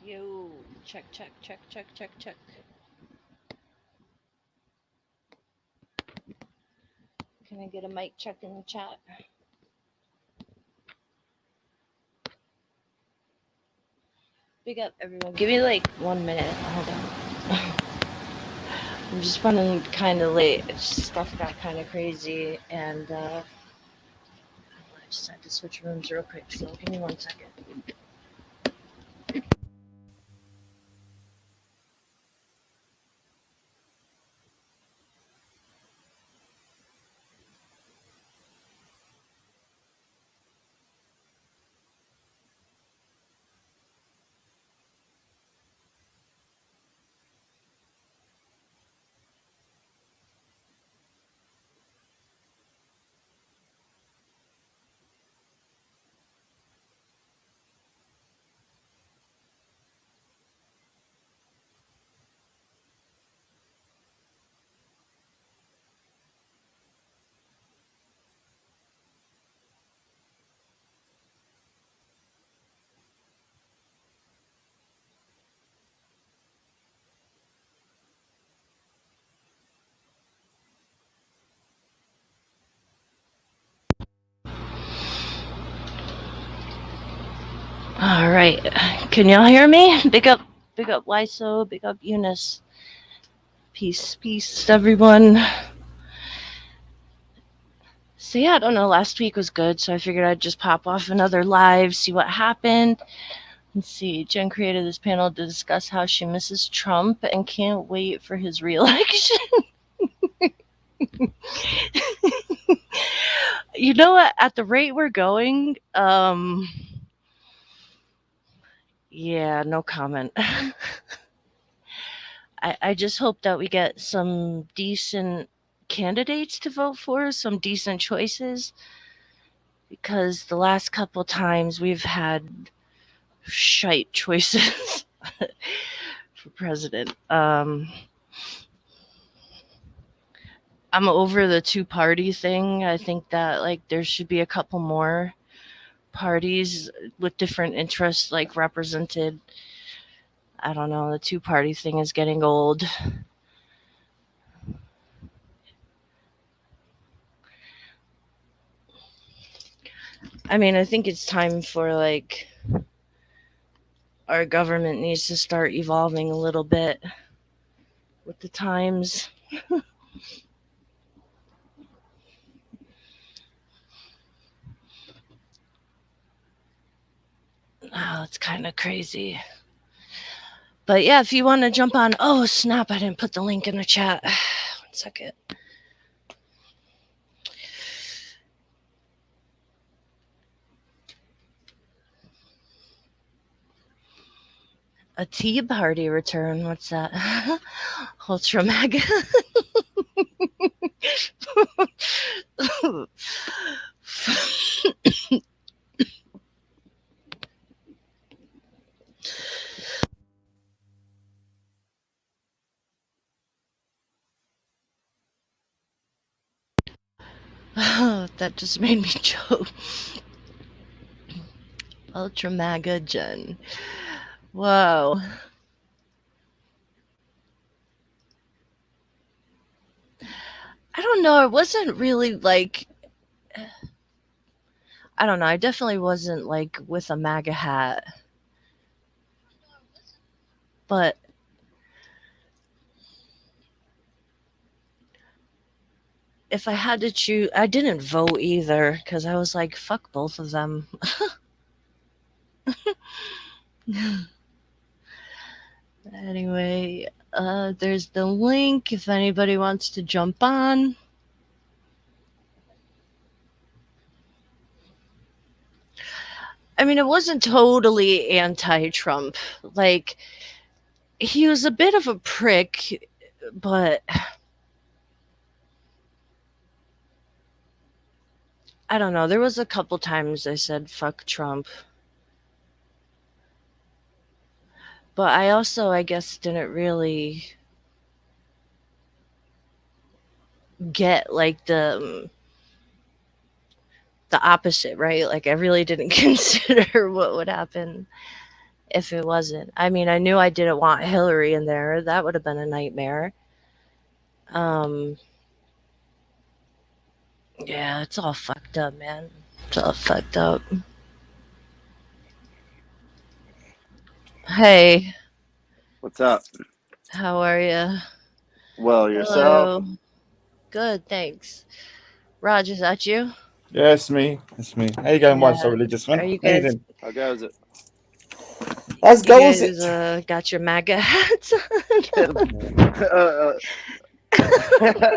Yo, check, check, check, check, check, check. Can I get a mic check in the chat? Big up, everyone. Give me like 1 minute. Hold on. I'm just running kind of late. Stuff got kind of crazy, and I just had to switch rooms real quick. So give me 1 second. All right. Can y'all hear me? Big up, Lyso. Big up, Eunice. Peace, peace, everyone. So yeah, I don't know. Last week was good, so I figured I'd just pop off another live, see what happened. Let's see. Jen created this panel to discuss how she misses Trump and can't wait for his reelection. You know what? At the rate we're going, yeah, no comment. I just hope that we get some decent candidates to vote for, some decent choices, because the last couple times we've had shite choices for president. I'm over the two-party thing. I think that like there should be a couple more parties with different interests like represented. I don't know, the two-party thing is getting old. I mean, I think it's time for like our government needs to start evolving a little bit with the times. Oh, it's kind of crazy. But yeah, if you want to jump on, oh snap, I didn't put the link in the chat. 1 second. A tea party return. What's that? Ultra mega. Oh, that just made me choke. Ultra mega Jen. Whoa. I don't know. It wasn't really like. I don't know. I definitely wasn't like with a MAGA hat. But if I had to choose, I didn't vote either because I was like, fuck both of them. Anyway, there's the link if anybody wants to jump on. I mean, it wasn't totally anti-Trump. Like, he was a bit of a prick, but I don't know. There was a couple times I said, fuck Trump. But I also, I guess, didn't really get like the opposite, right? Like I really didn't consider what would happen if it wasn't. I mean, I knew I didn't want Hillary in there. That would have been a nightmare. Um, yeah, it's all fucked up, man. It's all fucked up. Hey, What's up? how are you? Well, yourself? Hello. Good, thanks. Raj, is that you? Yeah, it's me. It's me. How you going, Yeah. Why so religious, Are man? you How you guys? doing? How goes it? How's You goes guys it? got your MAGA hats uh,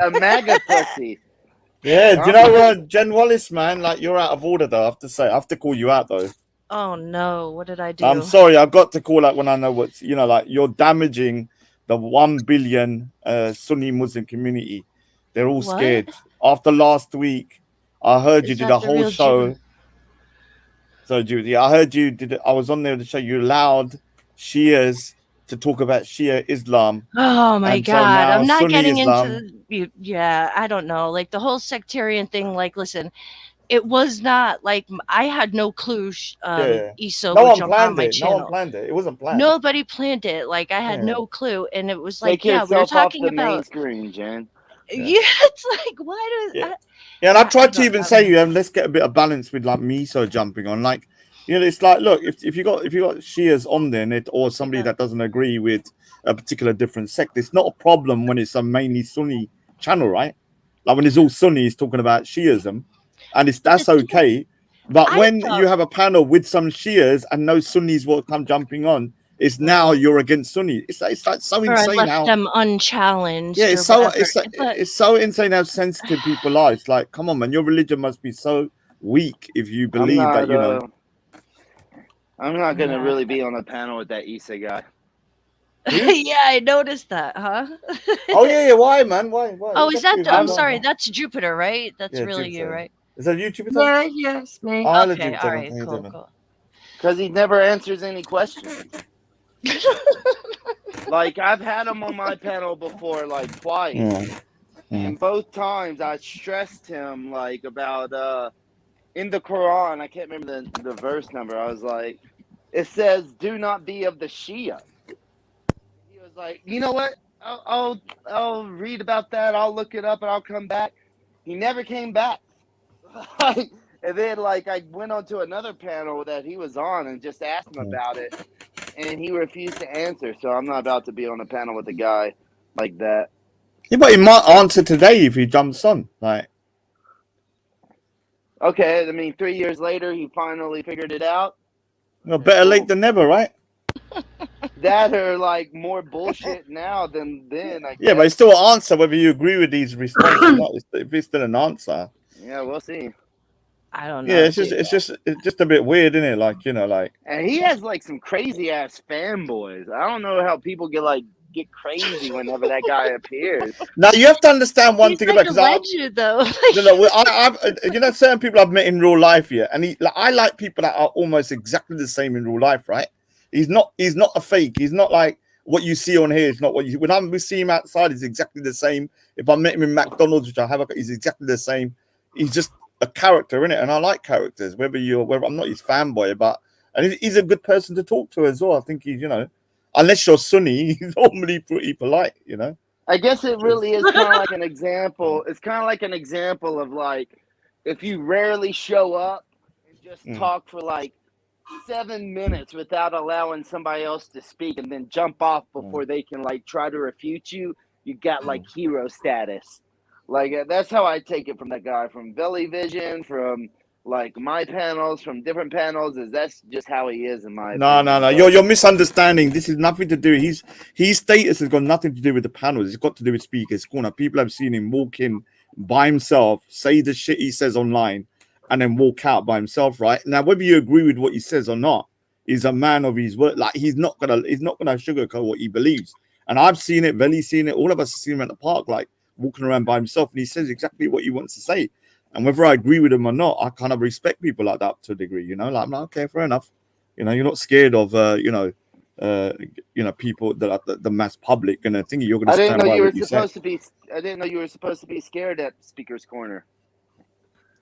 a MAGA pussy. Yeah, do you I'm know like, Jen Wallace, man? Like, you're out of order, though. I have to say, I have to call you out, though. Oh no, what did I I'm do? sorry, I've got to call out when I know what's, like, you're damaging the 1 billion Sunni Muslim community. They're all What? scared. After last week, I heard you Is did that a the whole real Jew? show. So, Judy, I heard you did. I was on there to show you allowed Shias to talk about Shia Islam, Oh my and so God. now I'm not Sunni getting Islam. into, yeah, I don't know. Like the whole sectarian thing, like, listen, it was not like I had no clue Yeah, yeah. Esau No would one jump on planned my it. No one channel. planned it. It wasn't planned. Nobody planned it. Like I had Yeah, no clue. And it was take like, yeah, we were yourself off talking the main about, screen, Jen. yeah, yeah, it's like, why yeah. do Yeah, and I I tried to don't even know. say, let's get a bit of balance with like Miso jumping on. Like, it's like, look, if you got Shias on there, and or somebody Yeah. that doesn't agree with a particular different sect, it's not a problem when it's a mainly Sunni channel, right? Like when it's all Sunnis talking about Shiism, and But the that's thing, okay. But I when you thought, have a panel with some Shias and no Sunnis will come jumping on, it's now mm, you're against Sunni. It's like so or I insane left how. them Yeah, unchallenged it's or so whatever. it's so- But it's so insane how sensitive people are. It's like, come on, man, your religion must be so weak if you I'm believe that, not. I'm not gonna yeah. really be on a panel with that Issa guy. Who? Yeah, I noticed that, huh? Oh yeah, yeah. Why, man? Why? Oh, Who's is that that dude? I'm I'm. sorry, that's Jupiter, right? That's Yeah, really you, Jupiter. right? Is that you, Jupiter? Yeah, yes, me. Oh, hello, Okay, all Jupiter. right, How you cool, doing? cool. Because he never answers any questions. Like, I've had him on my panel before, like, twice. Mm. And both times I stressed him, like, about, in the Quran, I can't remember the verse number. I was like, it says, do not be of the Shia. He was like, you know what? I'll read about that. I'll look it up and I'll come back. He never came back. And then, like, I went on to another panel that he was on and just asked him about it, and he refused to answer. So I'm not about to be on a panel with a guy like that. Yeah, but he might answer today if he jumps on. Like, Okay, I mean, 3 years later, he finally figured it out. Okay, better late cool. than never, right? That are like more bullshit now than then, I Yeah, but guess. it's still an answer whether you agree with these responses or not. If it's still an answer. Yeah, we'll see. I don't Yeah, know, it's just dude. it's just a bit weird, isn't it? Like, like. And he has like some crazy ass fanboys. I don't know how people get crazy whenever that guy appears. Now you have to understand one He's thing like about a because I legend, though. I've certain people I've met in real life here, and I like people that are almost exactly the same in real life, right? He's not a fake. He's not like what you see on here. It's not what you when we see him outside. He's exactly the same. If I met him in McDonald's, which I have, he's exactly the same. He's just a character in it, and I like characters. Whether I'm not his fanboy, but and he's a good person to talk to as well. I think he's unless you're Sunni, he's normally pretty polite, I guess it really is kind of like an example. It's kind of like an example of like if you rarely show up and just talk for like 7 minutes without allowing somebody else to speak and then jump off before they can like try to refute you, you got like hero status. Like that's how I take it from that guy from Belly Vision, from like my panels, from different panels. Is that's just how he is in my No. opinion. But You're misunderstanding. This is nothing to do. His status has got nothing to do with the panels. It's got to do with Speaker's Corner. People have seen him walk in by himself, say the shit he says online, and then walk out by himself. Right now, whether you agree with what he says or not, he's a man of his word. Like he's not gonna sugarcoat what he believes. And I've seen it. Veli's seen it. All of us have seen him at the park, like walking around by himself, and he says exactly what he wants to say. And whether I agree with him or not, I kind of respect people like that to a degree. Like I'm like, okay, fair enough. You're not scared of people that are the mass public and I think you're going to I didn't stand know by you were what you say. supposed to be. I didn't know you were supposed to be scared at Speaker's Corner.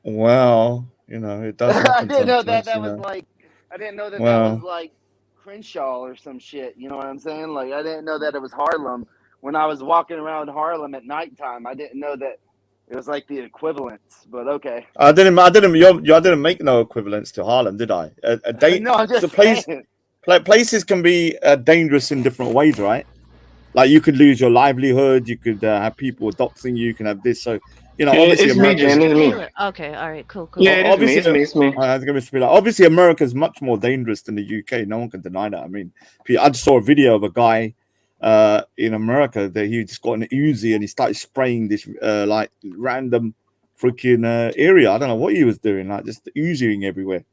Well, it does I happen didn't know sometimes. that was like. I didn't know that Well, was like Crenshaw or some shit. You know what I'm saying? Like, I didn't know that it was Harlem. When I was walking around Harlem at nighttime, I didn't know that it was like the equivalents. But okay. I didn't make no equivalence to Harlem, did I? No, I'm So just saying. places can be dangerous in different ways, right? Like you could lose your livelihood, you could have people doxing you, you can have this. So, you know, obviously It's me, America's Jen. It's me. Taylor. Okay, all right, cool. Yeah, it is me. obviously It's me. It's me. I was gonna be like, obviously America's much more dangerous than the UK. No one can deny that. I mean, I just saw a video of a guy in America that he just got an Uzi and he started spraying this like random freaking area. I don't know what he was doing, like just Uziing everywhere.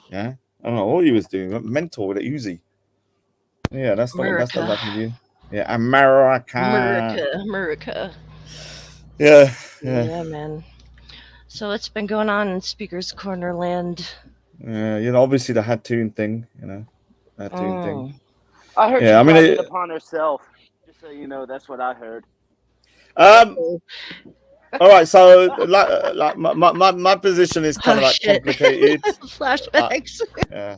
Yeah, I don't know what he was doing. Mental with an Uzi. Yeah, that's not America. happening to you. Yeah, America. America. Yeah. Yeah, man. So what's been going on in Speaker's Corner land? Yeah, you know, obviously the Hattoon thing, you know, Hattoon thing. I heard Yeah, she I mean, brought it upon herself. Just so you know, that's what I heard. All right, so like my position is kind of like shit. complicated. Flashbacks. Yeah.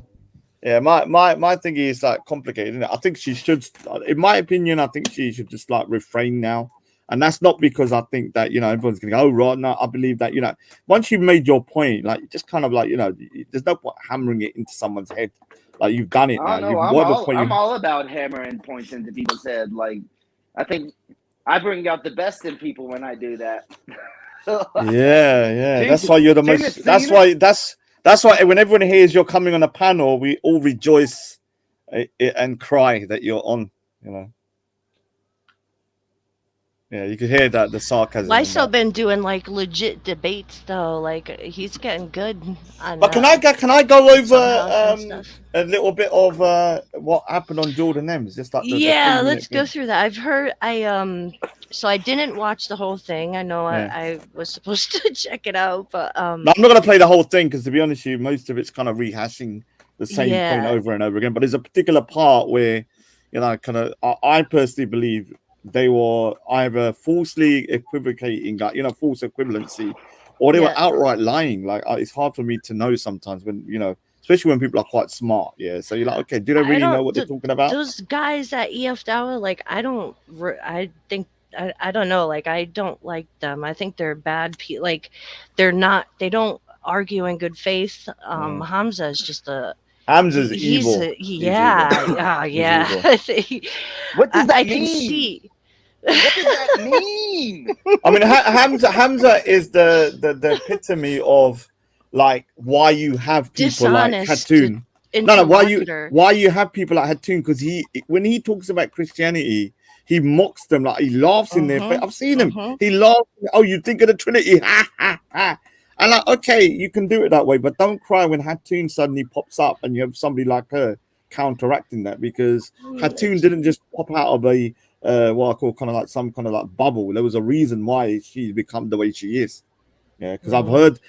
My thing is like complicated, isn't it? I think she should, in my opinion, I think she should just like refrain now. And that's not because I think that, you know, everyone's going to go, oh, right, no, I believe that, you know, once you've made your point, like, just kind of like, you know, there's no point hammering it into someone's head. Like, you've done it now. I don't know. I'm all about hammering points into people's head. Like, I think I bring out the best in people when I do that. Yeah. That's why you're the most, that's why when everyone hears you're coming on a panel, we all rejoice and cry that you're on, you know. Yeah, you could hear that the sarcasm. Lyso been doing like legit debates though. Like he's getting good. On, but can I go over a little bit of what happened on Jordan M's? Just like let's go through that. I've heard so I didn't watch the whole thing. I know I was supposed to check it out, but no, I'm not gonna play the whole thing because to be honest with you, most of it's kind of rehashing the same point over and over again. But there's a particular part where, you know, kind of I personally believe they were either falsely equivocating, like, you know, false equivalency, or they were outright lying. Like, it's hard for me to know sometimes when, you know, especially when people are quite smart. Yeah. So you're like, okay, do they really know what they're talking about? Those guys at EF Tower, like, I don't know. Like, I don't like them. I think they're bad people. Like, they don't argue in good faith. Hamza is just Hamza's evil. Yeah. What does that mean? Can see. What does that mean? I mean, Hamza is the epitome of like why you have people dishonest like Hattoon. No, why you have people like Hattoon, because when he talks about Christianity, he mocks them, like he laughs in their face. I've seen him. He laughs. Oh, you think of the Trinity? Ha ha ha. And like, okay, you can do it that way, but don't cry when Hattoon suddenly pops up and you have somebody like her counteracting that, because Hattoon didn't just pop out of a what I call kind of like some kind of like bubble. There was a reason why she's become the way she is. Yeah, because I've heard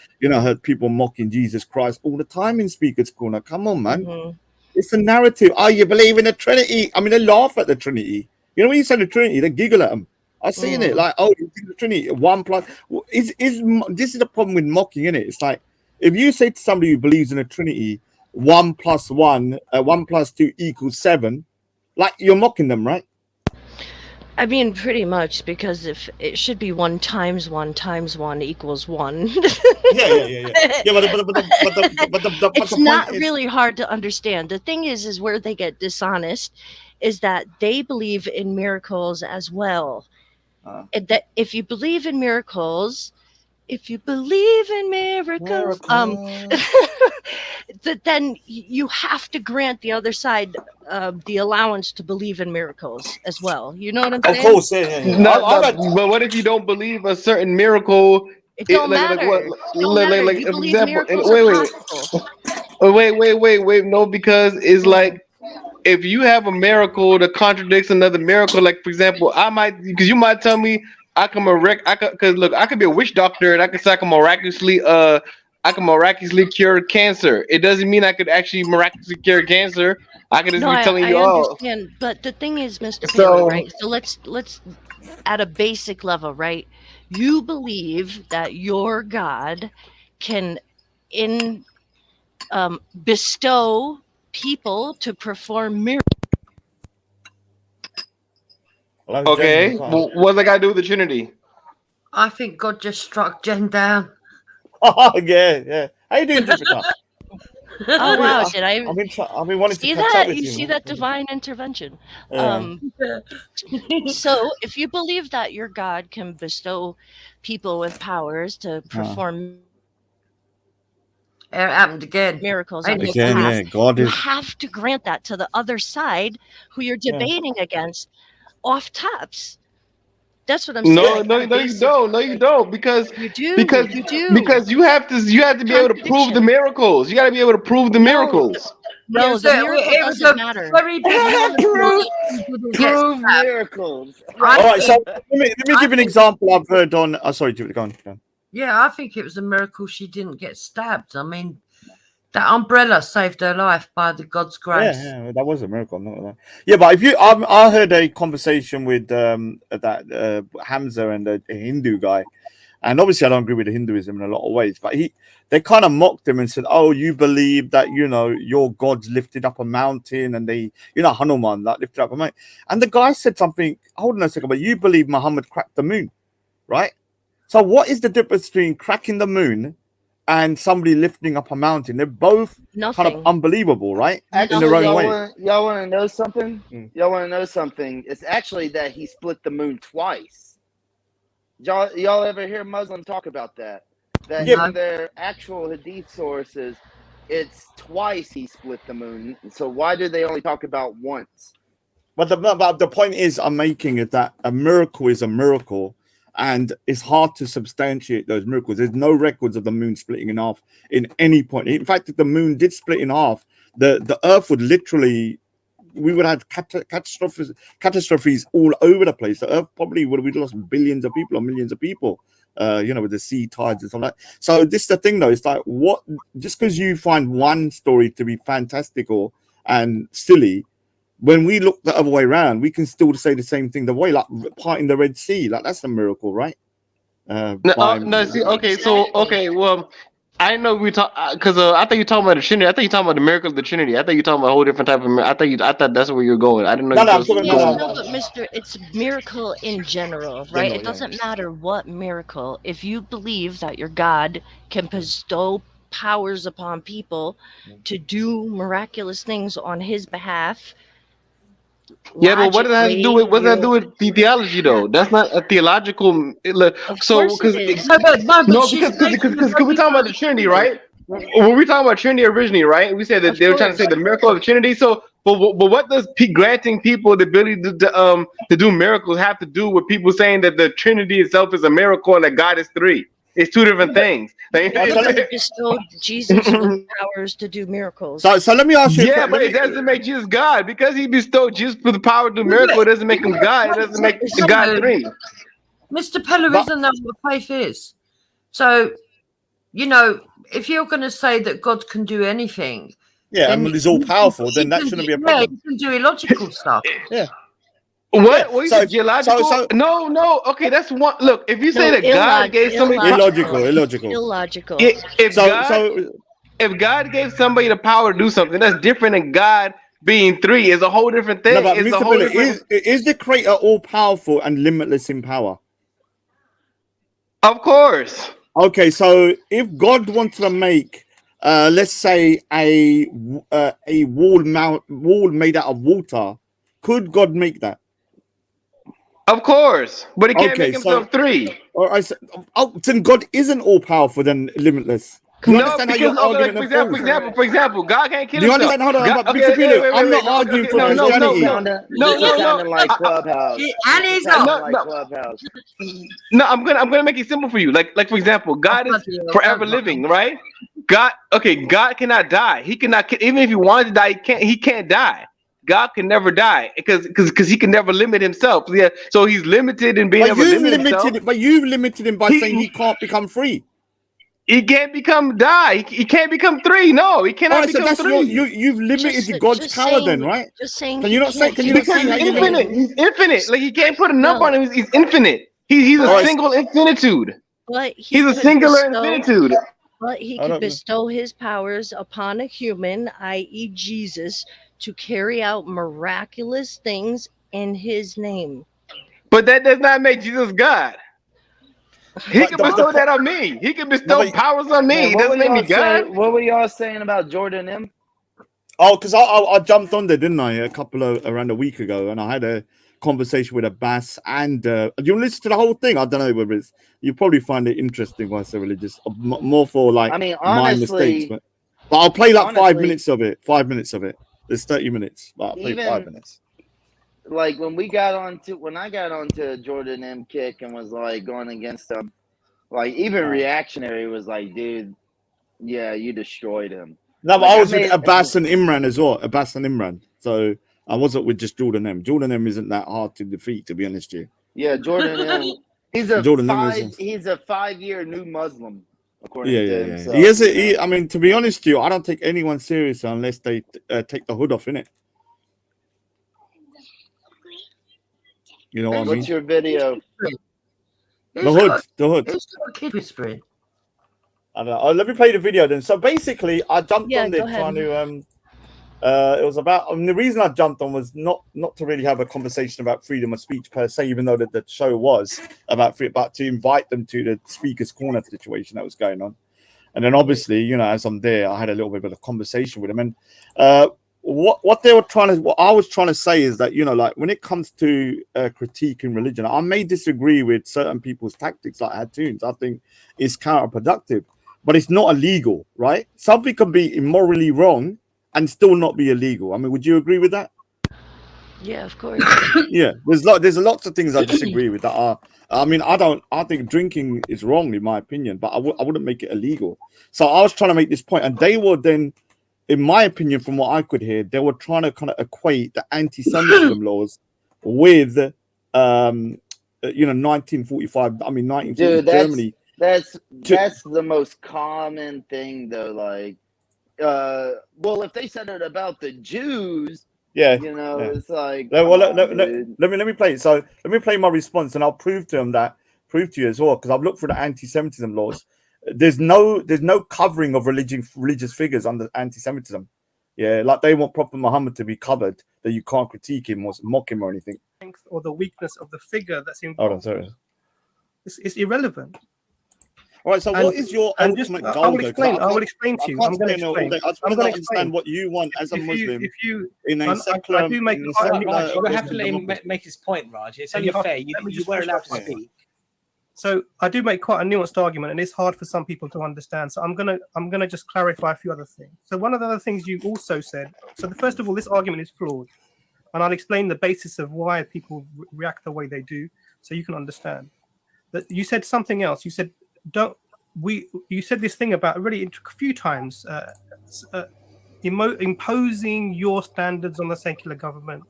people mocking Jesus Christ all the time in Speaker's Corner. Come on, man. It's a narrative. Oh, you believe in the Trinity? I mean, they laugh at the Trinity. You know, when you say the Trinity, they giggle at them. I've seen it. Like, oh, you think the Trinity, 1 plus. This is the problem with mocking, isn't it? It's like, if you say to somebody who believes in a Trinity, 1 plus 1, 1 plus 2 equals 7, like, you're mocking them, right? I mean, pretty much, because if it should be 1 times 1 times 1 equals 1. Yeah. But it's not really hard to understand. The thing is where they get dishonest is that they believe in miracles as well. And that if you believe in miracles, then you have to grant the other side the allowance to believe in miracles as well. You know what I'm saying? Of course, yeah. But what if you don't believe a certain miracle? It don't matter. Like you for believe example, miracles are possible. Wait. No, because it's like, if you have a miracle that contradicts another miracle, like for example, because you might tell me I could be a witch doctor and I can say I can miraculously cure cancer. It doesn't mean I could actually miraculously cure cancer. I could just be telling you, I understand, but the thing is, Mr. Taylor, right? So let's at a basic level, right? You believe that your God can bestow people to perform miracles. Hello, Okay, Jen. well, what's that got to do with the Trinity? I think God just struck Jen down. Oh, yeah. How you doing, Jupiter? Oh wow! Did I've been wanting see to catch that? up with You you. see man. that divine intervention? Yeah. So, if you believe that your God can bestow people with powers to perform It happened again. miracles on his Again, behalf, yeah, God you is. have to grant that to the other side, who you're debating against, off tops. That's what I'm No, saying. no, no, you don't. No, you don't. Because You do. because You do. because you have to be able to prove the Contradiction. miracles. You got to be able to prove the No, miracles. No, Yes, the it miracle was doesn't a matter. very big miracle that he didn't get Prove stabbed. miracles. I All right, so think- let me give you an think- example I've heard on. Oh, sorry, Jupiter, go on. Yeah, I think it was a miracle she didn't get stabbed. I mean, that umbrella saved her life by the God's grace. Yeah, that was a miracle. Not that. Yeah, but if you, I heard a conversation with that Hamza and a Hindu guy, and obviously I don't agree with Hinduism in a lot of ways, but they kind of mocked him and said, "Oh, you believe that your God's lifted up a mountain, and Hanuman that lifted up a mountain." And the guy said something. Hold on a second, but you believe Muhammad cracked the moon, right? So what is the difference between cracking the moon and somebody lifting up a mountain? They're both Nothing. kind of unbelievable, right? Actually, in their own y'all way. want to know something? Mm. Y'all want to know something? It's actually that he split the moon twice. Y'all ever hear Muslims talk about that? That Yeah. in their actual hadith sources, it's twice he split the moon. So why do they only talk about once? But the point is I'm making is that a miracle is a miracle, and it's hard to substantiate those miracles. There's no records of the moon splitting in half in any point. In fact, if the moon did split in half, the Earth would literally, we would have catastrophes all over the place. The Earth probably would have lost billions of people or millions of people, with the sea tides and stuff like that. So this is the thing, though. It's like, what? Just because you find one story to be fantastical and silly, when we look the other way around, we can still say the same thing. The way, like parting the Red Sea, like that's a miracle, right? See, okay, so well, I didn't know we talk because I thought you were talking about the Trinity. I thought you were talking about the miracle of the Trinity. I thought you were talking about a whole different type of. I thought that's where you're going. I didn't know. No, you no, were I'm talking going. about- No, but Mister, it's miracle in general, right? General, It doesn't matter what miracle. If you believe that your God can bestow powers upon people to do miraculous things on His behalf. Yeah, but what does that have to do with the theology though? That's not a theological. Of So course because it is. No, but she's because making a we're talking about the Trinity, right? When we talking about Trinity originally, right? We said that Of they were trying to say the miracle of the Trinity. So, but what does granting people the ability to do miracles have to do with people saying that the Trinity itself is a miracle and that God is three? It's two different things. He bestowed Jesus with powers to do miracles. So let me ask you. Yeah, but it doesn't make Jesus God because he bestowed Jesus with the power to do miracle. It doesn't make him God. It doesn't make God three. Mr. Peller But- isn't that what faith is? So, if you're going to say that God can do anything, Yeah, then and he's all powerful. he Then that can shouldn't do- be a problem. Yeah, he can do illogical stuff. What? What you So- said, geological? so- No. Okay, that's one. Look, if you say No, that God gave somebody Illogical. Illogical. if God gave somebody the power to do something, that's different than God being three. Is a whole different thing. No, but It's a Mr. whole Billy, different. is the creator all powerful and limitless in power? Of course. Okay, so if God wanted to make, let's say, a wall made out of water, could God make that? Of course, but he can't Okay, make himself three. Or I said, then God isn't all powerful, then limitless. Do you No, understand how because your argument for example, God can't kill Do you himself. understand? Hold on, God, but Mr. Billy, I'm not no, arguing okay, for no, Christianity. You're sounding like Clubhouse. And he's You're sounding not. like Clubhouse. No, I'm gonna make it simple for you. Like for example, God is forever living, right? God cannot die. He cannot, even if he wanted to die, he can't die. God can never die because he can never limit himself. Yeah, so he's limited in being able to limit himself. But you've limited him by saying he can't become free. He can't become die. He can't become three. No, he cannot Alright, so become that's three. you've limited God's power then, right? Just saying. Can you not say? Can you not Because see he's how you infinite. He's infinite. Like he can't put a number No. on him. He's infinite. He's a Alright. single infinitude. But He's a could singular bestow- infinitude. But he I could don't know. bestow his powers upon a human, i.e., Jesus, to carry out miraculous things in his name. But that does not make Jesus God. He But can the bestow po- that on me. He can no, bestow but powers on me. Man, It doesn't make me God. What were y'all saying about Jordan M? oh, because I jumped on there, didn't I, around a week ago, and I had a conversation with Abbas and you listen to the whole thing. I don't know whether it's you probably find it interesting when I say religious, more for like I mean, my mistakes, honestly, but I'll play like 5 honestly, minutes of it. 5 minutes of it. There's 30 minutes, but I'll play 5 even minutes. like when I got onto Jordan M kick and was like going against him, like even reactionary was like, dude, yeah, you destroyed him. No, but Like I I was with made Abbas and Imran as well. Abbas and Imran. So I wasn't with just Jordan M. Jordan M isn't that hard to defeat, to be honest with you. yeah, Jordan M. He's a Jordan M is. He's a 5-year new Muslim, according Yeah, to yeah, yeah. himself. He is. you know? I mean, to be honest with you, I don't take anyone serious unless they take the hood off, innit? You know what I mean? What's your video? The hood, the hood. It's not a kid whispering. I don't know. Oh, let me play the video then. So basically, I jumped Yeah, on there go ahead. trying to. It was about. The reason I jumped on was not to really have a conversation about freedom of speech per se, even though the show was about but to invite them to the speaker's corner situation that was going on. And then obviously, you know, as I'm there, I had a little bit of a conversation with them. And what they were what I was trying to say is that, you know, like when it comes to critiquing religion, I may disagree with certain people's tactics like Hattoons. I think it's counterproductive, but it's not illegal, right? Something can be immorally wrong and still not be illegal. I mean, would you agree with that? Yeah, of course. Yeah, there's lots of things I disagree with that are. I mean, I think drinking is wrong in my opinion, but I wouldn't make it illegal. So I was trying to make this point, and they were then, in my opinion, from what I could hear, they were trying to kind of equate the anti-Semitism laws with, 1945. I mean, 1940 Dude, Germany. that's the most common thing though. Like, well, if they said it about the Jews, Yeah, you know, yeah. it's like, No, well, come on, dude. let me play it. So let me play my response, and I'll prove to you as well, because I've looked for the anti-Semitism laws. There's no covering of religious figures under anti-Semitism. Yeah, like they want Prophet Muhammad to be covered, that you can't critique him or mock him or anything. Or the weakness of the figure that's Hold involved. on, sorry. It's irrelevant. All right, so And- what is your And just, ultimate goal? I will though? explain. 'Cause I will explain to you. I'm going to explain. I just I'm want going to to explain. understand what you want as a Muslim If you, in a I secular. do make in a quite a secular Raj, Raj, you're going to have to Muslim let him democracy. make his point, Raj. It's So only you have- fair. let me You just were finish allowed to my point. speak. So I do make quite a nuanced argument, and it's hard for some people to understand. So I'm gonna just clarify a few other things. So one of the other things you also said. So first of all, this argument is flawed, and I'll explain the basis of why people react the way they do, so you can understand. That you said something else. You said You said this thing about really a few times, imposing your standards on the secular government.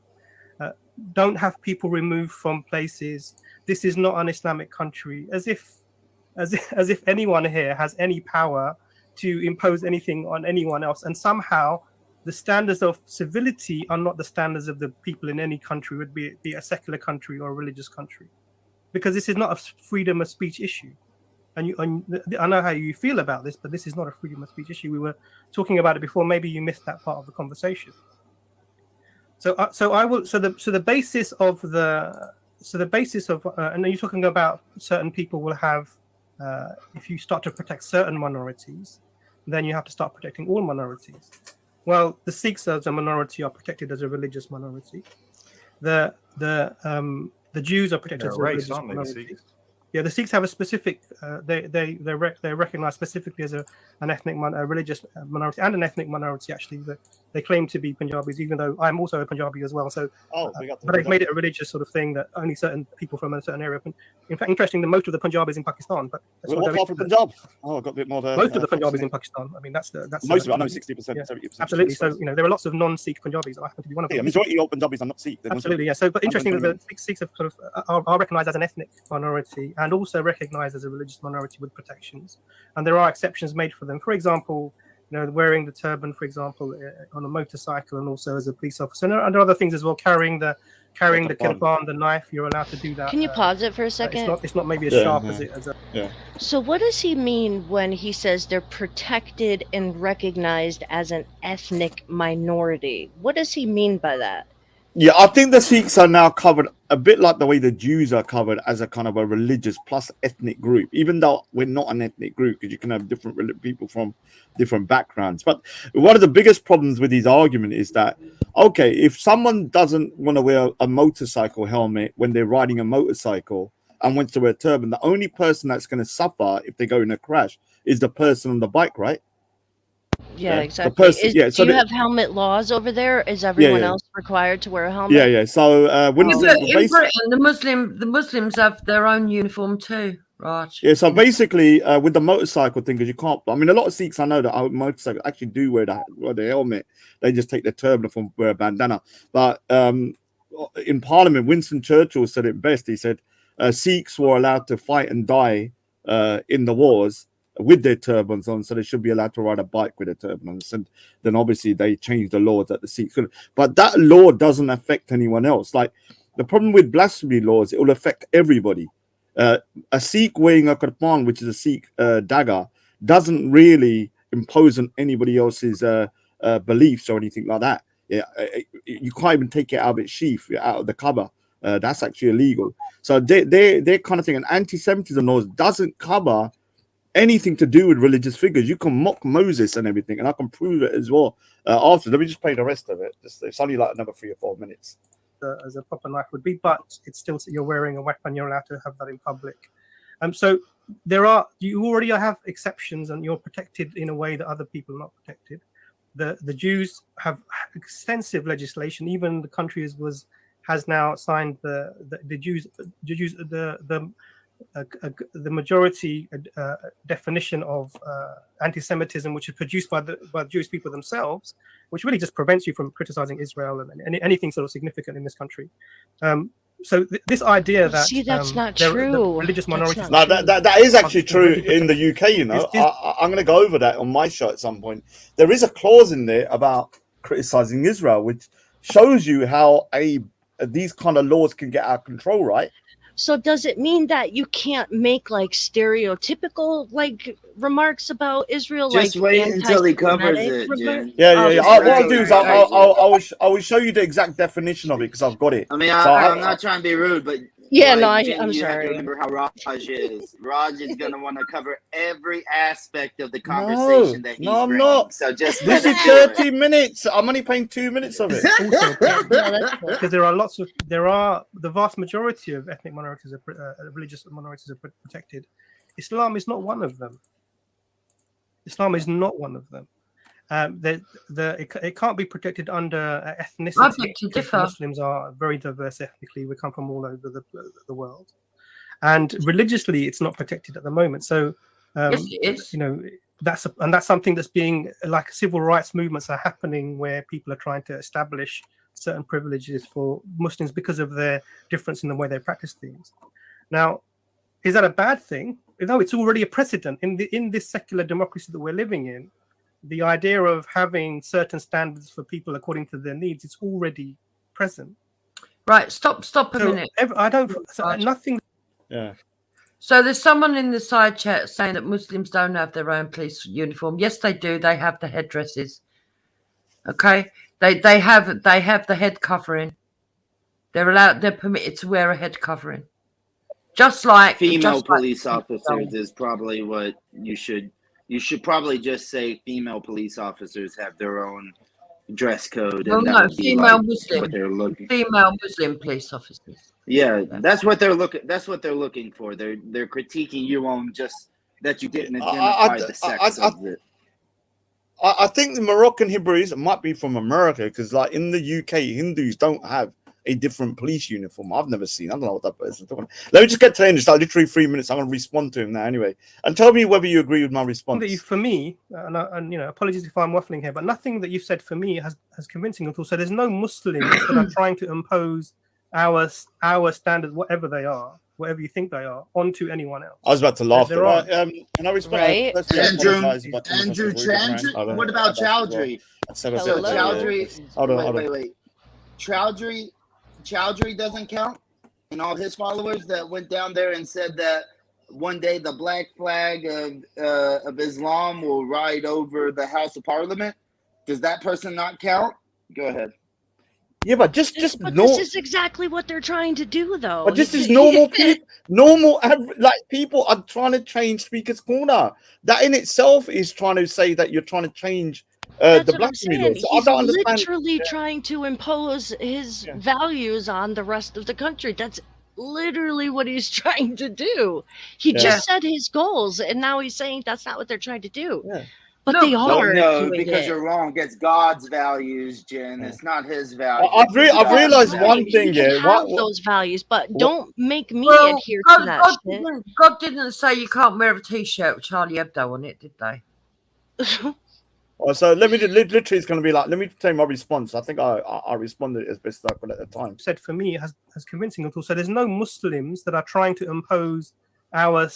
Don't have people removed from places. This is not an Islamic country. As if anyone here has any power to impose anything on anyone else, and somehow the standards of civility are not the standards of the people in any country, would be a secular country or a religious country, because this is not a freedom of speech issue. And I know how you feel about this, but this is not a freedom of speech issue. We were talking about it before. Maybe you missed that part of the conversation. So the basis of and then you're talking about certain people will have, if you start to protect certain minorities, then you have to start protecting all minorities. Well, the Sikhs as a minority are protected as a religious minority. The Jews are protected as a religious minority. Yeah, the Sikhs have a specific. They're recognized specifically as a religious minority and an ethnic minority. Actually, they claim to be Punjabis, even though I'm also a Punjabi as well. So, but they've made it a religious sort of thing that only certain people from a certain area. In fact, interestingly, most of the Punjabis in Pakistan. But what part of Punjab? Oh, I got a bit more. Most of the Punjabis in Pakistan. I mean, that's most of it. I know 60%, 70%. Absolutely. So there are lots of non-Sikh Punjabis. I happen to be one of them. Yeah, majority of Punjabis are not Sikh. Absolutely, yeah. So, but interesting that the Sikhs are sort of are recognized as an ethnic minority and also recognized as a religious minority with protections. And there are exceptions made for them. For example, wearing the turban, for example, on a motorcycle, and also as a police officer, and there are other things as well. Carrying the kirpan, the knife, you're allowed to do that. Can you pause it for a second? It's not maybe as sharp as it. Yeah. So what does he mean when he says they're protected and recognized as an ethnic minority? What does he mean by that? Yeah, I think the Sikhs are now covered a bit like the way the Jews are covered as a kind of a religious plus ethnic group, even though we're not an ethnic group because you can have different people from different backgrounds. But one of the biggest problems with his argument is that, okay, if someone doesn't want to wear a motorcycle helmet when they're riding a motorcycle and wants to wear a turban, the only person that's going to suffer if they go in a crash is the person on the bike, right? Yeah, The exactly. person, yeah. So Do you the, have helmet laws over there? Is everyone yeah. else required to wear a helmet? Yeah. So when Yeah, it's but in Britain, the Muslims have their own uniform too, right? yeah, so basically, with the motorcycle thing, because you can't. I mean, a lot of Sikhs I know that are motorcycle actually do wear the helmet. They just take their turban and wear a bandana. But in Parliament, Winston Churchill said it best. He said Sikhs were allowed to fight and die in the wars with their turbans on, so they should be allowed to ride a bike with a turban on. And then obviously they changed the laws that the Sikhs couldn't. But that law doesn't affect anyone else. Like the problem with blasphemy laws, it will affect everybody. A Sikh wearing a kirpan, which is a Sikh dagger, doesn't really impose on anybody else's beliefs or anything like that. Yeah, you can't even take it out of its sheath, out of the cover. That's actually illegal. So they kind of thing. And anti-Semitism laws doesn't cover anything to do with religious figures. You can mock Moses and everything, and I can prove it as well. After, let me just play the rest of it. It's only like another 3 or 4 minutes. As a proper knife would be, but it's still you're wearing a weapon. You're allowed to have that in public. So you already have exceptions, and you're protected in a way that other people are not protected. The Jews have extensive legislation. Even the country has now signed the majority definition of anti-Semitism, which is produced by the Jewish people themselves, which really just prevents you from criticizing Israel and anything sort of significant in this country. So this idea that that's not true. Religious minorities. No, that is actually true in the UK. You know, I'm going to go over that on my show at some point. There is a clause in there about criticizing Israel, which shows you how these kind of laws can get out of control, right? So does it mean that you can't make like stereotypical like remarks about Israel? Just like wait until he covers it, anti-Semitic Jen. Yeah. Just What wait I'll till do he is covers it. I will show you the exact definition of it because I've got it. I mean, So I'm not trying to be rude, but Yeah, like, no, Jen, I'm you have to sorry. remember how Raj is. Raj is gonna want to cover every aspect of the conversation that he's No, I'm bringing. not. So just This let is him do it. 30 minutes. I'm only paying 2 minutes of it. Also, Yeah, that's cool. because the vast majority of ethnic minorities religious minorities are protected. Islam is not one of them. Islam is not one of them. It can't be protected under ethnicity. I beg to differ. Muslims are very diverse ethnically. We come from all over the world, and religiously, it's not protected at the moment. So, Yes, it is. you know, that's something that's being like civil rights movements are happening where people are trying to establish certain privileges for Muslims because of their difference in the way they practice things. Now, is that a bad thing? No, it's already a precedent in this secular democracy that we're living in. The idea of having certain standards for people according to their needs is already present. Right, stop a So minute. nothing. Yeah. So there's someone in the side chat saying that Muslims don't have their own police uniform. Yes, they do. They have the headdresses. Okay, they have the head covering. They're permitted to wear a head covering. Just like Female police officers is probably what you should probably just say. Female police officers have their own dress code. Well, and that no, would be female like Muslim. what they're looking. Female Muslim police officers. Yeah, that's what they're looking. That's what they're looking for. They're critiquing you on just that you didn't identify the sex of it. I think the Moroccan Hebrews might be from America because, like in the UK, Hindus don't have a different police uniform. I've never seen. I don't know what that person's talking about. Let me just get to the end. It's like literally 3 minutes. I'm going to respond to him now anyway. And tell me whether you agree with my response. For me, and you know, apologies if I'm waffling here, but nothing that you've said for me has convincing at all. So there's no Muslims that are trying to impose our standards, whatever they are, whatever you think they are, onto anyone else. I was about to laugh. There Right? are. Can I respond? Right. Andrew Chowdhury. What about Chowdhury? So Chowdhury. Wait. Chowdhury doesn't count, and all his followers that went down there and said that one day the black flag of Islam will ride over the House of Parliament. Does that person not count? Go ahead. Yeah, but just But no. this is exactly what they're trying to do, though. But this is normal people. Like people are trying to change Speaker's Corner. That in itself is trying to say that you're trying to change That's the what black I'm saying. community. So I He's don't understand. literally trying to impose his Yeah. values on the rest of the country. That's literally what he's trying to do. He Yeah. just said his goals, and now he's saying that's not what they're trying to do. Yeah. But No, they no, are No, doing because it. you're wrong. It's God's values, Jen. It's not his values. I've God's realized Right, one he thing. can Yeah, have those values, but what- don't make me Well, adhere to that shit. God didn't say you can't wear a t-shirt with Charlie Hebdo on it, did they? So let me literally, it's going to be like, let me tell you my response. I think I responded as best as I could at the time. Said for me has convincing at all. So there's no Muslims that are trying to impose our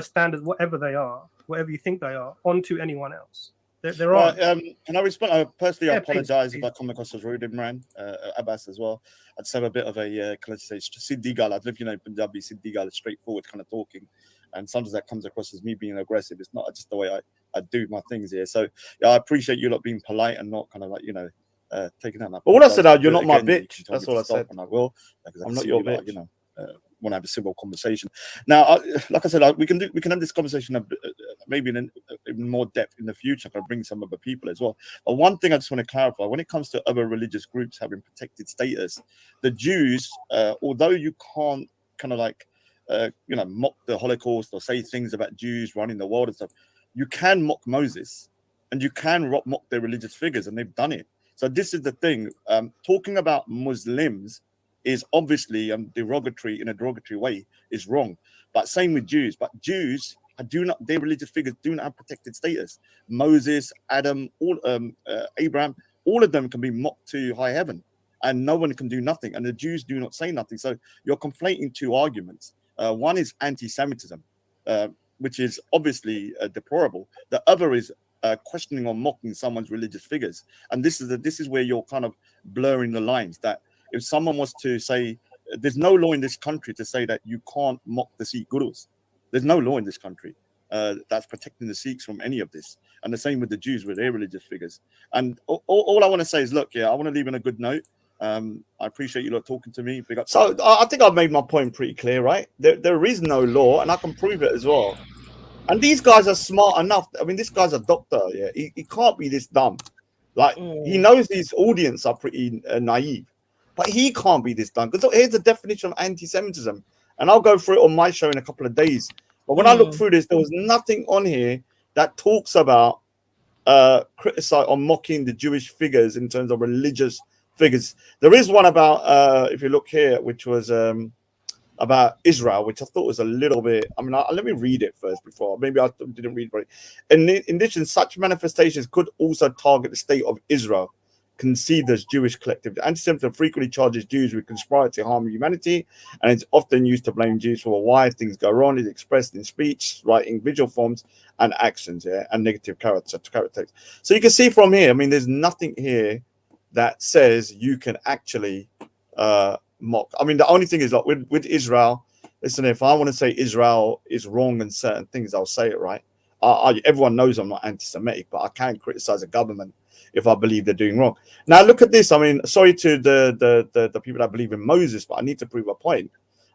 standards, whatever they are, whatever you think they are, onto anyone else. There are. Can I respond? Personally, I Yeah, please, apologize if please. I come across as rude, Imran, Abbas as well. I just have a bit of a, can I say, Siddi Gal. I live, Punjabi, Siddi Gal is straightforward kind of talking. And sometimes that comes across as me being aggressive. It's not just the way I do my things here. So, yeah, I appreciate you lot being polite and not kind of like, taking that. But all I said, you're not my bitch. That's all I said. And I will. I'm not your bitch. Want to have a civil conversation. Now, like I said, we can have this conversation maybe in more depth in the future. I can bring some other people as well. But one thing I just want to clarify: when it comes to other religious groups having protected status, the Jews, although you can't kind of like, mock the Holocaust or say things about Jews running the world and stuff, you can mock Moses, and you can mock their religious figures, and they've done it. So this is the thing: talking about Muslims is obviously derogatory in a derogatory way is wrong, but same with Jews. But Jews their religious figures do not have protected status. Moses, Adam, Abraham, all of them can be mocked to high heaven, and no one can do nothing. And the Jews do not say nothing. So you're conflating two arguments. One is anti-Semitism, which is obviously deplorable. The other is questioning or mocking someone's religious figures, and this is where you're kind of blurring the lines. That if someone was to say, there's no law in this country to say that you can't mock the Sikh gurus. There's no law in this country that's protecting the Sikhs from any of this. And the same with the Jews with their religious figures. And all I want to say is, look, I want to leave on a good note. I appreciate you lot talking to me. So I think I've made my point pretty clear, right? There is no law, and I can prove it as well. And these guys are smart enough. I mean, this guy's a doctor. Yeah, he can't be this dumb. Like, he knows his audience are pretty naive. But he can't be this dumb. Because here's the definition of anti-Semitism. And I'll go through it on my show in a couple of days. But when I look through this, there was nothing on here that talks about criticize or mocking the Jewish figures in terms of religious figures. There is one about, if you look here, which was about Israel, which I thought was a little bit, let me read it first before. Maybe I didn't read it. In addition, such manifestations could also target the state of Israel, conceived as Jewish collective. The anti-Semitism frequently charges Jews with conspiring to harm humanity, and it's often used to blame Jews for why things go wrong. It's expressed in speech, writing, visual forms, and actions, and negative character. So you can see from here, there's nothing here that says you can actually mock. The only thing is, like, with Israel, listen, if I want to say Israel is wrong in certain things, I'll say it, right? Everyone knows I'm not anti-Semitic, but I can't criticize a government if I believe they're doing wrong. Now look at this. Sorry to the people that believe in Moses, but I need to prove a point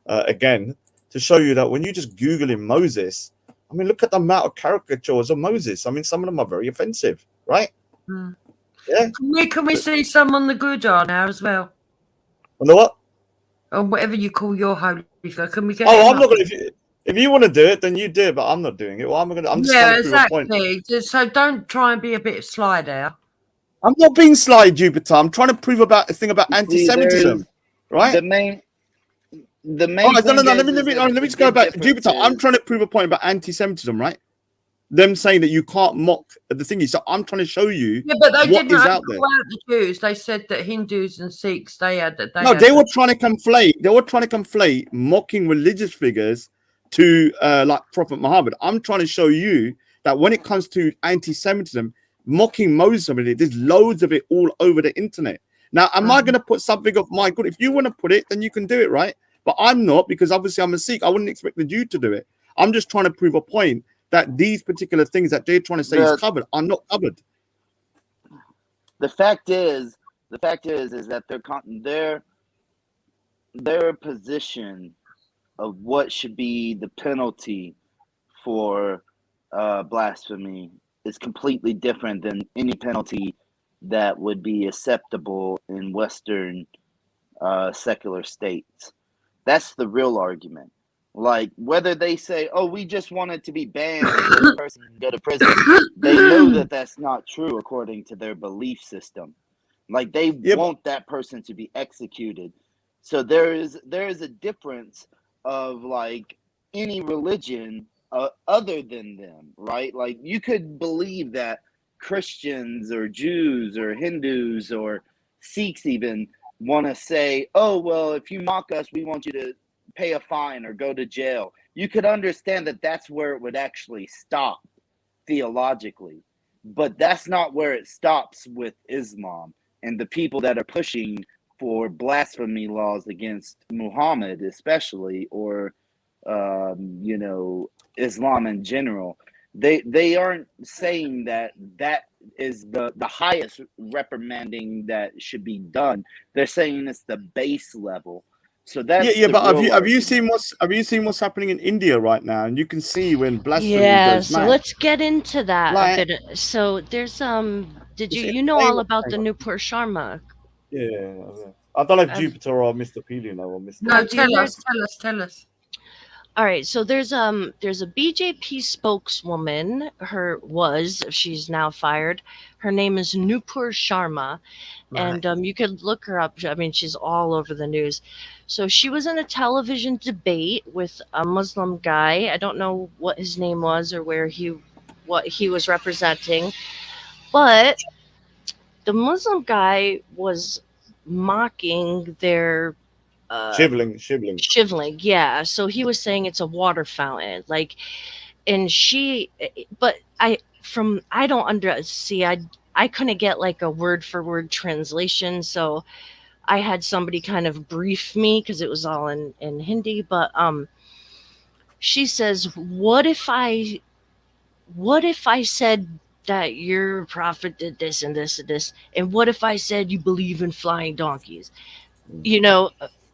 again to show you that when you just Googling Moses, look at the amount of caricatures of Moses. Some of them are very offensive, right? Yeah. Can we see some on the Gurdwara now as well? On the what? Or whatever you call your holy figure. Can we get? I'm not gonna. If you want to do it, then you do it. But I'm not doing it. Well, I'm just trying to prove a point. So don't try and be a bit sly there. I'm not being sly, Jupiter. I'm trying to prove a thing about anti-Semitism, right? The main. No. Let me just go back, Jupiter. I'm trying to prove a point about anti-Semitism, right? Them saying that you can't mock the thingy. So I'm trying to show you. Yeah, but they what didn't is out there. call out the Jews. They said that Hindus and Sikhs they were trying to conflate. They were trying to conflate mocking religious figures to like Prophet Muhammad. I'm trying to show you that when it comes to anti-Semitism, mocking Moses, there's loads of it all over the internet. Now, am I going to put something of my good? If you want to put it, then you can do it, right? But I'm not, because obviously I'm a Sikh. I wouldn't expect the Jew to do it. I'm just trying to prove a point that these particular things that they're trying to say The- is covered are not covered. The fact is that their position of what should be the penalty for blasphemy is completely different than any penalty that would be acceptable in Western secular states. That's the real argument. Like, whether they say, "Oh, we just want it to be banned so the person can go to prison," they know that that's not true according to their belief system. Like, they Yeah, want that person to be executed. So there is a difference of like any religion other than them, right? Like, you could believe that Christians or Jews or Hindus or Sikhs even want to say, "Oh, well, if you mock us, we want you to pay a fine or go to jail." You could understand that that's where it would actually stop theologically, but that's not where it stops with Islam and the people that are pushing for blasphemy laws against Muhammad, especially, or Islam in general. They aren't saying that is the highest reprimanding that should be done. They're saying it's the base level. So that's yeah, the but have real you argument. seen what's happening in India right now? And you can see when blasphemy Yeah, goes so mad. let's get into that a Like, bit. So there's did it's you know insane all what's about going the on. Nupur Sharma? Yeah. I don't know if Have, Jupiter or Mr. Peely know or Mr. No, have you heard? tell us. All right, so there's a BJP spokeswoman. She's now fired. Her name is Nupur Sharma, Right. and you could look her up. I mean, she's all over the news. So she was in a television debate with a Muslim guy. I don't know what his name was or what he was representing, but the Muslim guy was mocking their Shivling. shivling. Yeah, so he was saying it's a water fountain, like, and but I don't see, I couldn't get like a word for word translation, so I had somebody kind of brief me because it was all in Hindi. But she says, what if I said that your prophet did this and this and this, and what if I said you believe in flying donkeys?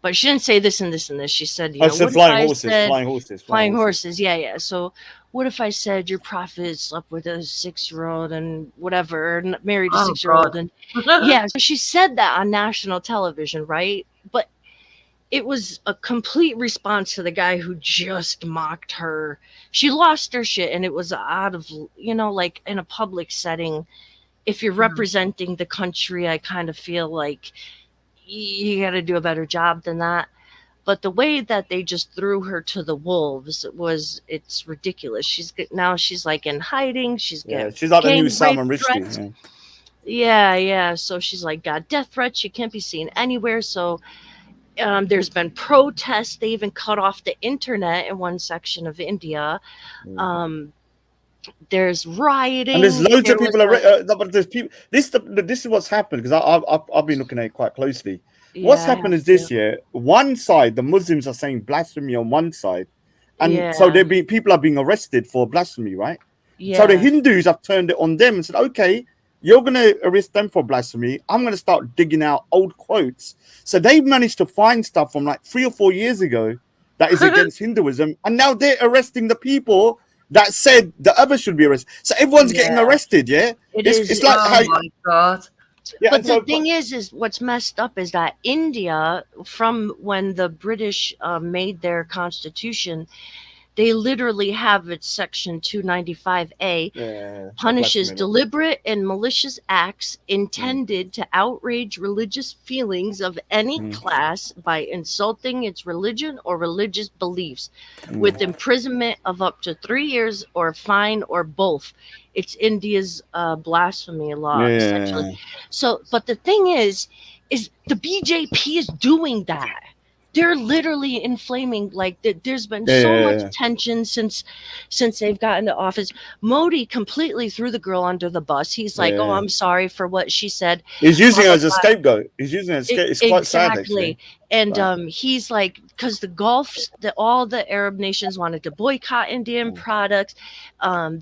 But she didn't say this and this and this. She said, I said what if flying I horses, said flying horses, flying horses? Yeah. So what if I said your prophet slept with a 6-year-old and whatever, and married a Oh 6-year-old? God. And yeah, so she said that on national television, right? But it was a complete response to the guy who just mocked her. She lost her shit, and it was out of, like in a public setting. If you're representing the country, I kind of feel like you got to do a better job than that. But the way that they just threw her to the wolves it's ridiculous. She's like in hiding. She's Yeah, got she's like the gang new rape Salman threats. Rushdie. Yeah. Yeah. So she's like got death threats. She can't be seen anywhere. So there's been protests. They even cut off the internet in one section of India. There's rioting. And there's loads There of was people. But there's people. This is what's happened because I've been looking at it quite closely. What's I happened have is this to. year. One side, the Muslims are saying blasphemy on one side, and so Yeah. people are being arrested for blasphemy, right? Yeah. So the Hindus have turned it on them and said, "Okay, you're going to arrest them for blasphemy. I'm going to start digging out old quotes." So they've managed to find stuff from like 3 or 4 years ago that is against Hinduism, and now they're arresting the people that said the others should be arrested. So everyone's getting Yeah. arrested. Yeah, Is. it's like Oh how. my God. Yeah, But and the so thing is what's messed up is that India, from when the British made their constitution, they literally have it section 295A yeah, punishes blasphemy. deliberate and malicious acts intended to outrage religious feelings of any class by insulting its religion or religious beliefs, with imprisonment of up to 3 years or fine or both. It's India's blasphemy law, essentially. So, but the thing is the BJP is doing that. They're literally inflaming, like there's been so much tension since they've gotten to office. Modi completely threw the girl under the bus. He's like, "Oh, I'm sorry for what she said." He's using her as a scapegoat. He's using her as it's quite sad, Exactly. actually. And Wow. he's like, because all the Arab nations wanted to boycott Indian products.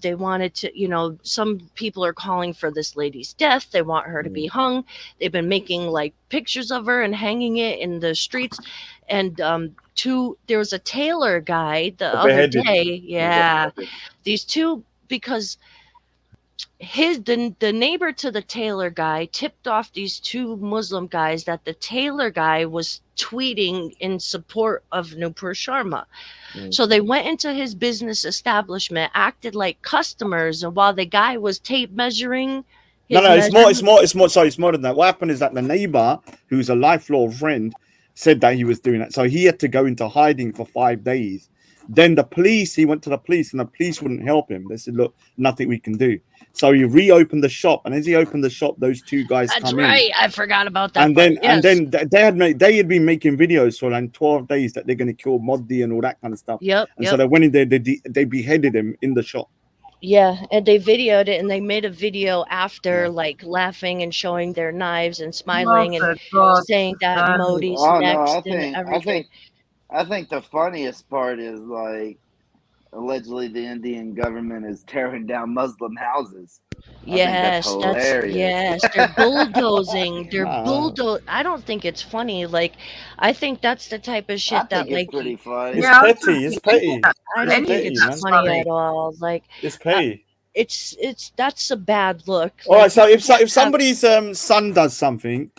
They wanted to, some people are calling for this lady's death. They want her to be hung. They've been making like pictures of her and hanging it in the streets. And there was a tailor guy the other beheaded. day. Yeah, these two, because the neighbor to the tailor guy tipped off these two Muslim guys that the tailor guy was tweeting in support of Nupur Sharma. So they went into his business establishment, acted like customers, and while the guy was tape measuring his it's more. Sorry, it's more than that. What happened is that the neighbor, who's a lifelong friend, said that he was doing that, so he had to go into hiding for 5 days. Then he went to the police, and the police wouldn't help him. They said, "Look, nothing we can do." So he reopened the shop, and as he opened the shop, those two guys That's come right. in. I forgot about that. And then they had been making videos for like 12 days that they're going to kill Moddi and all that kind of stuff. Yep. And so they went in there, they beheaded him in the shop. Yeah, and they videoed it, and they made a video after, like laughing and showing their knives and smiling and saying that Modi's Oh no, next and everything. I think the funniest part is like allegedly the Indian government is tearing down Muslim houses. Yes, they're bulldozing. I don't think it's funny. Like, I think that's the type of shit that like. It's pretty funny. It's petty. It's petty. I don't think it's funny at all. Like, it's petty. That's a bad look. All right, so if somebody's son does something,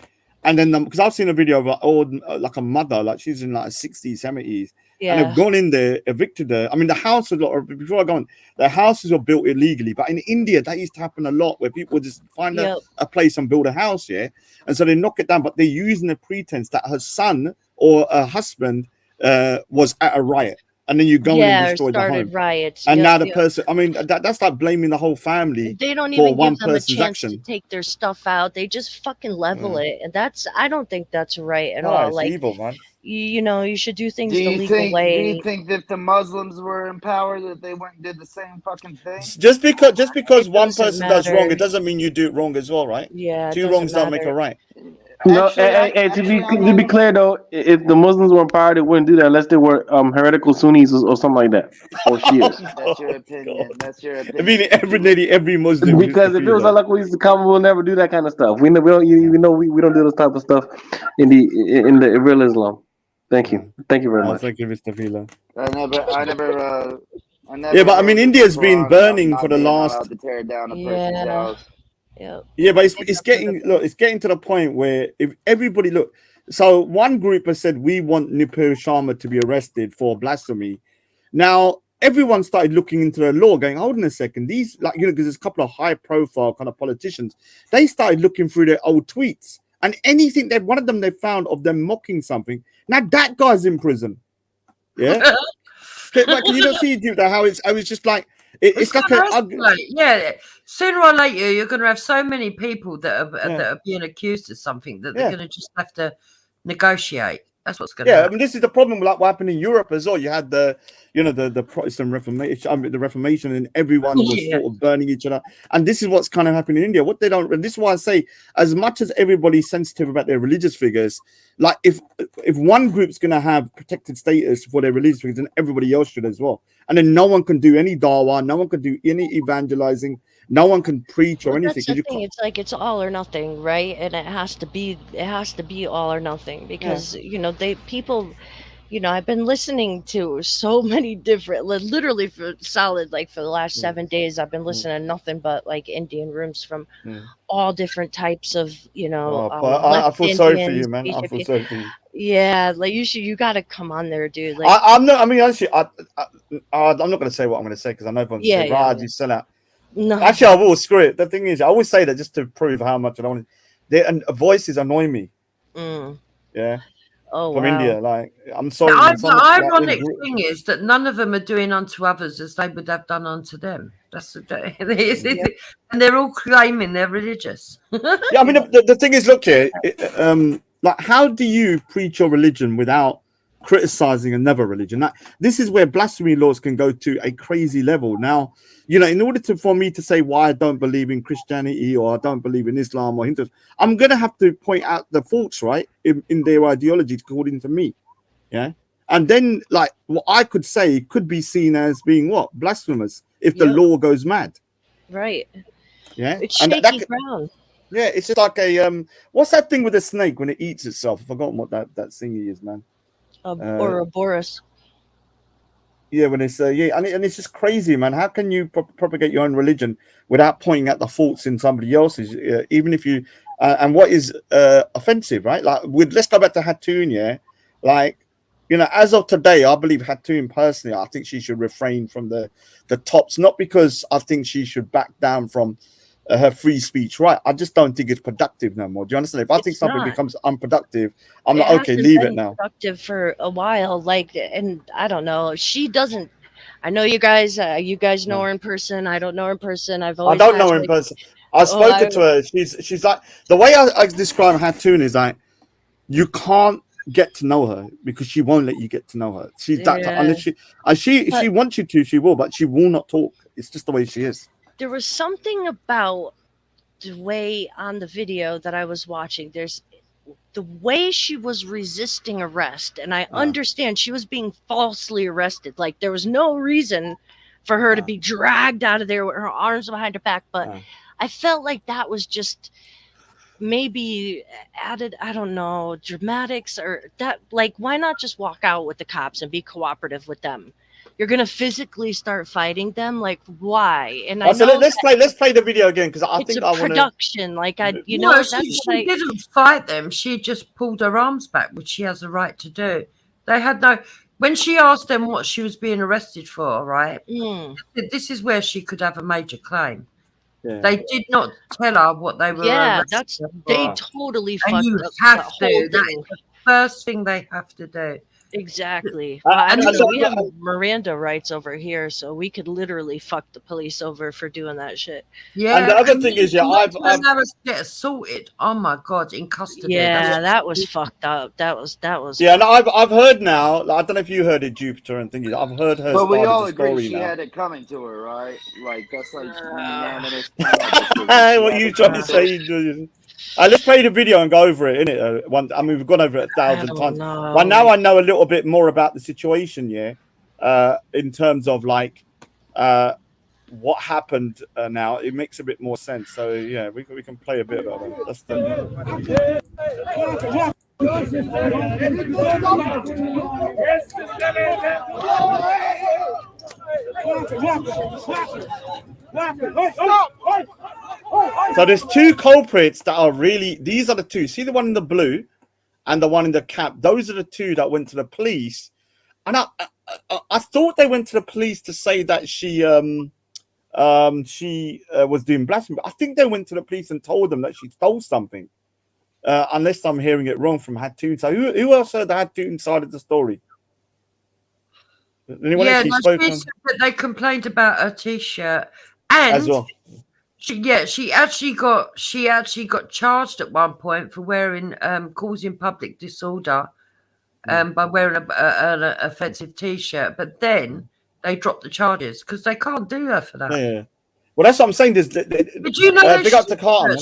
and then because I've seen a video of like a mother, like she's in like 60s, 70s. Yeah. And they've gone in there, evicted her. I mean, the house was before I go on, the houses were built illegally. But in India, that used to happen a lot, where people just find a place and build a house, and so they knock it down. But they're using the pretense that her son or her husband was at a riot, and then you go in and destroy the home. Riots, and now the person, I mean, that's like blaming the whole family. They don't even one give them a chance action. to take their stuff out. They just fucking level it, and I don't think that's right at No, all. it's Like, evil, man. You should do things the legal way. Do you think that the Muslims were in power that they went and did the same fucking thing? Just because one person does matter. wrong, it doesn't mean you do it wrong as well, right? Yeah, two wrongs don't make a right. No, to be clear though, if the Muslims were in power, they wouldn't do that unless they were heretical Sunnis or something like that, or Shias. That's your opinion. That's your opinion. I mean, every Muslim. Because if it was like we used to come, we'll never do that kind of stuff. We don't do this type of stuff in the real Islam. Thank you very much. Thank you, Mr. Vila. I never. Yeah, but I mean, India's been burning for the last. To tear down a person's house. Yeah, but it's getting to the point where if everybody look, so one group has said we want Nupur Sharma to be arrested for blasphemy. Now everyone started looking into the law, going, hold on a second, these because there's a couple of high-profile kind of politicians. They started looking through their old tweets, and anything that one of them they found of them mocking something. Now that guy's in prison. Yeah, can you not see how it's? I was just like. It's like sooner or later you're going to have so many people that are being accused of something that they're going to just have to negotiate. That's what's going to happen. I mean, this is the problem like what happened in Europe as well. You had the Protestant Reformation, the Reformation, and everyone was sort of burning each other. And this is what's kind of happening in India. What they don't, and this is why I say, as much as everybody's sensitive about their religious figures, like if one group's going to have protected status for their religious figures, then everybody else should as well. And then no one can do any dawah, no one can do any evangelizing, no one can preach or anything. That's the thing. It's like it's all or nothing, right? And it has to be all or nothing because people. I've been listening to so many different, literally for the last 7 days, I've been listening to nothing but like Indian rooms from all different types of, I feel sorry for you, man. I feel sorry for you. Yeah, like you got to come on there, dude. Like, I'm not. I mean, actually, I'm not going to say what I'm going to say because I know everyone's say, Raj, you sell out. No. Actually, I will screw it. The thing is, I always say that just to prove how much I don't want. Their voices annoy me. Yeah. Oh, from wow. India, like I'm sorry. The ironic thing is that none of them are doing unto others as they would have done unto them. And they're all claiming they're religious. I mean, the thing is, look here, like how do you preach your religion without criticizing another religion. This is where blasphemy laws can go to a crazy level. Now, you know, in order for me to say why I don't believe in Christianity or I don't believe in Islam or Hinduism, I'm going to have to point out the faults, right, in their ideology, according to me. Yeah. And then, like, what I could say could be seen as being what? Blasphemous if the Yep. law goes mad. Right. Yeah. It's And shaky ground. yeah, it's just like a what's that thing with the snake when it eats itself? I've forgotten what that thingy is, man. Or a Boris. Yeah, when it's yeah, and it's just crazy, man. How can you propagate your own religion without pointing at the faults in somebody else's, even if you and what is offensive, right? Like, let's go back to Hatun, yeah. Like, you know, as of today, I believe Hatun personally, I think she should refrain from the tops, not because I think she should back down from her free speech, right? I just don't think it's productive no more. Do you understand? If I think It's something not. becomes unproductive, I'm It like, okay, hasn't leave been it now. productive for a while, like, and I don't know. She doesn't. I know you guys. You guys know her in person. I don't know her in person. I've I always. don't had, know her in like, person. I've Oh, spoken to her. She's like, the way I describe Hatun is like, you can't get to know her because she won't let you get to know her. She's that Yeah. unless she wants you to, she will, but she will not talk. It's just the way she is. There was something about the way on the video that I was watching. There's the way she was resisting arrest, and I understand she was being falsely arrested. Like, there was no reason for her to be dragged out of there with her arms behind her back, but I felt like that was just maybe added, I don't know, dramatics or that. Like, why not just walk out with the cops and be cooperative with them? You're gonna physically start fighting them, like, why? And I So know let's play the video again because I it's think a I want to. production. Like, you know, No, that's she what I. didn't fight them. She just pulled her arms back, which she has a right to do. They had no. When she asked them what she was being arrested for, right? This is where she could have a major claim. Yeah. They did not tell her what they were. Yeah, arrested that's for. they totally And fucked you up have that to. whole That's thing. the first thing they have to do. Exactly. I I don't know, know. We but- have Miranda rights over here, so we could literally fuck the police over for doing that shit. Yeah. And the other thing is, yeah, I've get assaulted. Oh my god, in custody. Yeah, that was fucked up. That was. yeah, and I've heard now. Like, I don't know if you heard it, Jupiter and things. I've heard her. But we side of all the agree story she now. had it coming to her, right? Like, that's like unanimous. Hey, what you trying to say, Julian? Let's play the video and go over it, innit? I mean, we've gone over it 1,000 times. But now I know a little bit more about the situation, yeah, in terms of like what happened now. It makes a bit more sense. So, yeah, we can play a bit about that. That's the... So there's two culprits that are really, these are the two. See the one in the blue and the one in the cap. Those are the two that went to the police. And I thought they went to the police to say that she was doing blasphemy. I think they went to the police and told them that she stole something. Unless I'm hearing it wrong from Hatun. So who else heard the Hatun side of the story? Anyone yeah, actually no, spoke she on? said that they complained about her t-shirt, and As well. she actually got charged at one point for wearing causing public disorder by wearing an offensive t-shirt, but then they dropped the charges because they can't do her for that. Yeah. Well, that's what I'm saying. But you know, big up to Carter.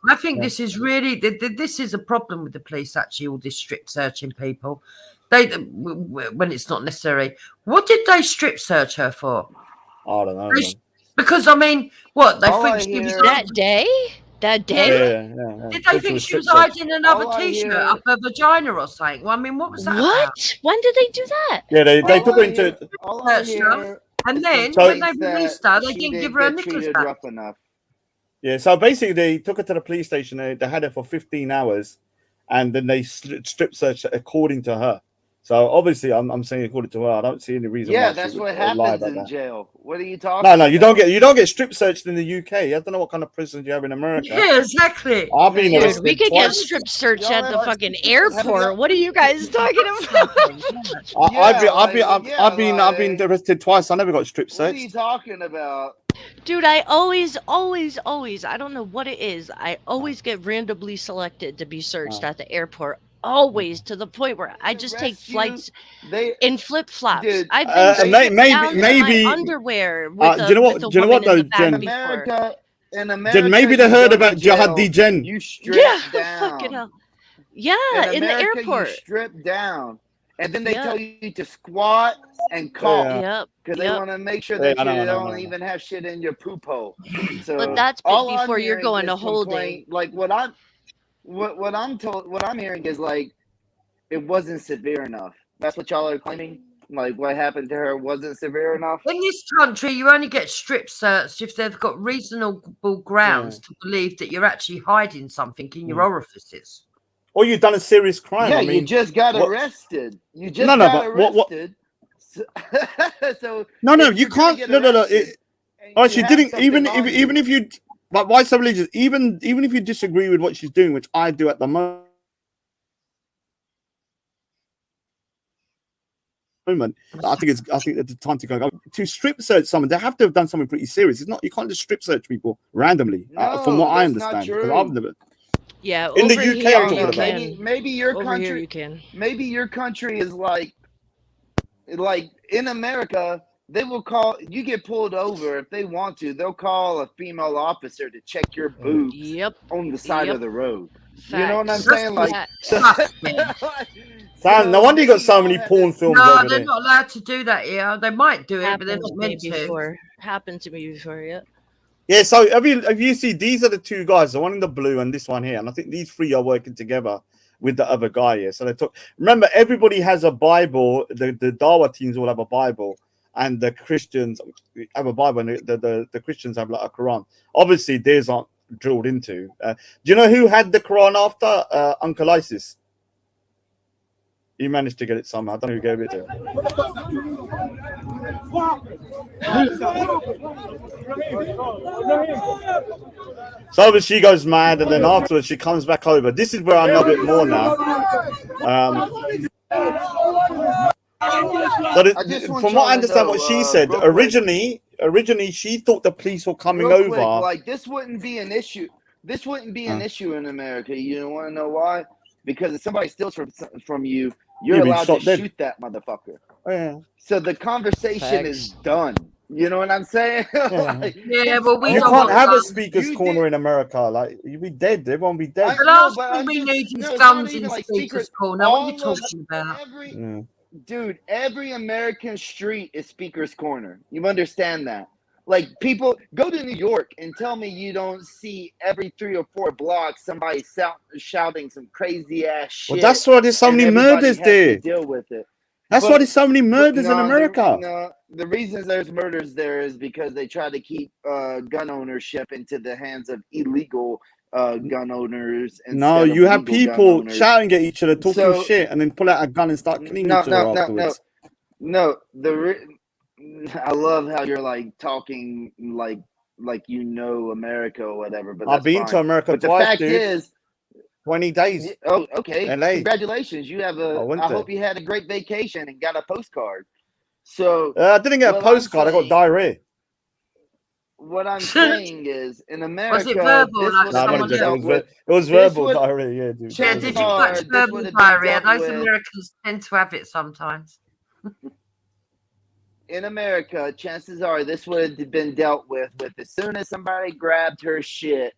I think this is really this is a problem with the police. Actually, all this strip searching people, when it's not necessary. What did they strip search her for? I don't know. Because I mean, what they All think I she was hear- That day. That day. Yeah. Did they think she was hiding another All I t-shirt hear- up her vagina or something? Well, I mean, what was that about? What? When did they do that? Yeah, they All took her I into. hear- all I Searched hear her. And then So- when they is that released her, they she didn't give didn't her her get knickers treated back. rough enough. Yeah, so basically they took her to the police station. They had her for 15 hours, and then they strip searched her according to her. So obviously, I'm saying according to her. I don't see any reason. Yeah, why that's she what would lie happens about in that. jail. What are you talking? No, you don't get strip searched in the UK. I don't know what kind of prisons you have in America. Yeah, exactly. I've been Dude, arrested We could get twice. strip search Y'all at the have- fucking have y'all- airport. What are you guys talking about? I've been arrested twice. I never got strip What are you searched. talking about? Dude, I always, I don't know what it is. I always get randomly selected to be searched at the airport. always to the point where I just take Arrest you, flights They, in flip flops. dude. I've been stripped down to maybe. my underwear with Do you know what? with a Do you know woman what in the though, back In Jen? before. America, Jen, maybe they you heard go to about Jihad jail, Jen. you strip Yeah, fucking down. hell. Yeah, In in the America, you airport. strip down, and then they Yep. tell you to squat and cough Yeah. Yep. because they Yep. want to make sure Yeah, that I know, you I know, I don't know. even have shit in your poop hole. But So that's all I'm before you're hearing going to is holding. complaint. Like what I'm hearing is like it wasn't severe enough. That's what y'all are claiming. Like what happened to her wasn't severe enough. In this country, you only get strip searched if they've got reasonable grounds to believe that you're actually hiding something in your orifices. Or you've done a serious crime. Yeah, I mean, you just got what- arrested. You just No, got but what- arrested. So no, if you you're gonna can't. get No. arrested and Oh, you she have didn't. something Even on if you, but why so religious? Even if you disagree with what she's doing, which I do at the moment, I think it's the time to go. To strip search someone, they have to have done something pretty serious. It's not. You can't just strip search people randomly. From what I that's not understand, because true. I've never. Yeah, In the over UK, here I'm talking you about. can. Maybe your Over here country. you can. Maybe your country is like in America, they will call you get pulled over if they want to. They'll call a female officer to check your boobs Yep. on the side Yep. of the road. Facts. You know what I'm saying? Like, Facts. No wonder you got so maybe many y'all have porn this- films No, over they're there. not allowed to do that here. They might do it, but they're Happened not to me meant to. before. Happened to me before. Yeah. Yeah, so have you seen these are the two guys, the one in the blue and this one here, and I think these three are working together with the other guy here. So they talk. Remember, everybody has a Bible. The Dawa teams all have a Bible, and the Christians have a Bible, and the Christians have like a Quran. Obviously, theirs aren't drilled into. Do you know who had the Quran after Uncle ISIS? He managed to get it somehow. I don't know who gave it to him. So obviously she goes mad, and then afterwards she comes back over. This is where I know a bit more now. From what I understand, what she said originally she thought the police were coming real over. quick, like this wouldn't be an issue. This wouldn't be an issue in America. You want to know why? Because if somebody steals from you, you're You've been allowed shot to dead. shoot that motherfucker. Oh, yeah. So the conversation is done. You know what I'm saying? Like, Yeah, well, we You don't can't want have a guns. speaker's You corner did- in America. Like you'd be dead. Everyone be I dead. The know, last but thing I'm we just- need no, is it's not guns even in like speakers' secret. corner. What are you All of talking about? every Yeah. dude, every American street is speaker's corner. You understand that? Like people go to New York and tell me you don't see every 3 or 4 blocks somebody shouting some crazy ass shit. Well, that's why there's so and many everybody murders has to there. deal with it. That's But- why there's so many murders in No, America. the reason there's murders there is because they try to keep gun ownership into the hands of illegal gun owners. No, instead of you have legal gun people owners. shouting at each other, talking So- shit, and then pull out a gun and start killing No, each other no, no, afterwards. No, I love how you're like talking like you know America or whatever. But I've been that's to fine. America But the twice, fact dude. is, 20 days. oh, okay. LA. Congratulations, you have I went I there. hope you had a great vacation and got a postcard. So I didn't get a Well, I'm postcard. I got saying- diarrhea. what I'm saying is, in America, Was it verbal, this like would No, I'm have someone only been joking. dealt with. It was This verbal would- diarrhea, yeah, dude. Yeah, Chances did you are touch this verbal would have been diarrhea? dealt Those with. Americans tend to have it sometimes. In America, chances are this would have been dealt with as soon as somebody grabbed her shit,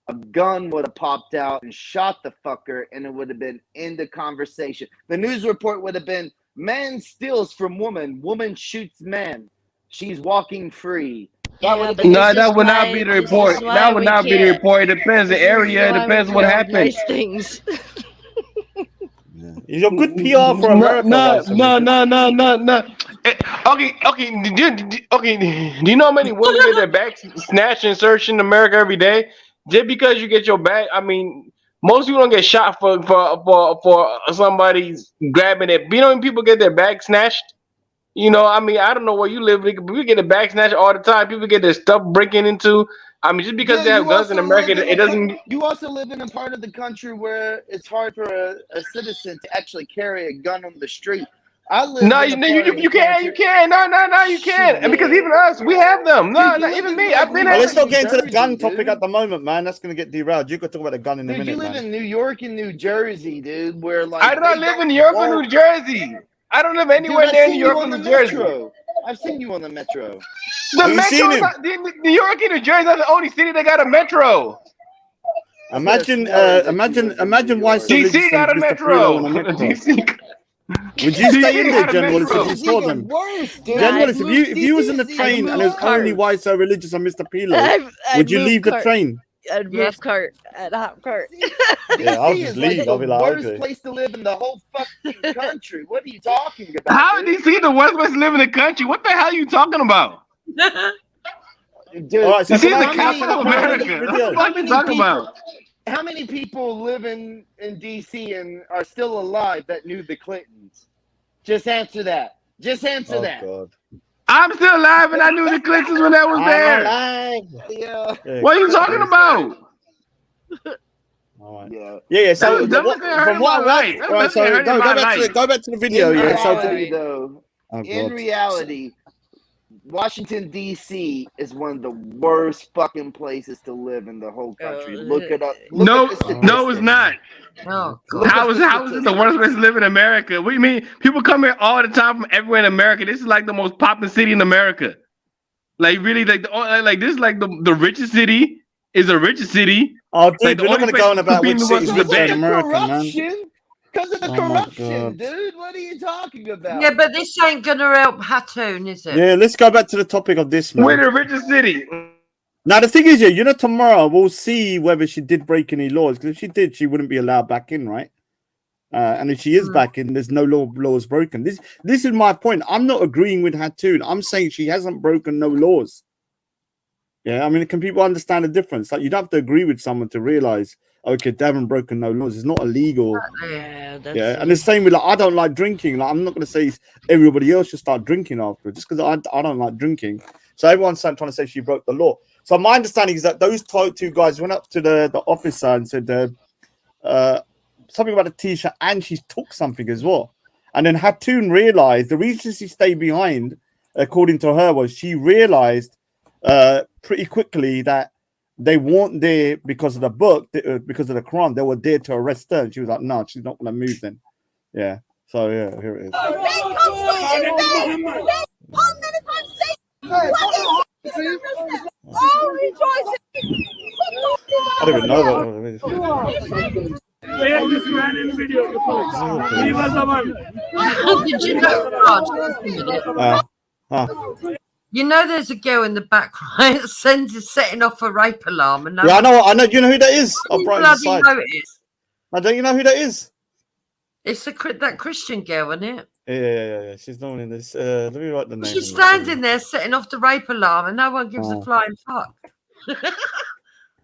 a gun would have popped out and shot the fucker, and it would have been in the conversation. The news report would have been, man steals from woman shoots man. She's walking free. That would have been No, that would not be the report. That would not be the report. It depends the area. It depends what happened. Nice things. You're good PR for America. No. Okay. Do you know how many women get their bags snatched and searched in America every day? Just because you get your bag, I mean, most people don't get shot for somebody grabbing it. You know when people get their bag snatched? You know, I mean, I don't know where you live, but we get a bag snatched all the time. People get their stuff breaking into. I mean, just because they have guns in America, it doesn't. You also live in a part of the country where it's hard for a citizen to actually carry a gun on the street. I live No, in a part of the you can't. You country- can't. No, you can't. And because even us, we have them. No, Dude, you even live me. in I've been Well, at. let's not get into the Jersey, gun topic dude. at the moment, man. That's going to get derailed. You could talk about the gun in a Dude, you minute, live man. in New York and New Jersey, dude, where like I do not they live don't in New York or want- New Jersey. I don't live anywhere Dude, near I've New seen York you or on the New Jersey. metro. I've seen you on the metro. The Have you metro seen is him? not, New York and New Jersey are the only city that got a metro. Imagine, I could've sworn that you imagine, lived in imagine New why York. so religious DC got a Mr. metro. Pilo on a metro. DC. Would you stay in there, got a General, if metro. you It's saw even them? worse, dude. General, I've if you was in the DC is train even and it was worse. only why so religious on Mr. Pilo, I'd would you move leave the cart. train? I'd move Yes. cart at hop cart. Yeah, I'll DC just is like leave. the I'll be like, worst okay. place to live in the whole fucking country. What are you talking about? How is dude? DC the worst place to live in the country? What the hell are you talking about? Dude, All right, so DC is can the I- capital of can I play America. the What video? the fuck are you talking about? how many people live in DC and are still alive that knew the Clintons? Just answer that. Just answer Oh, that. God. I'm still alive and I knew the Clintons when I was I'm there. alive. Yeah. Yeah, What are you talking about? all right. Yeah. Yeah. So That's what, nothing hurt from in what my I life. That's right, so nothing hurt in my life. go back to the video. In Yeah. So reality, though, oh, in God. reality, Washington D.C. is one of the worst fucking places to live in the whole country. Look it up. Look No, at the no, it's statistics. not. Oh, Look God. at How the is it the worst place to live in America? What do you mean? People come here all the time from everywhere in America. This is like the most popular city in America. Like really, like this is like the richest city. Is the richest city. Oh, dude, Like, the we're not only going to go on place about which competing with cities us is rich the in best. America, man. Corruption. Because of the Oh, my corruption, God. dude. What are you talking about? Yeah, but this ain't gonna help Hattoon, is it? Yeah, let's go back to the topic of this, We're man. the richest city. Now the thing is, yeah, tomorrow we'll see whether she did break any laws. Because if she did, she wouldn't be allowed back in, right? And if she is back in, there's no laws broken. This is my point. I'm not agreeing with Hattoon. I'm saying she hasn't broken no laws. Yeah, I mean, can people understand the difference? Like, you don't have to agree with someone to realize, okay, they haven't broken no laws. It's not illegal. Yeah, that's Yeah, and the same with like, I don't like drinking. Like, I'm not going to say everybody else should start drinking after, just because I don't like drinking. So everyone's trying to say she broke the law. So my understanding is that those two guys went up to the officer and said something about a t-shirt, and she took something as well. And then Hattoon realized the reason she stayed behind, according to her, was she realized pretty quickly that they weren't there because of the book, because of the Quran. They were there to arrest her. And she was like, no, she's not going to move then. Yeah. So, yeah, here it is. I don't even know what Where this man in video? He was the one. Did you know, Raj, just a minute. You know there's a girl in the back, right? Setting off a rape alarm. And Yeah, I know. Do you know who that is? I'll brighten the bloody side. know it is. Now, don't you know who that is? It's that Christian girl, isn't it? Yeah. She's known in this. Let me write the name. She's standing there setting off the rape alarm and no one gives a flying fuck.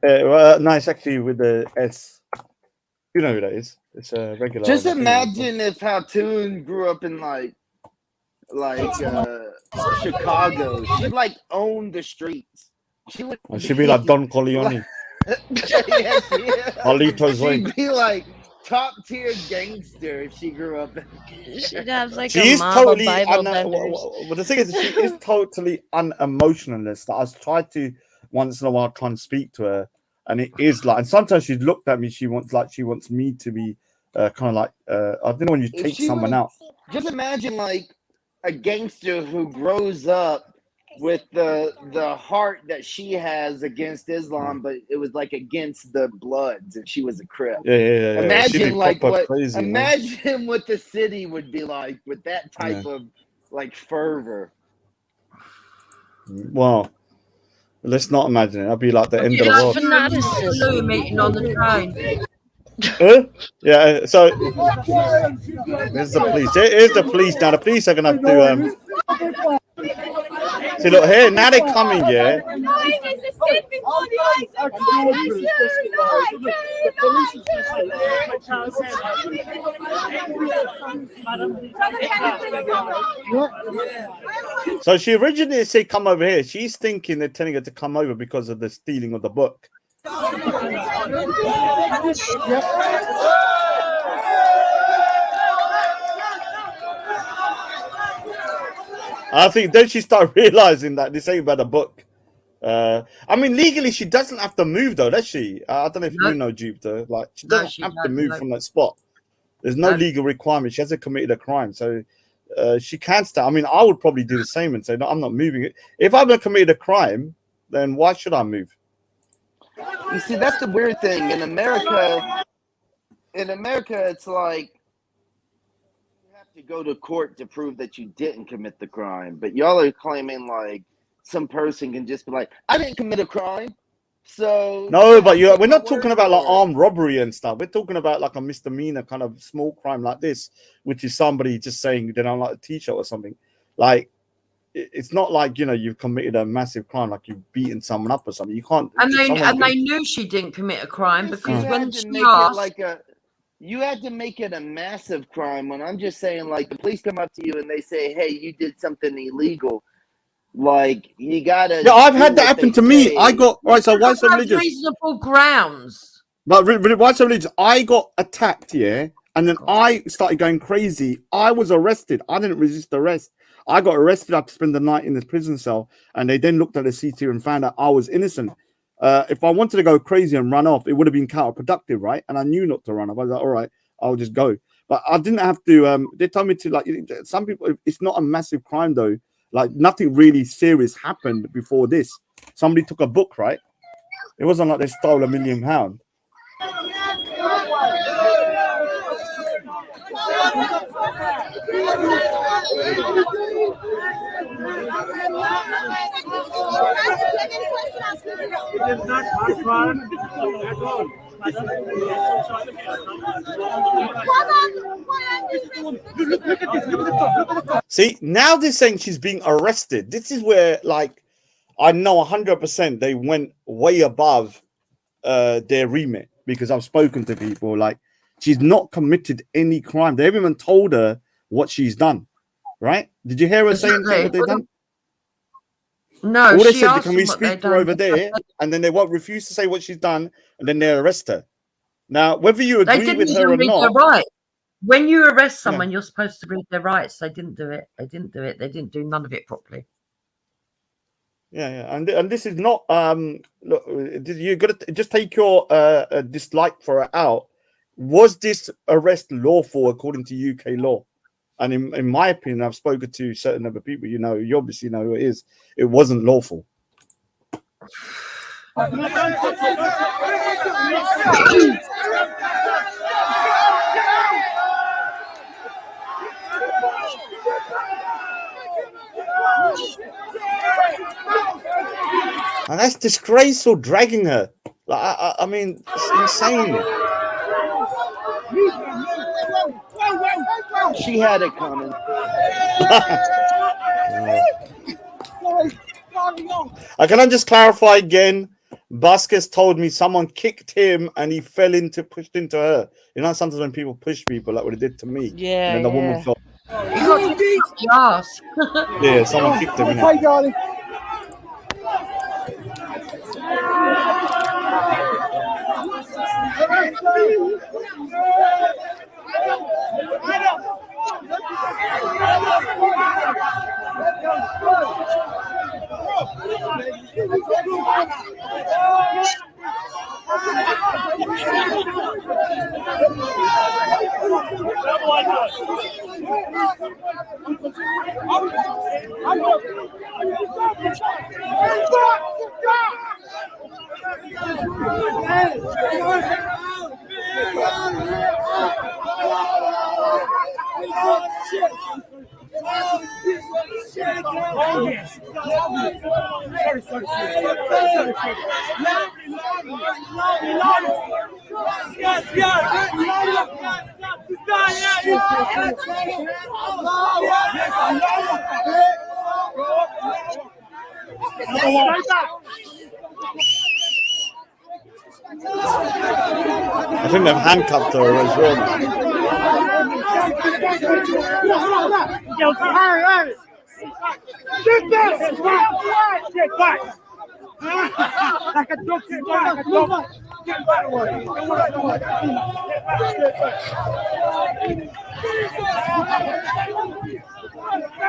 No, it's actually with the S. You know who that is? It's a regular. Just I think. imagine if Hattoon grew up in like Chicago. She'd like own the streets. She would. She'd be like Don Corleone. Yeah, Alito she'd be like top tier gangster if she grew up. She'd have like She a is mob totally. of Bible benders. But the thing is, she is totally unemotionalist. I tried to once in a while try and speak to her, and it is like. And sometimes she's looked at me. She wants me to be kind of like. I don't know when you If take she someone was- out. Just imagine like a gangster who grows up with the heart that she has against Islam, but it was like against the Bloods, and she was a Crip. Yeah. She'd Imagine be like proper what crazy, man. imagine what the city would be like with that type of like fervor. Well, let's not imagine it. That'd be like the end of the Like world. Fanaticism. Lou meeting on the train. Yeah, so there's the police. Here's the police now. The police are gonna have to see. Look here, now they're coming. Yeah, so she originally said come over here. She's thinking they're telling her to come over because of the stealing of the book. I think then she start realizing that this ain't about a book. I mean, legally she doesn't have to move though, does she? I don't know if No. you know Jupiter. Like she No, doesn't she have to don't, move no. from that spot. There's no No. legal requirement. She hasn't committed a crime, so she can start. I mean, I would probably do the same and say, no, I'm not moving it. If I've not committed a crime, then why should I move? You see, that's the weird thing in America. In America, it's like you have to go to court to prove that you didn't commit the crime. But y'all are claiming like some person can just be like, I didn't commit a crime. So No, yeah, but take we're my not talking word about like for it. armed robbery and stuff. We're talking about like a misdemeanor kind of small crime like this, which is somebody just saying they don't like a t-shirt or something. Like it's not like, you know, you've committed a massive crime, like you've beaten someone up or something. You can't. And someone they can- knew she didn't commit a crime Yes, because you when had to she make it asked, like a. You had to make it a massive crime. When I'm just saying, like the police come up to you and they say, "Hey, you did something illegal." Like you gotta. Yeah, I've do had that what happen they to me. I say. got right. So why so have religious? reasonable grounds. But why so religious? I got attacked, yeah, and then I started going crazy. I was arrested. I didn't resist arrest. I got arrested. I had to spend the night in this prison cell, and they then looked at the CT and found out I was innocent. If I wanted to go crazy and run off, it would have been counterproductive, right? And I knew not to run off. I was like, all right, I'll just go. But I didn't have to. They told me to, like, some people. It's not a massive crime though. Like nothing really serious happened before this. Somebody took a book, right? It wasn't like they stole £1 million. It is not hard for at all. See, now they're saying she's being arrested. This is where, like, I know 100% they went way above their remit, because I've spoken to people. Like, she's not committed any crime. They haven't even told her what she's done, right? Did you hear her saying what they've done? No, All they she said, asked can we them what they'd speak to her done. over there? And then they won't refuse to say what she's done, and then they arrest her. Now, whether you They agree didn't with her even or read their not, rights. When you arrest someone, you're supposed to read their rights. They didn't do it. They didn't do it. They didn't do none of it properly. yeah, and this is not look, you got to just take your dislike for her out. Was this arrest lawful according to UK law? And in my opinion, I've spoken to certain other people. You know, you obviously know who it is. It wasn't lawful. And that's disgraceful, dragging her. Like, I mean, it's insane. She had it coming. Can I just clarify again? Vasquez told me someone kicked him and he pushed into her. You know, sometimes when people push people, like what it did to me. Yeah, And then the woman yeah. fell. He got kicked up the ass. Yeah, someone kicked him. Innit? darling. I think they've handcuffed her as well. Get back! Get back! Like a dog, get back! Like a dog. Get back! Get back!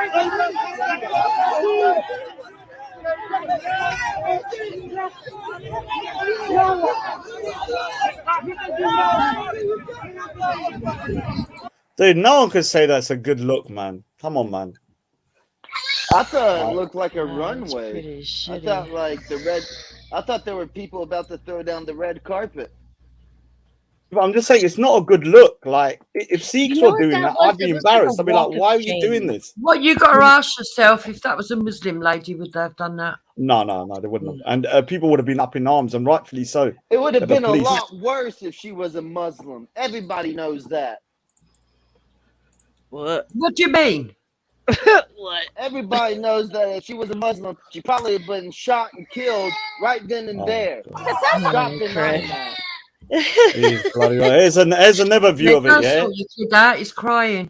Dude, no one could say that's a good look, man. Come on, man. I thought it looked like a It's runway. pretty I shitty. thought like the red. I thought there were people about to throw down the red carpet. But I'm just saying, it's not a good look. Like, if Sikhs You know were what doing that that, was? I'd be It was like a embarrassed. I'd be like, walk of why are you doing shame. this? What you got to ask yourself, if that was a Muslim lady, would they have done that? No, they wouldn't have. And people would have been up in arms, and rightfully so. It would have The been a police. lot worse if she was a Muslim. Everybody knows that. What? What do you mean? What? Everybody knows that if she was a Muslim, she probably would have been shot and killed right then and Oh, there. God. Stop Oh, denying that. He's bloody right. Here's another view of it, Don't yeah? sort your kid out, he's crying.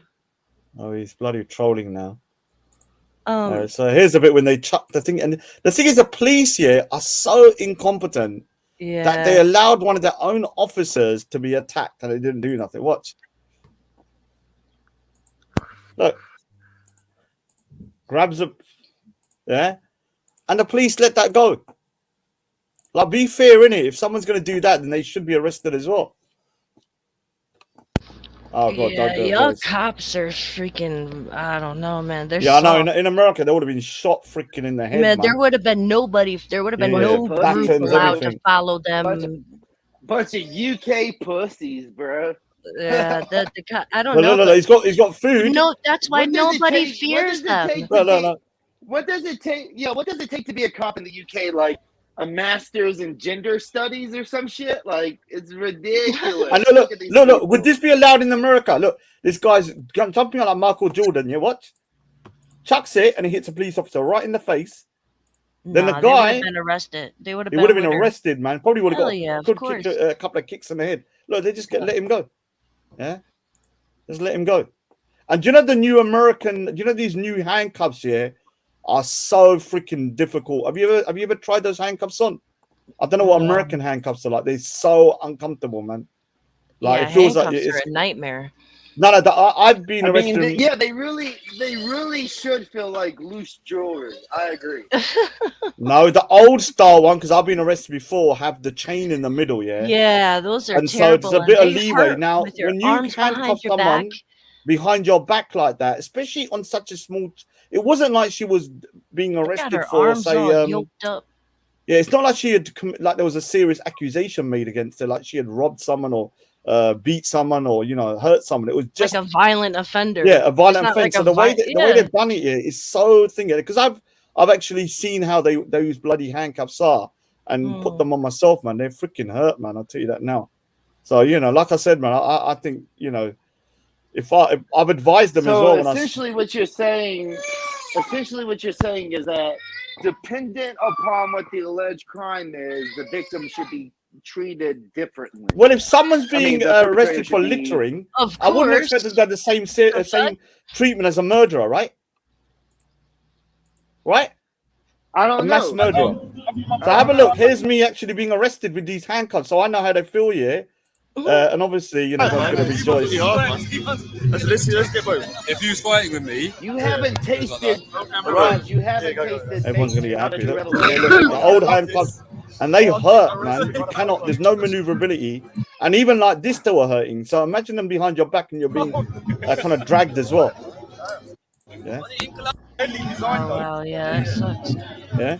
Oh, he's bloody trolling now. Um, So here's the bit when they chuck the thing. And the thing is, the police here are so incompetent that they yeah. allowed one of their own officers to be attacked and they didn't do nothing. Watch. Look. Grabs a... Yeah? And the police let that go. Like, be fair, innit? If someone's going to do that, then they should be arrested as well. Oh, God. Yeah, don't do it, y'all boys. cops are freaking. I don't know, man. They're Yeah, I know. soft. In America, they would have been shot freaking in the head, Man, man. there would have been nobody. There would have been Yeah, no yeah. group Batons, allowed to everything. follow Bunch them. Bunch of UK pussies, bro. Yeah, I don't Look, know. look, look, But he's got food. no, that's why What does it nobody take- fears what does it them. take No, to no, be- no. What does it take? Yeah, what does it take to be a cop in the UK? Like a master's in gender studies or some shit? Like it's ridiculous. And look, at these look, people. would this be allowed in America? Look, this guy's jumping on like Michael Jordan. You watch, chucks it, and he hits a police officer right in the face. Then the Nah, they would guy- have been arrested. They would have He been. would have been with her. arrested, man. Probably would have Hell got yeah, of could course. kicked a couple of kicks in the head. Look, they just let him go. Yeah, just let him go. And do you know the new American? Do you know these new handcuffs here are so freaking difficult? Have you ever tried those handcuffs on? I don't know what No. American handcuffs are like. They're so uncomfortable, man. Like Yeah, it feels like handcuffs it's are a nightmare. no. I've been I arrested. mean, yeah, they really should feel like loose jewelry. I agree. No, the old style one, because I've been arrested before, have the chain in the middle, yeah? Yeah, those are And so terrible. it's a bit of and they leeway. hurt Now, with your when you arms handcuff behind your someone back. behind your back like that, especially on such a small... It wasn't like she was being Look at arrested her for, arms say... all yoked up. yeah, it's not like she had... Like there was a serious accusation made against her, like she had robbed someone or beat someone or, you know, hurt someone. It was just... Like a violent offender. Yeah, a violent not like offense. So a the way vi- the way yeah. they've done it here is so thingy. Because I've actually seen how those bloody handcuffs are and put Hmm. them on myself, man. They're freaking hurt, man. I'll tell you that now. So you know, like I said, man, I think you know, if I've advised them as So well. When essentially, what you're saying is that dependent upon what the alleged crime is, the victim should be treated differently. well, if someone's I mean, being the perpetrator arrested for should be- littering, Of I wouldn't course. expect them to have the same treatment as a murderer, right? Right? I A don't mass know. murderer. So have a look. Here's me actually being arrested with these handcuffs, so I know how they feel. Yeah. And obviously, you know, God's gonna rejoice. Let's get both. If you was fighting with me, You haven't tasted, Raj. You haven't tasted. Everyone's gonna get how to happy. do Look, revolution. the old handcuffs, and they hurt, man. You cannot. There's no maneuverability, and even like this, they were hurting. So imagine them behind your back, and you're being kind of dragged as well. Yeah, Oh, wow, yeah, that sucks. yeah.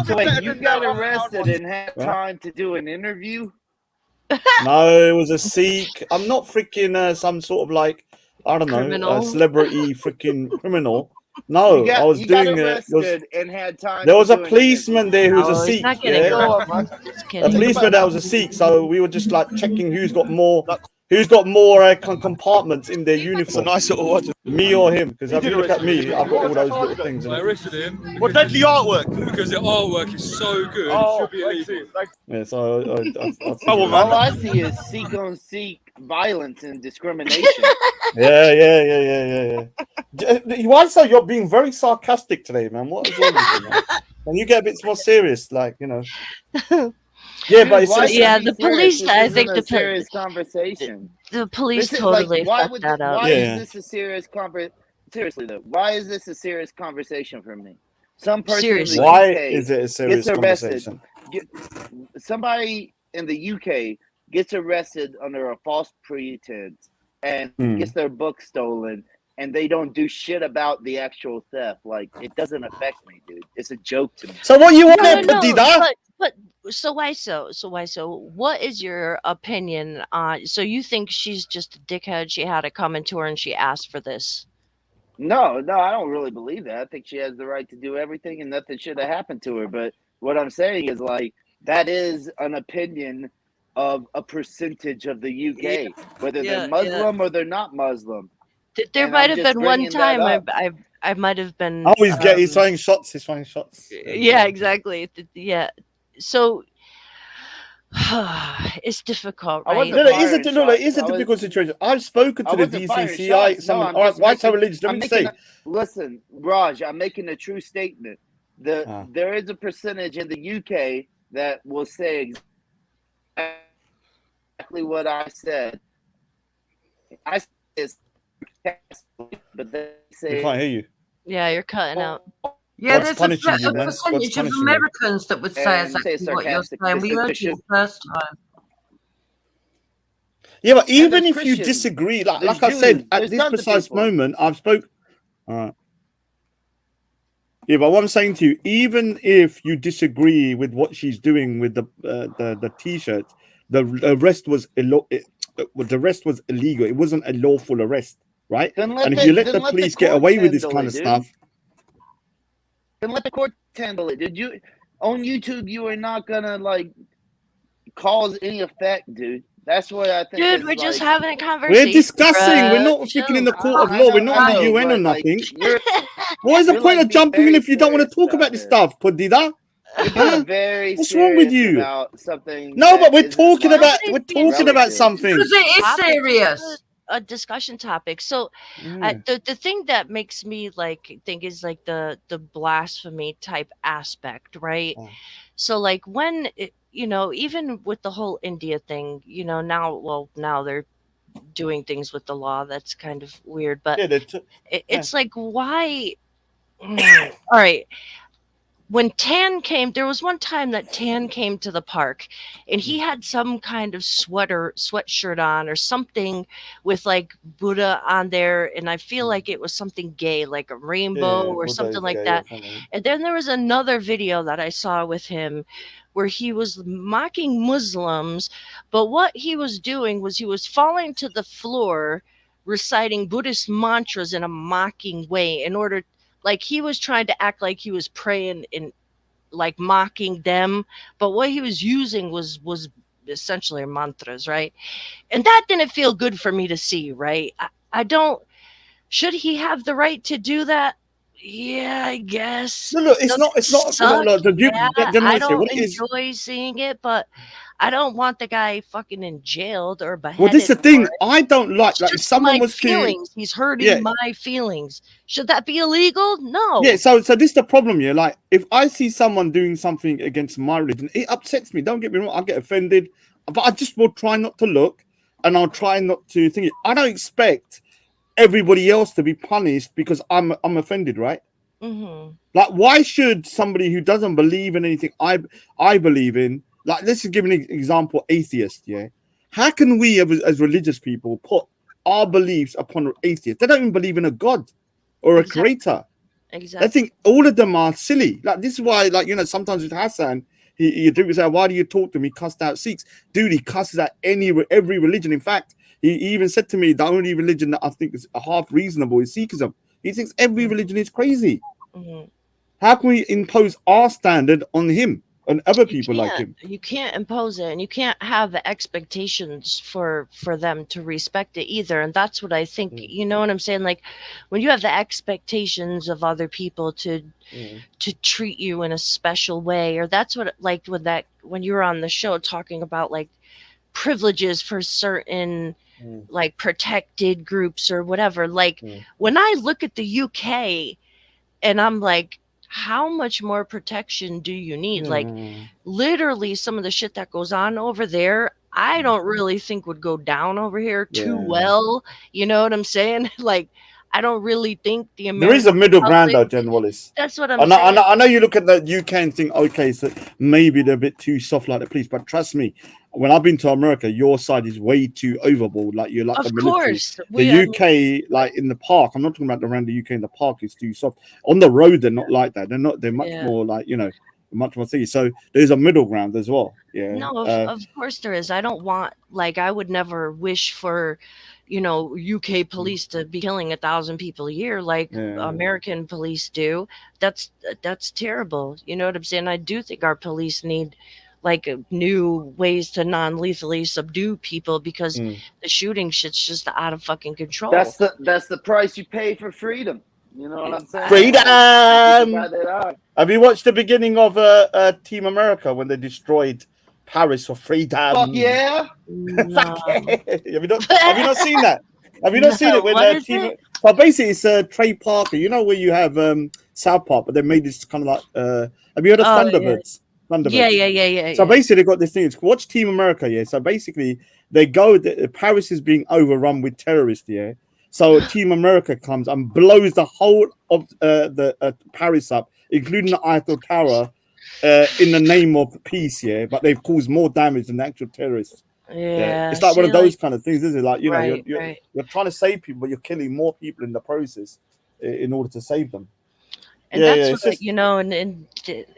So wait, you got arrested and had What? time to do an interview? No, it was a Sikh. I'm not freaking some sort of like I don't know, Criminal. a celebrity freaking criminal. No, I was you got doing it. arrested and had time. There was to a do an policeman there who was a Oh, he's Sikh. not getting Yeah? arrested. Just A kidding. policeman that was a Sikh, so we were just like checking who's got more compartments in their it's a uniform, nice little watch. me or him. Because if you look at me, I've got all those little things. I In it. arrested him What deadly artwork? because the artwork is so good. Oh, it should be illegal. Yeah, so I Oh, well, All I see is Sikh on Sikh violence and discrimination. yeah. Why so you're being very sarcastic today, man? What is wrong with you, man? Can you get a bit more serious, like you know? Yeah, but it's Why just, Yeah, be the serious? police- This I isn't think a the pol- serious conversation. The police This is totally like, why fucked would that up. why Yeah. is this a serious conversation? seriously though, why is this a serious conversation for me? Some person Seriously. in the Why UK is it a serious gets arrested. conversation? Somebody in the UK gets arrested under a false pretense and Hmm. gets their book stolen, and they don't do shit about the actual theft. Like, it doesn't affect me, dude. It's a joke to me. So what you want No, to no, do no. that? But so why so? So why so? What is your opinion on? So you think she's just a dickhead? She had it coming to her and she asked for this. No, I don't really believe that. I think she has the right to do everything, and nothing should have happened to her. But what I'm saying is, like, that is an opinion of a percentage of the UK, whether Yeah, they're Muslim or they're not Muslim. There And might I'm have just been one bringing that time up. I might have been. Oh, he's throwing shots. He's throwing shots. Yeah, exactly. Yeah. So it's difficult, I right? wasn't No, it is a firing no, it shots. is a I was- difficult situation. I've spoken I to the wasn't firing DCCI. shots. No, I'm All right, just why so making- religious? Let I'm me making say. Listen, Raj, I'm making a true statement. Ah. There is a percentage in the UK that will say exactly what I said. I say it's but they We say can't hear you. Yeah, you're cutting out. Yeah, God's there's punishing you, a man. God's percentage of punishing you. Americans that would say And say exactly what you're sarcastic, saying. We heard Christian- you the first time. Yeah, but even there's if you Christians. disagree, like There's I said, Jews. at There's this tons of precise people. moment, I've spoke. Yeah, but what I'm saying to you, even if you disagree with what she's doing with the t-shirt, the arrest was the arrest was illegal. It wasn't a lawful arrest, right? Then let And if the- you let then the let the police get courts away with this handle kind it, of dude. stuff, Then let the court handle it. Did you on YouTube? You are not gonna like cause any effect, dude. That's what I think. Dude, is, we're just like- having a conversation. we're discussing. We're bruh. not freaking in the Chill. court of I law. know, We're not I in the know, UN or but, like, nothing. you're What is the you're, point like, of being jumping in very if you don't want to serious talk about this it. stuff, Podida? You're Huh? being very What's wrong with serious you? about something. No, that but we're isn't, talking like, about Nobody's being about relative. something. Because it is Topic. serious. A discussion topic. So Yeah. the thing that makes me like think is like the blasphemy type aspect, right? Oh. So like when you know, even with the whole India thing, you know, now they're doing things with the law that's kind of weird, but Yeah, it's like why all right, when Tan came, there was one time that Tan came to the park and he had some kind of sweatshirt on or something with like Buddha on there. And I feel like it was something gay, like a rainbow or something like that. And then there was another video that I saw with him where he was mocking Muslims. But what he was doing was he was falling to the floor, reciting Buddhist mantras in a mocking way in order, like he was trying to act like he was praying and like mocking them, but what he was using was essentially mantras, right? And that didn't feel good for me to see, right? I don't. Should he have the right to do that? Yeah, I guess. No, look, it's Does not. it It's not. suck? No, Yeah, I don't what it is. enjoy seeing it, but I don't want the guy fucking in jailed or beheaded. Well, this is the for thing. it. I don't like. It's Like, if just someone my was to. feelings. He's hurting Yeah. my feelings. Should that be illegal? No. Yeah, so this is the problem here. Like, if I see someone doing something against my religion, it upsets me. Don't get me wrong, I get offended, but I just will try not to look, and I'll try not to think it. I don't expect everybody else to be punished because I'm offended, right? Mm-hmm. Like, why should somebody who doesn't believe in anything I believe in, like, let's just give an example, atheist, yeah? How can we as religious people put our beliefs upon atheists? They don't even believe in a God or a Exactly. creator. Exactly. I think all of them are silly. Like, this is why, like, you know, sometimes with Hassan, he say, why do you talk to him? He cussed out Sikhs. Dude, he cusses out every religion. In fact, he even said to me, the only religion that I think is half reasonable is Sikhism. He thinks every religion is crazy. Mm-hmm. How can we impose our standard on him and other people like him? You can't impose it, and you can't have the expectations for them to respect it either. And that's what I think. You know what I'm saying? Like when you have the expectations of other people to treat you in a special way, or that's what like when you were on the show talking about like privileges for certain like protected groups or whatever. Like when I look at the UK and I'm like, how much more protection do you need? Like literally some of the shit that goes on over there, I don't really think would go down over here too well. You know what I'm saying? Like, I don't really think the There is a American middle ground though, public. Jen Wallace. That's what I'm I know, saying. I know you look at the UK and think, okay, so maybe they're a bit too soft like the police, but trust me, when I've been to America, your side is way too overboard. Like you're like Of the military. course, The UK, like in the park, I'm not talking about around the UK in the park, is too soft. On the road, they're not like that. They're much Yeah. more like, you know, much more thingy. So there's a middle ground as well. Yeah. No, of course there is. I don't want, like, I would never wish for, you know, UK police to be killing 1,000 people a year like Yeah. American police do. That's terrible. You know what I'm saying? I do think our police need like new ways to non-lethally subdue people because Mm. the shooting shit's just out of fucking control. That's the price you pay for freedom. You know what I'm saying? Freedom! Got that out. Have you watched the beginning of Team America when they destroyed Paris for freedom? Fuck yeah! No. have you not seen that? Have you not seen No, it when what is Team? it? Well, basically, it's Trey Parker. You know where you have South Park, but they made this kind of like. Have you heard of Oh, yeah. Thunderbirds? Thunderbirds. Yeah. So basically, they got this thing. It's watch Team America. Yeah. So basically, they go. Paris is being overrun with terrorists. Yeah. So Team America comes and blows the whole of the Paris up, including the Eiffel Tower, in the name of peace. Yeah. But they've caused more damage than the actual terrorists. Yeah. It's like one see, of those kind of things, isn't it? Like, you know, Right, you're, right. you're trying to save people, but you're killing more people in the process in order to save them. And Yeah, that's yeah, what, it's just- you know, and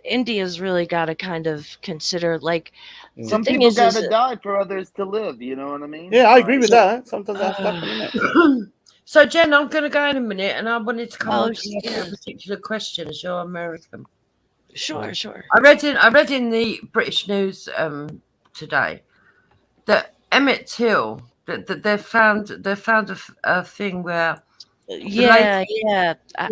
India's really got to kind of consider, like, Mm. Some thing people is gotta die for others to live. You know what I mean? Yeah, I agree with So- that. Sometimes that's happening, innit? So, Jen, I'm going to go in a minute, and I wanted to come Oh, on to yeah. a particular question as you're American. Sure. I read in the British news today that Emmett Till that they found a thing where Yeah.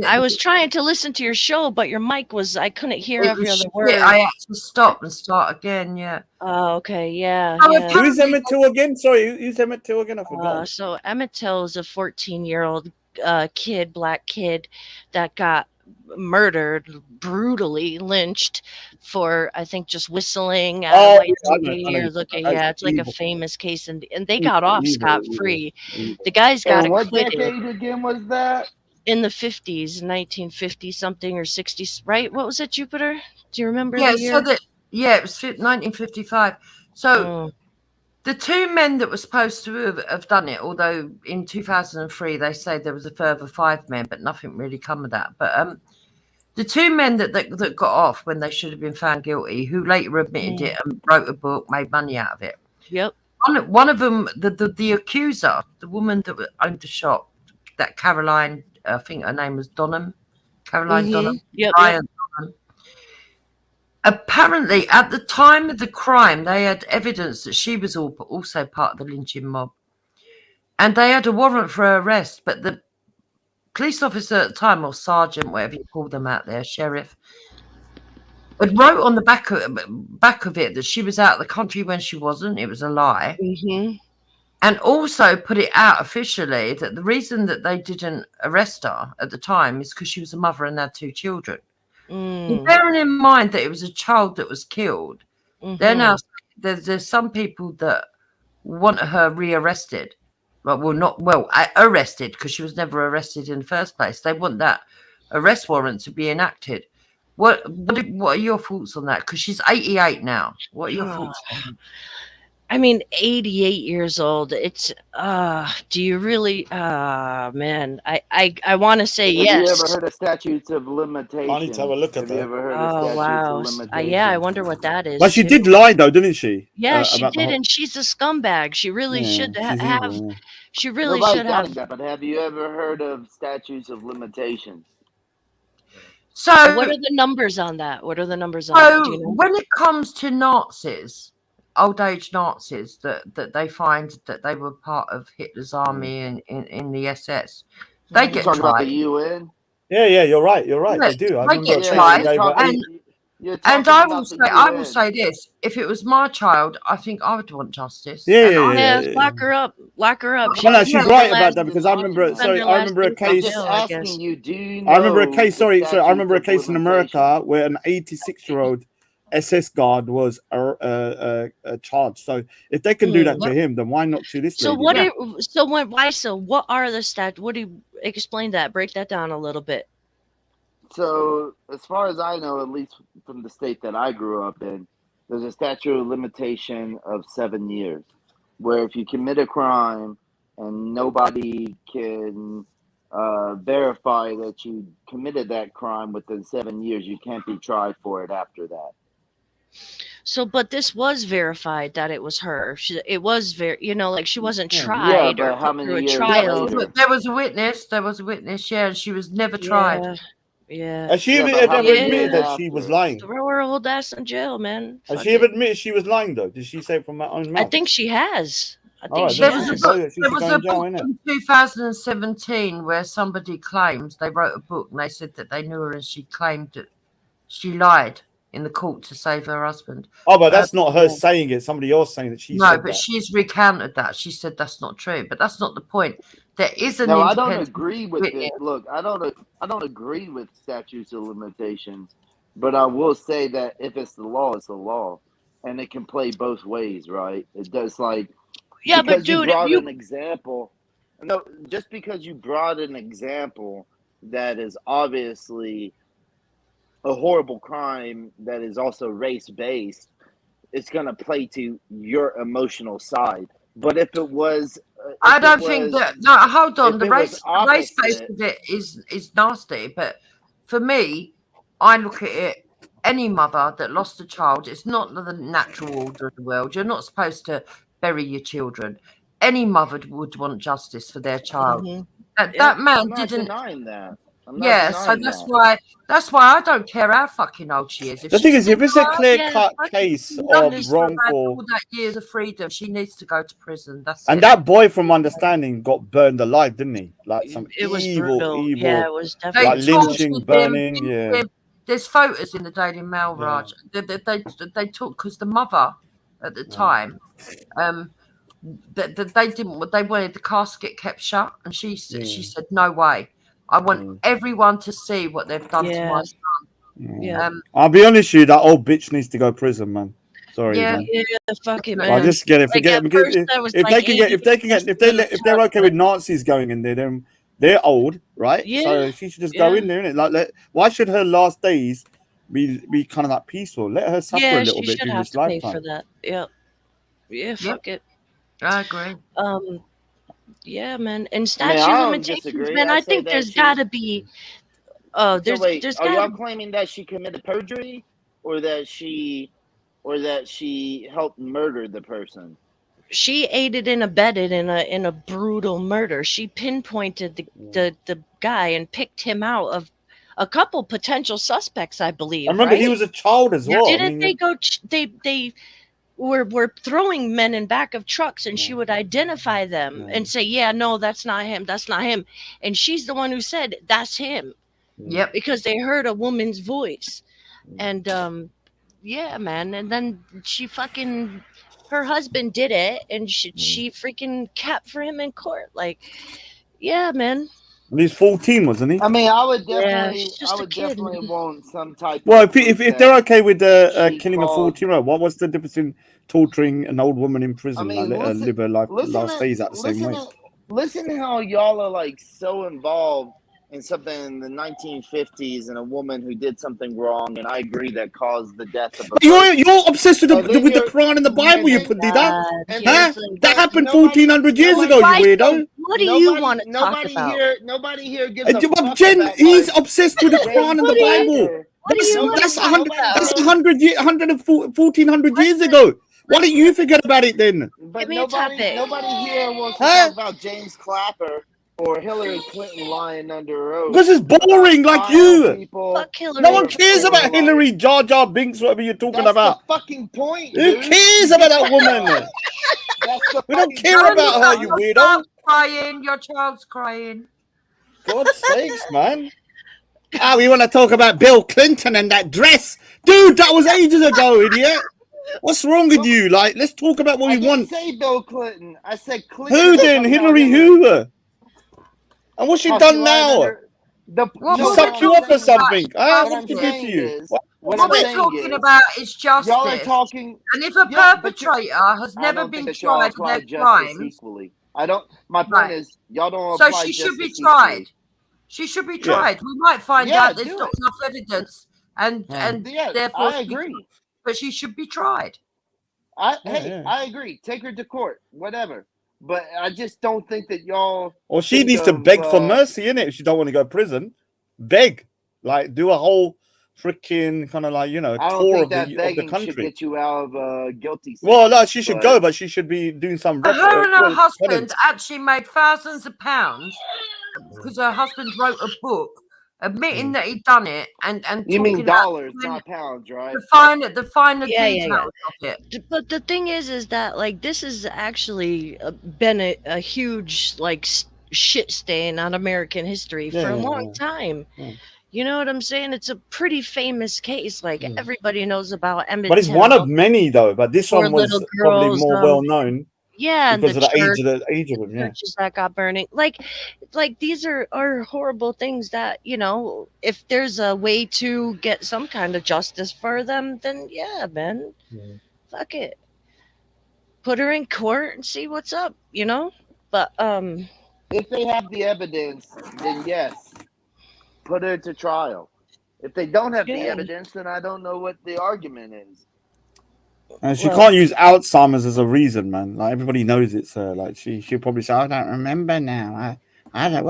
I was trying to listen to your show, but your mic was, I couldn't hear it every was other shit. word. I had to stop and start again. Yeah. Oh, okay. Yeah. Oh, yeah. Who is Emmett Till again? Sorry, who's Emmett Till again? I forgot. So Emmett Till is a 14-year-old black kid that got murdered, brutally lynched for, I think, just whistling at Oh, a white yeah, I know, lady I know. or looking. That's Yeah, it's like a evil. famous case, and they Evil, got off evil, scot-free. evil. The guys got And what acquitted decade again was that? in the 50s, 1950 something or 60s, right? What was it, Jupiter? Do you remember Yeah. the year? So that it was 1955. So. Mm. The two men that were supposed to have done it, although in 2003 they say there was a further 5 men, but nothing really come of that. But the two men that got off when they should have been found guilty, who later admitted it and wrote a book, made money out of it. Yep. One of them, the accuser, the woman that owned the shop, that Caroline, I think her name was Donham, Caroline Donham. Yep. Brian Donham. Apparently, at the time of the crime, they had evidence that she was also part of the lynching mob. And they had a warrant for her arrest, but the police officer at the time, or sergeant, whatever you call them out there, sheriff, had wrote on the back of it that she was out of the country when she wasn't. It was a lie. Mm-hmm. And also put it out officially that the reason that they didn't arrest her at the time is because she was a mother and had 2 children. Mm. Bearing in mind that it was a child that was killed, they're Mhm. now there's some people that want her rearrested. Arrested because she was never arrested in the first place. They want that arrest warrant to be enacted. What are your thoughts on that? Because she's 88 now. What are your thoughts on that? I mean, 88 years old. It's do you really man, I want to say Have yes. you ever heard of statutes of limitation? I need to have a look at Have you that. ever heard Oh of statutes wow. of limitation? Yeah, I wonder what that is. But she too. did lie, though, didn't she? Yeah, she about the did, whole- and she's a scumbag. She really Yeah, should she's have. evil, yeah. She really Nobody's should doubting have. that, but have you ever heard of statutes of limitations? So What are the numbers on that? What are the numbers on that? So Do you know? when it comes to Nazis, old age Nazis that they find that they were part of Hitler's army and in the SS, they Mhm. You get talking about the tried. UN? Yeah, you're right. You're right. Yeah, They do. I they remember get a case tried, they gave her and- You're And talking I about will the say, I will UN. say this: if it was my child, I think I would want justice. Yeah, And yeah, I- yeah. Yeah, lock her up. Lock her up. No, She she's spent right her about last- that because I remember. spent Sorry, her I last remember a days in I'm case. just jail, I guess. asking you, do you I remember a know case. the Sorry. I remember a statutes case in of limitation? America where an 86-year-old SS guard was charged. So if they can do that to him, then why not to this So lady? what? Yeah. What are the stat? What do you explain that? Break that down a little bit. So, as far as I know, at least from the state that I grew up in, there's a statute of limitation of 7 years, where if you commit a crime and nobody can verify that you committed that crime within 7 years, you can't be tried for it after that. So, but this was verified that it was her. It was like she wasn't Yeah. tried Yeah, or but how put through many a years trial. later? There was a witness. There was a witness. Yeah, and she was never tried. Yeah. Has she Yeah, ever, but how ever many admitted years that she after? was lying? Throw her old ass in jail, man. Has Fuck she ever it. admitted she was lying though? Did she say it from her own mouth? I think she has. I think Alright, she then There was she a has. should book. go. She There should was go a in jail, book innit? in 2017 where somebody claims they wrote a book and they said that they knew her and she claimed that she lied in the court to save her husband. Oh, but that's not her yeah. saying it. Somebody else saying that she No, said but that. she's recounted that. She said that's not true, but that's not the point. There is an No, I don't independent agree with witness. it. Look, I don't agree with statutes of limitations, but I will say that if it's the law, it's the law, and it can play both ways, right? It does, like, Yeah, but because you dude, if brought you an example. No, just because you brought an example that is obviously a horrible crime that is also race based, it's gonna play to your emotional side. But if it was, I don't think that. No, hold on. if The it was race base opposite- of it is nasty, but for me, I look at it. Any mother that lost a child, it's not the natural order of the world. You're not supposed to bury your children. Any mother would want justice for their child. Mhm. That man I'm not didn't. denying that. I'm not Yeah, so denying that's why I don't care how fucking old she is. If The thing she's is, if it's a still clear-cut fuck it. case done of this for about wrongful, all that years of freedom, she needs to go to prison. That's and it. that boy, from understanding, got burned alive, didn't he? Like some It was evil, brutal. evil, Yeah, it was They definitely like tortured lynching, him, burning. beat Yeah, him. There's photos in the Daily Mail, Yeah. Raj. They took because the mother at the time, they wanted the casket kept shut, and she said no way. I want everyone to see what they've done to my son. Yeah. I'll be honest with you, that old bitch needs to go to prison, man. Sorry, Yeah. man. Yeah, fuck it, Like, man. I just get it. Like, Forget at it. Because first I was if like, they're okay with Nazis going in there, then they're old, right? Yeah, So she should just go yeah. in there, innit? Like, why should her last days be kind of like peaceful? Let her suffer Yeah, a little she bit should during have this to pay lifetime. for that. Yep. Yeah, fuck it. I agree. Yeah, man. And I statute don't limitations, disagree. man. I I say think that there's she- gotta be. Oh, So wait, there's are y'all gotta. claiming that she committed perjury, or that she helped murder the person? She aided and abetted in a brutal murder. She pinpointed the guy and picked him out of a couple potential suspects, I believe. I remember right? he was a child as well. Didn't they go? They were throwing men in back of trucks, and she would identify them and say, "Yeah, no, that's not him. That's not him." And she's the one who said, "That's him," Yep. because they heard a woman's voice. And yeah, man. And then her husband did it, and she freaking capped for him in court. Like, yeah, man. And he's 14, wasn't he? I mean, I would Yeah, definitely, she's just a kid, man. want some type. Well, of if proof they're that okay with she killing a called- 14-year-old, what's the difference in torturing an old woman in prison? I mean, like, let her live her life, last days that same way. Listen how y'all are like so involved in something in the 1950s and a woman who did something wrong, and I agree that caused the death of a person. You're obsessed with And then the you're- Quran and the Bible. You then- put that. and Huh? then- That happened nobody- 1400 years nobody- ago, you weirdo. What do you want to talk Nobody about? nobody here gives a But fuck Jen, about he's like obsessed with the Quran and the What do you- Bible. What do you want That's to talk about? 1400 years ago. Why don't you forget about it then? But Give me a topic. nobody here wants to Huh? talk about James Clapper or Hillary Clinton lying under oath. Because it's boring, like you. People. Fuck Hillary. No one cares about Like- Hillary, Jar Jar Binks, whatever you're talking That's about. the fucking point. Who dude. cares about that woman? That's the We don't fucking care point. about her, you Your weirdo. child's crying. Your child's crying. God's sakes, man. Ah, we want to talk about Bill Clinton and that dress. Dude, that was ages ago, idiot. What's wrong with you? Like, let's talk about what I we didn't want. say Bill Clinton. I said Clinton. Who then? Hillary who? And what's she How done lied now? under- The, Well, She no, sucked what you I'm up or saying- something? Ah, what what I'm did she do to saying you? is- What What What I'm we're saying talking is, about is y'all are justice. talking. And if a Yeah, but perpetrator has I never don't been think that y'all tried for apply their justice crimes, equally. I don't. My point right? is, y'all don't So apply she should be justice tried. equally. She should be Yeah. tried. We might find Yeah, out there's do not it. enough evidence, and Yeah, therefore, I agree. but she should be tried. Hey, I agree. Take her to court, whatever. But I just don't think that y'all. Or she think needs to of, beg for mercy, innit? If she don't want to go to prison, beg, like do a whole freaking kind of like I don't tour think of that the begging should country. get you out of a guilty sentence. Well, no, she should but go, but she should be doing some. Her and her well, husband penance. actually made thousands of pounds because her husband wrote a book admitting that he'd done it and You mean talking about dollars, not pounds, right? the finer Yeah, details yeah, of it. But the thing is that like this has actually been a huge like shit stain on American history for a long time. Yeah. You know what I'm saying? It's a pretty famous case. Like everybody knows about Emmett But it's Till. one of many though. But this Poor one was little probably girls, more well known yeah, and because the of the church, age of them. Yeah. churches that got burning. Like these are horrible things that, you know, if there's a way to get some kind of justice for them, then yeah, man, fuck it. Put her in court and see what's up, you know? But If they have the evidence, then yes, put her to trial. If they don't have the Yeah. evidence, then I don't know what the argument is. And she Well- can't use Alzheimer's as a reason, man. Like everybody knows it's her. Like she'll probably say, "I don't remember now. I don't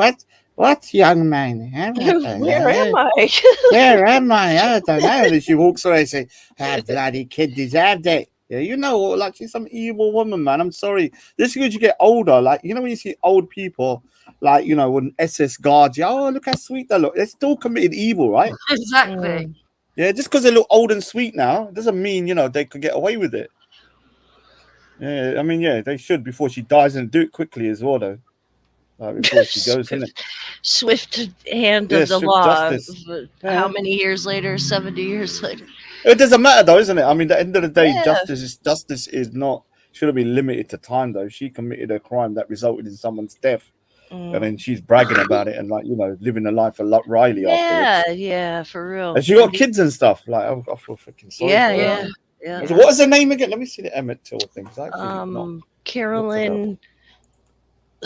what young man? where am I? Where am I? I don't know." And she walks away and say, "That bloody kid deserved it." Yeah, you know, like she's some evil woman, man. I'm sorry. Just because you get older, like you know, when you see old people, like you know, when SS guards, you, oh look how sweet they look. They're still committed evil, right? Exactly. Yeah, just because they look old and sweet now doesn't mean you know they could get away with it. Yeah, I mean, yeah, they should before she dies and do it quickly as well, though. Like before she goes, isn't it? Swift hand Yeah, of the swift law. justice. How Yeah. many years later? 70 years later. It doesn't matter though, isn't it? I mean, at the end of the day, Yeah. justice is not shouldn't be limited to time though. She committed a crime that resulted in someone's death, and then she's bragging about it and like you know living a life a lot Riley Yeah, afterwards. yeah, for real. And she got kids and stuff. Like I feel freaking sorry. Yeah, for her. yeah, yeah. So what is her name again? Let me see the Emmett Till thing. 'Cause I actually not. Carolyn.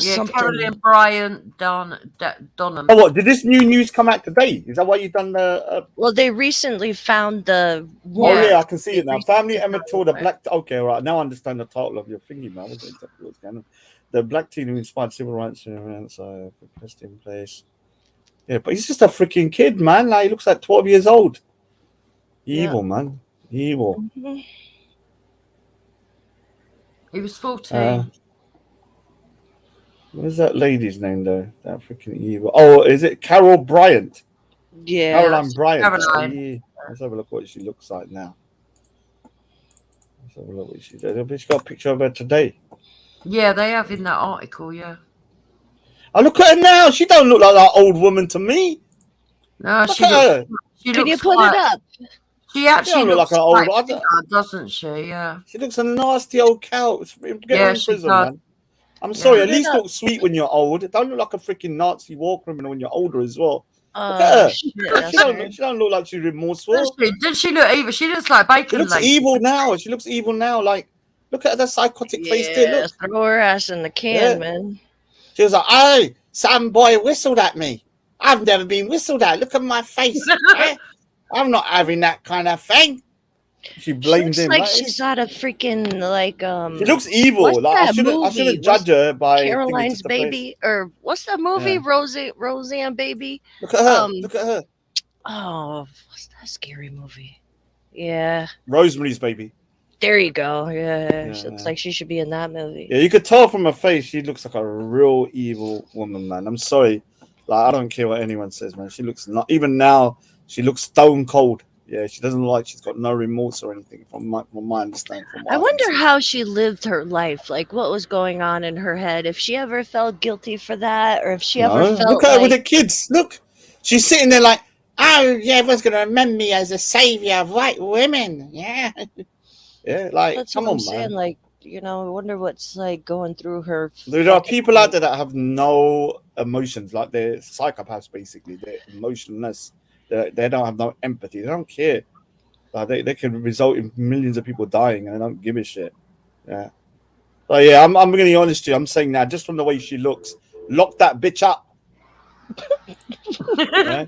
Yeah, something. Carolyn Bryant Donham. Oh, what did this new news come out today? Is that why you've done the? Well, they recently found the Oh one. yeah, I can see it now. Family recently Emmett Till, the black. Okay, right now I understand the title of your thingy, man. I wasn't exactly what's going on. The black teen who inspired civil rights movements, pressed in place. Yeah, but he's just a freaking kid, man. Like he looks like 12 years old. Evil, man. Evil. Mhm. He was 14. What is that lady's name though? That freaking evil. Oh, is it Carol Bryant? Yeah. Caroline Bryant. Caroline. Yeah. Let's have a look what she looks like now. Let's have a look what she did. She's got a picture of her today. Yeah, they have in that article, yeah. Oh, look at her now. She don't look like that old woman to me. No, Look she at her. looks, she Can you looks put quite, it up? She actually look looks like an old- quite I thinner, don't- doesn't she? Yeah. She looks a nasty old cow. Get Yeah, her in she prison, does. man. I'm sorry. At Put it least up. look sweet when you're old. Don't look like a freaking Nazi war criminal when you're older as well. Shit, her. that's She don't look like she's remorseful. Did she look evil? She looks like She bacon looks lady. evil now. She looks evil now. Like, look at that psychotic face there. Yeah, Look. throw her ass in the can, Yeah. man. She was like, "Oh, some boy whistled at me. I've never been whistled at. Look at my face. Eh? I'm not having that kind of thing." She blamed she him. looks like Like, she's out of freaking like she looks evil. what's Like I that shouldn't movie? judge her by thinking Caroline's just a face. Baby, or what's that movie? Yeah. Roseanne Baby. Look at her. Um, Look at her. Oh, what's that scary movie? Yeah, Rosemary's Baby. there you go. Yeah, she Yeah, looks yeah. like she should be in that movie. Yeah, you could tell from her face she looks like a real evil woman, man. I'm sorry. Like I don't care what anyone says, man. She looks not even now. She looks stone cold. Yeah, she doesn't look like she's got no remorse or anything. From my understanding. From what I can wonder see. how she lived her life. Like, what was going on in her head? If she ever felt guilty for that, or if she ever No, felt look at her with like the kids. Look, she's sitting there like, oh yeah, everyone's gonna remember me as a savior of white women. Yeah, yeah. Like, that's come what I'm on, saying. man. Like, you know, I wonder what's like going through her. There are fucking people out there that have no emotions, like they're psychopaths. Basically, they're emotionless. They don't have no empathy. They don't care. They can result in millions of people dying, and I don't give a shit. Yeah. But yeah, I'm going to be honest with you. I'm saying now, just from the way she looks, lock that bitch up. Yeah.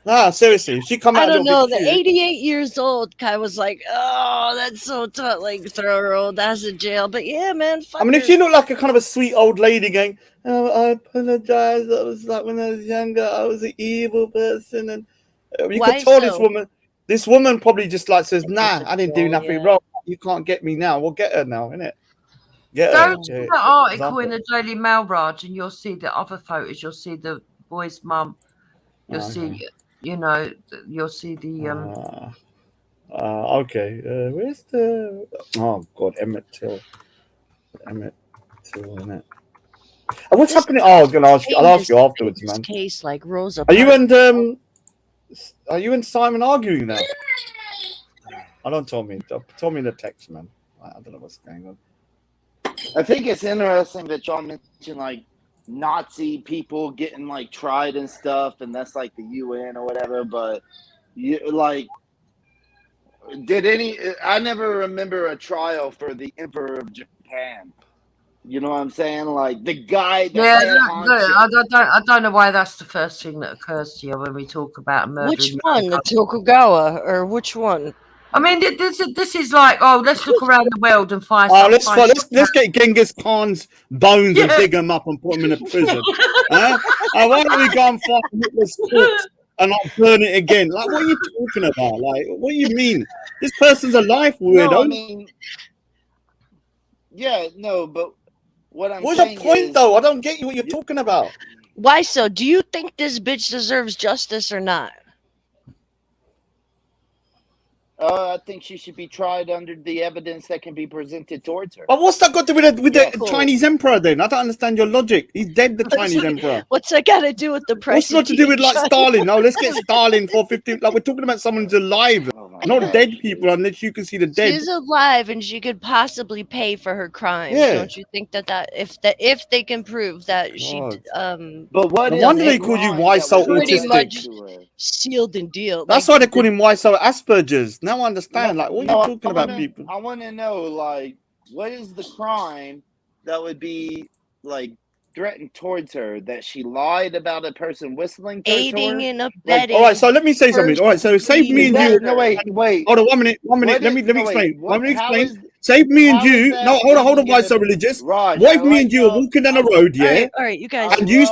Nah, seriously, if she come out I a don't little know. bit The cute, 88 years old guy was like, "Oh, that's so tough." Like, throw her old ass in jail. But yeah, man. Fuck I mean, if her. she looked like a kind of a sweet old lady going, "Oh, I apologize. I was like when I was younger, I was an evil person," and you Why could tell so? this woman probably just like says, Like "Nah, I didn't do insecure, nothing yeah. wrong. You can't get me now. We'll get her now, innit? Get Go her." to Yeah, the article in example. the Daily Mail, Raj, and you'll see the other photos. You'll see the boy's mum. You'll Okay. see, you know, you'll see the Okay. Where's the? Oh God, Emmett Till, innit? And what's This happening? Oh, I was gonna ask you. I'll ask famous, you afterwards, famous man. case like Rosa Are you Parks. and Simon arguing now? I don't tell me. Tell me in the text, man. I don't know what's going on. I think it's interesting that y'all mentioned like Nazi people getting like tried and stuff, and that's like the UN or whatever. But you like, I never remember a trial for the Emperor of Japan. You know what I'm saying? Like the guy, the yeah. head Look, honcho. I don't know why that's the first thing that occurs to you when we talk about murdering Which your own one? The country. Tokugawa, or which one? I mean, this is like, oh, let's look around the world and find Oh, some. let's get Genghis Khan's bones and Yeah. dig them up and put them in a prison. Huh? Why don't we go and find Hitler's corpse and not burn it again? Like, what are you talking about? Like, what do you mean? This person's alive, weirdo. No, I mean, yeah, no, but what I'm What's saying your point, is, though? I don't get you what you're talking about. Why so? Do you think this bitch deserves justice or not? I think she should be tried under the evidence that can be presented towards her. But what's that got to do with Yeah, the cool. Chinese emperor then? I don't understand your logic. He's dead, the Chinese emperor. What's that got to do with the price? What's not to do with like Stalin? No, let's get Stalin for 50. Like, we're talking about someone who's alive, Oh my not God. dead people, unless you can see the dead. She's alive and she could possibly pay for her crimes. Yeah. Don't you think that if they can prove that she God. But what No is wonder the they call you crime why that so was Pretty autistic. much to her? sealed and deal? That's why they call him why so Asperger's. Now I understand. Like, what are you talking about, people? I want to know, like, what is the crime that would be like threatened towards her, that she lied about a person whistling towards aiding her? and Like, abetting. All right, so let me say something. All right, so save me and you. no, wait. Hold on, 1 minute. What Let is- me no, wait, explain. what- Let me how explain. is- Save me and how is you. that No, hold on. aiding Why and so religious? Raj, What I if me like and you are how- walking down the road, yeah? All right, you guys. And you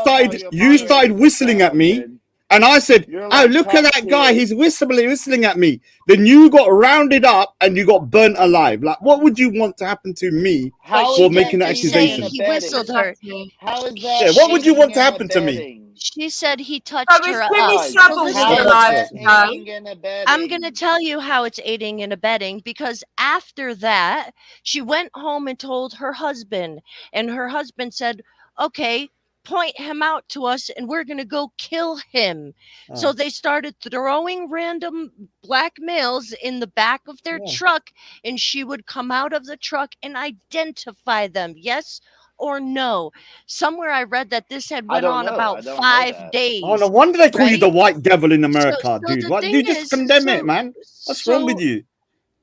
started whistling at me, and I said, You're "Oh, like look at top that guy! tier. He's whistling at me." Then you got rounded up and you got burnt alive. Like, what would you want to happen to me How for is making that that Just say accusation? he whistled her. How is that? Yeah, what would you aiding want to and happen to me? abetting? She said he touched So her it's up. Jimmy Raj, Savile So was listen, how is alive. that aiding and abetting? I'm going to tell you how it's aiding and abetting, because after that, she went home and told her husband, and her husband said, okay, point him out to us and we're going to go kill him. So they started throwing random black males in the back of their truck, and she would come out of the truck and identify them. Yes or no? Somewhere I read that this had went on about 5 days. Oh, no wonder they call you the right? white devil in America, So dude. the What? thing You just is- condemn so- it, man. What's wrong with so you?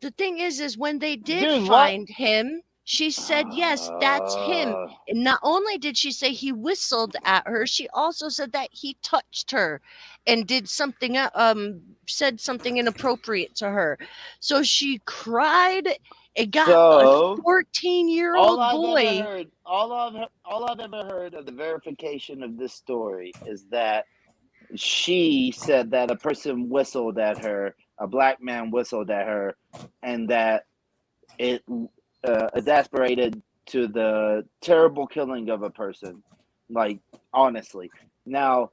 The thing is when they did Dude, what? find him, she said, yes, that's him. Uh, And not only did she say he whistled at her, she also said that he touched her and did something, said something inappropriate to her. So she cried. It got So, a 14-year-old boy. all I've ever heard of the verification of this story is that she said that a person whistled at her, a black man whistled at her, and that it exasperated to the terrible killing of a person. Like, honestly. Now,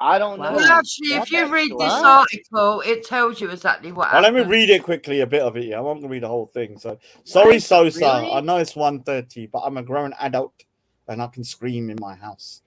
I don't know. Well, actually, if you read this article, it tells you exactly what Well, let happened. me read it quickly, a bit of it. Yeah, I won't read the whole thing. So, sorry, Sosa. Really? I know it's 1:30, but I'm a grown adult and I can scream in my house.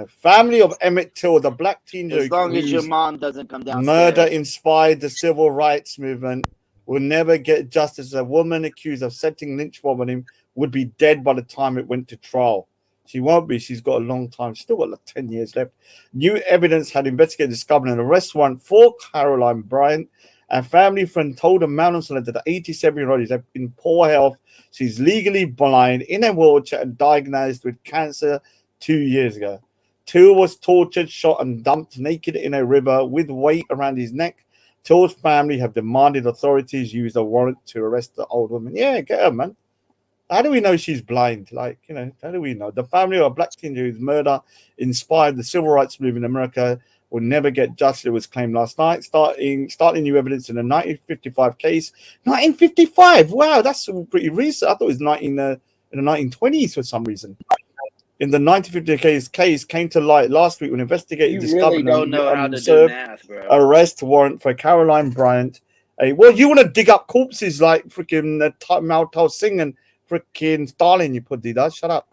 Family of Emmett Till, the black teenager As long as your whose mom doesn't come downstairs. murder inspired the civil rights movement, will never get justice. A woman accused of setting lynch mob on him would be dead by the time it went to trial. She won't be. She's got a long time. Still got like 10 years left. New evidence had investigators discovered an arrest warrant for Caroline Bryant A family friend told a mountain soldier that the 87-year-old is in poor health. She's legally blind, in a wheelchair, and diagnosed with cancer 2 years ago. Till was tortured, shot, and dumped naked in a river with weight around his neck. Till's family have demanded authorities use a warrant to arrest the old woman. Yeah, get her, man. How do we know she's blind? Like, you know, how do we know? The family of a black teenager whose murder inspired the civil rights movement in America will never get justice, it was claimed last night, starting new evidence in a 1955 case. 1955? Wow, that's pretty recent. I thought it was in the 1920s for some reason. In the 1950 case came to light last week when investigators You really discovered don't know how to do unserved math, bro. arrest warrant for Caroline Bryant. Well, you want to dig up corpses like freaking Maltal Singh and freaking Stalin, you put that. Shut up.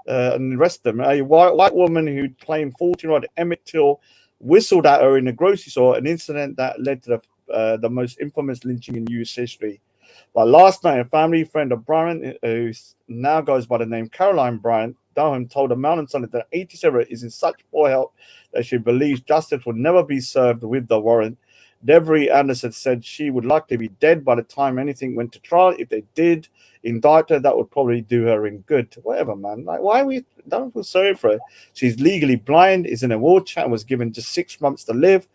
And arrest them. A white woman who claimed 14-year-old Emmett Till whistled at her in a grocery store, an incident that led to the most infamous lynching in U.S. history. But last night, a family friend of Bryant, who now goes by the name Caroline Bryant, Durham, told a Mountain Sun that 87 is in such poor health that she believes justice will never be served with the warrant. Devery Anderson said she would likely be dead by the time anything went to trial. If they did indict her, that would probably do her in good. Whatever, man. Like, why we don't feel sorry for her? She's legally blind, is in a wheelchair, and was given just 6 months to live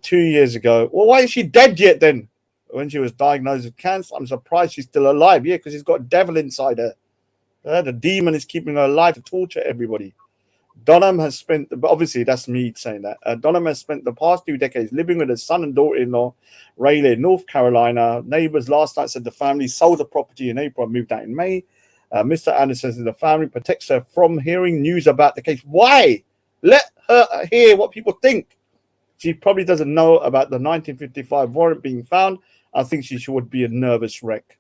2 years ago. Well, why is she dead yet then? When she was diagnosed with cancer, I'm surprised she's still alive. Yeah, because she's got a devil inside her. The demon is keeping her alive to torture everybody. Dunham has spent, obviously that's me saying that. Dunham has spent the past 2 decades living with his son and daughter-in-law, Raleigh, North Carolina. Neighbors last night said the family sold the property in April and moved out in May. Mr. Anderson says the family protects her from hearing news about the case. Why? Let her hear what people think. She probably doesn't know about the 1955 warrant being found. I think she would be a nervous wreck.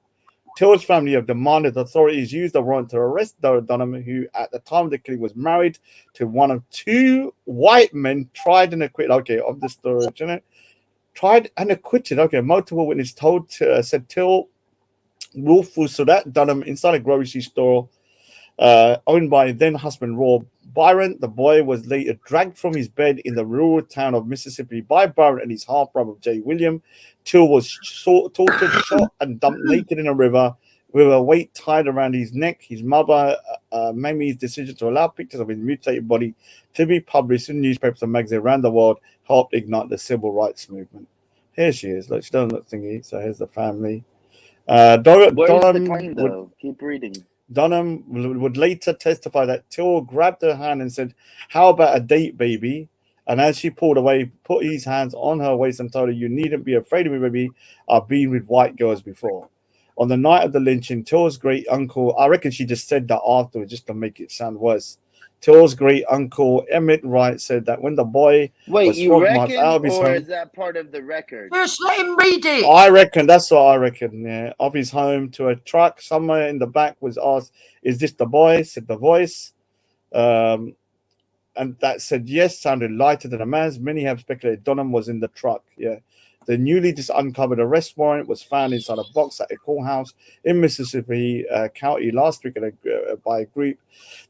Till's family have demanded authorities use the warrant to arrest Dunham, who at the time of the killing was married to one of 2 white men, tried and acquitted. Okay, of the story, you know, tried and acquitted. Okay, multiple witnesses said Till willful so that Dunham inside a grocery store owned by then husband Roy Byron. The boy was later dragged from his bed in the rural town of Mississippi by Byron and his half brother Jay William. Till was tortured, shot, and dumped naked in a river with a weight tied around his neck. His mother, Mamie's decision to allow pictures of his mutilated body to be published in newspapers and magazines around the world helped ignite the civil rights movement. Here she is. Look, she doesn't look thingy. So here's the family. Where's the claim, though? Keep reading. Dunham would later testify that Till grabbed her hand and said, "How about a date, baby?" And as she pulled away, put his hands on her waist and told her, "You needn't be afraid of me, baby. I've been with white girls before." On the night of the lynching, Till's great uncle, I reckon she just said that afterwards just to make it sound worse. Till's great uncle, Emmett Wright, said that when the boy was you 12 reckon, months out of his or home, is that part of the record? Just let him read it. I reckon that's what I reckon. Yeah, of his home to a truck somewhere in the back was asked, "Is this the boy?" Said the voice, and that said yes. Sounded lighter than a man's. Many have speculated Dunham was in the truck. Yeah, the newly just uncovered arrest warrant was found inside a box at a courthouse in Mississippi County last week by a group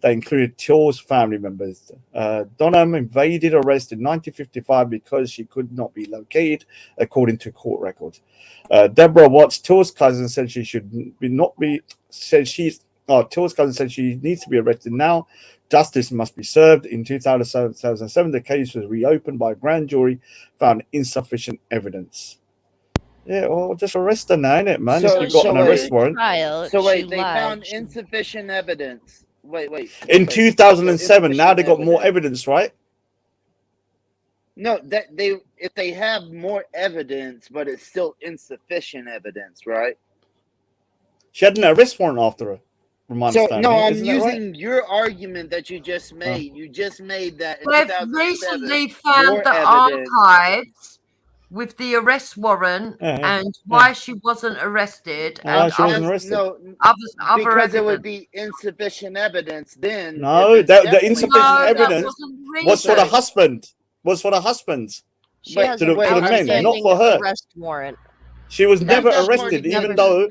that included Till's family members. Dunham evaded arrest in 1955 because she could not be located, according to court records. Deborah Watts, Till's cousin, said she should not be. Till's cousin said she needs to be arrested now. Justice must be served. In 2007, the case was reopened by a grand jury, found insufficient evidence. Yeah, well, just arrest her now, innit, man? So- if you've got so an wait. arrest warrant. Trial, So wait, she they lied. found She- insufficient evidence. Wait. In wait. 2007, now they got Insufficient more evidence, right? No, if they have more evidence, but it's still insufficient evidence, right? She had an arrest warrant after her, from my So understanding. no, I'm Isn't that right? using your argument that you just made. You just made that in They've 2007. recently found more the evidence. archives with the arrest warrant Yeah. and why she wasn't arrested Why and she wasn't other, arrested? No, other because it would evidence. be insufficient evidence then. No, if it's the definitely- insufficient No, that evidence wasn't was for the reason. husband. Was for the husbands. She But has to the- an to the men, not outstanding for her. arrest warrant. She was Read never that part arrested, again. even though.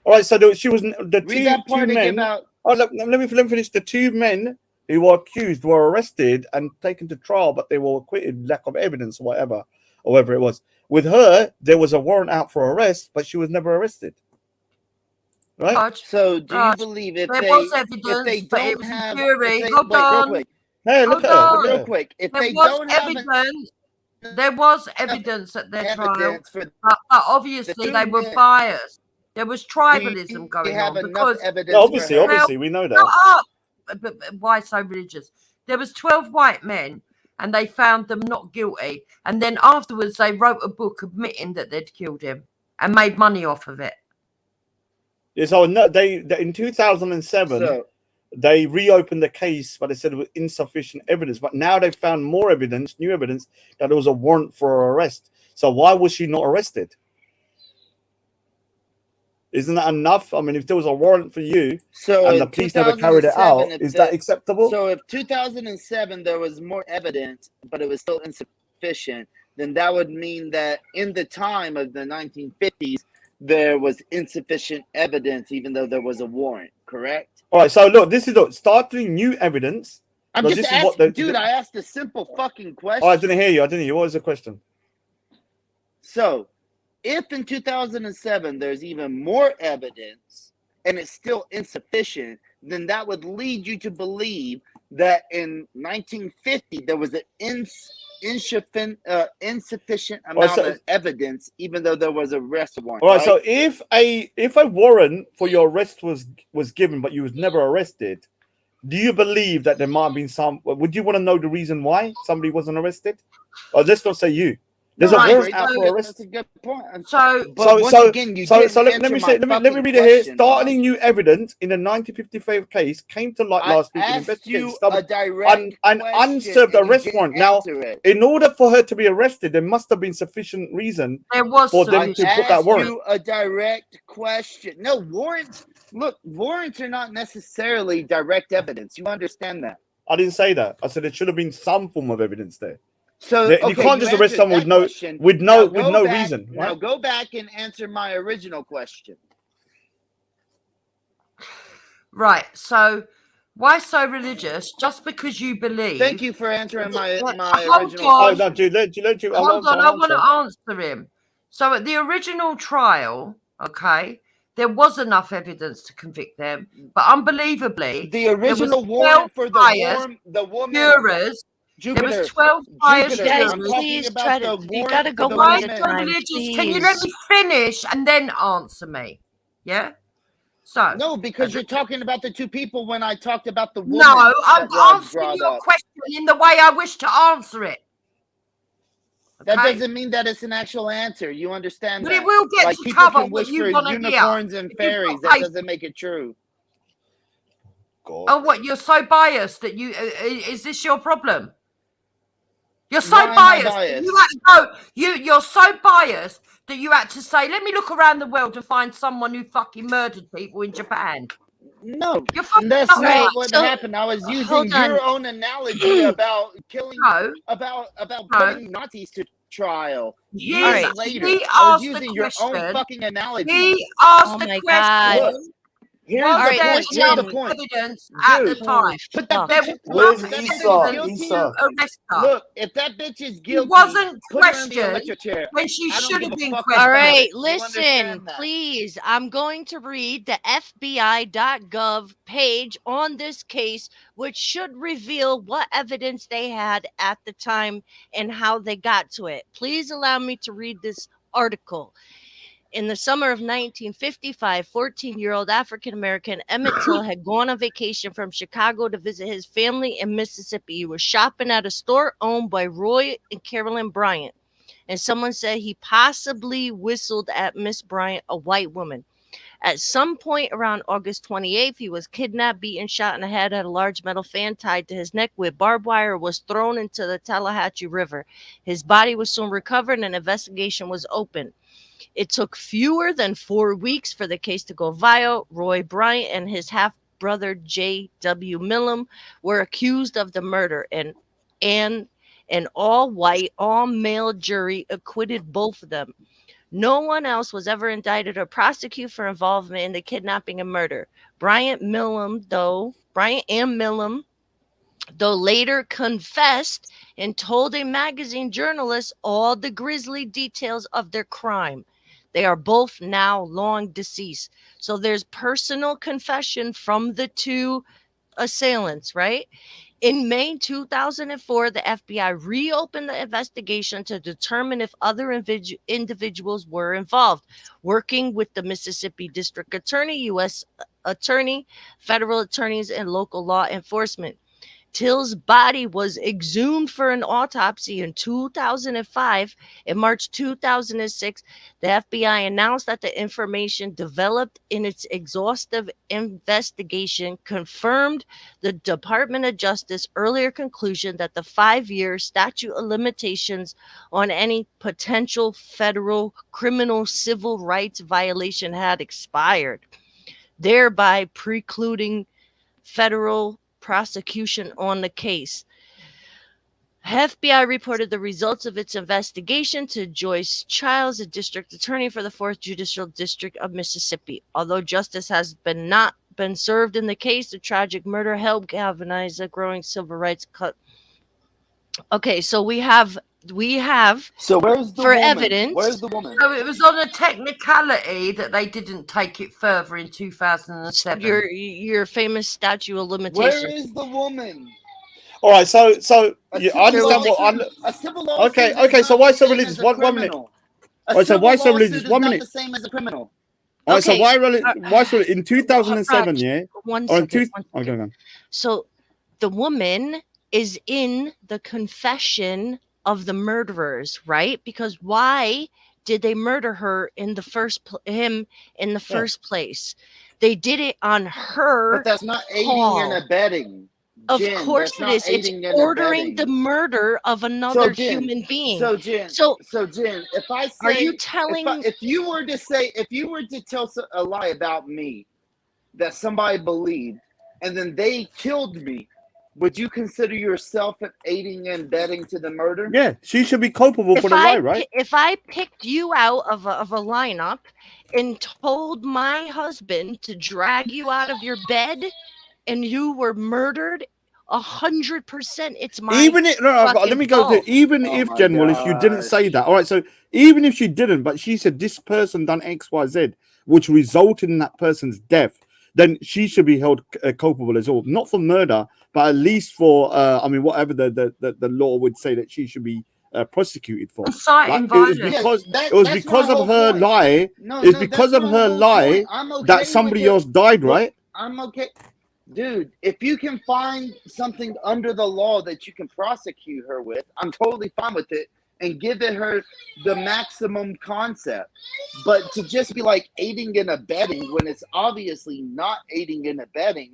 All right, so she was the Read that two part again men. about. Oh, let me finish. The 2 men who were accused were arrested and taken to trial, but they were acquitted, lack of evidence or whatever. or whatever it was. With her, there was a warrant out for arrest, but she was never arrested. Right? Raj, So do you Raj, believe if there they was if they evidence, but it don't was a have jury. if they, Hold wait, real on. quick, Hey, look Hold at her. on. Look at real her. quick, if There they was don't have evidence. There was evidence at their trial, evidence for but obviously they were men, biased. There was do tribalism you going have on enough because Yeah, evidence for obviously, her? obviously, we know shut that. up. But why so religious? There was 12 white men, and they found them not guilty. And then afterwards, they wrote a book admitting that they'd killed him and made money off of it. Yeah, so no, they in 2007 So they reopened the case, but they said it was insufficient evidence. But now they found more evidence, new evidence, that there was a warrant for her arrest. So why was she not arrested? Isn't that enough? I mean, if there was a warrant for you so and the in police never carried it out, 2007, if is that the acceptable? so if 2007 there was more evidence, but it was still insufficient, then that would mean that in the time of the 1950s there was insufficient evidence, even though there was a warrant. Correct? All right, so look, this is start doing new evidence. I'm No, just this is what asking, the- dude. I asked a simple fucking question. Oh, I didn't hear you. I didn't hear you. What was the question? So, if in 2007 there's even more evidence and it's still insufficient, then that would lead you to believe that in 1950 there was an insufficient amount so- of evidence, even though there was a arrest warrant. All right, right? so if a warrant for your arrest was given, but you was never arrested, do you believe that there might have been some? Would you want to know the reason why somebody wasn't arrested? Or let's not say you. There's Right, a warrant out That's for a arrest. good point. So, But So, once so, again, you so, didn't so let me answer say, my let me fucking read it here. question, Starting Raj. new evidence in the 1955 case came to light I last week. asked Investigating you some a direct an question unserved and you arrest didn't warrant. Now, answer it. in order for her to be arrested, there must have been sufficient reason there was for them I to put that asked warrant. you a direct question. No, warrants. Look, warrants are not necessarily direct evidence. You understand that? I didn't say that. I said there should have been some form of evidence there. So You okay, can't just arrest answered someone that with no question. with Now no with go no back- reason, Now right? go back and answer my original question. right. So, why so religious? Just because you believe. Thank you for answering my Hold original on. Oh no, question. Jude, I'll Hold answer. on, I I'll want to answer. answer him. So at the original trial, okay, there was enough evidence to convict them, but unbelievably, The original 12 warrant for biased the woman. jurors. There Jupiter. was 12 biased Jupiter. Guys, I'm jurors. talking please about try the to. You warrant gotta for go the one Why at a woman. so time, religious? Can you let please. me finish and then answer me? Yeah. So No, because you're talking about the two people when I talked about the woman. no, I'm that Raj answering brought your up. question in the way I wish to answer it. That Okay? doesn't mean that it's an actual answer. You understand But that? it will get Like to people cover can what wish you for want to hear. unicorns and If you've got fairies. That faith- doesn't make it true. God. Oh, what? You're so biased that you is this your problem? You're so Why am I biased. that biased? You had to go. You're so biased that you had to say, "Let me look around the world to find someone who fucking murdered people in Japan." No, You're fucking that's not not Right, what so, happened. I was using hold on. your own analogy about killing, No, about No. putting Nazis to trial he, years Alright. later. he I was asked the using your own question. fucking analogy. He asked Oh the my question. God. Look, here's Was the Alright, there point. Here's the enough listen. point. evidence at the Dude, time? Holy But that fuck. There bitch, was look, Where's if that bitch Esau? is guilty, Esau. to arrest her. look, if that bitch is She guilty, wasn't put her in the questioned electric chair. when she I don't should give have a been fuck questioned. All about right, it. You listen, understand that? please. I'm going to read the FBI.gov page on this case, which should reveal what evidence they had at the time and how they got to it. Please allow me to read this article. In the summer of 1955, 14-year-old African-American Emmett Till had gone on vacation from Chicago to visit his family in Mississippi. He was shopping at a store owned by Roy and Carolyn Bryant, and someone said he possibly whistled at Miss Bryant, a white woman. At some point around August 28th, he was kidnapped, beaten, shot in the head, had a large metal fan tied to his neck with barbed wire, was thrown into the Tallahatchie River. His body was soon recovered and an investigation was opened. It took fewer than 4 weeks for the case to go viral. Roy Bryant and his half-brother J.W. Millam were accused of the murder, and an all-white, all-male jury acquitted both of them. No one else was ever indicted or prosecuted for involvement in the kidnapping and murder. Bryant and Millam though later confessed and told a magazine journalist all the grisly details of their crime. They are both now long deceased. So there's personal confession from the two assailants, right? In May 2004, the FBI reopened the investigation to determine if other individuals were involved, working with the Mississippi District Attorney, U.S. Attorney, federal attorneys, and local law enforcement. Till's body was exhumed for an autopsy in 2005. In March 2006, the FBI announced that the information developed in its exhaustive investigation confirmed the Department of Justice earlier conclusion that the 5-year statute of limitations on any potential federal criminal civil rights violation had expired, thereby precluding federal prosecution on the case. FBI reported the results of its investigation to Joyce Childs, a district attorney for the 4th Judicial District of Mississippi. Although justice has not been served in the case, the tragic murder helped galvanize a growing civil rights cut. Okay, so we have So where's the for woman? evidence. Where's the woman? So it was on a technicality that they didn't take it further in 2007. your famous statute of Where limitations. is the woman? All right, so A you civil understand what I'm. lawsuit- a civil lawsuit Okay, is okay, not so why the so same religious? as a One minute. criminal. All right, so why so civil religious? lawsuit is 1 not minute. the same as a criminal. All right, so Okay, why so in 2007, Raj, yeah? One Or in second. okay, go on. So the woman is in the confession of the murderers, right? Because why did they murder her in the first place? They did it on her. But that's not aiding call. and abetting. Of Jen, course that's it not is. It's aiding and ordering the abetting. murder of another Jen, human being. So Jen, So Jen, if I say, are you telling? if you were to tell a lie about me that somebody believed, and then they killed me, would you consider yourself an aiding and abetting to the murder? Yeah, she should be culpable for the lie, right? If I picked you out of a lineup and told my husband to drag you out of your bed and you were murdered, 100%, it's my Even if but let me go to fault. even Oh if my General, if you didn't gosh. say that, all right. So even if she didn't, but she said this person done X, Y, Z, which resulted in that person's death, then she should be held culpable as well, not for murder, but at least for I mean, whatever the law would say that she should be prosecuted for. Inciting Like, it was violence. because Yes, it was that's because my of whole her point. lie. No, It's no, because that's of my her whole lie point. I'm okay that with somebody it. else died, Look, right? I'm okay. Dude, if you can find something under the law that you can prosecute her with, I'm totally fine with it and giving her the maximum concept. But to just be like aiding and abetting when it's obviously not aiding and abetting,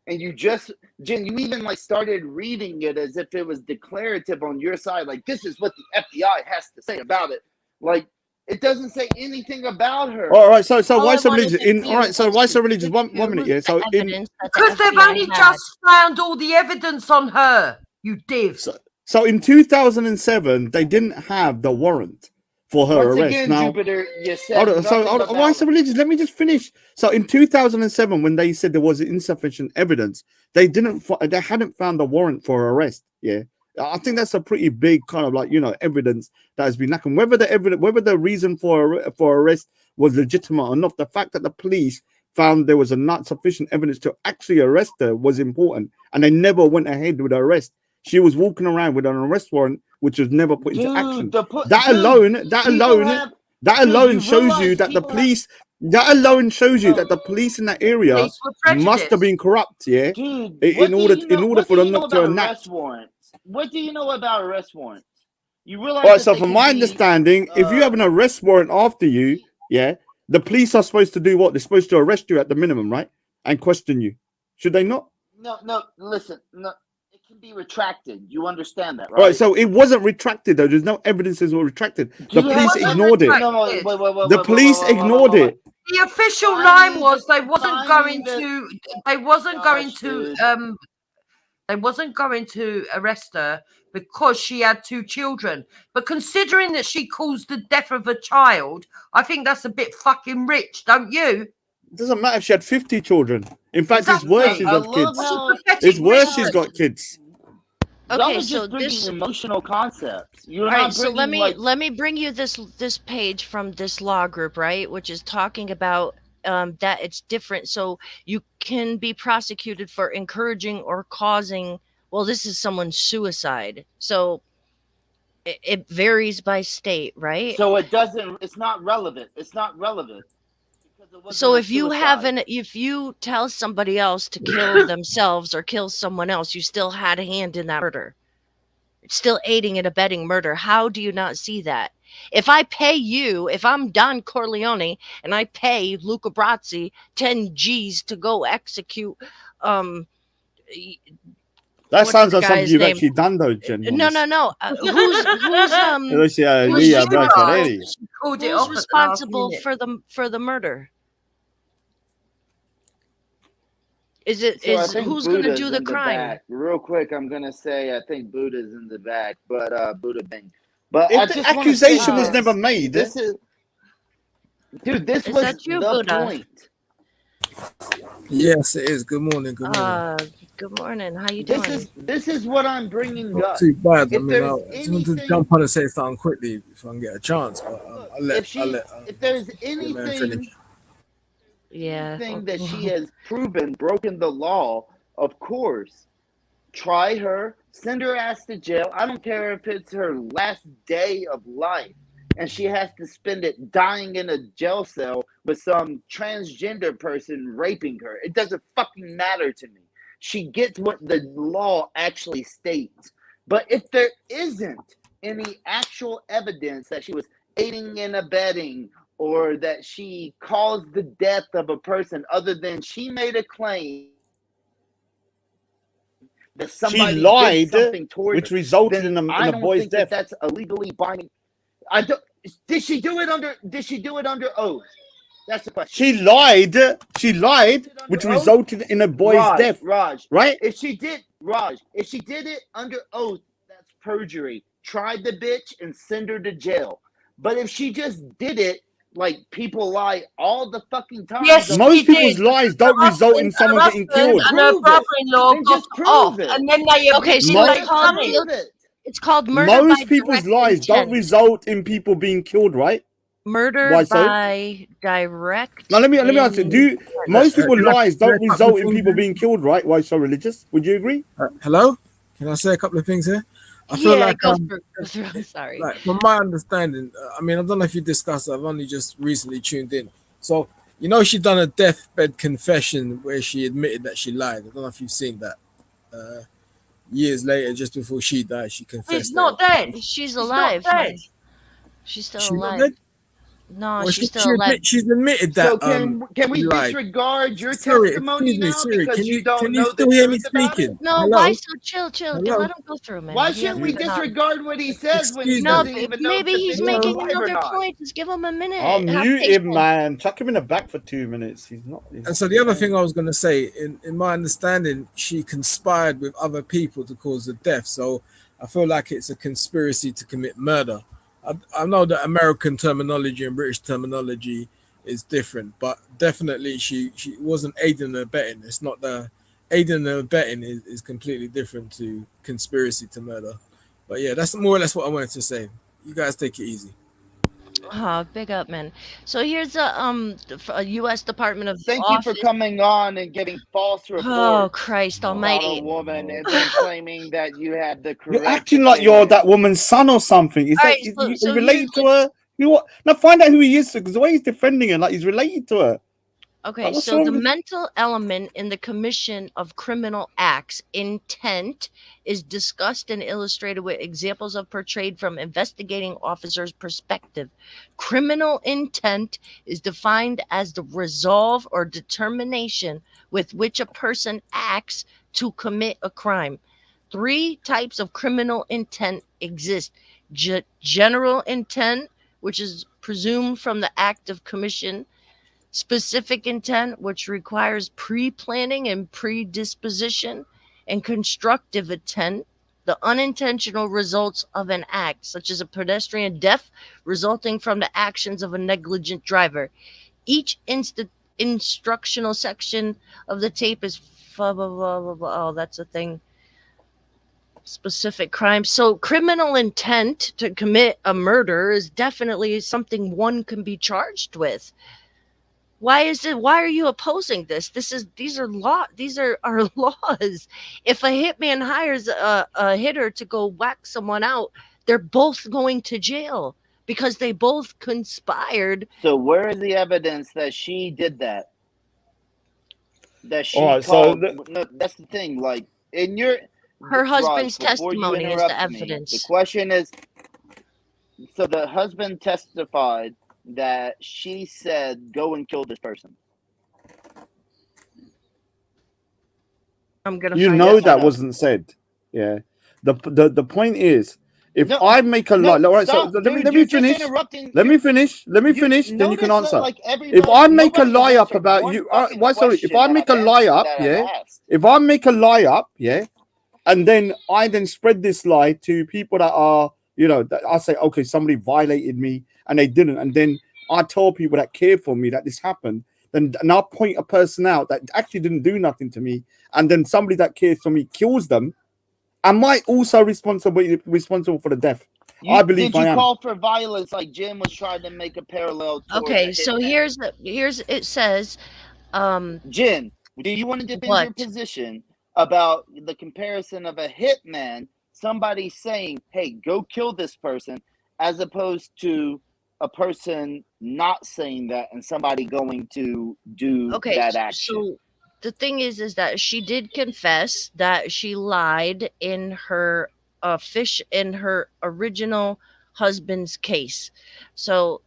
and you just, Jen, you even like started reading it as if it was declarative on your side, like this is what the FBI has to say about it. Like, it doesn't say anything about her. All right, so All why I so wanted religious? to In do all right, so was why to so religious? give One you minute, the yeah. So in evidence that the Because they've FBI only had. just found all the evidence on her, you div. so in 2007, they didn't have the warrant for her Once arrest. again, Now, Jupiter, you said hold on, nothing hold on, about why so religious? Let me just finish. So in 2007, when they said there was insufficient evidence, they hadn't found the warrant for her arrest. Yeah, I think that's a pretty big kind of like evidence that has been lacking. Whether the reason for arrest was legitimate or not, the fact that the police found there was not sufficient evidence to actually arrest her was important, and they never went ahead with the arrest. She was walking around with an arrest warrant, which was never put into action. That alone shows you that the police. That alone shows you that the police in that area Police were must have been corrupt. Yeah, Dude, in order for them not to enact. arrest warrants? What do you know about arrest warrants? You realize? All right, that so they from can my be, understanding, if you have an arrest warrant after you, yeah, the police are supposed to do what? They're supposed to arrest you at the minimum, right? And question you. Should they not? no, listen, no, it can be retracted. You understand that, right? All right, so it wasn't retracted though. There's no evidences were retracted. The You police have- ignored it. No, wait, The police ignored it. The official I line mean, was they wasn't I going mean to. They wasn't going Gosh, to. dude. They wasn't going to arrest her because she had 2 children. But considering that she caused the death of a child, I think that's a bit fucking rich, don't you? It doesn't matter if she had 50 children. In fact, it's Exactly. worse she's I got love kids. how- Pathetic It's worse reason. she's got kids. Y'all Okay, are so just bringing this. emotional concepts. You're All not right, so bringing like. let me bring you this page from this law group, right, which is talking about that it's different. So you can be prosecuted for encouraging or causing. Well, this is someone's suicide, so it varies by state, right? So it doesn't. It's not relevant. It's not relevant because it wasn't So a if you suicide. if you tell somebody else to kill themselves or kill someone else, you still had a hand in that murder. It's still aiding and abetting murder. How do you not see that? If I pay you, if I'm Don Corleone and I pay Luca Brasi 10 G's to go execute y- That what's sounds the like something guy's you've name? actually done, though, Jen. No, no, no. Who's Who's Well, who's she was. Bracciarelli. She called it who's off at the last responsible minute. for the murder? Is it So I is think who's going to Buddha's do the in the crime? back. Real quick, I'm gonna say I think Buddha's in the back, but Buddha Bing. But I If the just want to say accusation was Oh. never made, this is, dude. This Is was that you, the Buddha? point. Yes, it is. Good morning. Good morning. Good morning. How you This doing? is what I'm bringing Not up. too bad. I If mean, there's I just wanted to anything, jump on and say something quickly if I can get a chance. But look, I'll let if there's the man finish. Yeah. anything that she has proven broken the law, of course, try her, send her ass to jail. I don't care if it's her last day of life and she has to spend it dying in a jail cell with some transgender person raping her. It doesn't fucking matter to me. She gets what the law actually states. But if there isn't any actual evidence that she was aiding and abetting or that she caused the death of a person other than she made a claim that she somebody did lied, something towards which her, resulted then in I a don't boy's think that death. that's a legally binding. I don't. Did she do it under? Did she do it under oath? That's the question. She lied, Did it which under oath? resulted in a boy's death, Raj. right? If she did, Raj, if she did it under oath, that's perjury. Try the bitch and send her to jail. But if she just did it like people lie all the fucking time, Yes, on Most she people's did. lies don't Her result in husband, someone her getting husband killed. and her prove it. brother-in-law Then got just prove off, it. and then they Okay, so Mo- it's Just called prove it. it's called murder by Most people's direct lies don't intent. result in people being killed, right? Murder Why so? by direct. Now let me answer. Most people's Can I lies say a don't couple of result in things people here? being killed, right? Why so religious? Would you agree? Hello? Can I say a couple of things here? I feel Yeah, like go through. I'm sorry. like from my understanding, I mean, I don't know if you discussed it, I've only just recently tuned in. So, you know, she done a deathbed confession where she admitted that she lied. I don't know if you've seen that. Years later, just before she died, she confessed She's not dead. She's She's alive. not dead. She's still She's not alive. dead? No, Well, she's still alive. she's admitted So that can we she lied. disregard your Sorry, testimony excuse me, now Siri. because you don't Can you know the still hear me truth about it? speaking? No, Hello? why so chill? Hello? Let him go through, man. Why He shouldn't we hasn't been on. disregard what he says when he Excuse No, doesn't me. even know if maybe the he's bitch is making alive or another not? point. Just give him a minute. I'll Have mute him, patience. man. Chuck him in the back for 2 minutes. He's not. And so the other thing I was going to say, in my understanding, she conspired with other people to cause the death. So I feel like it's a conspiracy to commit murder. I know that American terminology and British terminology is different, but definitely she wasn't aiding and abetting. It's not the aiding and abetting is completely different to conspiracy to murder. But yeah, that's more or less what I wanted to say. You guys take it easy. Oh, big up, man. So here's a U.S. Department of Thank you for Office. coming on and giving false Oh, reports Christ about a Almighty! woman and then claiming that you had the correct You're acting like you're opinion. that woman's son or something. Is All that right, so you related to her? You what? Now find out who he is, because the way he's defending her, like he's related to her. Okay, What's so wrong the with- mental element in the commission of criminal acts, intent, is discussed and illustrated with examples of portrayed from investigating officers' perspective. Criminal intent is defined as the resolve or determination with which a person acts to commit a crime. 3 types of criminal intent exist: general intent, which is presumed from the act of commission; specific intent, which requires pre-planning and predisposition; and constructive intent, the unintentional results of an act, such as a pedestrian death resulting from the actions of a negligent driver. Each instructional section of the tape is oh, that's a thing. specific crime. So criminal intent to commit a murder is definitely something one can be charged with. Why are you opposing this? These are our laws. If a hitman hires a hitter to go whack someone out, they're both going to jail because they both conspired. So where is the evidence that she did that? That she All right, so called. No, that's the thing. Like in your Her husband's Raj, before you testimony is the interrupt me, evidence. the question is, so the husband testified that she said, "Go and kill this person." I'm gonna you find know out. that wasn't said. Yeah. The point is, if No, I make a lie, all right. So stop, let dude, me you're just finish. interrupting. Let me finish. Then you notice can answer. that, like, If I make a nobody lie up answered about one you, fucking why? Sorry. If question I that make a I've lie answered, up, that I've yeah. asked. If I make a lie up, yeah, and then I spread this lie to people that are, that I say, okay, somebody violated me and they didn't, and then I tell people that care for me that this happened, then and I'll point a person out that actually didn't do nothing to me, and then somebody that cares for me kills them, am I also responsible for the death? I believe Did you I am. call for violence like Jim was trying to make a parallel towards Okay, a so hitman? here's it says, Jim, do you want to defend your what? position about the comparison of a hitman, somebody saying, "Hey, go kill this person," as opposed to a person not saying that and somebody going to do Okay, that action? so the thing is that she did confess that she lied in her original husband's case. So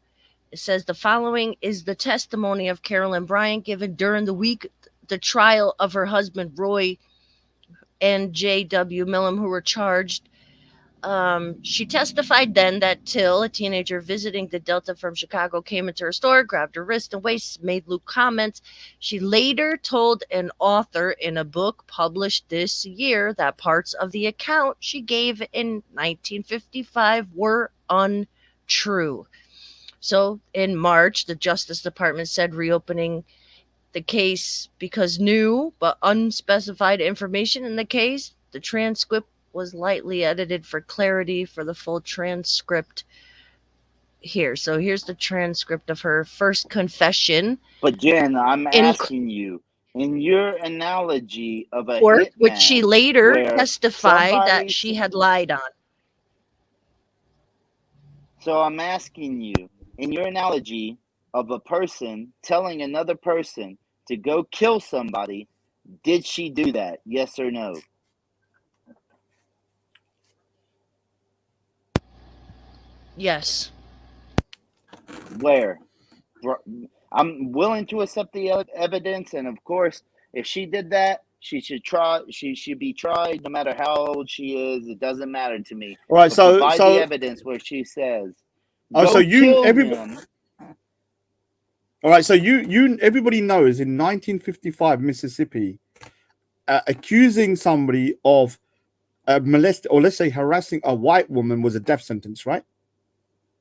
it says the following is the testimony of Carolyn Bryant given during the trial of her husband Roy and J.W. Millam, who were charged. She testified then that Till, a teenager visiting the Delta from Chicago, came into her store, grabbed her wrist and waist, made lewd comments. She later told an author in a book published this year that parts of the account she gave in 1955 were untrue. So in March, the Justice Department said reopening the case because new but unspecified information in the case. The transcript was lightly edited for clarity for the full transcript here. So here's the transcript of her first confession. But Jen, I'm asking you, in your analogy of a hitman, which she later where testified that somebody she had lied on. So I'm asking you, in your analogy of a person telling another person to go kill somebody, did she do that? Yes or no? Yes. Where? I'm willing to accept the evidence, and of course, if she did that, she should try. She should be tried, no matter how old she is. It doesn't matter to me. All right, But so provide the evidence where she says, oh, "Go so you kill everybody. him." All right, so you everybody knows in 1955 Mississippi, accusing somebody of molesting or let's say harassing a white woman was a death sentence, right?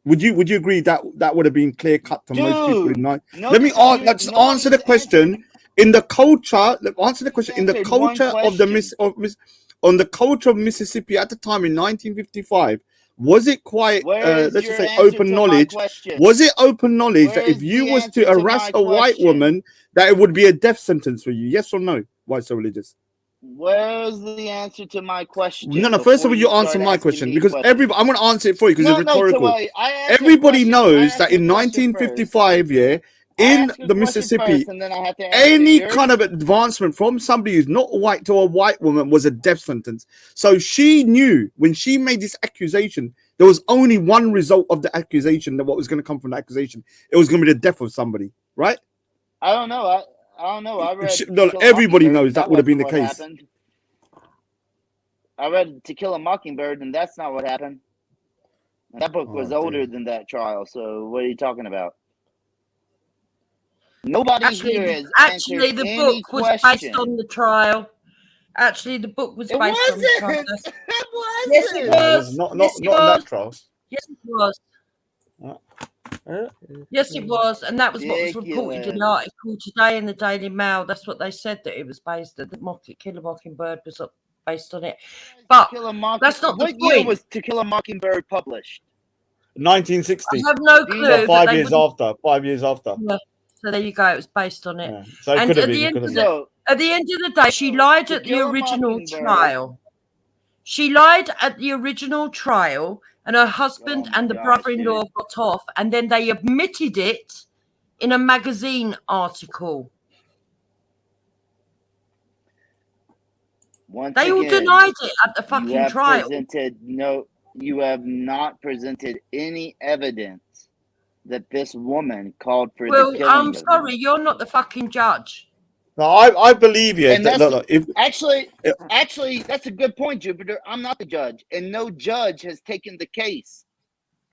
Would you agree that that would have been clear cut to most people in night? Let me let's answer the question. In the culture, answer the question. In the culture of the on the culture of Mississippi at the time in 1955, was it quite let's just say open knowledge? Was it open knowledge that if you was to harass a white woman, that it would be a death sentence for you? Yes or no? Why so religious? Where's the answer to my question? No. First of all, you answer my question because everybody. I'm going to answer it for you because it's rhetorical. Everybody knows that in 1955, yeah, in the Mississippi, any kind of advancement from somebody who's not white to a white woman was a death sentence. So she knew when she made this accusation, there was only one result of the accusation. That what was going to come from the accusation, it was going to be the death of somebody, right? I don't know. I don't know. I read. No, everybody knows that would have been the case. Happened. I read To Kill a Mockingbird, and that's not what happened. And that book was older than that trial. So what are you talking about? Nobody here has actually answered the any book was question. based on the trial. Actually, the book was based on the trial. It wasn't. Yes, it was. Not yes, in that trial. Yes, it was. Yes, it was, and that was what was reported in the article today in the Daily Mail. That's what they said, that it was based, that the Kill a Mockingbird was based on it. But Kill a Mocking- that's not the what year point. was To Kill a Mockingbird published? 1960. I have no Do you clue. know So but 5 they years wouldn't- after. 5 years after. Yeah. So there you go. It was based on it. Yeah. So it And could have at been. the It end could of have the- been. So At the end of the day, she lied To at the Kill a original Mockingbird- trial. She lied at the original trial, and her husband Oh my and the gosh, brother-in-law dude. got off, and then they admitted it in a magazine article. once They all again, denied it at the you fucking have trial. you have not presented any evidence that this woman called for Well, the killing I'm of sorry, them. you're not the fucking judge. No, I believe you. And That, that's- look, if Actually, that's a good point, Jupiter. I'm not the judge, and no judge has taken the case.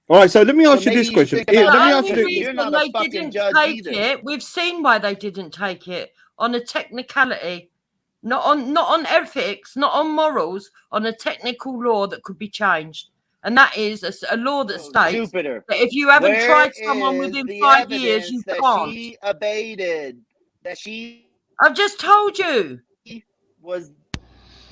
all right, so let me ask So you this maybe you question. think Let about me it, ask The because you. only you're reason not a they fucking didn't judge take either. it, we've seen why they didn't take it on a technicality, not on ethics, not on morals, on a technical law that could be changed, and that is a law that states Jupiter, that if you haven't where tried someone is within the 5 years, you evidence that can't. she abated? That she I've just told you. was.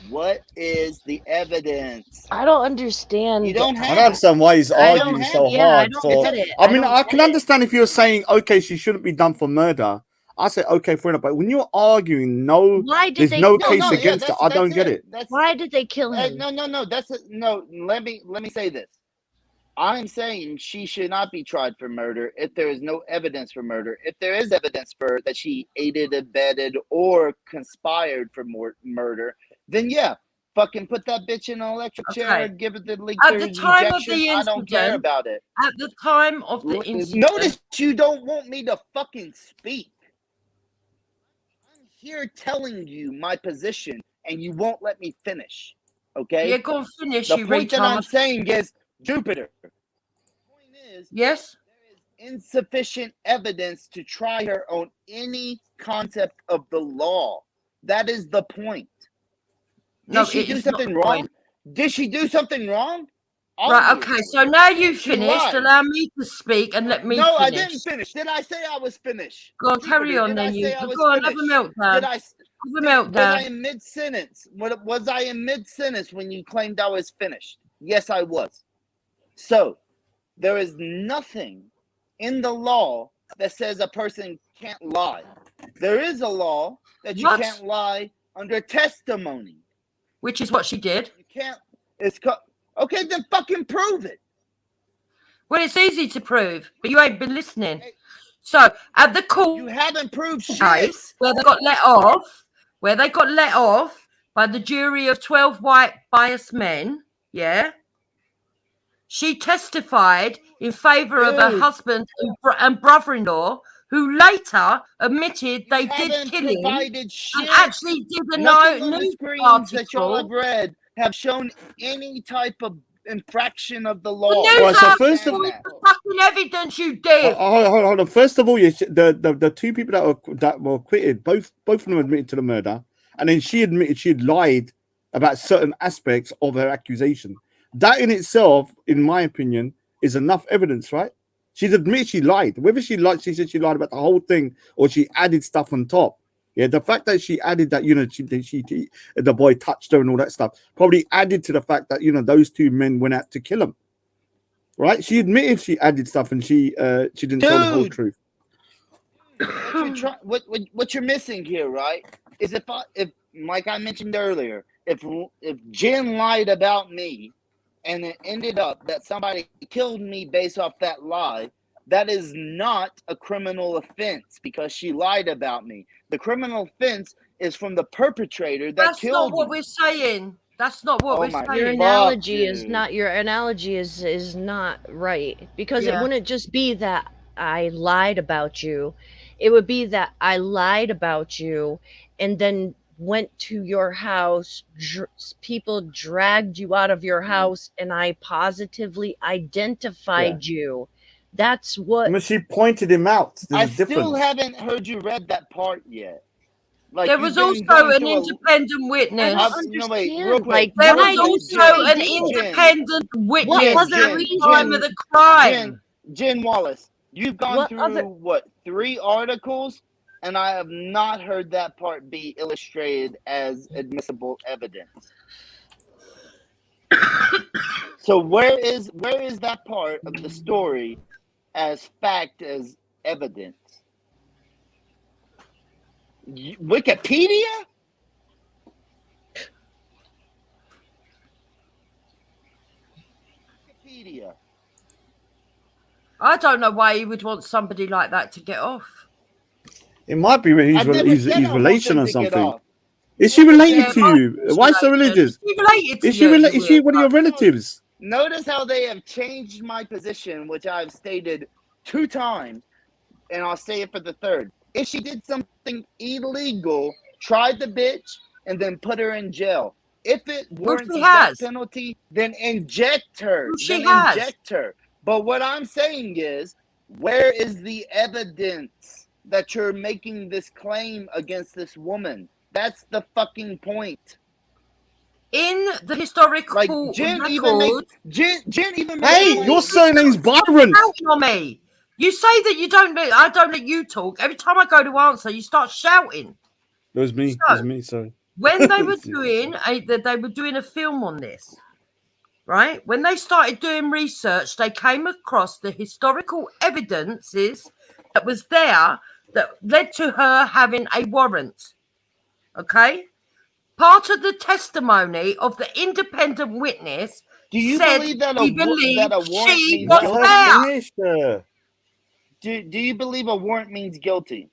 What is the evidence? I don't understand. You don't I have don't understand why he's I don't arguing have so it. Yeah, I hard don't for. get it. I mean, don't I get can it. understand if you're saying, okay, she shouldn't be done for murder. I say, okay, fair enough. But when you're arguing, no, Why did there's they? no No, case no, yeah, against it. I don't get it. That's Why did they kill him? no. No. Let me say this. I'm saying she should not be tried for murder if there is no evidence for murder. If there is evidence for that she aided, abetted, or conspired for murder, then yeah, fucking put that bitch in an electric chair Okay. and give it the At lethal the time of injection. the I don't care incident, about it. at the time of the incident, Notice you don't want me to fucking speak. I'm here telling you my position, and you won't let me finish. Okay? yeah, go and finish, The you point that I'm retard. saying is, Jupiter. The point is, Yes? there is insufficient evidence to try her on any concept of the law. That is the point. Did No, she it do is not something the wrong? point. Did she do something wrong? Right, okay, Obviously. so now you've She finished. lied. Allow me to speak and let me No, I finish. didn't finish. Did I say I was finished? Go on, carry Jupiter, on did I then, you. say I was Go on, have a finished? meltdown. Did I? Have a Was I meltdown. in mid sentence? Was I in mid sentence when you claimed I was finished? Yes, I was. So there is nothing in the law that says a person can't lie. There is a law that you What? can't lie under testimony. Which is what she did. You can't. Okay, then fucking prove it. Well, it's easy to prove, but you ain't been listening. So, at the court You haven't proved shit. case where they got let off by the jury of 12 white biased men, yeah, she testified in favor of her Dude. husband and brother-in-law, who later admitted they You did haven't kill him provided shit. and actually did a Nothing on the news screens that y'all have article. read have shown any type of infraction of the The law. news Right, so article first of- is the fucking evidence, you div. Hold on. First of all, the two people that were acquitted, both of them admitted to the murder, and then she admitted she had lied about certain aspects of her accusation. That in itself, in my opinion, is enough evidence, right? She's admitted she lied. Whether she lied, she said she lied about the whole thing, or she added stuff on top. Yeah, the fact that she added that, the boy touched her and all that stuff, probably added to the fact that, those two men went out to kill him. Right? She admitted she added stuff and she didn't tell the whole Dude. truth. What you're missing here, right? Is if like I mentioned earlier, if Jen lied about me, and it ended up that somebody killed me based off that lie, that is not a criminal offense because she lied about me. The criminal offense is from the perpetrator that That's killed not what me. we're saying. That's not what Oh we're my Your saying. God. analogy is dude. not is not right, because Yeah. it wouldn't just be that I lied about you. It would be that I lied about you and then went to your house, people dragged you out of your house, and I positively identified you. That's what. But she pointed him out. I There's a difference. still haven't heard you read that part yet. Like There you've was been also going an through a- independent I witness. don't no, wait, understand. real quick. Like, There why was did also they an do it? independent witness Jen, other at the reason- time of the crime. Jen Wallace, you've gone What through other- 3 articles and I have not heard that part be illustrated as admissible evidence. So where is that part of the story as fact, as evidence? Wikipedia? Wikipedia. I don't know why you would want somebody like that to get off. It might be I never his said I want relation them or to get something. off. Is she related Yeah, to my you? Why so religious? She related to Is she you, Is she one of your relatives? Notice how they have changed my position, which I've stated 2 times, and I'll say it for the 3rd. If she did something illegal, try the bitch and then put her in jail. If it warrants she a death has. penalty, then inject her. She Then has. inject her. But what I'm saying is, where is the evidence that you're making this claim against this woman? That's the fucking point. In the historical Like Jen even record, makes Hey, claims. your surname's Byron. shouting on me. You say that you don't. I don't let you talk. Every time I go to answer, you start shouting. It was me. It was me. Sorry. When they were doing a film on this, right? When they started doing research, they came across the historical evidences that was there that led to her having a warrant. Okay, part of the testimony of the independent witness Do you said believe that he believed a warrant she means was guilty? there. Do you believe a warrant means guilty?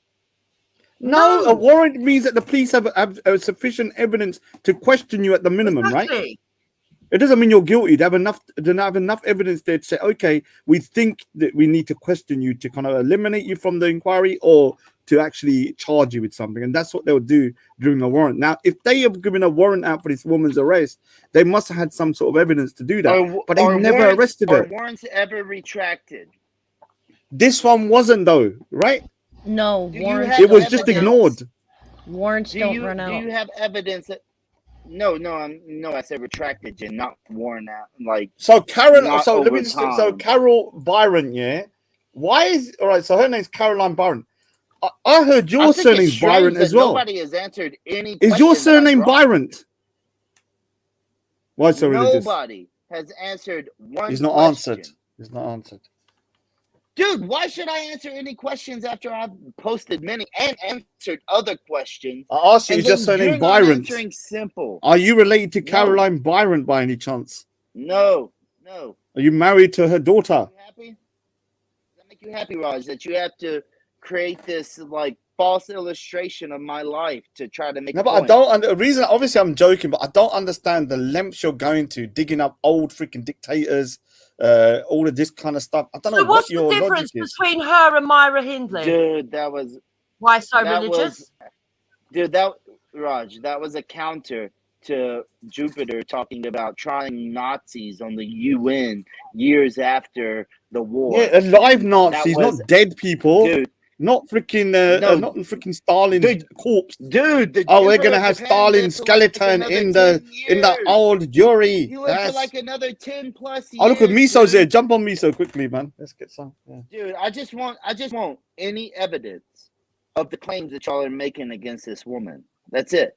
No, a warrant means that the police have sufficient evidence to question you at the minimum, right? Exactly. It doesn't mean you're guilty. They have enough evidence there to say, okay, we think that we need to question you to kind of eliminate you from the inquiry or to actually charge you with something. And that's what they'll do during a warrant. Now, if they have given a warrant out for this woman's arrest, they must have had some sort of evidence to do that. But they never arrested her. Are warrants ever retracted? This one wasn't, though, right? No, Do you warrants. have It was don't just evidence? run out. ignored. Warrants don't run Do out. you have evidence that? No, I said retracted, Jen, not worn out. Like So Carol, not so let over me just so time. Carol Byron, yeah. Why is all right? So her name's Caroline Byron. I heard I your think it's surname's strange Byron that as well. Nobody has answered any. Is your question that I surname brought. Byron? Why so religious? Nobody has answered one. He's not question. answered. He's not answered. Dude, why should I answer any questions after I've posted many and answered other questions? I asked you, And is your then surname you're not Byron? answering simple. Are you related to No. Caroline Byron by any chance? No. Are you married to her daughter? You happy? Does that make you happy, Raj? That you have to create this like false illustration of my life to try to make. No, a but point. I don't. The reason, obviously, I'm joking, but I don't understand the lengths you're going to digging up old freaking dictators, all of this kind of stuff. I don't know So what's what your the difference logic is. between her and Myra Hindley? Dude, that was Why so that religious? Raj, that was a counter to Jupiter talking about trying Nazis on the UN years after the war. Yeah, alive Nazis, was- not dead people. Dude, Not freaking, No. not freaking Stalin's corpse. dude. The Oh, we're Emperor gonna of have Japan Stalin's lived for like skeleton another in 10 the years. old jury. He lived for Yes. like another 10 plus years. Oh, look at Miso's dude. there. Jump on Miso quickly, man. Let's get some. Yeah. Dude, I just want any evidence of the claims that y'all are making against this woman. That's it.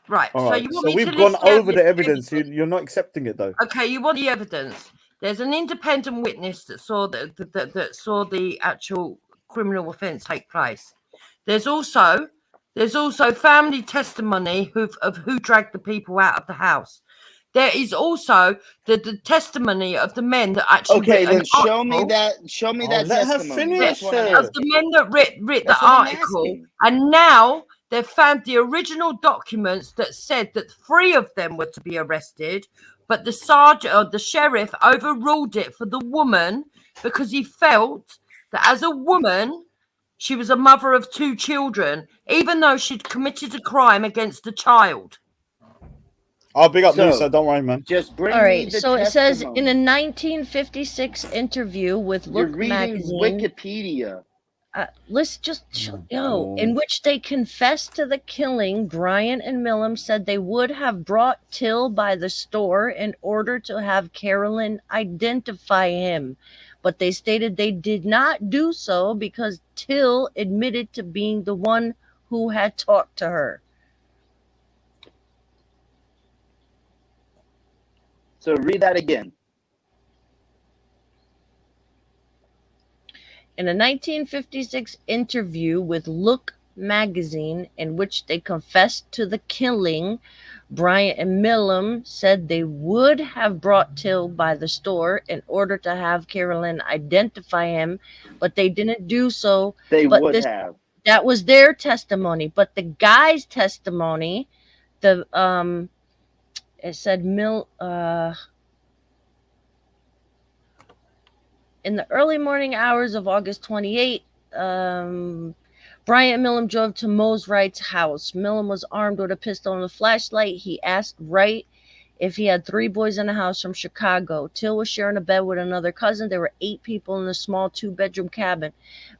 Right. All so right. you want So me to we've gone list out over the the evidence. You're not accepting it though. Okay, you want the evidence. There's an independent witness that saw that saw the actual criminal offence take place. There's also family testimony of who dragged the people out of the house. There is also the testimony of the men that actually Okay, writ an then show me article, that. Show me Oh, that let her testimony. finish, That's what I'm sir. of the men that writ the That's what I'm article, asking. and now they've found the original documents that said that 3 of them were to be arrested, but the sergeant or the sheriff overruled it for the woman because he felt that as a woman she was a mother of 2 children, even though she'd committed a crime against a child. I'll big up So- Miso. Don't worry, man. Just bring All me right, the so it says testimony. in a 1956 interview with You're Look reading magazine, Wikipedia. let's just in which they confessed to the killing. Bryant and Millam said they would have brought Till by the store in order to have Carolyn identify him, but they stated they did not do so because Till admitted to being the one who had talked to her. So read that again. In a 1956 interview with Look magazine, in which they confessed to the killing, Bryant and Millam said they would have brought Till by the store in order to have Carolyn identify him, but they didn't do so. They But would this- have. That was their testimony, but the guy's testimony, it said in the early morning hours of August 28, Bryant Millam drove to Mose Wright's house. Millam was armed with a pistol and a flashlight. He asked Wright if he had 3 boys in the house from Chicago. Till was sharing a bed with another cousin. There were 8 people in a small 2-bedroom cabin.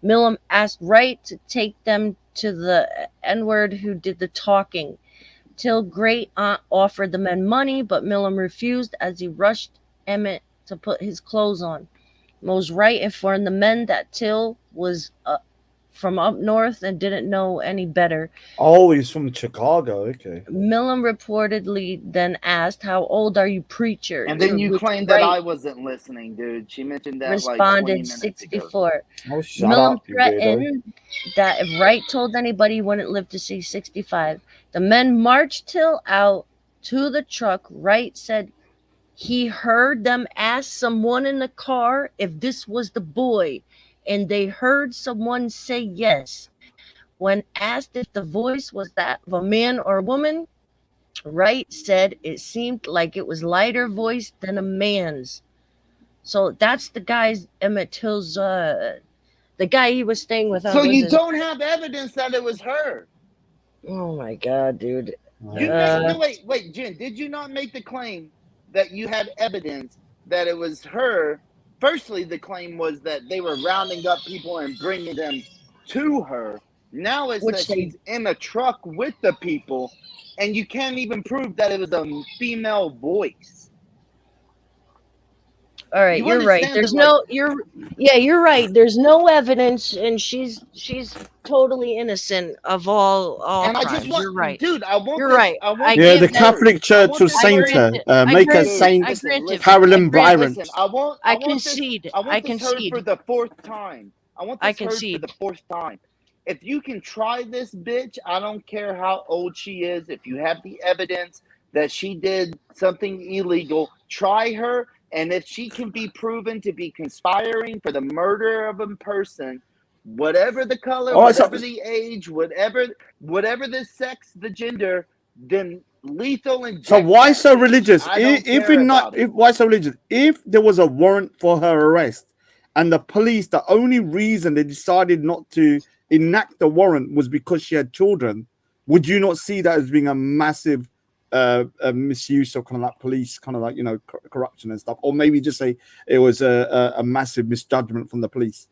Millam asked Wright to take them to the N-word who did the talking. Till great aunt offered the men money, but Millam refused as he rushed Emmett to put his clothes on. Mose Wright informed the men that Till was from up north and didn't know any better. Oh, he's from Chicago. Okay. Millam reportedly then asked, "How old are you, preacher?" And then To you which claimed that I Wright wasn't listening, dude. She mentioned that like 20 responded minutes ago. 64. Oh, shut Millam up, you weirdo. threatened that if Wright told anybody, he wouldn't live to see 65. The men marched Till out to the truck. Wright said he heard them ask someone in the car if this was the boy, and they heard someone say yes. When asked if the voice was that of a man or a woman, Wright said it seemed like it was lighter voice than a man's. So that's the guy's Emmett Till's, the guy he was staying with. So you don't have evidence that it was her. Oh my God, dude. You no, wait, Jen, did you not make the claim that you had evidence that it was her? Firstly, the claim was that they were rounding up people and bringing them to her. Now it's Which that she's in a truck with the people, and you can't even prove that it was a female voice. All right, You you're right. understand There's that, no, you're right. There's no evidence, and she's totally innocent of all And I crimes. just want, You're right. dude, I want You're this, right. I want I Yeah, this the grant heard. Catholic Church want will this saint heard. her, I make her grant it. Saint I grant it. Carolyn I grant it. Byron. Listen, I want concede. this, I want I this heard concede. for the 4th time. I want I this heard for concede. the 4th time. If you can try this bitch, I don't care how old she is. If you have the evidence that she did something illegal, try her. And if she can be proven to be conspiring for the murder of a person, whatever the color, All right, so- whatever the age, whatever the sex, the gender, then lethal injection. So why so religious? I don't If care it not, about it. if why so religious? If there was a warrant for her arrest, and the police, the only reason they decided not to enact the warrant was because she had children, would you not see that as being a massive a misuse of kind of like police, kind of like, you know, corruption and stuff, or maybe just say it was a massive misjudgment from the police?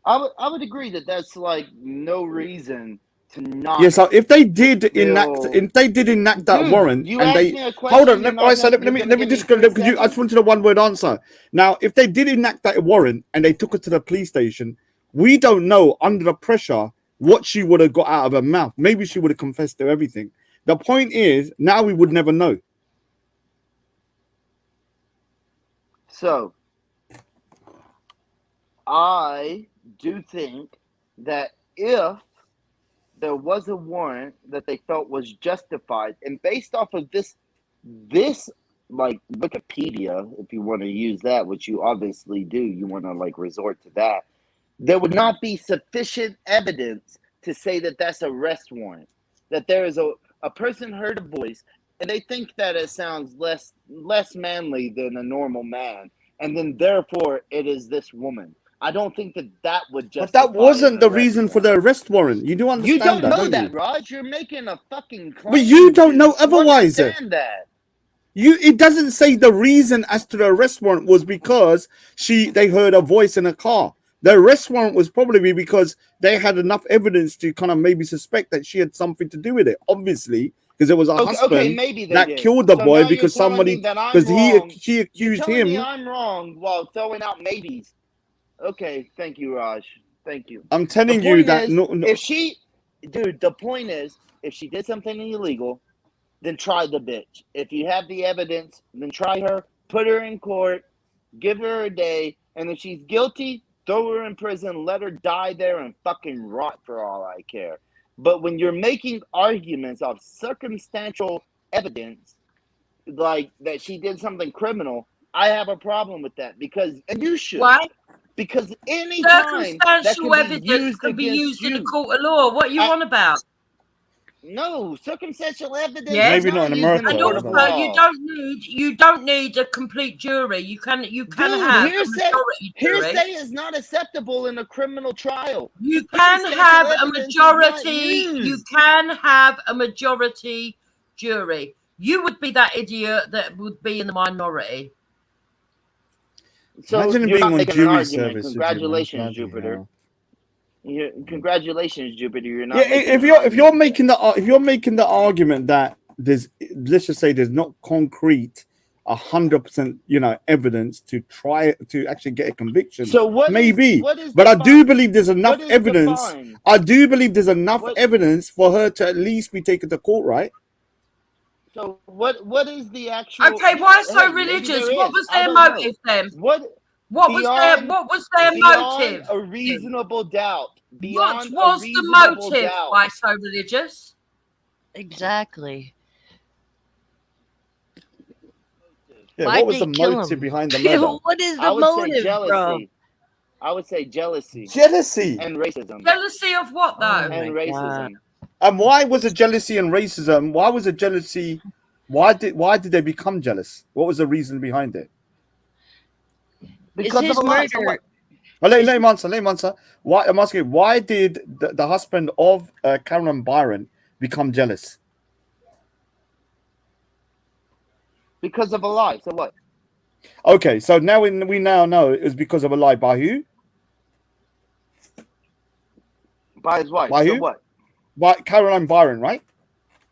I would agree that that's like no reason to not. Yeah, so if they did enact, Bill. if they did enact that Dude, warrant, you and asked they me a question, hold on, you're let, not all right, so gonna- let me you're gonna just give go. me Because I 10 just wanted a one-word answer. Now, if they did enact that warrant and they took her to the police station, we don't know under the pressure what she would have got out of her mouth. Maybe she would have confessed to everything. The point is, now we would never know. So, I do think that if there was a warrant that they felt was justified, and based off of this like Wikipedia, if you want to use that, which you obviously do, you want to like resort to that, there would not be sufficient evidence to say that that's an arrest warrant. That there is a person heard a voice, and they think that it sounds less manly than a normal man, and then therefore it is this woman. I don't think that would But justify. that wasn't an the arrest reason for warrant. the arrest warrant. You do understand You don't know don't that, you? Raj. You're making a fucking claim. But you don't know You otherwise. understand that. It doesn't say the reason as to the arrest warrant was because they heard a voice in a car. The arrest warrant was probably because they had enough evidence to kind of maybe suspect that she had something to do with it. Obviously, because it was a Okay, husband maybe they that did. killed the So boy now because you're telling me somebody that I'm because wrong. she You're accused telling me him. I'm wrong while throwing out maybes. Okay, thank you, Raj. Thank you. I'm The telling you point that is, no, if she, dude, the point is, if she did something illegal, then try the bitch. If you have the evidence, then try her, put her in court, give her a day, and if she's guilty, throw her in prison, let her die there and fucking rot for all I care. But when you're making arguments of circumstantial evidence, like that she did something criminal, I have a problem with that because, and you should, Why? because any time that Circumstantial can be evidence used can be against used in a you, court of law. What are you on about? no, circumstantial evidence is Yes. maybe not not in used in America. a And I court of don't know. also, law. you don't need a complete jury. You can Dude, have a hearsay majority jury. is not acceptable in a criminal trial. You can Circumstantial have a evidence is not majority. You used. can have a majority jury. You would be that idiot that would be in the minority. So Imagine you're being not on making an jury argument. service with you, man. Congratulations, Bloody Jupiter. hell. Congratulations, Jupiter. You're not Yeah, making if an you're argument. making the argument that there's, let's just say there's not concrete 100%, evidence to try to actually get a conviction, So maybe. what is But I do defined? believe there's enough What is evidence. defined? I do believe there's enough What? evidence for her to at least be taken to court, right? So what is the actual? Okay, why so Hey, maybe religious? there What is. was I their don't know. motive then? What What was their beyond motive? a reasonable doubt? What Beyond a was the reasonable motive? doubt. Why so religious? Exactly. Yeah, Why'd what was they the kill motive him? behind the murder? What is I the would say motive, bro? jealousy. I would say jealousy Jealousy. and racism. Jealousy of what Oh though? And my racism. And why was it jealousy and racism? Why was it jealousy? Why did they become jealous? What was the reason behind it? Because of his a lie. So murder- what? Well, let me answer. Why? I'm asking. Why did the husband of Caroline Byron become jealous? Because of a lie. So what? Okay, so now we now know it was because of a lie by who? By his wife. By So who? what? By Caroline Byron, right?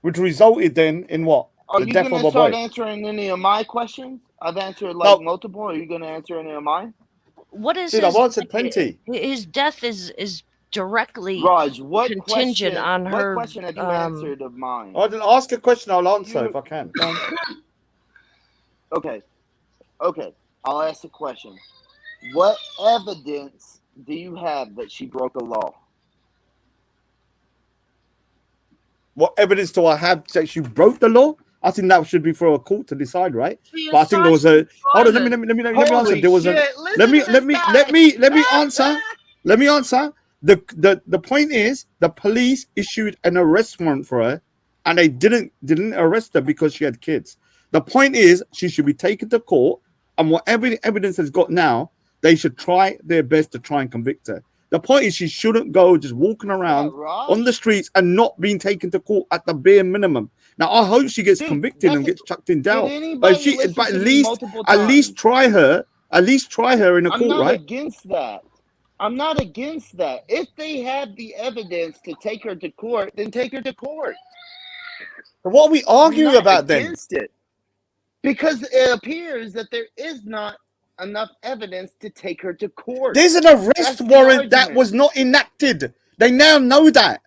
Which resulted then in what? Are The you death going of to a start boy. answering any of my questions? I've answered No. multiple. Are you going to answer any of mine? What is Dude, his? I've answered plenty. His death is directly Raj, what contingent question? on What her. question have you answered of mine? I didn't ask a question. I'll answer You- if I can. Go on. Okay. I'll ask the question. What evidence do you have that she broke a law? What evidence do I have that she broke the law? I think that should be for a court to decide, right? She But I think there was a. incited Hold on, let violence. me answer. Holy There was a. shit, listen Let me to let this me guy. let me answer. Let me answer. The point is the police issued an arrest warrant for her, and they didn't arrest her because she had kids. The point is she should be taken to court, and whatever evidence has got now, they should try their best to try and convict her. The point is she shouldn't go just walking around Raj? on the streets and not being taken to court at the bare minimum. Now I hope she gets Dude, convicted and that's- gets chucked in Did jail. anybody But she, listen but to at me least multiple at times? least try her. At least try her in a I'm court, not right? against that. I'm not against that. If they have the evidence to take her to court, then take her to court. So what are we arguing I'm not about then? against it. Because it appears that there is not enough evidence to take her to court. There's an That's arrest the warrant that argument. was not enacted. They now know that.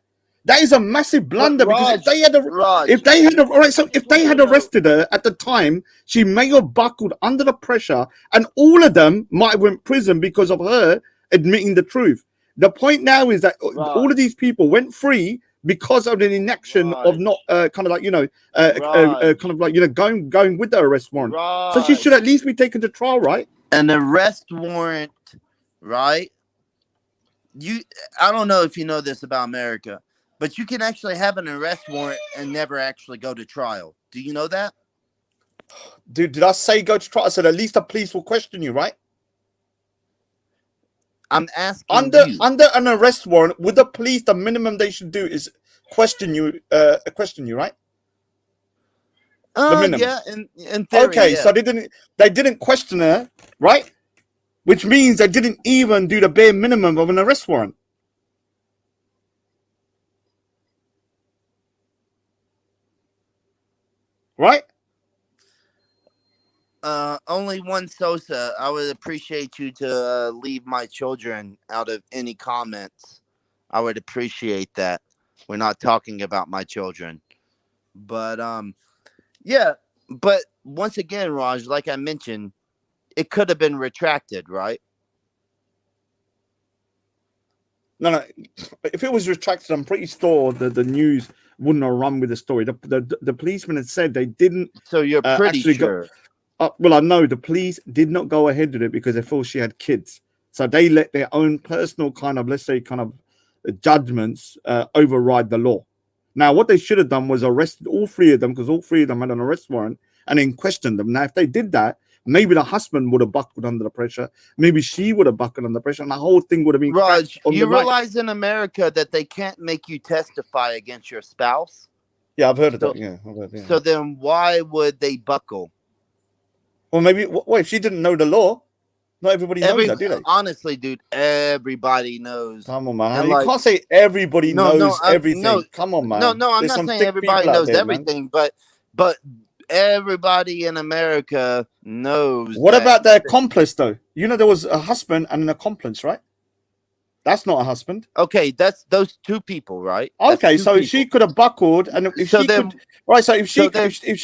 That is a massive blunder because Raj, if they had all right, so if they had arrested her at the time, she may have buckled under the pressure, and all of them might have went prison because of her admitting the truth. The point now is that all of these people went free because of an inaction of not kind of like going with the arrest warrant. So she should at least be taken to trial, right? An arrest warrant, right? I don't know if you know this about America, but you can actually have an arrest warrant and never actually go to trial. Do you know that? Dude, did I say go to trial? I said at least the police will question you, right? I'm asking under an arrest warrant, with the police, the minimum they should do is question you, right? The minimum. Yeah, in theory, okay, yeah. so they didn't question her, right? Which means they didn't even do the bare minimum of an arrest warrant. Only one Sosa. I would appreciate you to leave my children out of any comments. I would appreciate that. We're not talking about my children. But yeah. But once again, Raj, like I mentioned, it could have been retracted, right? No. If it was retracted, I'm pretty sure the news wouldn't have run with the story. The policeman had said they didn't. So you're pretty actually sure. Well, I know the police did not go ahead with it because they thought she had kids. So they let their own personal kind of, let's say, kind of judgments override the law. Now, what they should have done was arrested all three of them, because all three of them had an arrest warrant, and then questioned them. Now, if they did that, maybe the husband would have buckled under the pressure. Maybe she would have buckled under pressure, and the whole thing would have been Raj, on you the right. realize in America that they can't make you testify against your spouse? Yeah, I've heard of So- that. Yeah, I've heard, yeah. So then why would they buckle? Well, maybe. Well, if she didn't know the law, not everybody knows that, do they? Honestly, dude, everybody knows. Come on, man. And You like- can't say everybody No, knows everything. no, Come on, man. No, I'm There's not some saying thick everybody people out knows there, man. everything, but everybody in America knows. What that- about the accomplice, though? You know, there was a husband and an accomplice, right? That's not a husband. Okay, that's those two people, right? That's Okay, two so people. she could have buckled, and if So she then- could, right? So if she, so then- if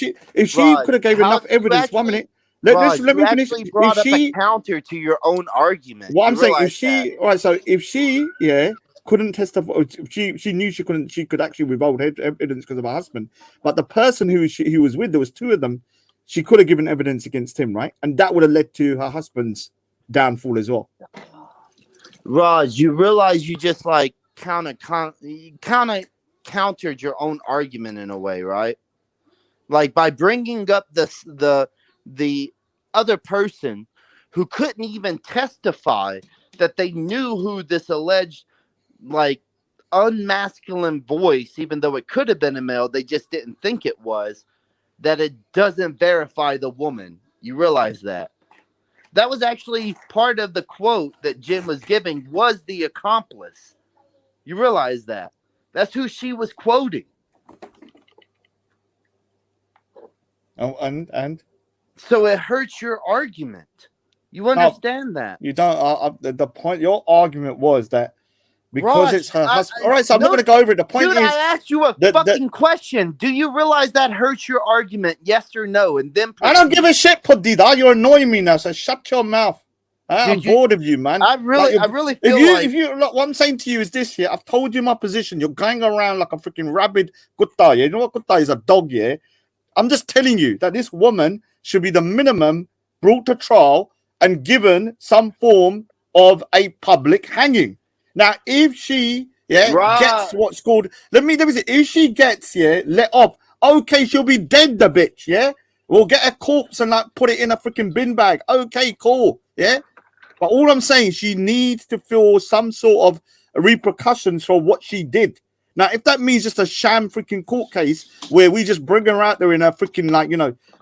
she Raj, could have gave how enough do you evidence, 1 actually- minute. Let me you finish. actually brought If up she, a counter to your own argument. what I'm You saying, if realize she, that. right? So if she, yeah, couldn't testify, she knew she couldn't, she could actually withhold evidence because of her husband. But the person who he was with, there was two of them. She could have given evidence against him, right? And that would have led to her husband's downfall as well. Raj, you realize you just like countered your own argument in a way, right? Like by bringing up the other person who couldn't even testify that they knew who this alleged like unmasculine voice, even though it could have been a male, they just didn't think it was, that it doesn't verify the woman. You realize that? That was actually part of the quote that Jim was giving, was the accomplice. You realize that? That's who she was quoting. Oh, and So it hurts your argument. You understand that? you don't. The point, your argument was that because Raj, it's her husband. I- All right, so I'm not no, going to go over it. The point Dude, is, I asked you a the- fucking question. Do you realize that hurts your argument? Yes or no? And then I don't give a shit, Podida. You're annoying me now, so shut your mouth. I'm Did you- bored of you, man. I really If feel you, like if you, look, what I'm saying to you is this here. I've told you my position. You're going around like a freaking rabid kutta. Yeah? You know what kutta is? A dog. Yeah. I'm just telling you that this woman should be the minimum brought to trial and given some form of a public hanging. Now, if she, Right. gets what's called, let me see. If she gets, let off, okay, she'll be dead, the bitch. Yeah. We'll get a corpse and like put it in a freaking bin bag. Okay, cool. Yeah. But all I'm saying, she needs to feel some sort of repercussions for what she did. Now, if that means just a sham freaking court case where we just bring her out there in a freaking like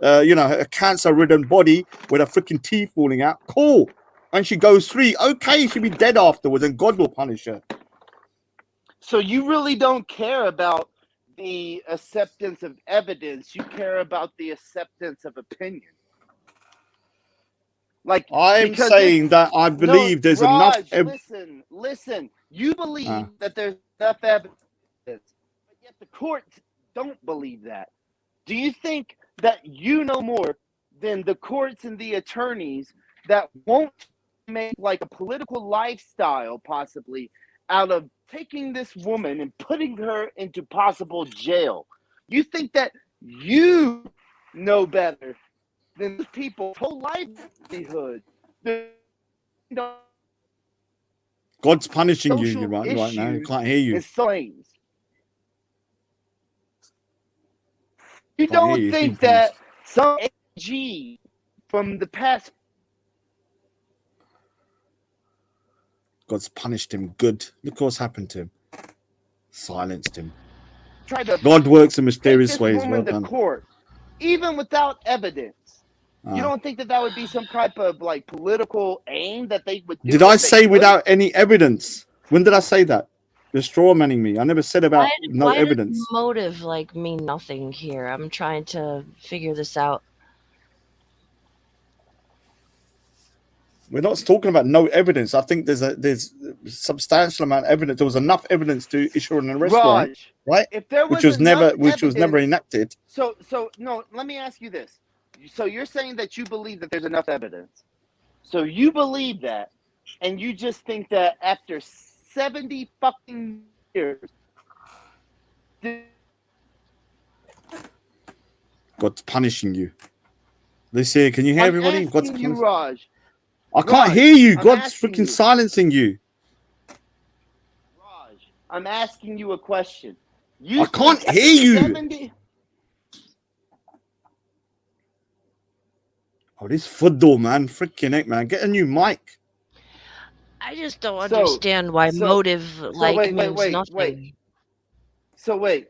a cancer-ridden body with her freaking teeth falling out, cool. And she goes free. Okay, she'll be dead afterwards, and God will punish her. so you really don't care about the acceptance of evidence. You care about the acceptance of opinion. Like I'm because saying that I believe there's enough. Raj, listen. You believe that there's enough evidence, but yet the courts don't believe that. Do you think that you know more than the courts and the attorneys that won't make like a political lifestyle possibly out of taking this woman and putting her into possible jail? You think that you know better than these people's whole livelihood? God's punishing you Social right now. You issues can't hear you. and claims. You Can't hear don't you. think that some AG from the past God's punished him good. Look what's happened to him. Silenced him. tried to God works in take mysterious this ways. Well woman to done. court, even without evidence? You don't think that would be some type of like political aim that they would do? Did if I they say could? without any evidence? When did I say that? You're straw manning me. I never said about no why evidence. does motive like mean nothing here? I'm trying to figure this out. We're not talking about no evidence. I think there's substantial amount of evidence. There was enough evidence to issue an arrest warrant, Raj, right? if there Which was enough never evidence- enacted. So no, let me ask you this. So you're saying that you believe that there's enough evidence. So you believe that, and you just think that after 70 fucking years, God's punishing you. Listen, can you hear I'm everybody? God's asking you, punishing. Raj. I can't Raj, hear you. I'm God's asking freaking you. silencing you. Raj, I'm asking you a question. You I can't think hear you. 70 Oh, this football, man. Freaking heck, man. Get a new mic. I just don't So- understand why so- motive like wait, means wait, nothing. wait. So wait.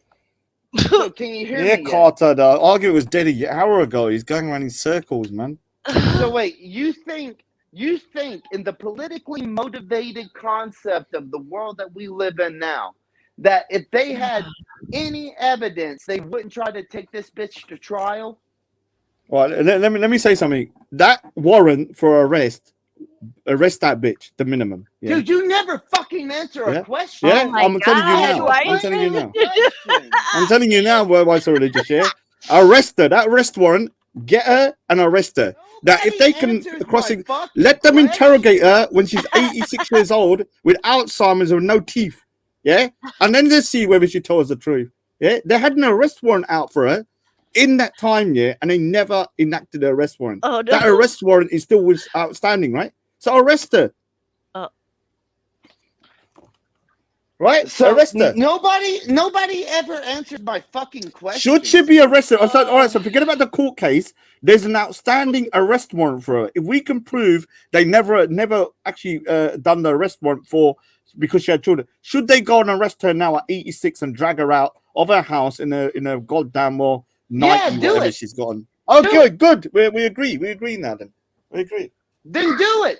So can you hear Yeah, me? yet? Carter, the argument was dead an hour ago. He's going around in circles, man. So wait, you think in the politically motivated concept of the world that we live in now, that if they had any evidence, they wouldn't try to take this bitch to trial? Well, let me say something. That warrant for arrest that bitch, the minimum. Yeah, Dude, you never fucking answer Yeah. a question. yeah. Oh my I'm telling you God, now. why I'm is telling you now. Question. I'm telling you now. Why so religious? Yeah, arrest her. That arrest warrant. Get her and arrest her. Now, if they can let them interrogate her when she's 86 years old with Alzheimer's or no teeth. Yeah, and then they see whether she tells the truth. Yeah, they had an arrest warrant out for her in that time, yeah, and they never enacted the arrest warrant. Oh no. That arrest warrant is still outstanding, right? So arrest her. Right? So arrest her. nobody ever answered my fucking question. Should she be arrested? All right, so forget about the court case. There's an outstanding arrest warrant for her. If we can prove they never actually done the arrest warrant because she had children, should they go and arrest her now at 86 and drag her out of her house in a goddamn well 90 do whatever it. she's gotten? Oh, Do good. We agree. We agree now then. We agree. Then do it.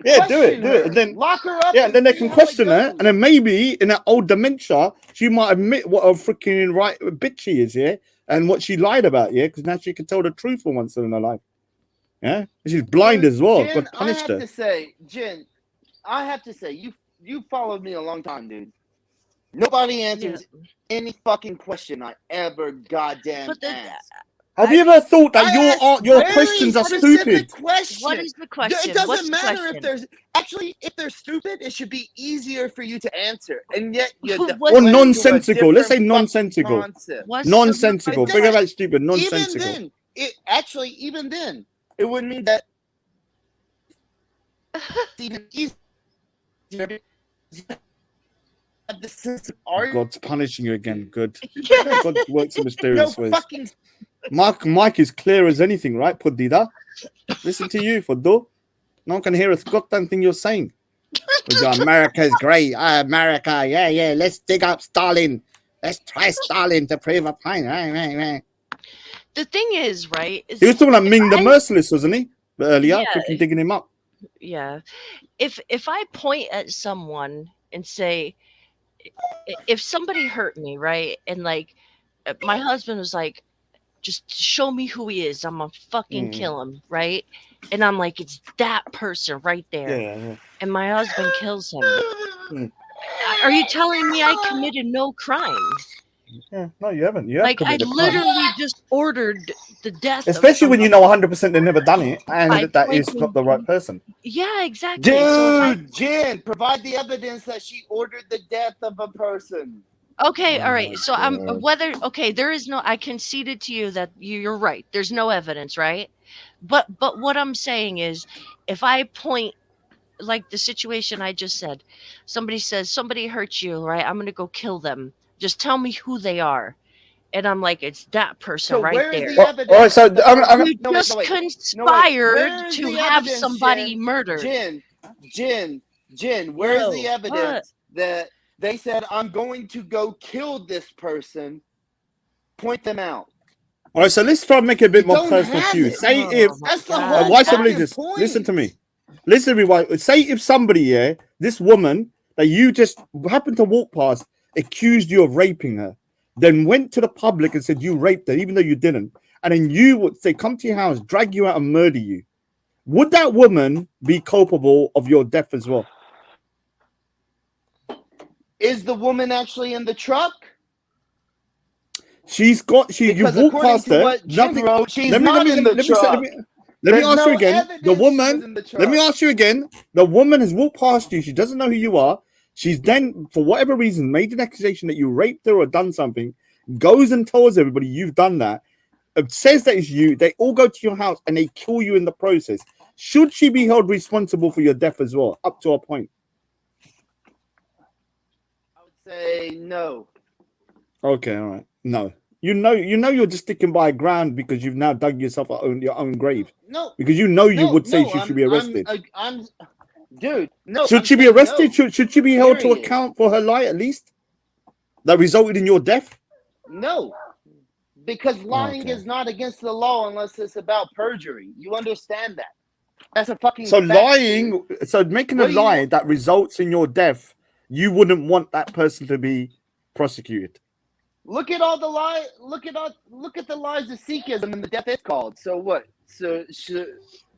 Yeah, do Question it. her. And then Lock her up. yeah, and then they see can how it question her, goes. and then maybe in that old dementia, she might admit what a freaking right bitch she is, yeah, and what she lied about, yeah, because now she can tell the truth for once in her life. Yeah, and she's blind as well. Jen, God punished her. Jen, I have to say, you followed me a long time, dude. Nobody answers any fucking question I ever goddamn But the- asked. Have you ever thought that I asked your very questions are specific stupid? questions. What is the question? It doesn't What's the matter question? if they're stupid. It should be easier for you to answer, and yet you What- deflect Or to a nonsensical. Let's say different nonsensical. concept. What's Nonsensical. the- Forget about stupid. Even Nonsensical. then, even then, it would mean that it's even easier. Have the sense of art. God's punishing you again. Good. Yeah. God works in No mysterious ways. fucking. Mike is clear as anything, right? Pudida. Listen to you, Fuddo. No one can hear a goddamn thing you're saying. America's great. America, yeah. Let's dig up Stalin. Let's try Stalin to prove a point. Right. The thing is, right? Is He was talking about Ming the I- Merciless, wasn't he? Earlier, Yeah. freaking digging him up. yeah. If I point at someone and say, if somebody hurt me, right, and like my husband was like, just show me who he is, I'm gonna fucking kill him, right? And I'm like, it's that person right there. Yeah. And my husband kills him. Mm. Are you telling me I committed no crime? Yeah. No, you haven't. You have Like I committed a crime. literally just ordered the death. Especially of when you know 100% they've never done it and By that is pointing- not the right person. Yeah, exactly. So if Dude, Jen, provide the evidence that she ordered the death of a person. okay, Oh all right. my So I'm God. whether okay, there is no. I conceded to you that you're right. There's no evidence, right? But what I'm saying is, if I point like the situation I just said, somebody says somebody hurt you, right? I'm gonna go kill them. Just tell me who they are, and I'm like, it's that person So right where is there. the Well, evidence? all right, so that I'm- You no, wait, just no, wait. conspired Where is to the have evidence, somebody Jen? murdered. Jen, where's No, the evidence that they said, I'm going to go kill this person? Point them out. All right, so let's try and make it a bit You more don't personal have to you. it. Say Oh if my That's the God. whole why somebody fucking just point. listen to me. Listen to me. Why say if somebody, yeah, this woman that you just happened to walk past accused you of raping her, then went to the public and said you raped her, even though you didn't, and then you would say come to your house, drag you out, and murder you, would that woman be culpable of your death as well? Is the woman actually in the truck? She's got you Because walk according past to her. what Jim Nothing. wrote, she's Let me not in the truck. let me There's ask no you again. evidence The she was woman. in the truck. Let me ask you again. The woman has walked past you. She doesn't know who you are. She's then, for whatever reason, made an accusation that you raped her or done something. Goes and tells everybody you've done that. Says that it's you. They all go to your house and they kill you in the process. Should she be held responsible for your death as well, up to a point? I would say no. Okay, all right. No. You know you're just sticking by ground because you've now dug yourself your own grave. No. Because you know you No, would say no, she should be arrested. Dude, no. Should I'm she be saying arrested? no. Should she be held to Period. account for her lie at least? That resulted in your death? No. Because lying Okay. is not against the law unless it's about perjury. You understand that? That's a fucking So fact, lying, dude. so making What a do you- lie that results in your death, you wouldn't want that person to be prosecuted. Look at all the lie. Look at the lies of Sikhism and the death it's called. So what? So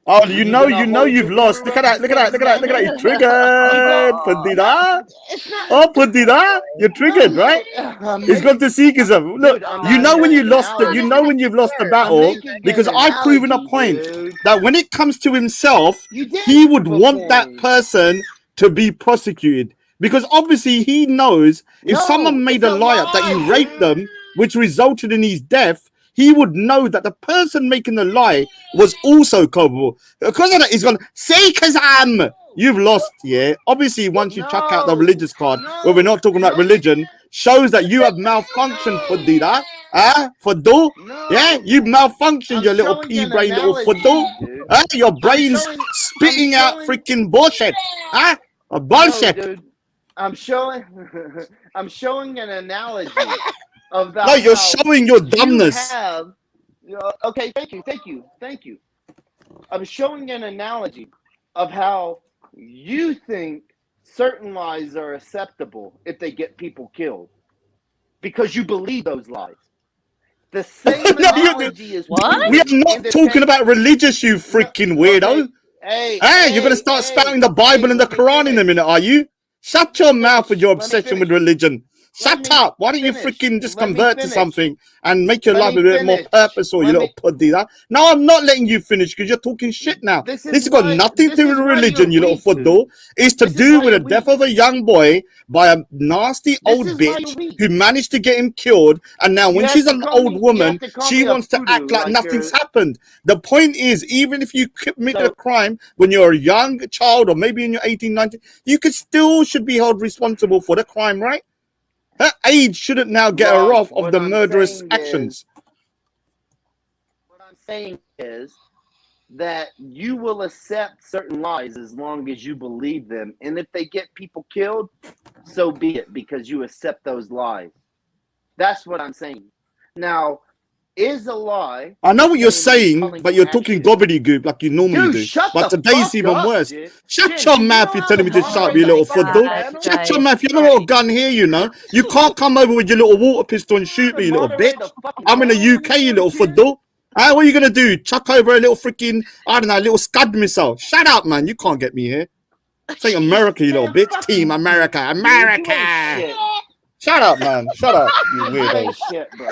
Oh, you gonna hold you've your lost. Look at that, finger look at that, look at that, look at that. You're triggered, Pandita. it's not. Oh, Pandita, you're triggered, right? It's got to Sikhism. Look, Dude, I'm you know making when an you lost it. You analogy. know when you've lost the I'm battle making because an I've proven a analogy, point dude. that when it comes to himself, You did he would prove a want that point. person to be prosecuted because obviously he knows if No, someone made it's a a lie up that you lie, raped dude. them, which resulted in his death, he would know that the person making the lie was also culpable. Because of that, he's gone, Sikhism! You've lost, yeah? Obviously, once you chuck out the religious card, where we're not talking about religion, shows that you have malfunctioned, Pandita. Fuddu? No. Yeah? You've malfunctioned, I'm your little showing pea an brain little analogy, Fuddu. dude. Your brain's showing- spitting I'm out showing- freaking bullshit. A No, bullshit. dude. I'm showing an analogy of No, you're how showing your you dumbness. have. Okay, thank you. I'm showing an analogy of how you think certain lies are acceptable if they get people killed because you believe those lies. The same No, you- analogy is What? We are proven not in the talking text. about religious, you freaking weirdo. Okay. Hey, you're gonna start spouting the Bible and the let me Quran in a finish. minute, are you? Shut your mouth with your Let me obsession with finish. religion. Let Shut me up. Why don't you finish. freaking just Let me convert to finish. something and make your Let life me a bit more finish. purposeful, you Let little puddy? No, I'm not letting you finish because you're talking shit now. This This is has got why- nothing to this do is with why religion, you you're little weak, dude. football. It's to This is do why with the you're death weak. of a young boy by a nasty old is why bitch you're weak. who managed to get him killed. And now You when have she's to an call old me- you woman, have to call she me a wants to voodoo act like like nothing's you're- happened. The point is, even if you commit So- a crime when you're a young child or maybe in your 18, 19, you should be held responsible for the crime, right? Her age shouldn't now get her Raj, off of what the I'm murderous saying actions. What I'm saying is that you will accept certain lies as long as you believe them. And if they get people killed, so be it, because you accept those lies. That's what I'm saying. Now, is a lie. I know what you're the same as saying, calling but you're action- talking gobbledygook like you normally Dude, do. shut But the today's fuck even up, worse. Jin. Shut Jin, your do you mouth, know you're how telling to me to shut up, moderate you little that fucking football. panel? Shut your Guys, mouth. You have a little gun here, you know. You can't come over with your little water pistol and shoot me, you little Moderate bitch. a fucking I'm in the panel UK, you anymore, little Jin? football. What are you going to do? Chuck over a little freaking, I don't know, a little Scud missile. Shut up, man. You can't get me here. Say America, you little Man, bitch. fuck Team you, America. dude. You America. ain't shit. Shut up, man. Shut up, you You ain't weirdo. shit, bro.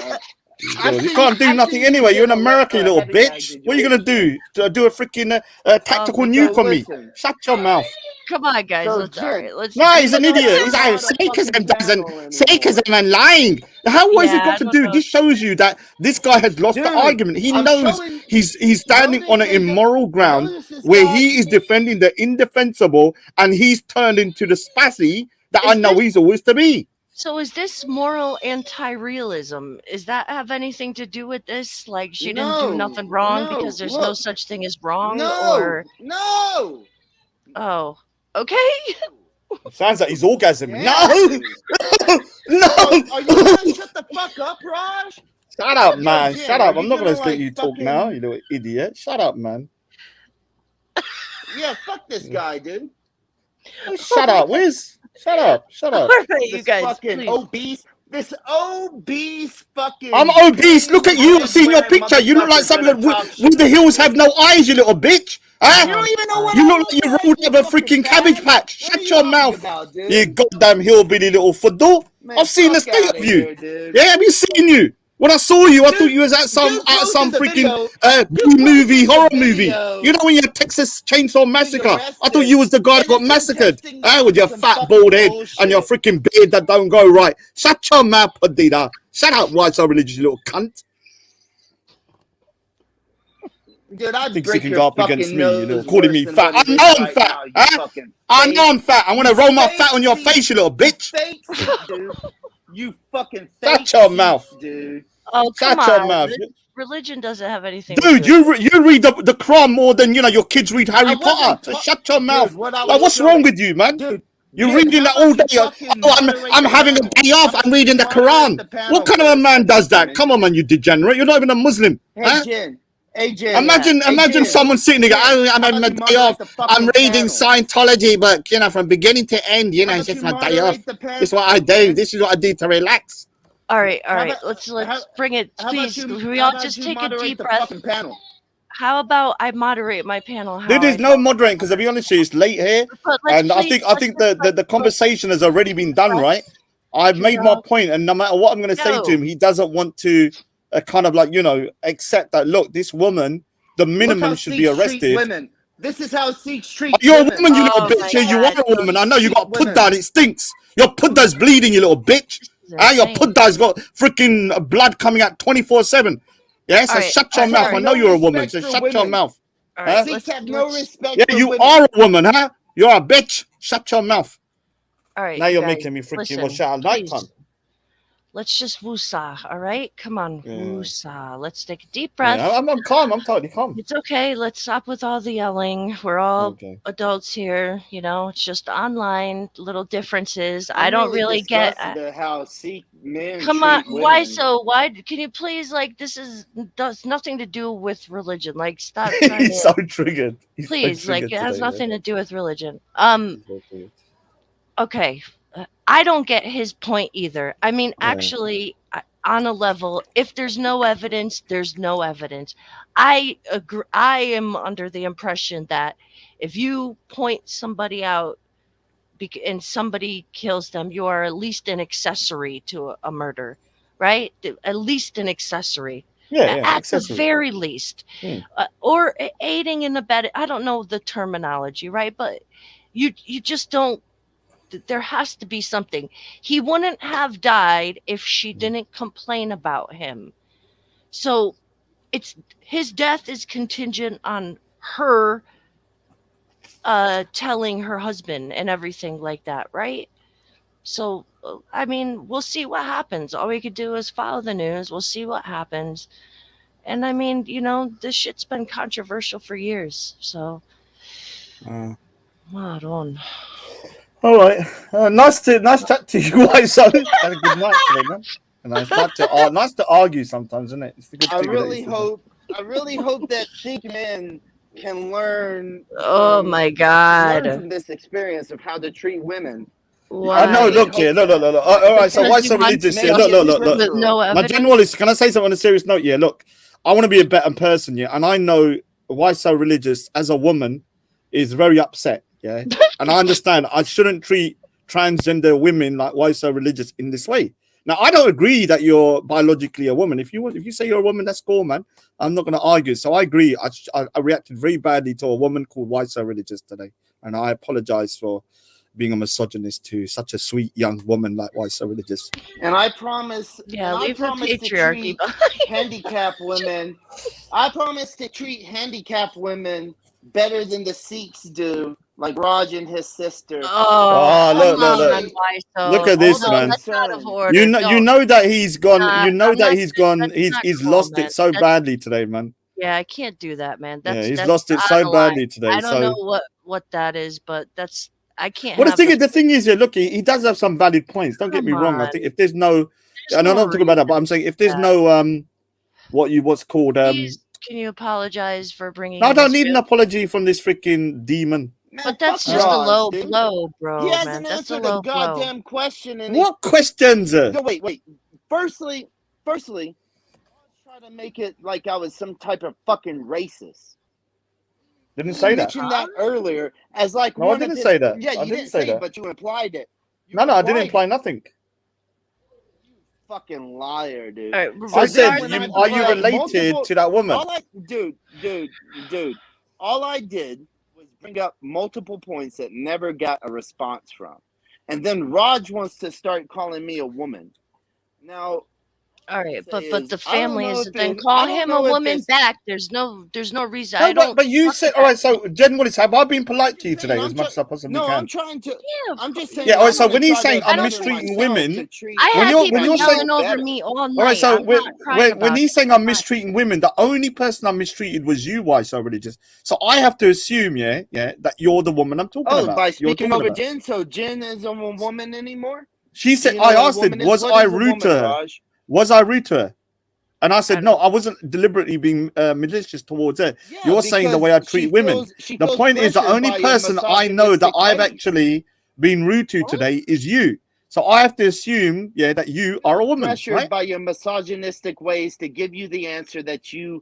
You can't do nothing anyway. You're in America, you little heavy bag bitch. than What are you yours, gonna do? Do a freaking tactical So nuke on me? listen. Shut your mouth. come on, guys. So, Let's all Jin, right. Let's. No, he's an You don't idiot. know He's how like, to Sakism fucking doesn't. panel anymore. Sakism and lying. What has it Yeah, got I to don't do? know. This shows you that this guy has lost the Dude, argument. He I'm knows showing- he's standing on an Notice immoral ground notice this where guy- he is defending the indefensible, and he's turned into the spazzy that I Is know this- he's always to be. So is this moral anti-realism? Is that have anything to do with this? Like she didn't do nothing wrong because there's no look. such thing as wrong, No, or no. oh, okay. Sounds like he's orgasming. Damn. No, Are you gonna shut the fuck up, Raj? Shut up, Yo, man. Jin, Shut are up. you I'm not gonna, gonna let like, you talk fucking- now, you little idiot. Shut up, man. Yeah, fuck this guy, dude. Shut up, Wiz. Shut up. Shut All up. right, you This guys. fucking Please. obese This obese fucking. I'm obese. Look at you. I've seen your picture. You look like something with the hills have no eyes, you little bitch. Huh? You don't even know what You I look look like you like, rolled you up a fucking freaking fag. cabbage patch. What are Shut you your talking mouth. about, dude? You goddamn hillbilly little football. Man, I've seen the fuck state outta of you. here, dude. Yeah, I've seen you. When I saw you, I Dude, thought you was at some dude posted the freaking video. movie, posted the horror movie. video. You know when you're Texas Chainsaw Massacre? I thought arrested, you was the guy that and got then you're massacred. testing With your some fat fucking bald head and your bullshit. freaking beard that don't go right. Shut your mouth, Padita. Shut up, white so religious you little cunt. Dude, I'd Thinks he break can your go up fucking against me, you know, nose calling worse me than fat. what I it know is I'm right fat. now, you Huh? fucking I fake. know I'm fat. I want to You roll my fake fat on your seat. face, you little You bitch. fake seat, dude. You fucking fake Shut your seat, mouth. dude. Oh, come Shut your on. mouth. Religion doesn't have anything to Dude, do with it. you read the Quran more than your kids read Harry I Potter. wasn't So shut your mouth. Dude, what I Like, was what's wrong showing. with you, man? Dude, You're Jin, reading how that all about day. you fucking Oh, moderate I'm the having a panel? day How off. about I'm you reading the moderate Quran. the panel What kind for of a a man second, does that? Jin? Come on, man, you degenerate. You're not even a Muslim. Hey, Huh? Jin. Hey, Jin. Imagine Jin. someone sitting there. Jin, I'm how having a about you day off. moderate the I'm fucking reading panel? Scientology, but from beginning to end, How it's about just you my day off. moderate the panel? This is what I do. Jin? This is what I do to relax. All right. How about Let's how, bring it. how about Please, you? can we How all about just you take a moderate deep the breath? fucking panel? How about I moderate my panel? Dude, How there's I no moderating because, to be honest with you, it's late here, But let's and I please. think the conversation has already been done, right? I've Can made we my all- point, and no matter what I'm going to say to No. him, he doesn't want to kind of accept that. Look, this woman, the Look how minimum should be Sikhs treat arrested. women. This is how Sikhs treat You're a women. woman, you little Oh bitch. my Yeah, you are God. a woman. I know you got put Women. down. It stinks. Your pudda's bleeding, you little bitch. This is Your insane. pudda's got freaking blood coming out 24/7. Yeah, so All right, shut your all mouth. right. I know you're a woman, so respect for shut your women. mouth. All right. Sikhs Let's, have no let's- respect Yeah, for you women. are a woman, huh? You're a bitch. Shut your mouth. all right. Now you you're guys, making me freaking listen, wash out at please. nighttime. Let's just woosah. All right. Come on, Yeah. woosah. Let's take a deep breath. Yeah, I'm calm. I'm totally calm. It's okay. Let's stop with all the yelling. We're all Okay. adults here. It's just online little differences. I I'm don't really get. disgusted at how Sikh men Come treat on, women. why can you please, this does nothing to do with religion, stop trying He's to so triggered. He's so please, triggered it has today, man. nothing to do with religion. He's so triggered. Okay, I don't get his point either. I mean, Yeah. actually, on a level, if there's no evidence, there's no evidence. I agree. I am under the impression that if you point somebody out and somebody kills them, you are at least an accessory to a murder, right? At least an accessory. Yeah, At the accessory. very least. Or aiding and abetting. I don't know the terminology, right? But you just don't. There has to be something. He wouldn't have died if she didn't complain about him. So his death is contingent on her telling her husband and everything like that, right? So I mean, we'll see what happens. All we could do is follow the news. We'll see what happens. And I mean, this shit's been controversial for years. So I don't. All right. Nice chat to you guys. Had a good night today, man. And nice to argue sometimes, isn't it? It's the good I thing, really hope that Sikh men can learn. Oh my God. Learn from this experience of how to treat women. Why? I know. Look here. Look. All right. So Because why you so want religious to here? know Look. with no My evidence? general is. Can I say something on a serious note? Yeah. Look, I want to be a better person. Yeah, and I know why so religious as a woman is very upset. Yeah, and I understand. I shouldn't treat transgender women like why so religious in this way. Now, I don't agree that you're biologically a woman. If you say you're a woman, that's cool, man. I'm not going to argue. So I agree. I reacted very badly to a woman called Why So Religious today, and I apologize for being a misogynist to such a sweet young woman like Why So Religious. And I promise. Yeah, and leave the I promise patriarchy to treat handicapped women. I promise to treat handicapped women better than the Sikhs do, like Raj and his sister. Oh, look. why so? Look at this, Although man. That's out of order. You know that he's gone. Nah, you know I'm that not- he's gone. that's not He's cool, lost man. it so That's- badly today, man. Yeah, I can't do that, man. Yeah, he's that's lost it out so of line. badly today. I don't So know what that is, but I can't. well, have the thing is, yeah, look, he does have some valid points. Don't get me Come wrong. I on. think if there's no, There's and I'm no not talking about that, but I'm saying if there's that. no what's called Please, can you apologize for bringing? No, I in don't this need an real- apology from this freaking demon. Man, But that's fuck just a Raj, low dude. blow, He bro, hasn't man. That's a answered a low blow. goddamn question. And What questions? no, wait. Firstly, try to make it like I was some type of fucking racist. Didn't You say that. mentioned that earlier as like No, I one didn't of the, say that. Yeah, I you didn't didn't say say, that. but you implied it. You No, I didn't implied imply it. nothing. Fucking liar, dude. All right, I So then said, when regarding I are bring you up related multiple, to that woman? all I, dude, all I did was bring up multiple points that never got a response from. And then Raj wants to start calling me a woman. Now, all right, say but is, the I don't family know is if then it, call I don't him a know if woman it's, back. There's no reason. No, I don't but you fuck said, with all that. right, so Jen Willis, have I been polite to you saying today I'm as much as I possibly no, I'm can? trying to, Yeah, I'm just Yeah, saying all right, I'm so gonna when he's try saying to I'm better mistreating myself women, to treat I when had you're people saying, yelling over better. me all all right, night. so I'm not crying when about he's it. saying I'm mistreating women, the only person I'm mistreated was you, why so religious. So I have to assume, yeah, that you're the woman I'm talking Oh, about. by You're speaking talking over about. Jen, so Jen isn't a woman anymore? She Do said, you know I what a asked her, woman is? was What I is a rude to woman, her? Raj? Was I rude to her? And I I said, no, don't. I wasn't deliberately being malicious towards her. Yeah, You're saying the way I because treat women. she The feels point is, the pressured only by your person I know that misogynistic I've ways. actually been rude to What? today is you. So I have to assume, yeah, that you are a woman, Pressured right? by your misogynistic ways to give you the answer that you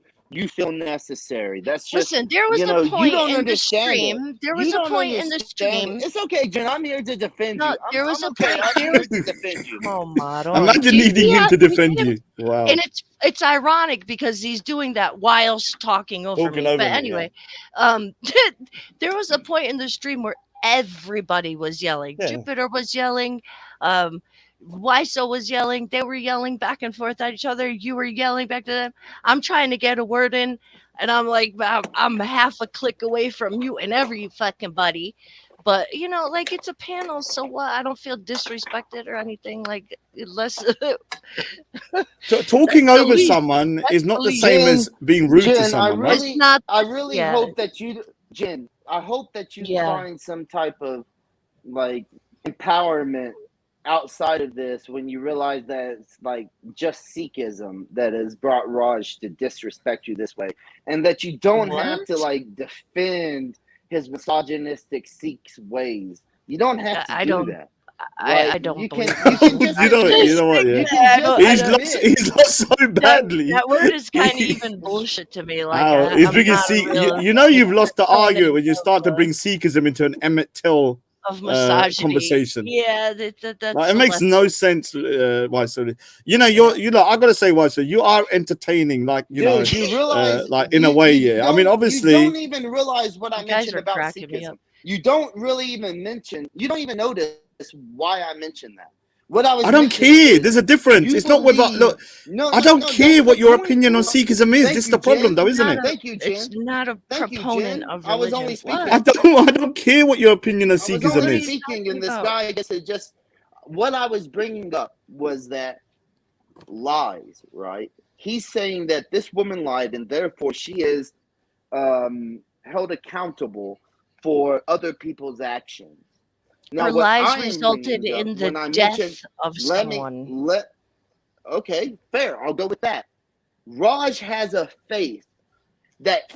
feel necessary. That's just, Listen, there was you a know, you point don't in the understand it. stream. There You was a don't point in the understand it. stream. It's okay, Jen. I'm here to defend No, you. there was I'm a okay. point. I'm There here was. to defend you. Oh, Maron. Imagine needing him to defend him, you. Wow. and it's ironic because he's doing that whilst talking over Talking me. over But me, anyway, there was a point in the stream where everybody was yelling. Yeah. Jupiter was yelling. Wiso was yelling. They were yelling back and forth at each other. You were yelling back to them. I'm trying to get a word in, and I'm like, I'm half a click away from you and every fucking buddy. But you know, like it's a panel, so what? I don't feel disrespected or anything. Like unless Talking That's the over least. someone That's is the not the least. same Jen, as being rude to Jen, someone, right? It's not. I really Yeah. hope that you, Jen, I hope that you Yeah. find some type of like empowerment outside of this when you realize that it's like just Sikhism that has brought Raj to disrespect you this way, and that you don't have to What? like defend his misogynistic Sikh's ways. You don't have to I do don't. that. I Like don't you believe can in just you know what? You know what? you Yeah. can I just don't. I He's don't. lost. admit He's lost so badly. That word is kind of even bullshit to me. Like How he's I'm bringing not a Sikh. real You know you've lost the proponent argument when you start to bring Sikhism into an Emmett Till of misogyny. conversation. Yeah, that's Like, it a makes lesson. no sense. Why so? You know you know I gotta say why so you are entertaining, like you know, dude, you realize like in a way, yeah. I mean, you obviously, don't even realize what I You guys mentioned are about cracking me up. Sikhism. You don't really even mention. You don't even notice why I mentioned that. What I was I don't mentioning care. is There's a difference. you It's not whether believe. look. No, I don't care that's what the your point. opinion on Sikhism is. Thank This is you, the problem, Jen. though, isn't Not it? a, Thank you, it's Jen. not a Thank you, proponent Jen. of I was religion. only What? speaking. I don't care what your opinion on I was Sikhism only What are is. you speaking, talking and this about? guy gets it. Just what I was bringing up was that lies, right? He's saying that this woman lied, and therefore she is held accountable for other people's actions. Now, Her what lies I am resulted bringing up in the when I death mention, of let me someone. okay, fair. I'll go with that. Raj has a faith that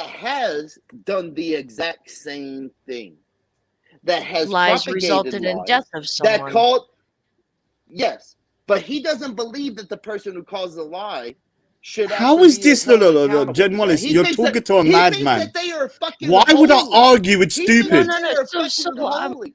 has done the exact same thing. That has Lies propagated resulted in lies. death of That someone. called yes, but he doesn't believe that the person who calls the lie should How actually is be this? held No, accountable Jen for that. Wallace, He you're thinks talking that to a he thinks madman. that they are fucking Why would I holy. argue with He thinks stupid? that they are fucking So I'm holy.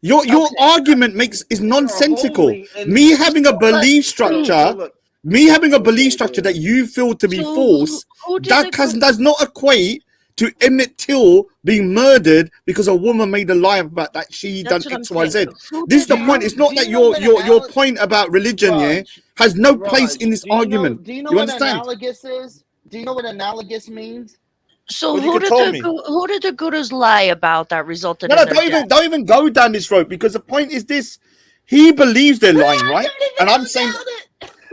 Your okay. argument is They are nonsensical. holy, and Me having a But belief so structure, look. me having a belief Okay, structure then. that you feel to be so false, who did that the does not equate to Emmett Till being murdered because a woman made a lie about that she done That's what I'm X, Y, saying. Z. Who This is did the the point. It's not Do that you know what your point about religion, yeah, Raj, has no place Raj, in this do you know argument. do you know You what understand? analogous is? Do you know what analogous means? So Well, you who can did tell the me. who did the gurus lie about that resulted No, in their death? don't even go down this road, because the point is this: he believes they're lying, right? And I'm saying,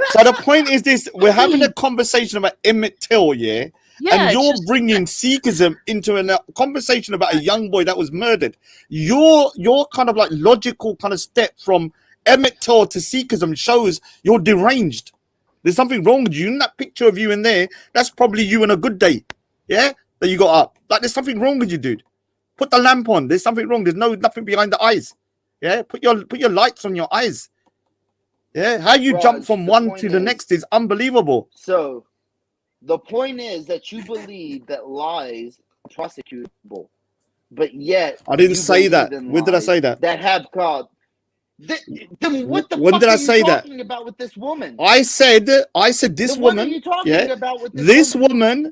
so the point is this: we're having a conversation about Emmett Till, yeah, Yeah, and it's you're just bringing Sikhism into a conversation about a young boy that was murdered. Your kind of like logical kind of step from Emmett Till to Sikhism shows you're deranged. There's something wrong with you. In that picture of you in there, that's probably you on a good day, yeah, that you got up. Like there's something wrong with you, dude. Put the lamp on. There's something wrong. There's nothing behind the eyes. Yeah, put your lights on your eyes. Yeah, how you Raj, jump from the one point to the is- next is unbelievable. So, the point is that you believe that lies are prosecutable, but yet I didn't you say that. believe in When did I lies say that? That have caused. Then what the When fuck did are I you say that? talking about with this woman? I said this Then what are woman, you talking yeah, about with this woman,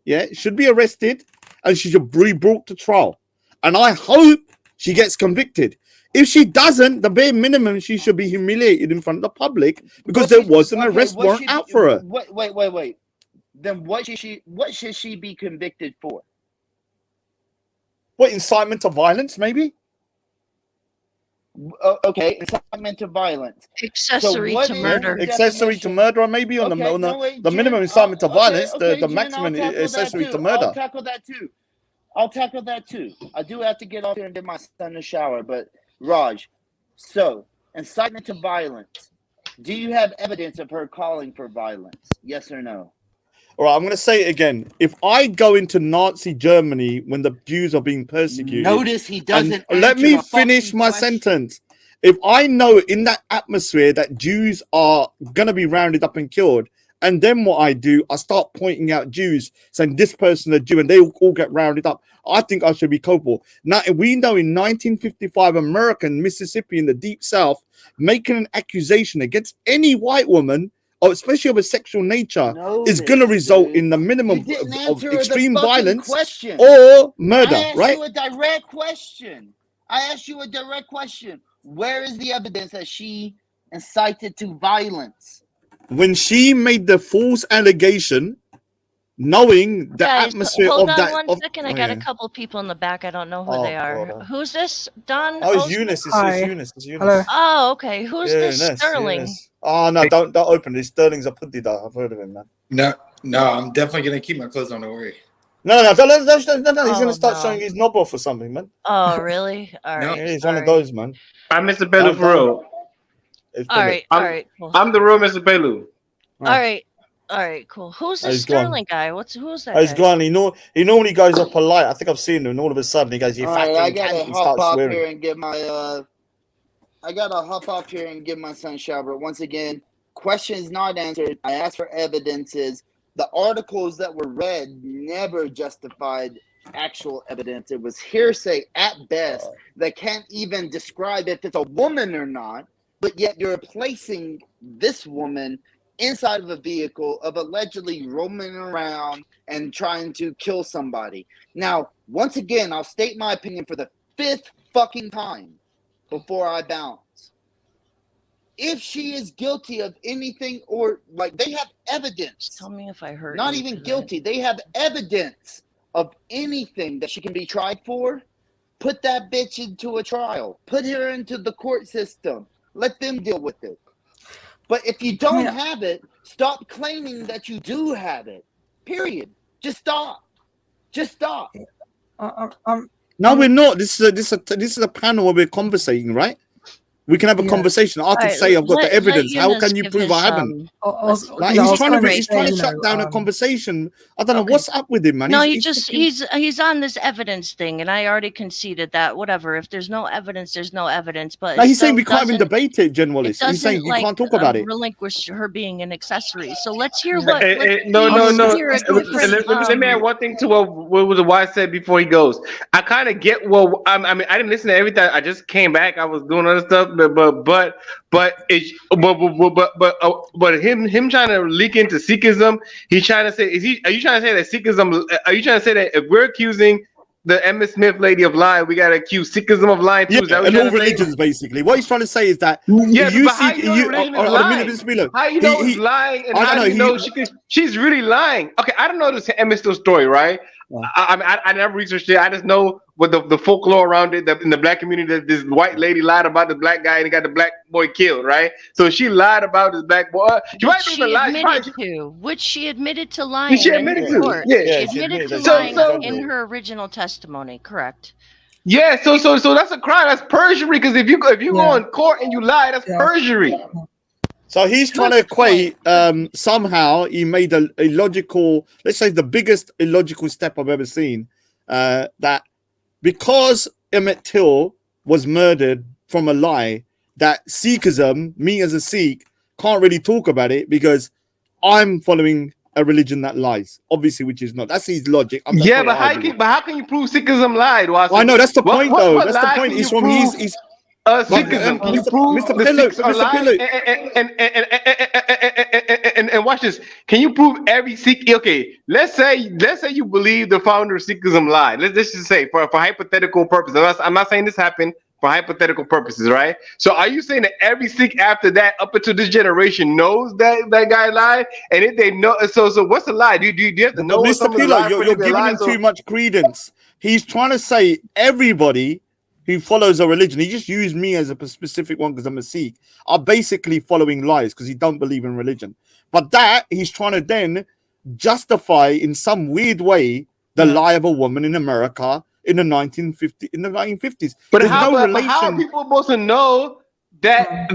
yeah, should be arrested and she should be brought to trial. And I hope she gets convicted. If she doesn't, the bare minimum, she should be humiliated in front of the public because there was an arrest warrant out for her. Wait. Then what should she be convicted for? What, incitement to violence, maybe? Okay, incitement to violence. Accessory what to is murder. the Accessory to definition? murder, or maybe on Okay, the minimum incitement to violence, the Jen, maximum I'll tackle accessory that to too. murder. I'll tackle that too. I do have to get off here and get my son a shower, but Raj, so incitement to violence. Do you have evidence of her calling for violence? Yes or no? All right, I'm going to say it again. If I go into Nazi Germany when the Jews are being persecuted, Notice he doesn't. and let me answer a finish fucking my question. sentence. If I know in that atmosphere that Jews are going to be rounded up and killed, and then what I do, I start pointing out Jews, saying this person a Jew, and they all get rounded up. I think I should be culpable. Now, we know in 1955, American Mississippi in the Deep South, making an accusation against any white woman, or especially of a sexual nature, is going to result in the minimum of extreme violence question. or murder, I asked right? you a direct question. Where is the evidence that she incited to violence? When she made the false allegation, knowing the Guys, atmosphere hold of on that. one second. I got a yeah. couple people in the back. I don't know who Oh, they are. God. Who's this? Don? Oh, it's Osman? Eunice. Hi. It's Eunice. It's Eunice. Hello. Oh, okay. Who's this Eunice, Sterling? Eunice. Oh no! Don't open it. Sterling's a putty dog. I've heard of him, man. No, I'm definitely gonna keep my clothes on. Don't worry. No. He's gonna Oh, start no. showing his knob off or something, man. Oh, really? All No. right. Yeah, he's all one of right. those, man. I'm Mr. Belu for real. It's All right. All right. Cool. I'm the real Mr. Belu. All right. All right. Cool. Who's Oh, this he's gone. Sterling guy? Who's that? Oh, he's guy? gone. He normally goes up polite. I think I've seen him, and all of a sudden he goes, "You All right, I fucking gotta cunt," and hop starts off swearing. here and get my I gotta hop off here and give my son a shower. But once again, questions not answered. I asked for evidences. The articles that were read never justified actual evidence. It was hearsay at best that can't even describe if it's a woman or not. But yet you're placing this woman inside of a vehicle of allegedly roaming around and trying to kill somebody. Now, once again, I'll state my opinion for the 5th fucking time before I bounce. If she is guilty of anything, or like they have evidence, Tell me if I heard. not you, even 'cause I- guilty, they have evidence of anything that she can be tried for, put that bitch into a trial, put her into the court system, let them deal with it. But if you don't have it, stop claiming that you do have it. Period. Just stop. Just stop. No, we're not. This is a panel where we're conversating, right? We can have a conversation. I can Alright, say I've got let- the evidence. let How Eunice can you give prove his, I haven't? let's- Like you know, I he's was trying to gonna he's say, trying to you shut know, down a conversation. I don't know Okay. what's up with him, man. No, He's he's on this evidence thing, and I already conceded that. Whatever. If there's no evidence, there's no evidence. But no, it he's saying still we can't even doesn't- debate it, Jen it Wallace. doesn't He's saying you like can't talk about it. relinquish her being an accessory. So let's hear what. No. let's hear a different, Let me add one thing to what was the wise said before he goes. I kind of get what I mean. I didn't listen to everything. I just came back. I was doing other stuff, but him trying to leak into Sikhism. He's trying to say, are you trying to say that Sikhism? Are you trying to say that if we're accusing the Emma Smith lady of lying, we gotta accuse Sikhism of lying too? Yeah, Is that what and you're all trying to say? religions basically. What he's trying to say is that Yeah, you but how see, you know religion is lying? How you know it's lying, and I how don't do you know, know she's really lying? Okay, I don't know this Emma Still story, right? I never researched it. I just know what the folklore around it in the black community, that this white lady lied about the black guy and he got the black boy killed, right? So she lied about this black boy. She might which be she even lying. admitted to lying. She in admitted the to. court. Yeah. She Yeah, she admitted to admitted lying that. in her original testimony. Correct. Yeah, so that's a crime. That's perjury. Because if you go in court and you lie, that's perjury. So he's trying to equate somehow he made a logical, let's say the biggest illogical step I've ever seen, that because Emmett Till was murdered from a lie, that Sikhism, me as a Sikh, can't really talk about it because I'm following a religion that lies, obviously, which is not. That's his logic. That's Yeah, what but I believe. how can you prove Sikhism lied? I know that's the point, though. What That's the lie point. can He's you from prove? he's Sikhism. Can you prove Mr. the Pillow, Sikhs are Mr. lying? Pillow. And watch this. Can you prove every Sikh? Okay, let's say you believe the founder of Sikhism lied. Let's just say for hypothetical purposes. I'm not saying this happened. For hypothetical purposes, right? So are you saying that every Sikh after that, up until this generation, knows that guy lied? And if they know, so what's the lie? Do you have to know Mr. some of the Pillow, lies for it to you're be a giving lie? him So- too much credence. He's trying to say everybody who follows a religion, he just used me as a specific one because I'm a Sikh, are basically following lies because he don't believe in religion. But that he's trying to then justify in some weird way the lie of a woman in America in the 1950s. But There's how, no but how are relation. people supposed to know that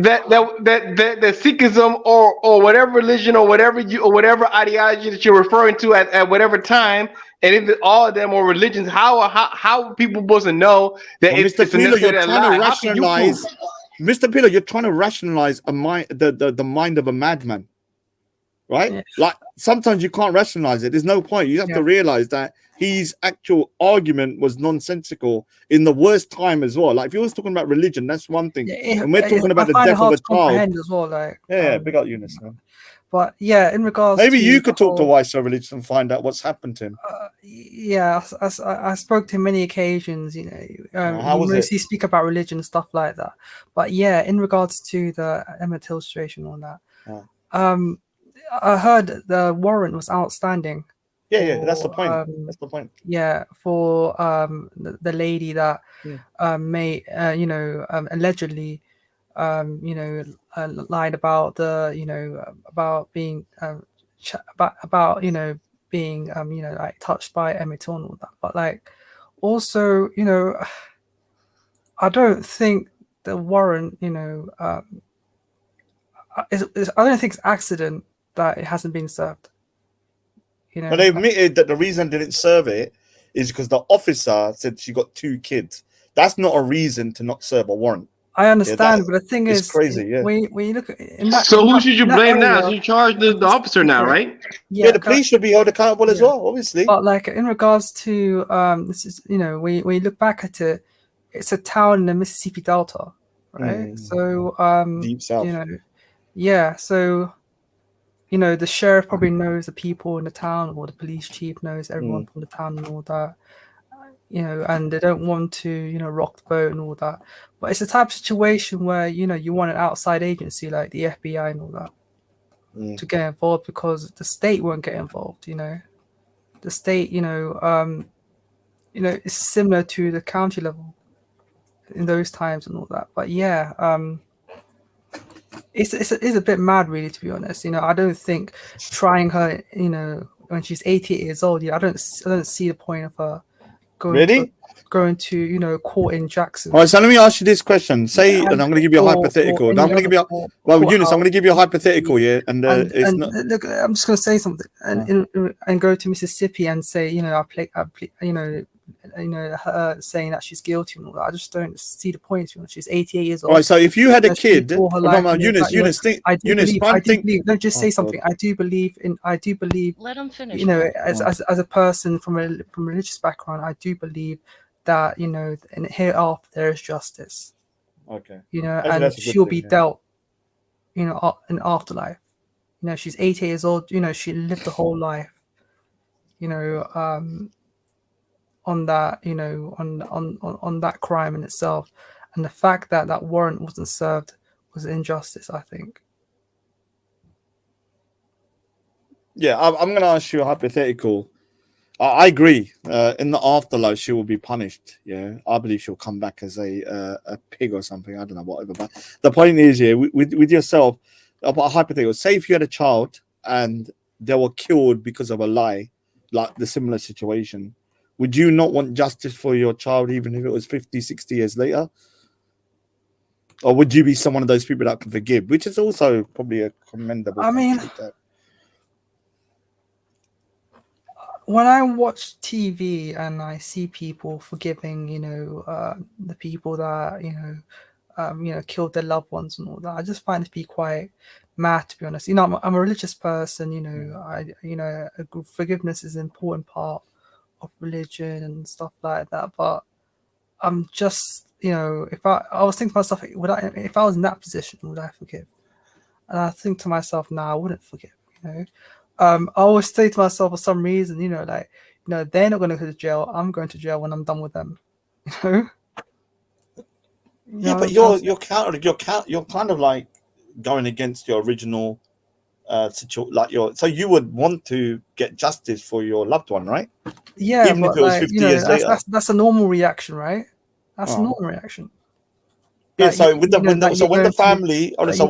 Sikhism or whatever religion or whatever ideology that you're referring to at whatever time, and if all of them are religions, how are people supposed to know that Well, it's Mr. Pillow, you're necessarily a trying to lie? How can you rationalize. prove? Mr. Pillow, you're trying to rationalize the mind of a madman, right? Yeah. Like sometimes you can't rationalize it. There's no point. You have to realize that his actual argument was nonsensical in the worst time as well. Like if he was talking about religion, that's one thing. And we're talking about the I find it death of hard a to child. comprehend as well. Like, Yeah, big up Eunice, man. but yeah, in regards, Maybe to you could the talk to whole- Why So Religious and find out what's happened to him. Yeah, I spoke to him many occasions. You know, how he was it? mostly speak about religion and stuff like that. But yeah, in regards to the Emmett Till situation on that, I heard the warrant was outstanding. Yeah, that's the for, point. That's the point. Yeah, for the lady that may allegedly lied about the about being about being like touched by Emmett Till and all that. But like also I don't think the warrant I don't think it's accident that it hasn't been served. But they admitted that the reason they didn't serve it is because the officer said she got 2 kids. That's not a reason to not serve a warrant. I understand, but the thing it's is, crazy, yeah. when you look in that, So in who that- should you in that blame now? area- So you charge the officer now, right? Yeah, the police should be held accountable as well, obviously. But like in regards to this is when you look back at it, it's a town in the Mississippi Delta, right? So Deep South. Yeah, so the sheriff probably knows the people in the town, or the police chief knows everyone from the town and all that. And they don't want to rock the boat and all that. But it's a type of situation where you want an outside agency like the FBI and all that to get involved, because the state won't get involved. The state it's similar to the county level in those times and all that. But yeah, it's a bit mad, really, to be honest. I don't think trying her when she's 88 years old, I don't see the point of her going to court in Jackson. All right, so let me ask you this question. Say, and I'm going to give you a hypothetical. I'm going to give you Eunice, I'm going to give you a hypothetical, yeah. And it's not. Look, I'm just going to say something, and go to Mississippi and say, I play, her saying that she's guilty and all that. I just don't see the point. She's 88 years old. All right, so if you had a kid, Eunice, I do believe. Don't just say something. God. I do believe. Let him finish. As a person from a religious background, I do believe that in hereafter there is justice. Okay. And that's a good she'll thing, be dealt, in afterlife. She's 80 years old. She lived the whole life. On that, on that crime in itself, and the fact that that warrant wasn't served was injustice, I think. Yeah, I'm going to ask you a hypothetical. I agree. In the afterlife, she will be punished. Yeah, I believe she'll come back as a pig or something. I don't know, whatever. But the point is, yeah, with yourself, a hypothetical. Say if you had a child and they were killed because of a lie, like the similar situation, would you not want justice for your child, even if it was 50, 60 years later? Or would you be one of those people that can forgive, which is also probably a commendable. when I watch TV and I see people forgiving, the people that killed their loved ones and all that, I just find it to be quite mad, to be honest. I'm a religious person. Forgiveness is an important part of religion and stuff like that. But I'm just, if I was thinking to myself, if I was in that position, would I forgive? And I think to myself, no, I wouldn't forgive. I always say to myself for some reason, they're not going to go to jail. I'm going to jail when I'm done with them. Yeah, but you're kind of like going against your original situation. So you would want to get justice for your loved one, right? Yeah, even if but it was 50 years later. That's a normal reaction, right? That's a normal reaction. Yeah, Like, so when the family are speak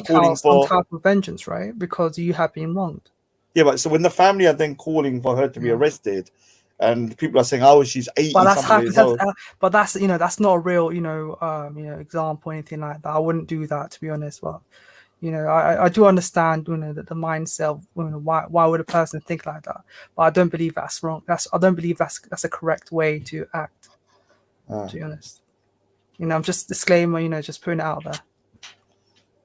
calling out some for type of vengeance, right? Because you have been wronged. yeah, but so when the family are then calling for her to be arrested, and people are saying, "Oh, she's 80 But that's something years old." but that's not a real example or anything like that. I wouldn't do that, to be honest. But I do understand that the mindset of, why would a person think like that, but I don't believe that's wrong. I don't believe that's a correct way to act, to be honest. I'm just disclaimer, just putting it out there.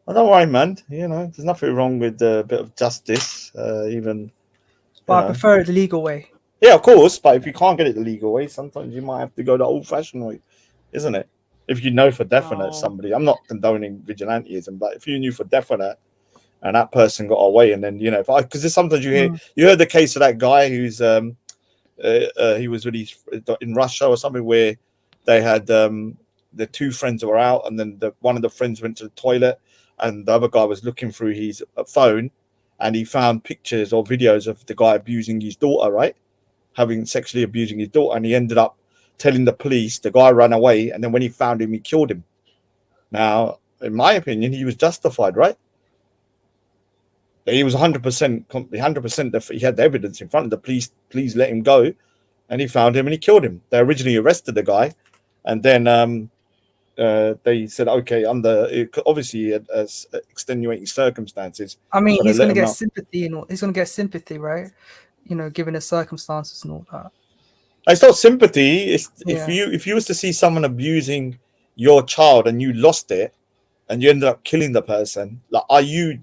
Oh, don't worry, man. There's nothing wrong with a bit of justice, even. But I prefer it the legal way. Yeah, of course. But if you can't get it the legal way, sometimes you might have to go the old-fashioned way, isn't it? If you know for definite somebody, I'm not condoning vigilantism, but if you knew for definite and that person got away, and then because there's sometimes you heard the case of that guy who's he was released in Russia or something, where they had the two friends were out, and then one of the friends went to the toilet, and the other guy was looking through his phone, and he found pictures or videos of the guy abusing his daughter, right? Sexually abusing his daughter, and he ended up telling the police. The guy ran away, and then when he found him, he killed him. Now, in my opinion, he was justified, right? He was 100%. He had the evidence in front of the police. Please let him go, and he found him and he killed him. They originally arrested the guy, and then they said, okay, obviously as extenuating circumstances. I mean, he's going to get sympathy, he's going to get sympathy, right? Given the circumstances and all that. It's not sympathy. If you was to see someone abusing your child and you lost it, and you ended up killing the person, like, are you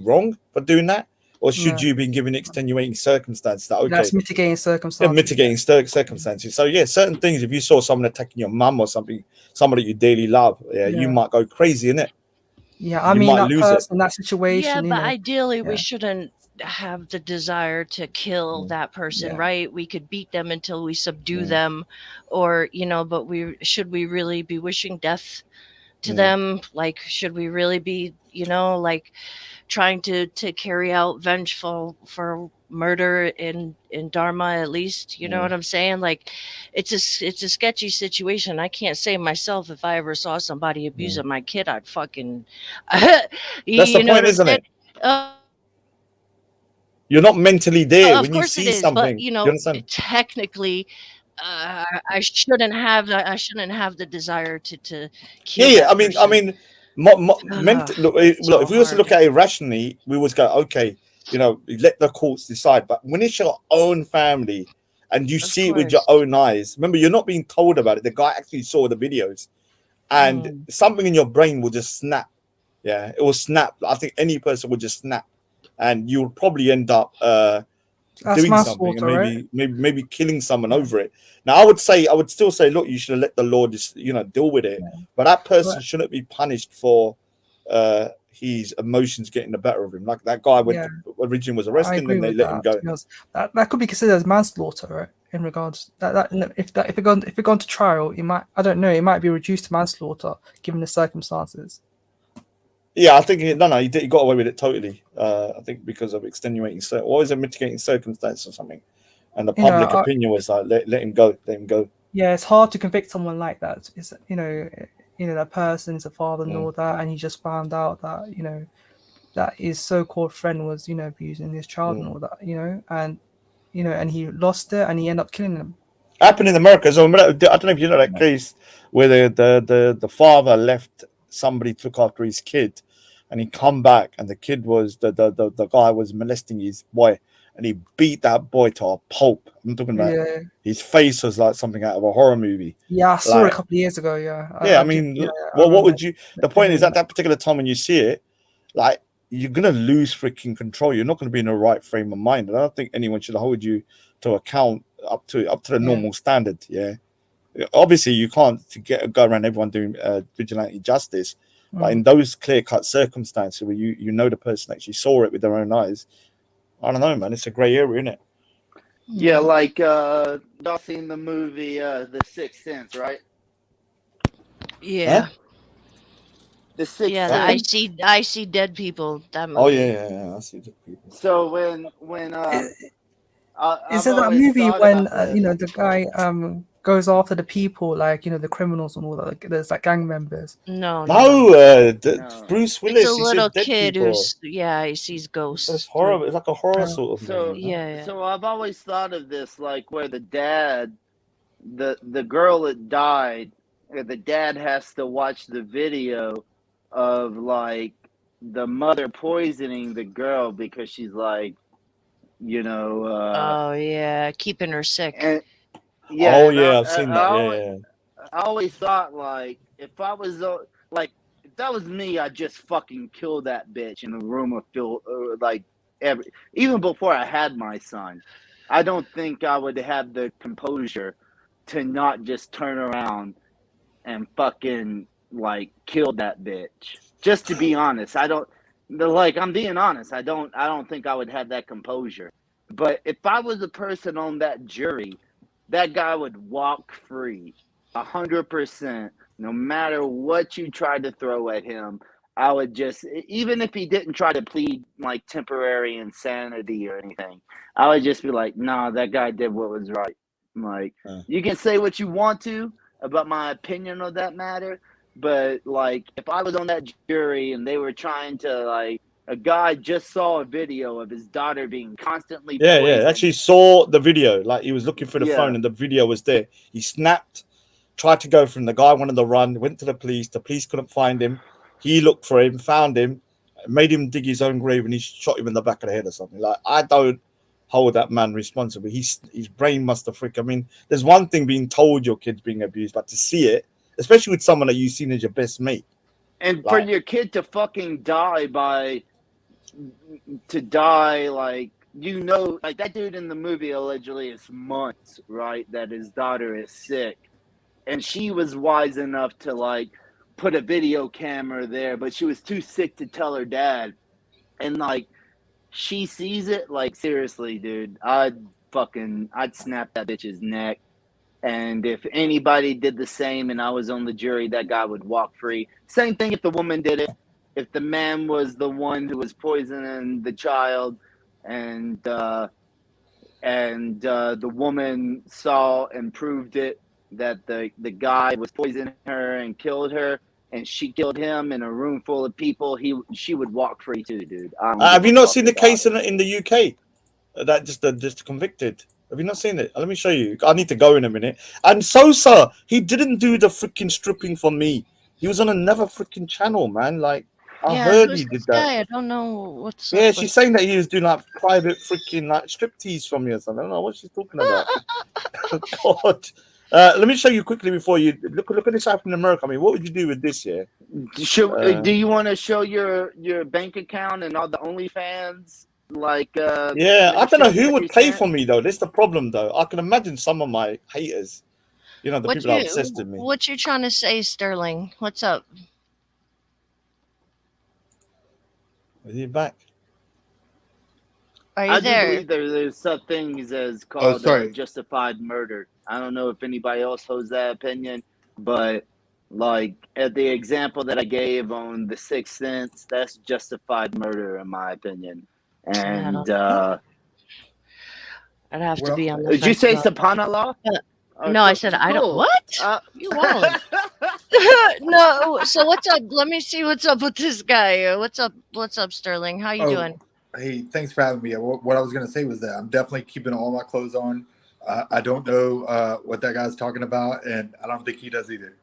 wrong for doing that, or should you be given extenuating circumstances? That's mitigating circumstances. Yeah, mitigating circumstances. So yeah, certain things. If you saw someone attacking your mum or something, somebody you dearly love, you might go crazy, innit? Yeah, I mean, that person, that situation. Yeah, but ideally, we shouldn't have the desire to kill that person, right? We could beat them until we subdue them, or but should we really be wishing death to them? Like, should we really be like trying to carry out vengeful for murder in Dharma, at least? You know what I'm saying? Like, it's a sketchy situation. I can't say myself, if I ever saw somebody abusing my kid, I'd fucking that's the point, isn't it? You're not mentally there when you see something. But you understand? Technically, I shouldn't have the desire to kill. Yeah. I mean, look, if we was to look at it rationally, we would go, okay, let the courts decide. But when it's your own family and you see it with your own eyes, remember, you're not being told about it. The guy actually saw the videos, and something in your brain will just snap. Yeah, it will snap. I think any person would just snap, and you'll probably end up doing something, and maybe killing someone over it. Now, I would still say, look, you should let the law just deal with it. But that person shouldn't be punished for his emotions getting the better of him. Like that guy originally was arrested, and they let him go. That could be considered as manslaughter, right? In regards that if it gone to trial, it might be reduced to manslaughter given the circumstances. Yeah, I think he got away with it totally. I think because of extenuating, mitigating circumstance or something, and the public opinion was like, let him go. Yeah, it's hard to convict someone like that. It's that person is a father and all that, and he just found out that that his so-called friend was abusing his child and all that, and and he lost it, and he ended up killing him. Happened in America. So I don't know if you know that case where the father left somebody to look after his kid, and he come back, and the kid was the guy was molesting his boy, and he beat that boy to a pulp. I'm talking about Yeah, his face was like something out of a horror movie. yeah, I saw it a Like, couple of years ago. Yeah, yeah, I do- mean, yeah, I well, what remember would you? The point is, hearing at that particular time when you see it, like you're gonna lose freaking control. You're not gonna be in the right frame of mind. And I don't think anyone should hold you to account up to the Yeah. normal standard. Yeah, obviously you can't go around everyone doing vigilante justice, but in those clear-cut circumstances where you know the person actually saw it with their own eyes, I don't know, man. It's a grey area, isn't it? Yeah, like y'all seen the movie The Sixth Sense, right? Yeah. Huh? The Sixth Yeah, Sense. I see dead people. That movie. Oh yeah. I see the people. So when Is I've it that always movie thought when about this. you know the guy goes after the people, like, you know, the criminals and all that? Like, there's like gang members. No, No, No. Bruce It's Willis. a He little said dead kid people. who's he sees ghosts. It's horror. It's like a horror Oh. sort of So movie. Yeah. so I've always thought of this like where the dad, the girl that died, the dad has to watch the video of like the mother poisoning the girl because she's like, you know, Oh yeah, keeping her sick. and yeah, Oh and yeah, I've seen that. Yeah. I always thought like if I was like if that was me, I'd just fucking kill that bitch in a room of like even before I had my son. I don't think I would have the composure to not just turn around and fucking like kill that bitch. Just to be honest, I'm being honest. I don't think I would have that composure. But if I was a person on that jury, that guy would walk free 100%, no matter what you tried to throw at him. I would just, even if he didn't try to plead like temporary insanity or anything, I would just be like, nah, that guy did what was right. Like, you can say what you want to about my opinion on that matter, but like, if I was on that jury and they were trying to like, a guy just saw a video of his daughter being constantly poisoned. Yeah. Actually saw the video. Like he was looking for the Yeah. phone and the video was there. He snapped, tried to go from the guy wanted to run, went to the police. The police couldn't find him. He looked for him, found him, made him dig his own grave, and he shot him in the back of the head or something. Like I don't hold that man responsible. His brain must have freaked. I mean, there's one thing being told your kid's being abused, but to see it, especially with someone that you've seen as your best mate. And for your kid to fucking die like, you know, like that dude in the movie allegedly it's months, right, that his daughter is sick. And she was wise enough to like put a video camera there, but she was too sick to tell her dad. And like she sees it, like seriously, dude, I'd snap that bitch's neck. And if anybody did the same and I was on the jury, that guy would walk free. Same thing if the woman did it. If the man was the one who was poisoning the child and the woman saw and proved it, that the guy was poisoning her and killed her, and she killed him in a room full of people, she would walk free too, dude. Have you not seen the case in the UK? That just convicted. Have you not seen it? Let me show you. I need to go in a minute. And Sosa, he didn't do the freaking stripping for me. He was on another freaking channel, man. Like I heard who's he did this that. guy? I don't know what's. Yeah, up she's with- saying that he was doing like private freaking like striptease from me or something. I don't know what she's talking about. God. Let me show you quickly before you look at this happening in America. I mean, what would you do with this? Yeah. Do you want to show your bank account and all the OnlyFans? Like, Yeah, I don't know who would pay for me though. That's the problem though. I can imagine some of my haters, you know, the What people that are you obsessed with me. what you trying to say, Sterling? What's up? Is he back? Are you I do there? believe there's such things as called sorry. justified murder. I don't know if anybody else holds that opinion, but like at the example that I gave on The Sixth Sense, that's justified murder in my opinion. And I'd have to be on the. did you fence say about- subhanallah? No, I said I don't. Cool. What? You won't. No. So what's up? Let me see what's up with this guy. What's up? What's up, Sterling? How you doing? Hey, thanks for having me. What I was going to say was that I'm definitely keeping all my clothes on. I don't know what that guy's talking about, and I don't think he does either.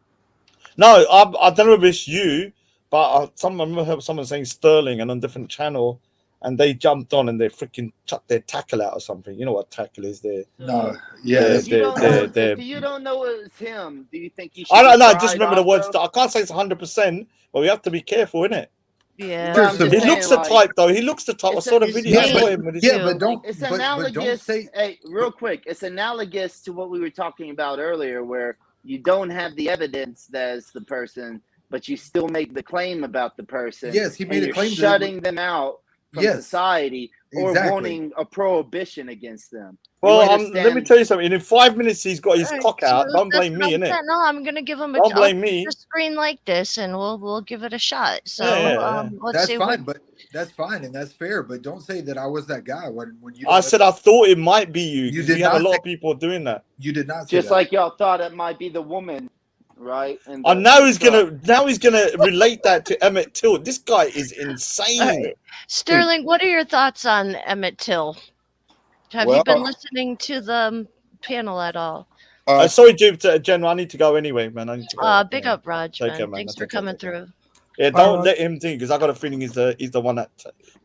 No, I don't know if it's you, but I remember someone saying Sterling and on a different channel. and they jumped on and they freaking chucked their tackle out or something. You know what tackle is? No, yeah, They're- If you don't know, they're- if you don't know it's him, do you think you should? I don't know. be Just tried remember the words. also? I can't say it's 100%, but we have to be careful, innit? Yeah. But I'm just He saying, looks the like, type, though. He looks the type. I it's saw the it's video. I Yeah, saw but- him with his yeah, but don't. It's but don't analogous. say. Hey, real quick, it's analogous to what we were talking about earlier, where you don't have the evidence that's the person, but you still make the claim about the person. Yes, he made and a you're claim to- shutting them out from Yes, society or exactly. wanting a prohibition against them. Well, You let me understand? tell you something. In 5 minutes, he's got his Alright, cock out. so Don't that's blame what me, I'm innit? saying. No, I'm gonna give him a Don't I'll blame give me. a screen like this, and we'll give it a shot. So Yeah. let's That's see fine, what. but that's fine and that's fair. But don't say that I was that guy when you. I said I thought it might be you. You 'Cause did we have a not lot say- of people doing that. You did not say Just that. like y'all thought it might be the woman, right? And And now he's gonna relate that to Emmett Till. This guy is insane. Alright. Sterling, what are your thoughts on Emmett Till? Have you been listening to the panel at all? Sorry, Jen. I need to go anyway, man. I need to go. Big up, Raj, Take man. care, man. Thanks Take for care, coming take care. through. Yeah, don't let him think, because I got a feeling he's the one that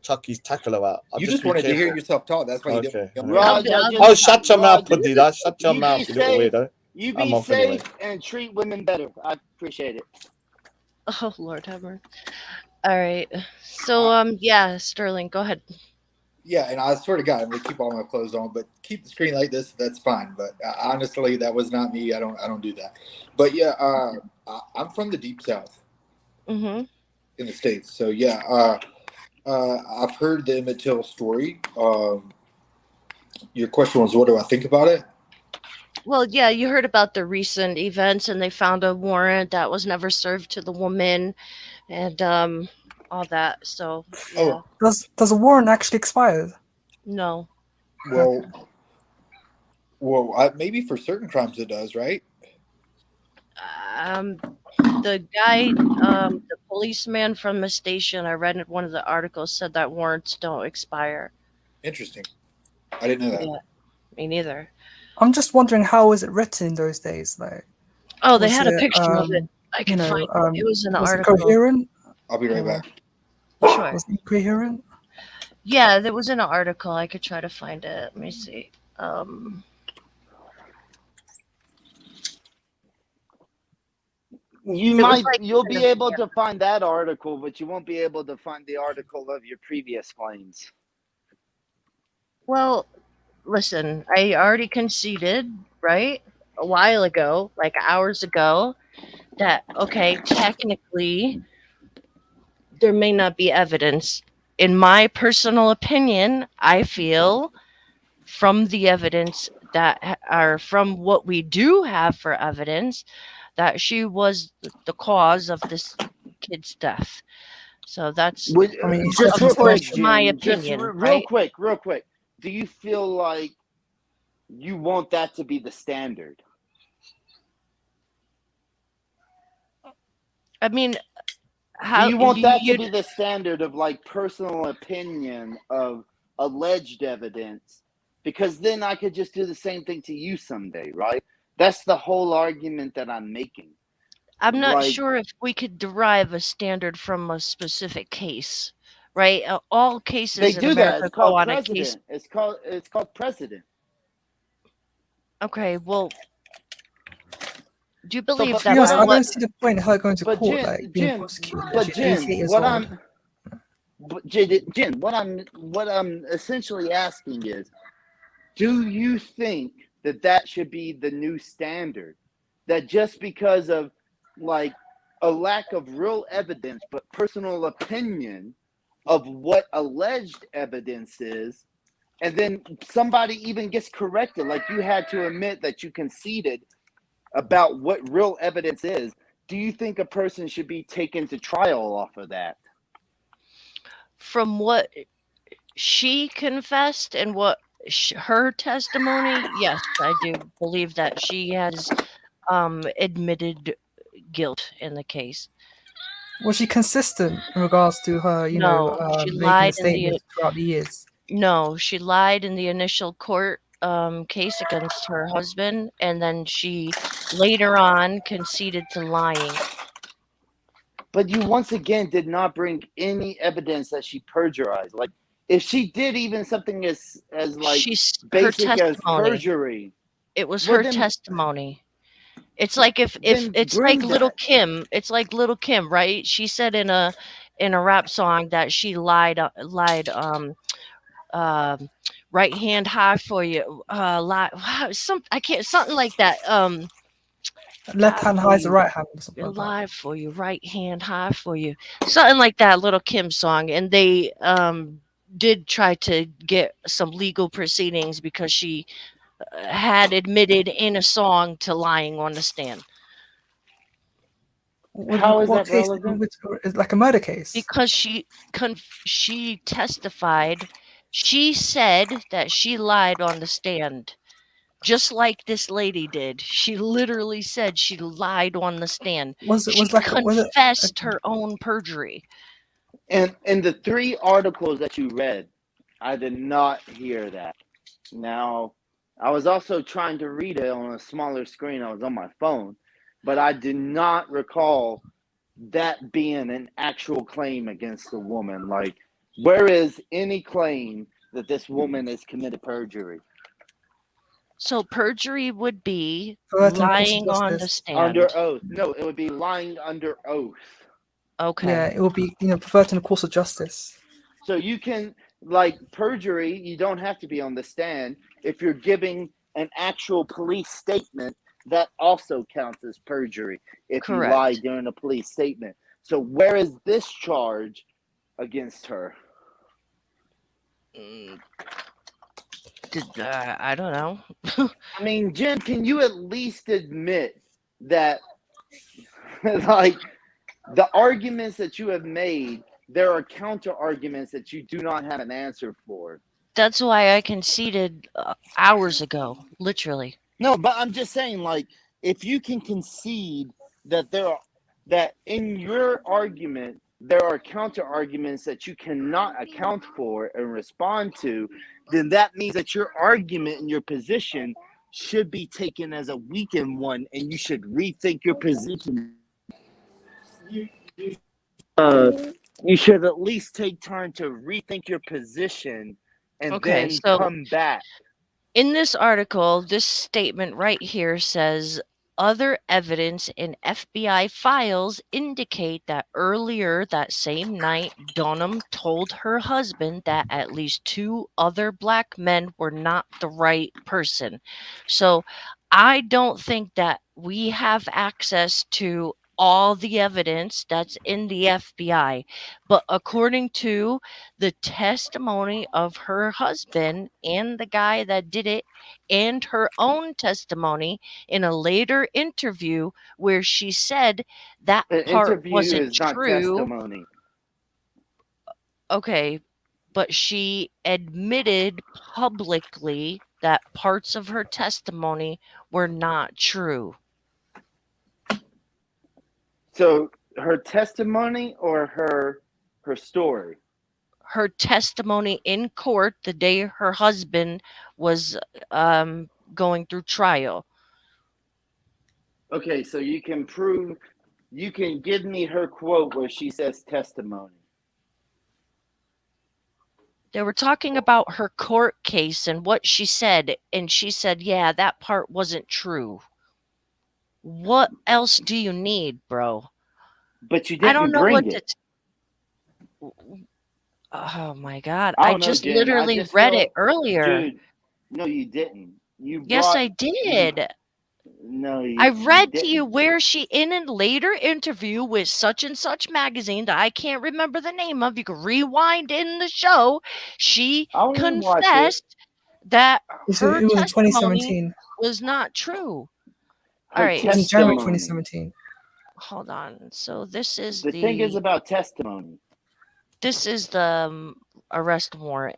chucked his tackle out. I'll You just be wanted to hear careful. yourself talk. That's why you Okay. didn't. Raj, Oh, shut your mouth, Raj, Padilla. Shut your you mouth, be you little safe. weirdo. You I'm be off safe anyway. and treat women better. I appreciate it. Oh Lord, have mercy. All right. So yeah, Sterling, go ahead. Yeah, and I swear to God, I'm gonna keep all my clothes on, but keep the screen like this. That's fine. But honestly, that was not me. I don't do that. But yeah, I'm from the deep south Mm-hmm. in the States. So yeah, I've heard the Emmett Till story. Your question was, what do I think about it? Well, yeah, you heard about the recent events, and they found a warrant that was never served to the woman, and all that. So yeah. Does a warrant actually expire? No. Well, maybe for certain crimes it does, right? The guy, the policeman from the station, I read in one of the articles, said that warrants don't expire. Interesting. I didn't know that. Yeah, me neither. I'm just wondering how was it written in those days, like. Oh, they was had a it, picture of it. I you can know, find it. It was in the was article. it coherent? I'll be right back. Sure. Was it coherent? Yeah, that was in an article. I could try to find it. Let me see. You It was might, like- you'll be able to find that article, but you won't be able to find the article of your previous claims. Well, listen, I already conceded, right? A while ago, like hours ago, that, okay, technically, there may not be evidence. In my personal opinion, I feel from the evidence that are from what we do have for evidence that she was the cause of this kid's death. So that's Just real quick, my Jen, just opinion, real right? quick. Do you feel like you want that to be the standard? I mean, how Do you want that to you- be the standard of like personal opinion of alleged evidence? Because then I could just do the same thing to you someday, right? That's the whole argument that I'm making. I'm not like- sure if we could derive a standard from a specific case, right? All cases They in do America that. It's go called on a precedent. case. It's called precedent. Okay, well, do you So, believe but that? Yes, I by don't what- see the point of her going to But court, Jen, like being Jen, prosecuted. but She's Jen, 88 years what old. what I'm essentially asking is, do you think that should be the new standard? That just because of like a lack of real evidence, but personal opinion of what alleged evidence is, and then somebody even gets corrected, like you had to admit that you conceded about what real evidence is. Do you think a person should be taken to trial off of that? From what she confessed and what her testimony, yes, I do believe that she has admitted guilt in the case. Was she consistent in regards to her, you know, No, she making lied the in the- statements throughout the years? No, she lied in the initial court case against her husband, and then she later on conceded to lying. But you once again did not bring any evidence that she perjurized. Like if she did even something as like Her basic as testimony. perjury, It was well, her then testimony. It's like if then it's bring like Little that. Kim. It's like Little Kim, right? She said in a rap song that she lied right hand high for you. Something like that. Left hand high is the right hand. Or something like that. Lie for you, right hand high for you. Something like that, Little Kim song. And they did try to get some legal proceedings because she had admitted in a song to lying on the stand. How is What that case? relevant? It's like a murder case. Because she testified. She said that she lied on the stand, just like this lady did. She literally said she lied on the stand. She confessed her own perjury. And in the 3 articles that you read, I did not hear that. Now, I was also trying to read it on a smaller screen. I was on my phone, but I did not recall that being an actual claim against the woman. Like, where is any claim that this woman has committed perjury? So perjury would be Perverting the course of lying on the justice. stand. Under oath. No, it would be lying under oath. Okay. Yeah, it will be perverting the course of justice. So you can, like, perjury, you don't have to be on the stand. If you're giving an actual police statement, that also counts as perjury if Correct. you lie during a police statement. So where is this charge against her? I don't know. I mean, Jen, can you at least admit that, like, the arguments that you have made, there are counter arguments that you do not have an answer for? That's why I conceded hours ago, literally. No, but I'm just saying, like, if you can concede that that in your argument there are counter arguments that you cannot account for and respond to, then that means that your argument and your position should be taken as a weakened one, and you should rethink your position. You should at least take time to rethink your position and then come back. In this article, this statement right here says, other evidence in FBI files indicate that earlier that same night, Dunham told her husband that at least 2 other black men were not the right person. So I don't think that we have access to all the evidence that's in the FBI. But according to the testimony of her husband and the guy that did it, and her own testimony in a later interview where she said that An part interview wasn't is not true. testimony. Okay, but she admitted publicly that parts of her testimony were not true. So her testimony or her story? Her testimony in court the day her husband was going through trial. Okay, so you can give me her quote where she says testimony. They were talking about her court case and what she said, and she said, yeah, that part wasn't true. What else do you need, bro? But you didn't I don't know bring what it. Oh my God. I I don't know, just Jen. literally I just read feel- it earlier. Dude, no, you didn't. Yes, I did. No, I read to you where she, in a later interview with such and such magazine that I can't remember the name of, you can rewind in the show, she confessed that It was her in testimony 2017. was not true. Her All right. It was in January testimony. 2017. Hold on. So this is The thing is about testimony. This is the arrest warrant.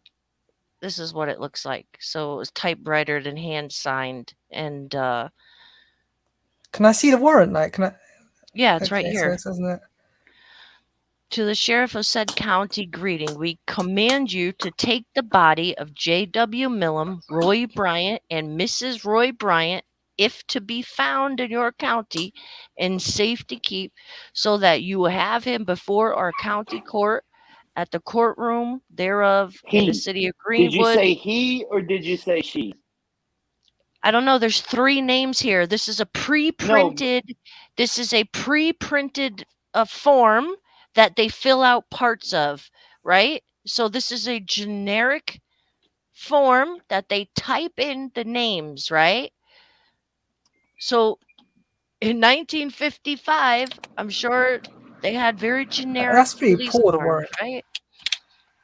This is what it looks like. So it was typewriter and hand signed, and Can I see the warrant? Like, can I? yeah, it's right Okay, here. So it says that. To the sheriff of said county, greeting. We command you to take the body of J.W. Millam, Roy Bryant, and Mrs. Roy Bryant, if to be found in your county, in safety keep, so that you will have him before our county court at the courtroom thereof in the He. city of Did you Greenwood. say he or did you say she? I don't know. There's 3 names here. This is a pre-printed. This is a pre-printed form that they fill out parts of, right? So this is a generic form that they type in the names, right? So in 1955, I'm sure they had very generic That's pretty police poor, the forms, warrant. right?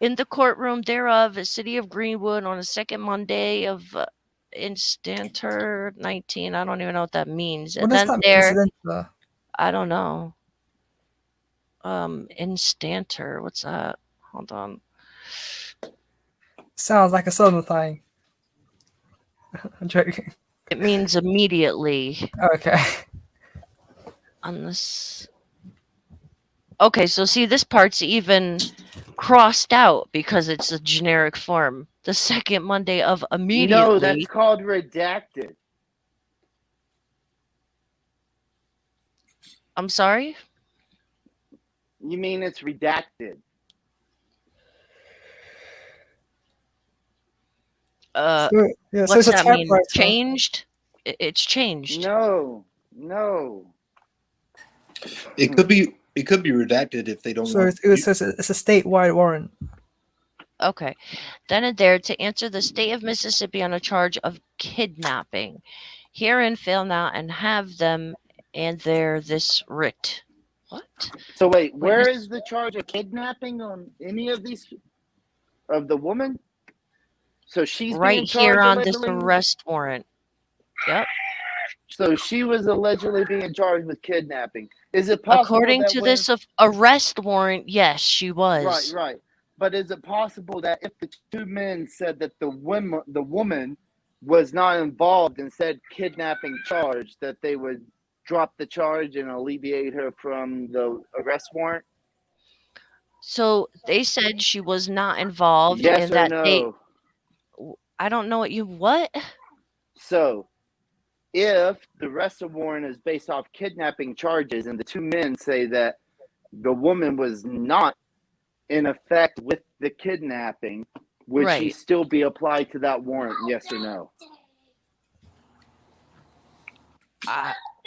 In the courtroom thereof, the city of Greenwood, on the second Monday of Instanter 19. I don't even know what that means. What And does then that mean, there, incidental? I don't know. Instanter, what's that? Hold on. Sounds like a southern thing. I'm joking. It means immediately. Okay. On this. Okay, so see, this part's even crossed out because it's a generic form. The second Monday of immediately. No, that's called redacted. I'm sorry? You mean it's redacted? So What's it's a that mean? typewriter. Changed? It's changed. No. It could be redacted if they don't So want. it's a statewide warrant. Okay. Then and there to answer the state of Mississippi on a charge of kidnapping. Herein fail now and have them and there this writ. What? So wait, where is the charge of kidnapping on any of these of the woman? So she's right being here charged on this allegedly? arrest warrant. Yep. So she was allegedly being charged with kidnapping. Is it possible According that to when- this arrest warrant, yes, she was. Right. But is it possible that if the 2 men said that the woman was not involved in said kidnapping charge, that they would drop the charge and alleviate her from the arrest warrant? So they said she was not involved Yes in or that no? I don't know what? So, if the arrest warrant is based off kidnapping charges and the 2 men say that the woman was not in effect with the kidnapping, would she Right. still be applied to that warrant? Yes or no?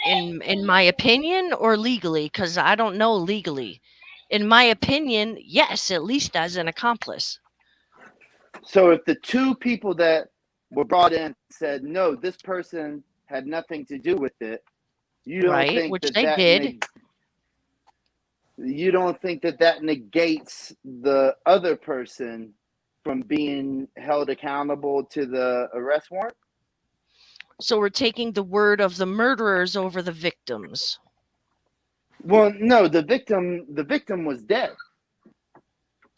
In my opinion or legally? Because I don't know legally. In my opinion, yes, at least as an accomplice. So if the 2 people that were brought in said, no, this person had nothing to do with it, you don't Right, think which that they that did. you don't think that that negates the other person from being held accountable to the arrest warrant? So we're taking the word of the murderers over the victims. Well, no, the victim was dead.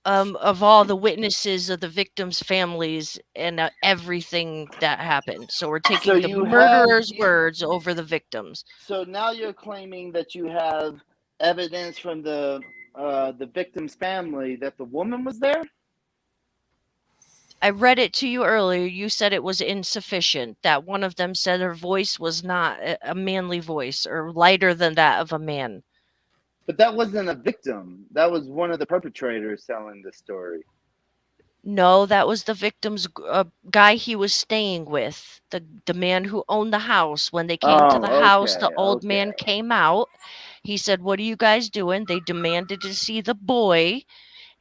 Of all the witnesses of the victims' families and everything that happened. So we're taking So the you murderers' words over the victims. So now you're claiming that you have evidence from the victim's family that the woman was there? I read it to you earlier. You said it was insufficient. That one of them said her voice was not a manly voice or lighter than that of a man. But that wasn't a victim. That was one of the perpetrators telling the story. No, that was the victim's guy he was staying with. The man who owned the house. When they came to the house, the old man came out. He said, "What are you guys doing?" They demanded to see the boy,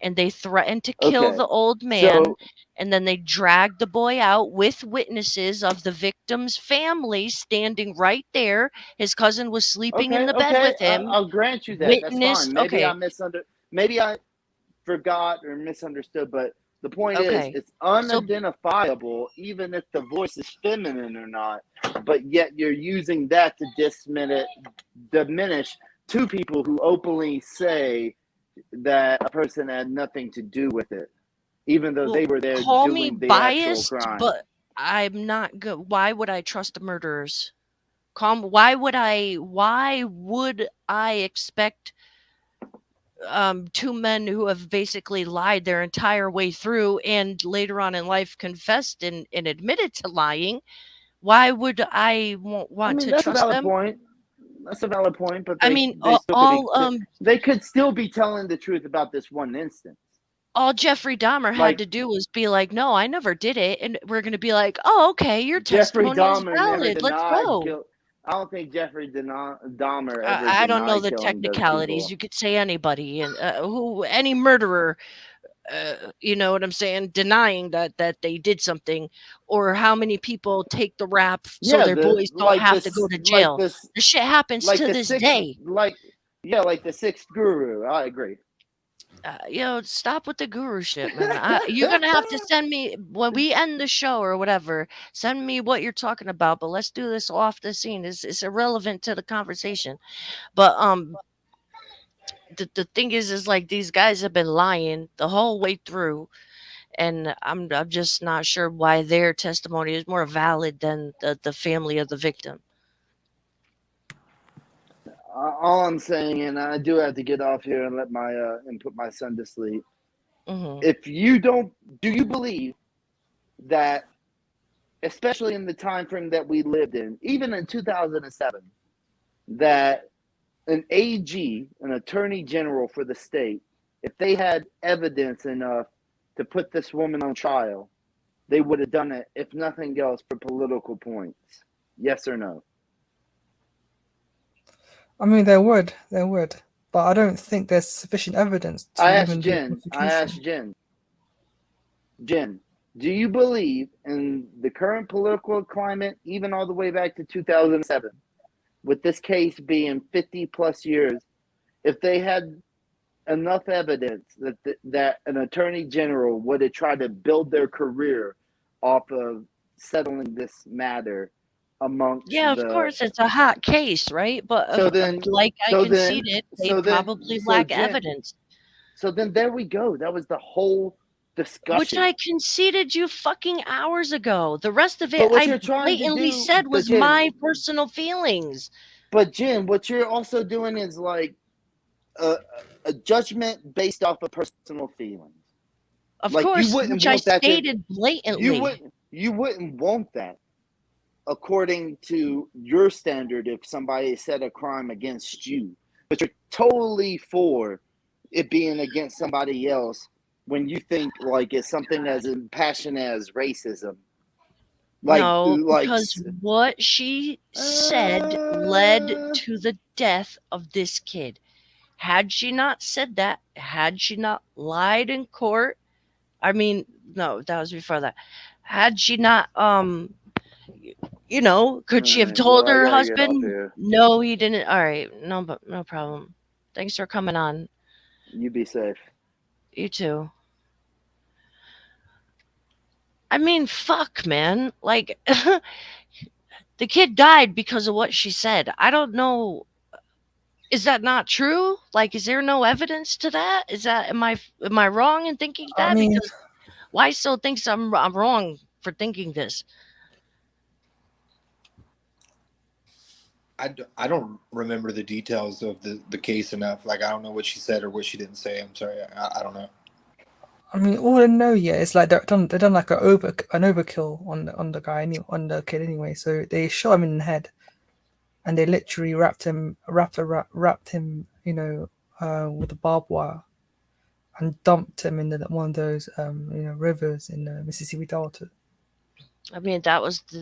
and they threatened to kill the old man. And then they dragged the boy out with witnesses of the victim's family standing right there. His cousin was sleeping in the bed with him. I'll grant you that. That's fine. Maybe I forgot or misunderstood, but the point is it's unidentifiable even if the voice is feminine or not, but yet you're using that to diminish 2 people who openly say that a person had nothing to do with it, even though they were there Call doing me the biased, actual crime. but I'm not good. Why would I trust the murderers? Why would I expect 2 men who have basically lied their entire way through and later on in life confessed and admitted to lying? Why would I want to that's trust a valid them? point. That's a valid point, but I mean, all they could still be telling the truth about this one instance. All Jeffrey Dahmer had Like to do was be like, "No, I never did it," and we're gonna be like, "Oh, okay, your Jeffrey testimony is Dahmer never valid. Let's denied go." kill. I don't think Jeffrey Dahmer ever I don't know denied the killing those technicalities. people. You could say anybody, and any murderer, you know what I'm saying, denying that they did something, or how many people take the rap so Yeah, their boys don't like have to go to jail. The shit happens to this day. like the sixth guru. I agree. Stop with the guru shit, man. You're gonna have to send me when we end the show or whatever. Send me what you're talking about, but let's do this off the scene. It's irrelevant to the conversation. But the thing is like these guys have been lying the whole way through, and I'm just not sure why their testimony is more valid than the family of the victim. All I'm saying, and I do have to get off here and let my and put my son to sleep. If you don't, do you believe that, especially in the time frame that we lived in, even in 2007, that an AG, an attorney general for the state, if they had evidence enough to put this woman on trial, they would have done it, if nothing else, for political points? Yes or no? I mean, they would, but I don't think there's sufficient evidence to I asked even do a Jen. Jen, do you believe in the current political climate, even all the way back to 2007, with this case being 50 plus years, if they had enough evidence that an attorney general would have tried to build their career off of settling this matter amongst of course it's a hot case, right? But like I conceded, they probably lack evidence. So then there we go. That was the whole discussion. Which I conceded you fucking hours ago. The rest of it I blatantly said was my personal feelings. But Jen, what you're also doing is like a judgment based off of personal feelings. Of course, which I stated blatantly. You wouldn't want that. According to your standard, if somebody said a crime against you, but you're totally for it being against somebody else when you think like it's something as passionate as racism. Because what she said led to the death of this kid. Had she not said that, had she not lied in court, I mean, no, that was before that. Had she not could she have told her husband? No, he didn't. All right, no problem. Thanks for coming on. You be safe. You too. I mean, fuck, man. Like, the kid died because of what she said. I don't know. Is that not true? Like, is there no evidence to that? Am I wrong in thinking that? Because why still thinks I'm wrong for thinking this? I don't remember the details of the case enough. Like, I don't know what she said or what she didn't say. I'm sorry. I don't know. I mean, all I know, is like they've done like an overkill on the guy, on the kid anyway. So they shot him in the head, and they literally wrapped him, with a barbed wire, and dumped him in one of those rivers in the Mississippi Delta. I mean,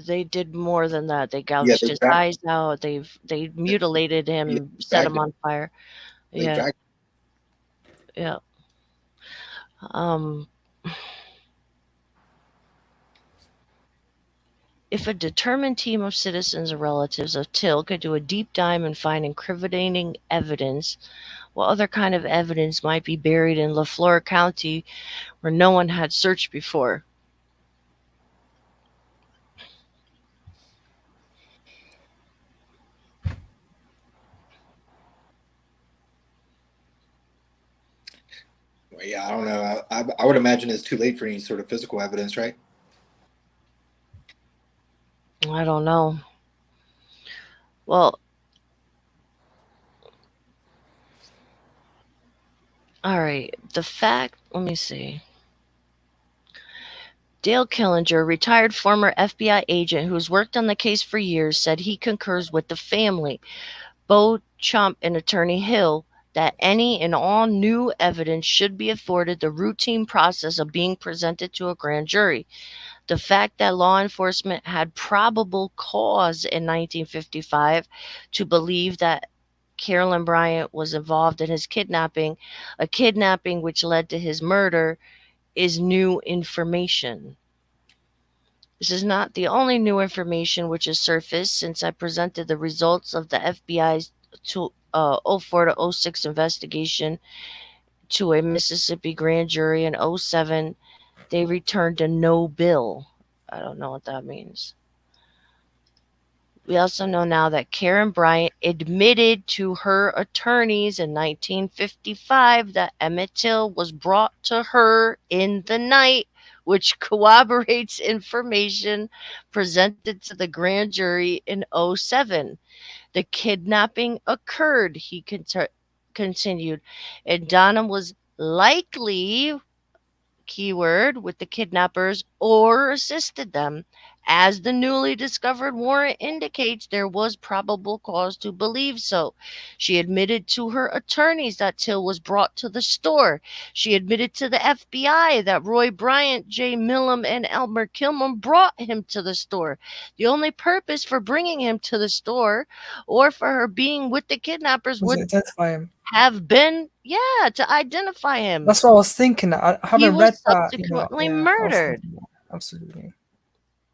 they did more than that. They gouged his eyes out. They mutilated him, set him on fire. Yeah. If a determined team of citizens or relatives of Till could do a deep dive and find incriminating evidence, what other kind of evidence might be buried in LaFleur County where no one had searched before? Yeah, I don't know. I would imagine it's too late for any sort of physical evidence, right? I don't know. Well, all right. Let me see. Dale Killinger, retired former FBI agent who's worked on the case for years, said he concurs with the family. Bo Chump and Attorney Hill that any and all new evidence should be afforded the routine process of being presented to a grand jury. The fact that law enforcement had probable cause in 1955 to believe that Carolyn Bryant was involved in his kidnapping, a kidnapping which led to his murder, is new information. This is not the only new information which has surfaced since I presented the results of the FBI's 04 to 06 investigation to a Mississippi grand jury in 07. They returned a no bill. I don't know what that means. We also know now that Karen Bryant admitted to her attorneys in 1955 that Emmett Till was brought to her in the night, which corroborates information presented to the grand jury in 07. The kidnapping occurred, he continued, and Donna was likely, keyword, with the kidnappers or assisted them. As the newly discovered warrant indicates, there was probable cause to believe so. She admitted to her attorneys that Till was brought to the store. She admitted to the FBI that Roy Bryant, Jay Millam, and Elmer Kilman brought him to the store. The only purpose for bringing him to the store or for her being with the kidnappers Was to would identify him. have been, to identify him. That's what I was thinking. I He haven't was read that. subsequently I was murdered. thinking that. Absolutely.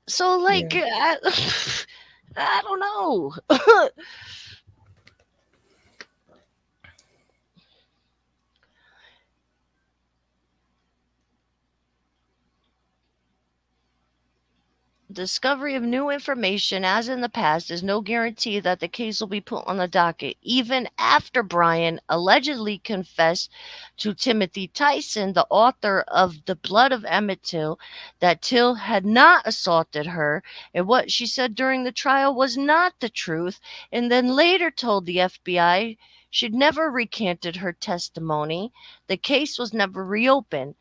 So, like, Yeah. I don't know. Discovery of new information, as in the past, is no guarantee that the case will be put on the docket. Even after Brian allegedly confessed to Timothy Tyson, the author of The Blood of Emmett Till, that Till had not assaulted her, and what she said during the trial was not the truth, and then later told the FBI she'd never recanted her testimony. The case was never reopened.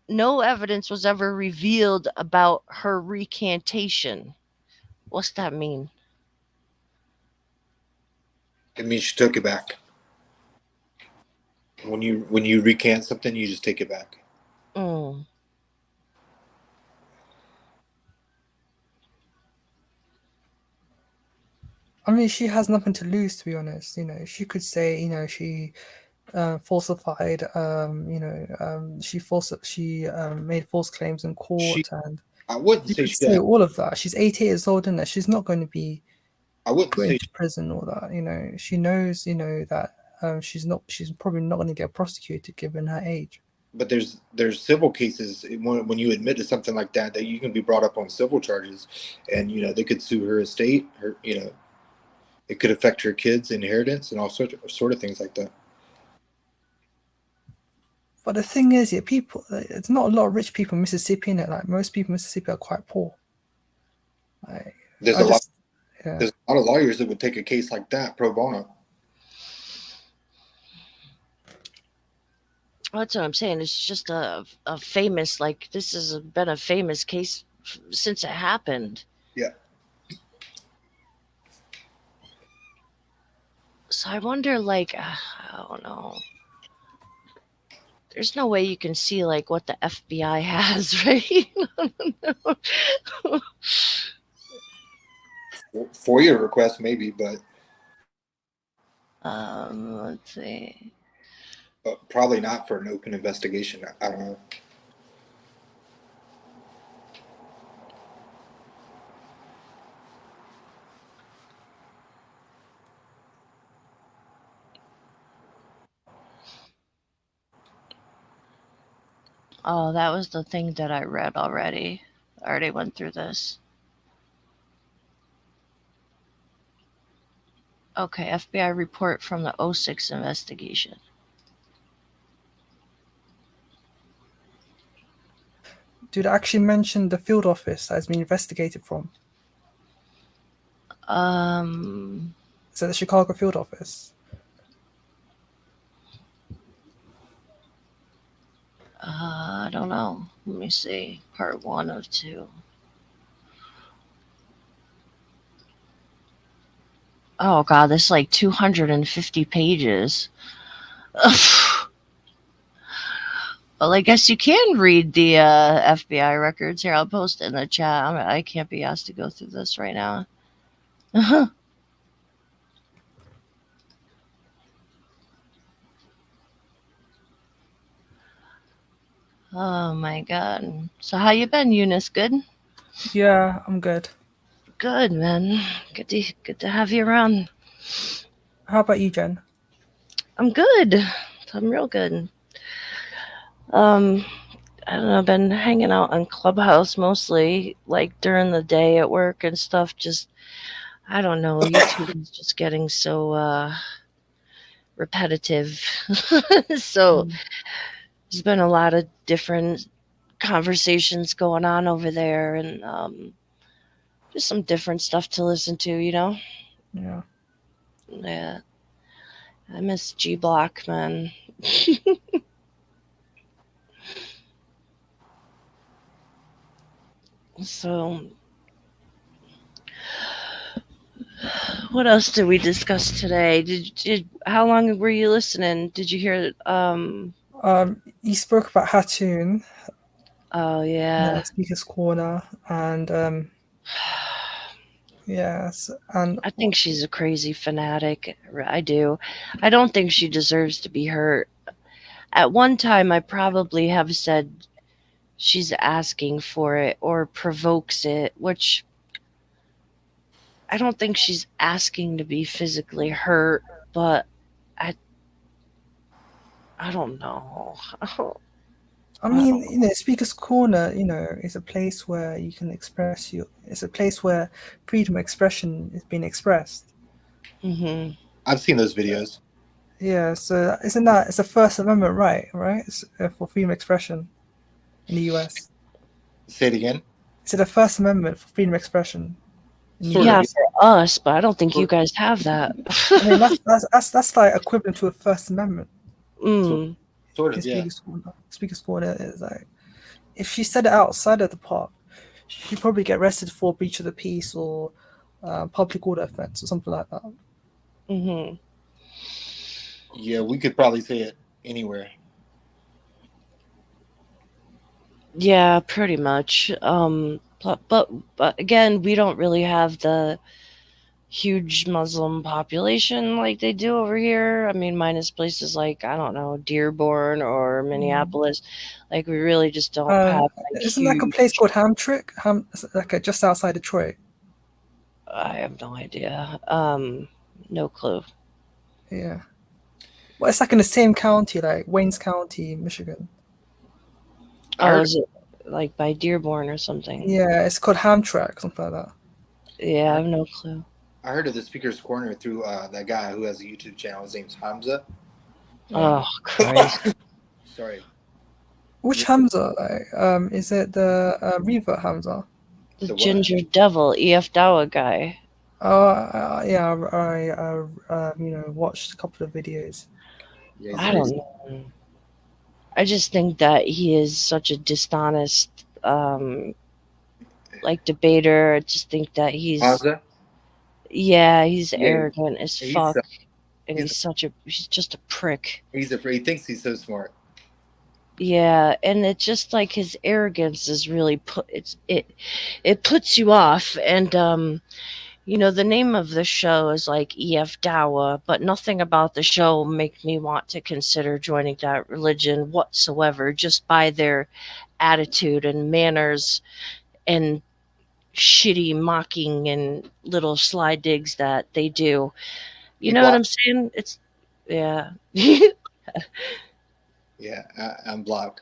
No evidence was ever revealed about her recantation. What's that mean? It means she took it back. When you recant something, you just take it back. Mm. I mean, she has nothing to lose, to be honest. She could say, she falsified, she made false claims in court, and I wouldn't you say could she say had. all of that. She's 80 years old, and she's not going to be I wouldn't put say into prison or that. She knows, that she's probably not going to get prosecuted given her age. But there's civil cases when you admit to something like that you can be brought up on civil charges, and they could sue her estate. It could affect her kids' inheritance and all sort of things like that. But the thing is, it's not a lot of rich people in Mississippi, innit? Like, most people in Mississippi are quite poor. There's a lot of lawyers that would take a case like that pro bono. That's what I'm saying. It's just a famous, like, this has been a famous case since it happened. Yeah. So I wonder, like, I don't know. There's no way you can see, like, what the FBI has, right? FOIA request maybe, but let's see. But probably not for an open investigation. I don't know. Oh, that was the thing that I read already. I already went through this. Okay, FBI report from the 06 investigation. Did it actually mention the field office that has been investigated from? Is it the Chicago field office? I don't know. Let me see. Part 1 of 2. Oh god, this is like 250 pages. Well, I guess you can read the FBI records. Here, I'll post it in the chat. I can't be asked to go through this right now. Oh my god. So how you been, Eunice? Good? Yeah, I'm good. Good, man. Good to have you around. How about you, Jen? I'm good. I'm real good. I don't know, I've been hanging out on Clubhouse mostly, like during the day at work and stuff. Just, I don't know, YouTube is just getting so repetitive. So there's been a lot of different conversations going on over there, and just some different stuff to listen to, you know? Yeah. Yeah. I miss G Block, man. So, what else did we discuss today? How long were you listening? Did you hear? You spoke about Hattoon. Oh yeah. Speaker's Corner, and yes, and I think she's a crazy fanatic. I do. I don't think she deserves to be hurt. At one time, I probably have said she's asking for it or provokes it, which I don't think she's asking to be physically hurt, but I don't know. I mean, you know, Speaker's Corner, you know, is a place where you can express your. It's a place where freedom of expression is being expressed. Mm-hmm. I've seen those videos. Yeah, so isn't that it's a First Amendment right? It's, for freedom of expression in the U.S. Say it again. Is it a First Amendment for freedom of expression? Yeah, for us, but I don't think you guys have that. I mean, that's like equivalent to a First Amendment. Sort of, yeah. Speaker's Corner is like, if she said it outside of the park, she'd probably get arrested for breach of the peace or public order offense or something like that. Mm-hmm. Yeah, we could probably say it anywhere. Yeah, pretty much. But again, we don't really have the huge Muslim population like they do over here. I mean, minus places like, I don't know, Dearborn or Minneapolis. Like, we really just don't have like, isn't like a place called Hamtramck? Like just outside Detroit. I have no idea. No clue. Yeah. Well, it's like in the same county, like Waynes County, Michigan. Oh, is it like by Dearborn or something? Yeah, it's called Hamtramck, something like that. Yeah, I have no clue. I heard of the Speaker's Corner through that guy who has a YouTube channel. His name's Hamza. Oh, Christ. Sorry. Which Hamza? Like, is it the Revert Hamza? The Ginger Devil, EF Dawa guy. Yeah, I you know, watched a couple of videos. Yeah, I don't know. I just think that he is such a dishonest, like debater. I just think that he's, Hamza? yeah, he's Yeah, arrogant as he's, fuck, and he's just a prick. He thinks he's so smart. Yeah, and it's just like his arrogance is really it puts you off, and you know, the name of the show is like EF Dawa, but nothing about the show make me want to consider joining that religion whatsoever, just by their attitude and manners and shitty mocking and little sly digs that they do. You know what I'm saying? It's, yeah. Yeah, I'm blocked.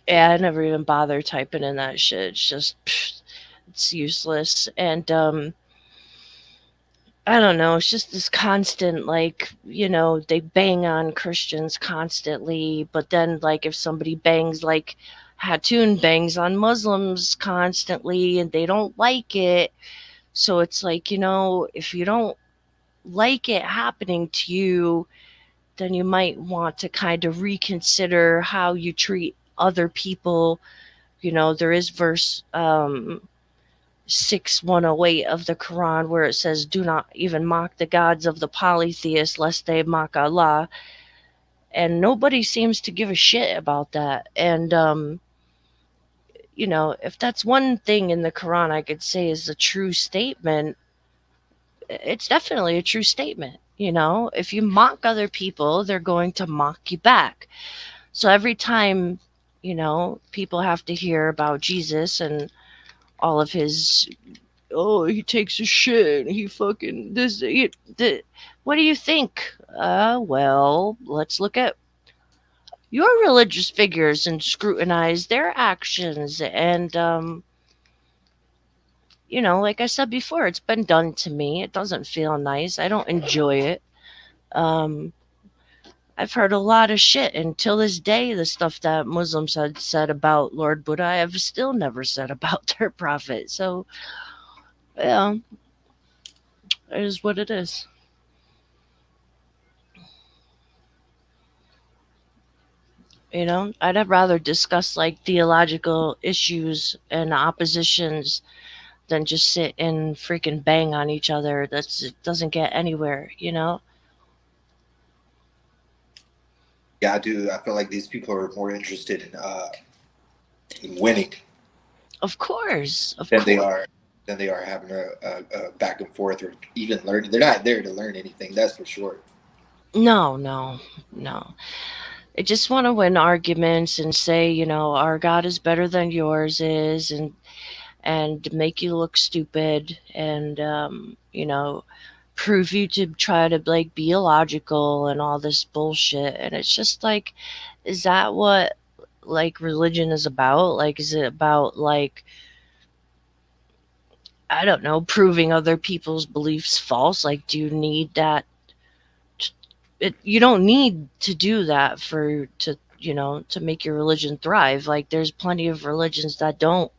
Yeah, I never even bother typing in that shit. It's just, it's useless. And I don't know, it's just this constant, like, you know, they bang on Christians constantly, but then, like, if somebody bangs, like Hattoon bangs on Muslims constantly, and they don't like it. So it's like, you know, if you don't like it happening to you, then you might want to kind of reconsider how you treat other people. You know, there is verse 6108 of the Quran, where it says, "Do not even mock the gods of the polytheists, lest they mock Allah." And nobody seems to give a shit about that. And if that's one thing in the Quran I could say is a true statement, it's definitely a true statement. If you mock other people, they're going to mock you back. So every time, people have to hear about Jesus and all of his, oh, he takes a shit, he fucking what do you think? Well, let's look at your religious figures and scrutinize their actions. And like I said before, it's been done to me. It doesn't feel nice. I don't enjoy it. I've heard a lot of shit, and till this day, the stuff that Muslims had said about Lord Buddha, I have still never said about their prophet. So, yeah, it is what it is. I'd have rather discuss like theological issues and oppositions than just sit and freaking bang on each other. It doesn't get anywhere. Yeah, I do. I feel like these people are more interested in winning Of course, than they are having a back and forth or even learning. They're not there to learn anything. That's for sure. No. I just want to win arguments and say, our God is better than yours is, and make you look stupid, and prove you to try to like be illogical and all this bullshit. And it's just like, is that what like religion is about? Like, is it about like, I don't know, proving other people's beliefs false? Like, do you need that? You don't need to do that to make your religion thrive. Like, there's plenty of religions that don't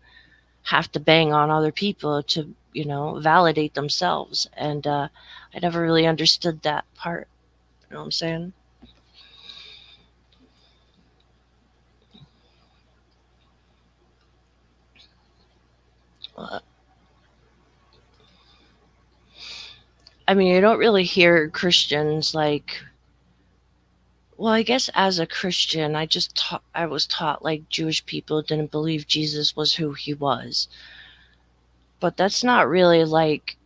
have to bang on other people to validate themselves. And I never really understood that part. You know what I'm saying? I mean, you don't really hear Christians like, well, I guess as a Christian, I was taught like Jewish people didn't believe Jesus was who he was. But that's not really like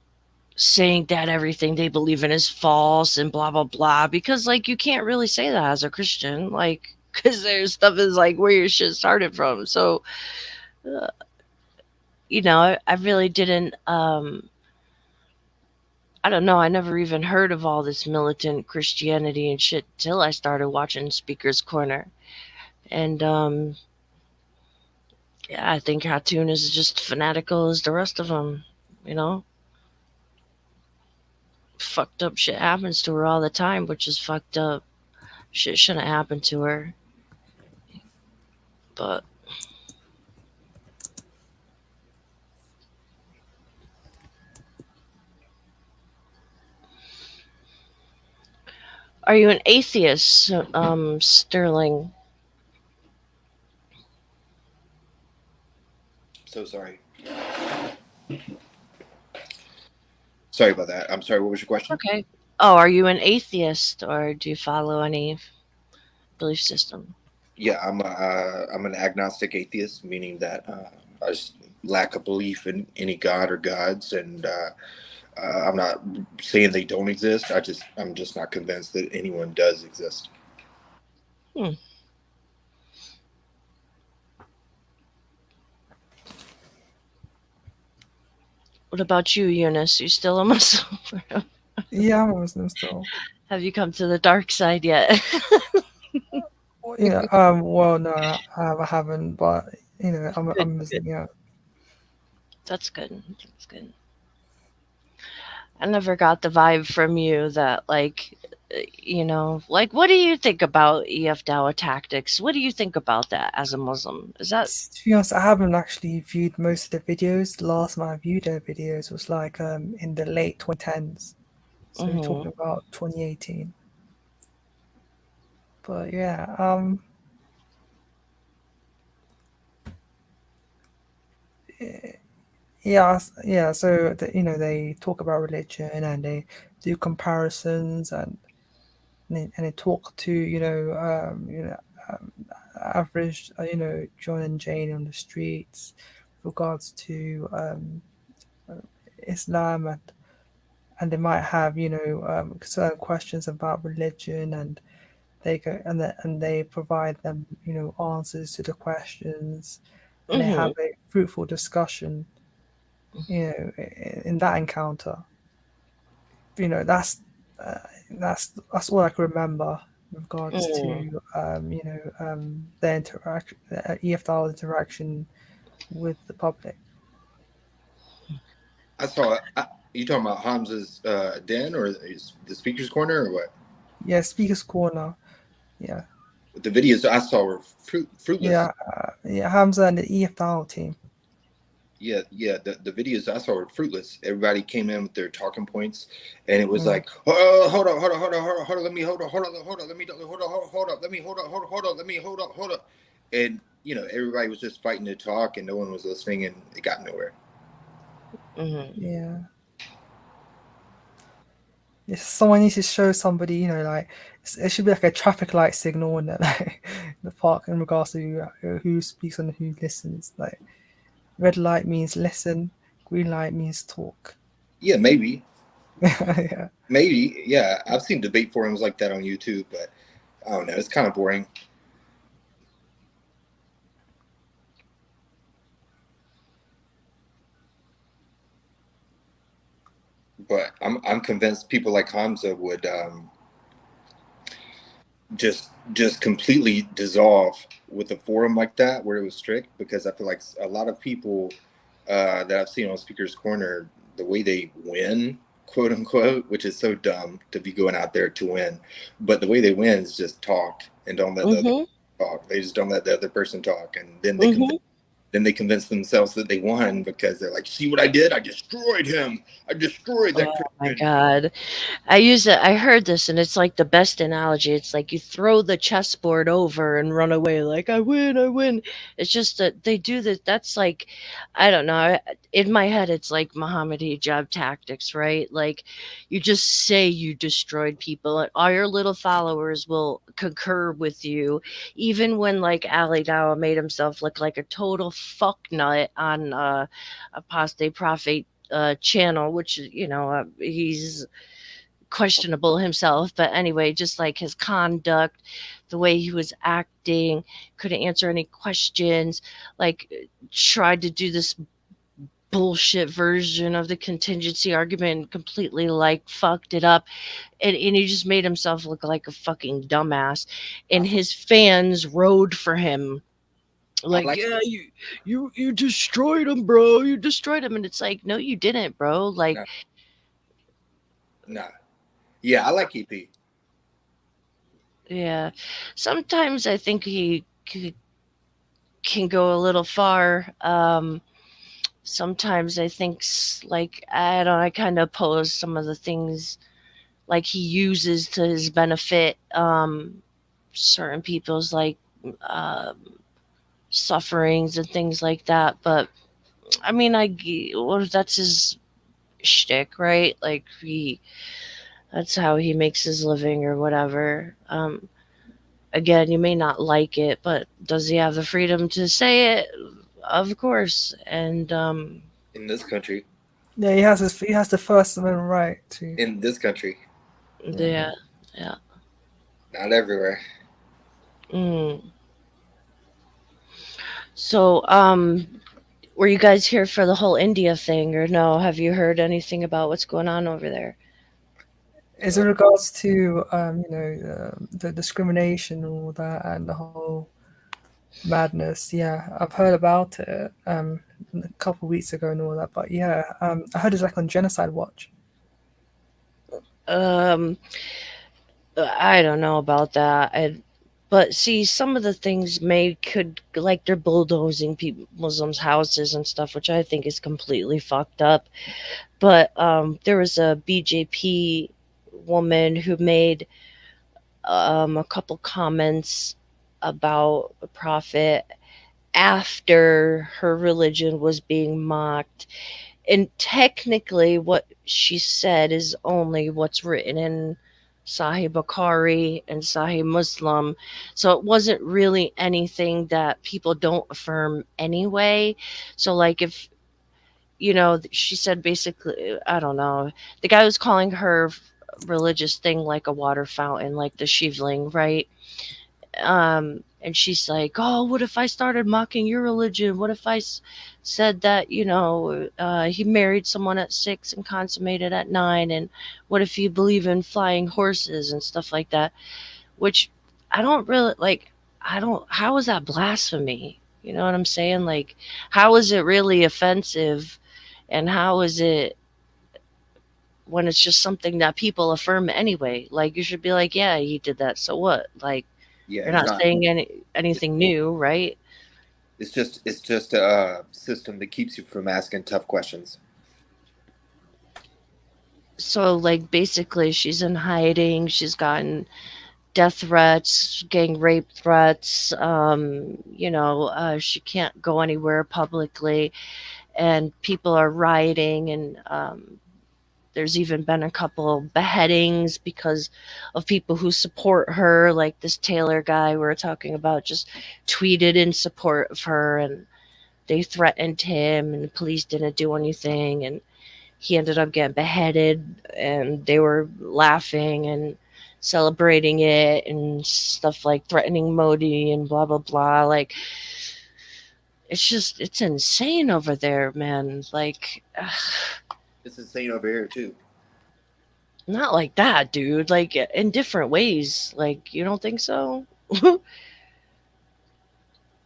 saying that everything they believe in is false and blah blah blah, because like you can't really say that as a Christian, like, because there's stuff is like where your shit started from. So uh, I really didn't I don't know, I never even heard of all this militant Christianity and shit till I started watching Speaker's Corner. And yeah, I think Hatun is just fanatical as the rest of them. Fucked up shit happens to her all the time, which is fucked up. Shit shouldn't happen to her. But are you an atheist, Sterling? So sorry. Sorry about that. I'm sorry. What was your question? Okay. Oh, are you an atheist, or do you follow any belief system? Yeah, I'm an agnostic atheist, meaning that I just lack a belief in any god or gods, and I'm not saying they don't exist. I'm just not convinced that anyone does exist. What about you, Eunice? You still a Muslim? Yeah, I'm a Muslim still. Have you come to the dark side yet? Yeah. Well, no, I haven't, but I'm Muslim. Yeah. That's good. That's good. I never got the vibe from you that like, like, what do you think about EF Dawa tactics? What do you think about that as a Muslim? Is that, To be honest, I haven't actually viewed most of the videos. The last time I viewed their videos was like in the late 2010s. So we're talking about 2018. But yeah, Yeah. So they talk about religion and they do comparisons and they talk to average John and Jane on the streets with regards to Islam, and they might have certain questions about religion, and they go and they provide them answers to the questions, and they have a fruitful discussion in that encounter. That's all I can remember with regards to their interaction, EFL interaction with the public. I saw. You talking about Hamza's den or the speaker's corner or what? Yeah, Speaker's Corner. Yeah. The videos I saw were fruitless. Yeah, Hamza and the EFL team. Yeah. The videos I saw were fruitless. Everybody came in with their talking points, and it was like, oh, hold on, let me hold up, and everybody was just fighting to talk, and no one was listening, and it got nowhere. Yeah. If someone needs to show somebody, it should be like a traffic light signal in the park in regards to who speaks and who listens. Like, red light means listen, green light means talk. Yeah, maybe. Yeah. Maybe, yeah. I've seen debate forums like that on YouTube, but I don't know. It's kind of boring. But I'm convinced people like Hamza would just completely dissolve with a forum like that where it was strict, because I feel like a lot of people that I've seen on Speaker's Corner, the way they win, quote unquote, which is so dumb to be going out there to win, but the way they win is just talk and don't let the other talk. They just don't let the other person talk, and then they convince themselves that they won because they're like, see what I did? I destroyed him. I destroyed that person. Oh my God. I heard this, and it's like the best analogy. It's like you throw the chessboard over and run away like, I win. It's just that they do that. That's like, I don't know. In my head, it's like Muhammad hijab tactics, right? Like, you just say you destroyed people, and all your little followers will concur with you, even when like Ali Dawah made himself look like a total fuck nut on Apostate Prophet channel, which he's questionable himself, but anyway, just like his conduct, the way he was acting, couldn't answer any questions, like tried to do this bullshit version of the contingency argument, completely like fucked it up, and he just made himself look like a fucking dumbass, and his fans rode for him like, yeah, you destroyed him, bro, you destroyed him. And it's like, no, you didn't, bro. Like, no. Yeah, I like EP. Yeah, sometimes I think he can go a little far. Sometimes I think like, I kind of oppose some of the things like he uses to his benefit. Certain people's like sufferings and things like that. But I mean, that's his shtick, right? Like that's how he makes his living or whatever. Again, you may not like it, but does he have the freedom to say it? Of course. And in this country. Yeah, he has the First Amendment right to. In this country. Yeah. Not everywhere. So, were you guys here for the whole India thing, or no? Have you heard anything about what's going on over there? As in regards to the discrimination and all that, and the whole madness, yeah, I've heard about it a couple of weeks ago and all that. But yeah, I heard it's like on Genocide Watch. I don't know about that. But see, some of the things could like they're bulldozing Muslims' houses and stuff, which I think is completely fucked up. But there was a BJP woman who made a couple comments about a prophet, after her religion was being mocked. And technically, what she said is only what's written in Sahih Bukhari and Sahih Muslim. So it wasn't really anything that people don't affirm anyway. So, like, if she said basically, I don't know, the guy was calling her religious thing like a water fountain, like the Shivling, right? And she's like, oh, what if I started mocking your religion? What if I said that, he married someone at 6 and consummated at 9? And what if you believe in flying horses and stuff like that? Which I don't really like. How is that blasphemy? You know what I'm saying? Like, how is it really offensive? And how is it when it's just something that people affirm anyway? Like, you should be like, yeah, he did that. So what? Like, Yeah, you're it's not not. saying anything new, right? It's just a system that keeps you from asking tough questions. So, like, basically, she's in hiding. She's gotten death threats, gang rape threats. She can't go anywhere publicly, and people are rioting, and there's even been a couple beheadings because of people who support her, like this Taylor guy we were talking about just tweeted in support of her, and they threatened him, and the police didn't do anything, and he ended up getting beheaded, and they were laughing and celebrating it and stuff, like threatening Modi and blah blah blah. Like, it's insane over there, man. Like, It's insane over here too. not like that, dude. Like, in different ways. Like, you don't think so?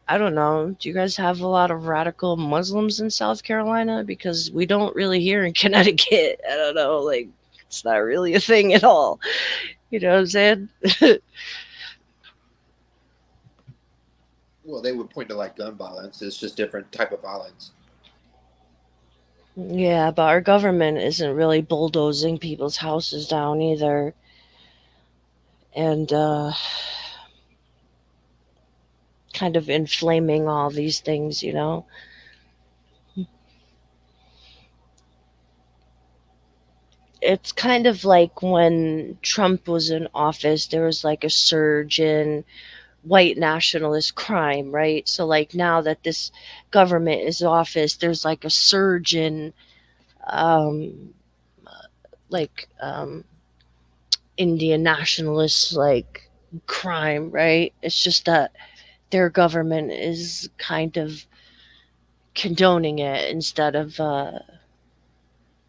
I don't know. Do you guys have a lot of radical Muslims in South Carolina? Because we don't really hear in Connecticut. I don't know. Like, it's not really a thing at all. You know what I'm saying? Well, they would point to like gun violence. It's just different type of violence. Yeah, but our government isn't really bulldozing people's houses down either. And kind of inflaming all these things, It's kind of like when Trump was in office, there was like a surge in white nationalist crime, right? So, like, now that this government is in office, there's like a surge in um like Indian nationalist, like, crime, right? It's just that their government is kind of condoning it instead of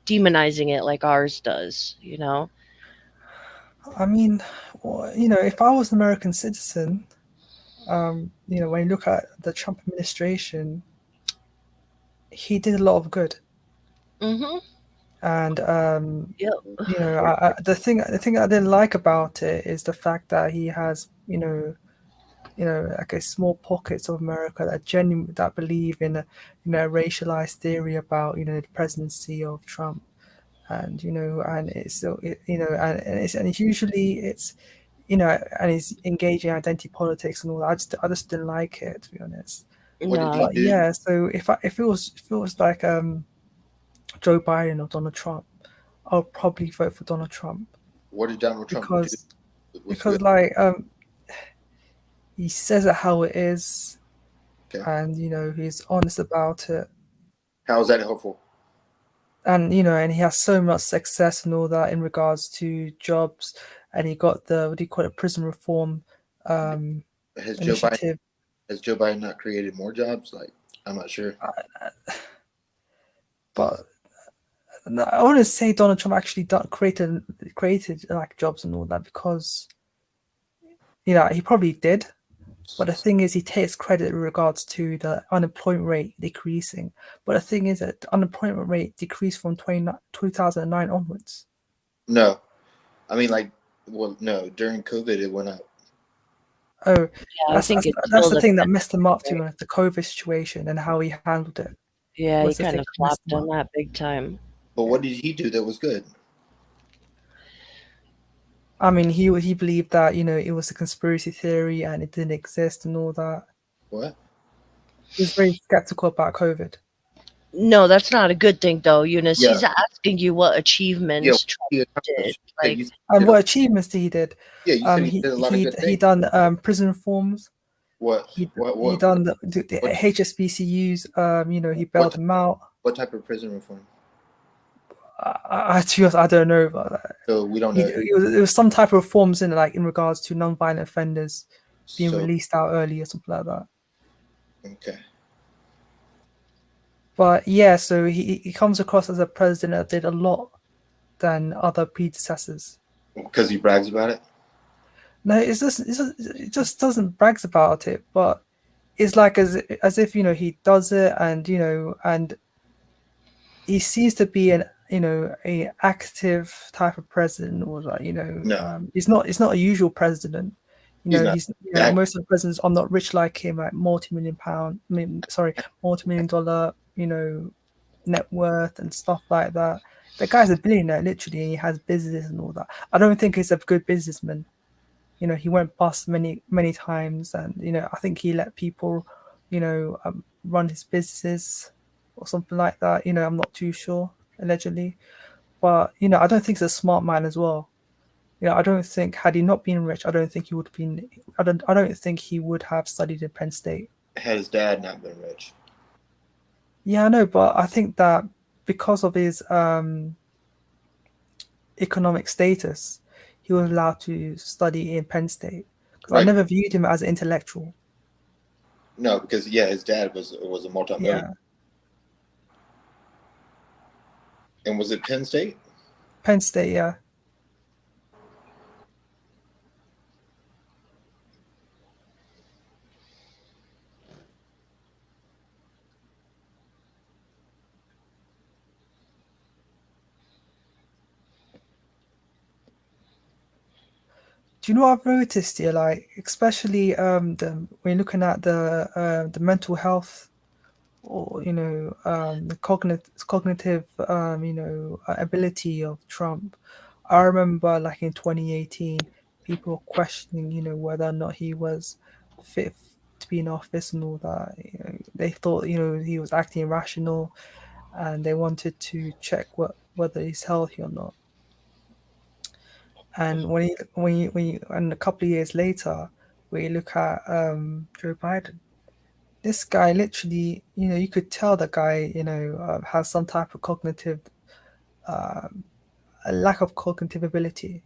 demonizing it like ours does, I mean, if I was an American citizen, when you look at the Trump administration, he did a lot of good. Mm-hmm. And Yep. the thing I didn't like about it is the fact that he has, like a small pockets of America that believe in a racialized theory about the presidency of Trump, and and it's so and it's usually and he's engaging in identity politics and all that. I just didn't like it, to be honest. What did he But do? yeah, so if it was like Joe Biden or Donald Trump, I'll probably vote for Donald Trump. What did Donald Trump because do? because like he says it how it is, and he's honest about it. How is that helpful? And and he has so much success and all that in regards to jobs, and he got the prison reform initiative. Has Joe Biden not created more jobs? Like, I'm not sure. But I want to say Donald Trump actually created like jobs and all that, because he probably did. But the thing is, he takes credit in regards to the unemployment rate decreasing. But the thing is that the unemployment rate decreased from 2009 onwards. No, I mean, no. During COVID, it went up. Oh, Yeah, that's the thing that messed him up, to the COVID situation and how he handled it. Yeah, he kind of flopped on that big time. But what did he do that was good? I mean, he believed that it was a conspiracy theory and it didn't exist and all that. What? He was very skeptical about COVID. No, that's not a good thing though, Eunice. Yeah. He's asking you what Yeah, achievements Trump he did. accomplished. Yeah, Like, you said And he what did achievements he did? yeah, you said he did a lot of good He things. done prison reforms. What? He What? done the what- HSBCUs. You know, he bailed them out. What type of prison reform? To be honest, I don't know about that. So we don't know. It was some type of reforms in regards to non-violent offenders being So- released out early or something like that. Okay. But yeah, so he comes across as a president that did a lot than other predecessors. Because he brags about it. No, it just doesn't brags about it, but it's like as if he does it, and he seems to be a active type of president, or No. he's not a usual president. He's not. Most of the presidents are not rich like him, like multi-million dollar, net worth and stuff like that. The guy's a billionaire, literally, and he has business and all that. I don't think he's a good businessman. He went bust many times, and I think he let people, run his businesses or something like that. I'm not too sure, allegedly, but I don't think he's a smart man as well. I don't think, had he not been rich, I don't think he would have been. I don't think he would have studied at Penn State. Had his dad not been rich. Yeah, I know, but I think that because of his economic status, he was allowed to study in Penn State. Because I Right. never viewed him as an intellectual. No, because his dad was a multimillionaire. Yeah, And was it Penn State? Penn State, yeah. Do you know what I've noticed here? Like, especially when you're looking at the mental health, or the cognitive ability of Trump. I remember, like, in 2018, people were questioning whether or not he was fit to be in office and all that. They thought he was acting irrational, and they wanted to check whether he's healthy or not. And and a couple of years later, when you look at Joe Biden, this guy literally, you could tell the guy, has some type of cognitive, a lack of cognitive ability.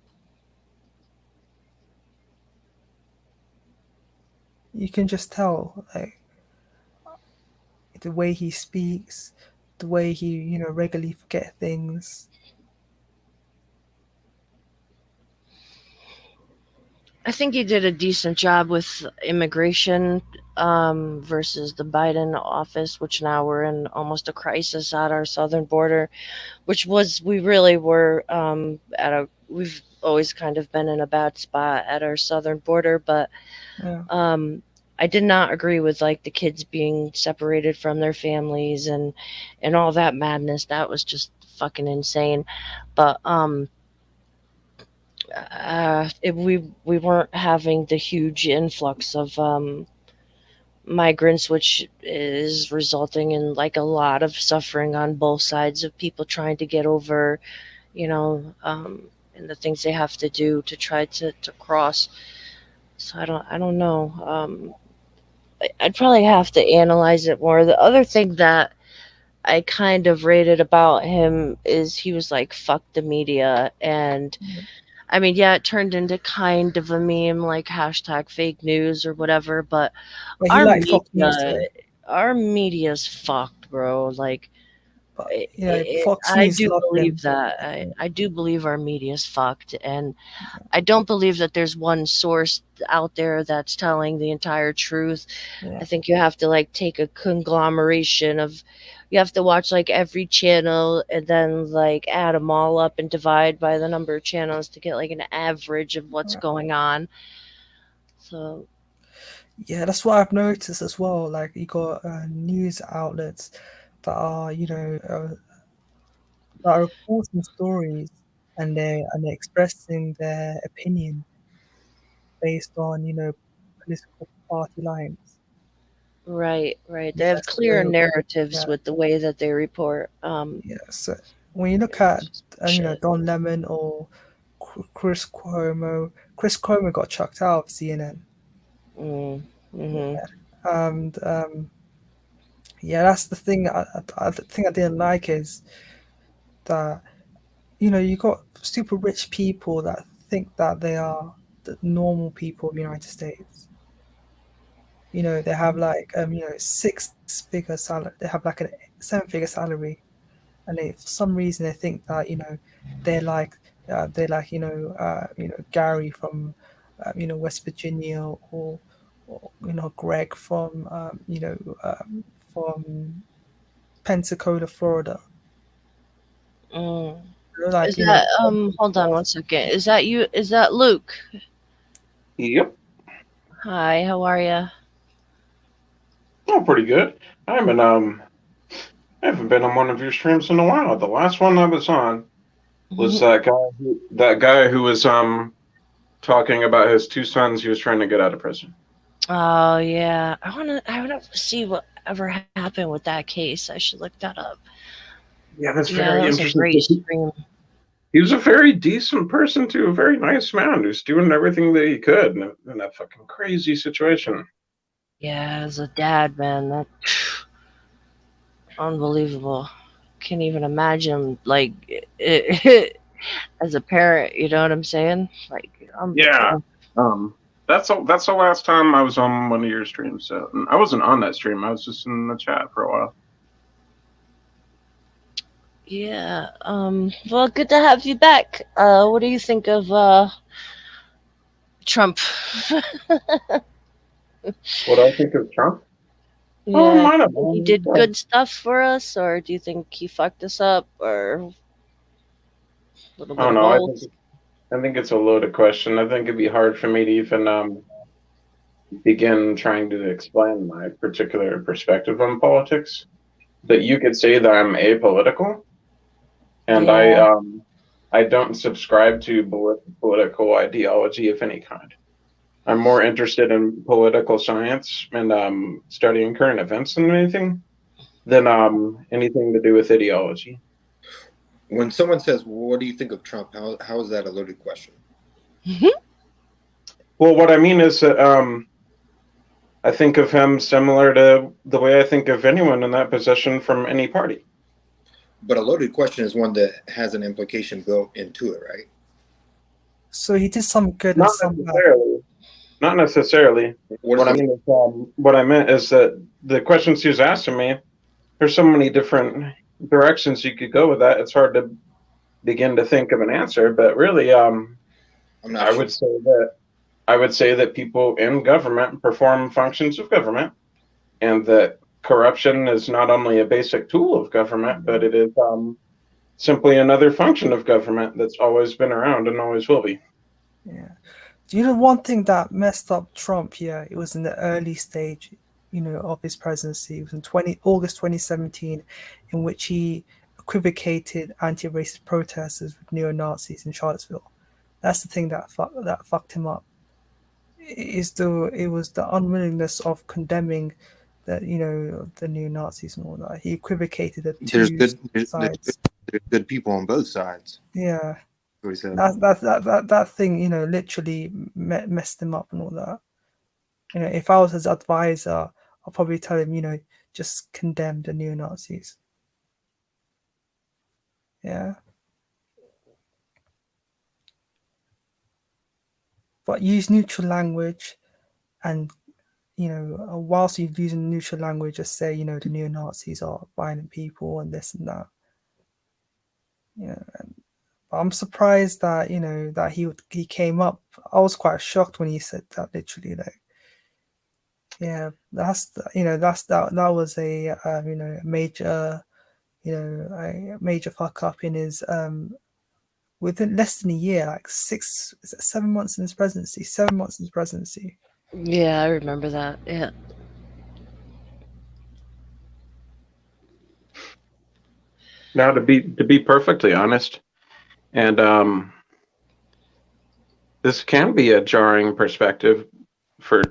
You can just tell, like, the way he speaks, the way he, regularly forget things. I think he did a decent job with immigration versus the Biden office, which now we're in almost a crisis at our southern border, we really were we've always kind of been in a bad spot at our southern border, but Yeah. I did not agree with, like, the kids being separated from their families and all that madness. That was just fucking insane. But we weren't having the huge influx of migrants, which is resulting in, like, a lot of suffering on both sides of people trying to get over, and the things they have to do to try to cross. So I don't know. I'd probably have to analyze it more. The other thing that I kind of rated about him is he was like, fuck the media. And I mean, yeah, it turned into kind of a meme, like hashtag fake news or whatever, but But he our liked Fox News media, too. our media's fucked, bro. Like, But Fox I News do loved believe him. that. I do believe our media's fucked, and I don't believe that there's one source out there that's telling the entire truth. Yeah. I think you have to, like, take a conglomeration of, you have to watch, like, every channel and then, like, add them all up and divide by the number of channels to get, like, an average of what's going on. So Yeah, that's what I've noticed as well. Like, you got news outlets that are, that are reporting stories, and they're expressing their opinion based on, political party lines. Right, right. They Yeah, have clear so narratives yeah, with the way that they report. yeah. So when you look at Shit. Don Lemon or Chris Cuomo got chucked out of CNN, Mm-hmm. and yeah, that's the thing. The thing I didn't like is that you got super rich people that think that they are the normal people of the United States. They have like 6-figure salary. They have like a 7-figure salary, and for some reason they think that they're like Gary from West Virginia, or Greg from from Pensacola, Florida. Like Is that hold on one second. Is that you? Is that Luke? Yep. Hi, how are you? Oh, pretty good. I haven't been on one of your streams in a while. The last one I was on was that guy who was talking about his 2 sons he was trying to get out of prison. Oh yeah, I wanna see whatever happened with that case. I should look that up. Yeah, that's Yeah, very that was a interesting. great stream. He was a very decent person too, a very nice man who's doing everything that he could in that fucking crazy situation. Yeah, as a dad, man, that unbelievable. Can't even imagine, like, as a parent. You know what I'm saying? Like, Yeah. That's the last time I was on one of your streams. So I wasn't on that stream. I was just in the chat for a while. Yeah. Well, good to have you back. What do you think of Trump? What do I think of Trump? Yeah, he did good stuff for us, or do you think he fucked us up, or a little bit Oh of no, both? I think it's a loaded question. I think it'd be hard for me to even begin trying to explain my particular perspective on politics. But you could say that I'm apolitical, and Yeah. I don't subscribe to political ideology of any kind. I'm more interested in political science and studying current events than anything to do with ideology. When someone says, well, "What do you think of Trump?" How is that a loaded question? Well, what I mean is that I think of him similar to the way I think of anyone in that position from any party. But a loaded question is one that has an implication built into it, right? So he did some good Not and some bad. necessarily. Not necessarily. What I meant is that the questions he was asking me, there's so many different directions you could go with that. It's hard to begin to think of an answer, but really, I would say that people in government perform functions of government, and that corruption is not only a basic tool of government, but it is simply another function of government that's always been around and always will be. Yeah. Do you know one thing that messed up Trump? Yeah, it was in the early stage, of his presidency. It was in August 2017, in which he equivocated anti-racist protesters with neo-Nazis in Charlottesville. That's the thing that fucked him up. It was the unwillingness of condemning the neo-Nazis and all that. He equivocated the two sides. There's good people on both sides. Yeah. What he said. That thing, literally messed him up and all that. If I was his advisor, I'll probably tell him, just condemn the neo-Nazis. Yeah. But use neutral language, and whilst you're using neutral language, just say, the neo-Nazis are violent people and this and that. But I'm surprised that that he came up. I was quite shocked when he said that. Literally, like, yeah, that was a major a major fuck up in his within less than a year, like 7 months in his presidency. 7 months in his presidency. Yeah, I remember that. Yeah. Now, to be perfectly honest, and this can be a jarring perspective for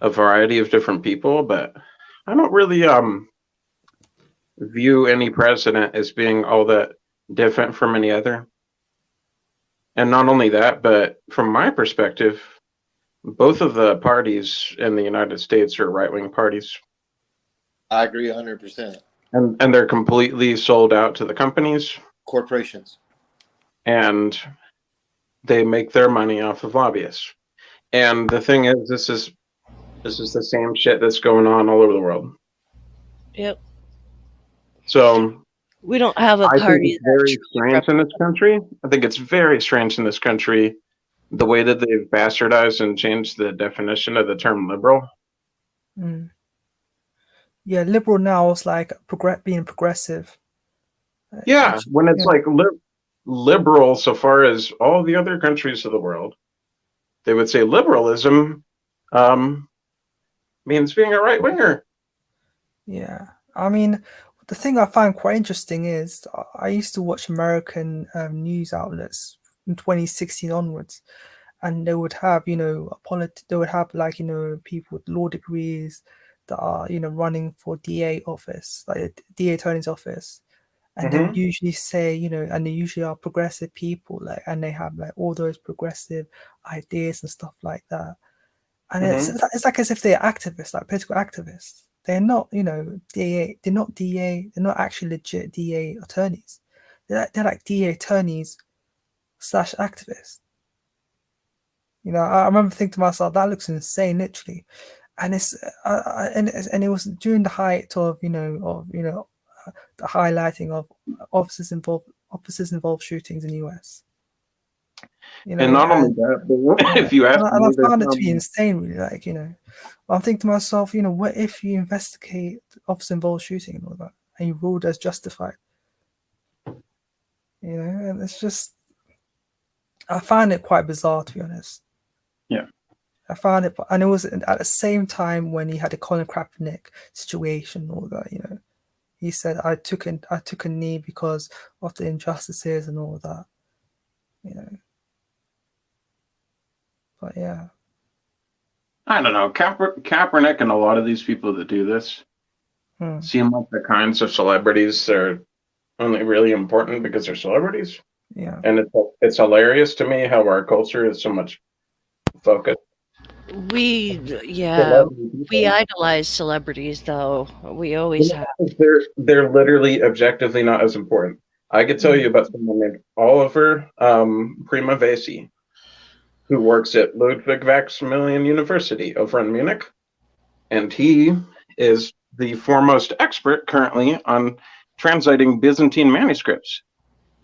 a variety of different people, but I don't really view any president as being all that different from any other. And not only that, but from my perspective, both of the parties in the United States are right-wing parties. I agree 100%. And they're completely sold out to the companies, Corporations. and they make their money off of lobbyists. And the thing is, this is the same shit that's going on all over the world. Yep. So We don't have a I think party it's very that strange in this country. I think it's very strange in this country the way that they've bastardized and changed the definition of the term liberal. Mm. Yeah, liberal now is like being progressive. Yeah, when it's like liberal, so far as all the other countries of the world, they would say liberalism means being a right winger. Yeah, I mean, the thing I find quite interesting is I used to watch American news outlets from 2016 onwards, and they would have, you know, they would have like, you know, people with law degrees that are, you know, running for DA office, like DA attorney's office, and they would usually say, you know, and they usually are progressive people, like, and they have like all those progressive ideas and stuff like that, and it's like as if they're activists, like political activists. They're not, you know, DA. They're not DA. They're not actually legit DA attorneys. They're like DA attorneys / activists. You know, I remember thinking to myself, that looks insane, literally, and and it was during the height of the highlighting of officers involved shootings in the US. You know, and not only that, but if you ask me, and I found it to be insane, really. Like, you know, I'm thinking to myself, you know, what if you investigate officer-involved shooting and all that, and you ruled as justified? You know, and it's just, I find it quite bizarre, to be honest. Yeah, I found it, and it was at the same time when he had the Colin Kaepernick situation, and all that. You know, he said, I took a knee because of the injustices and all that. You know. But yeah, I don't know. Kaepernick and a lot of these people that do this seem like the kinds of celebrities that are only really important because they're celebrities. Yeah. And it's hilarious to me how our culture is so much focused. we idolize celebrities, though. We always have. They're literally objectively not as important. I could tell you about someone named Oliver Primavesi, who works at Ludwig Maximilian University over in Munich. And he is the foremost expert currently on translating Byzantine manuscripts.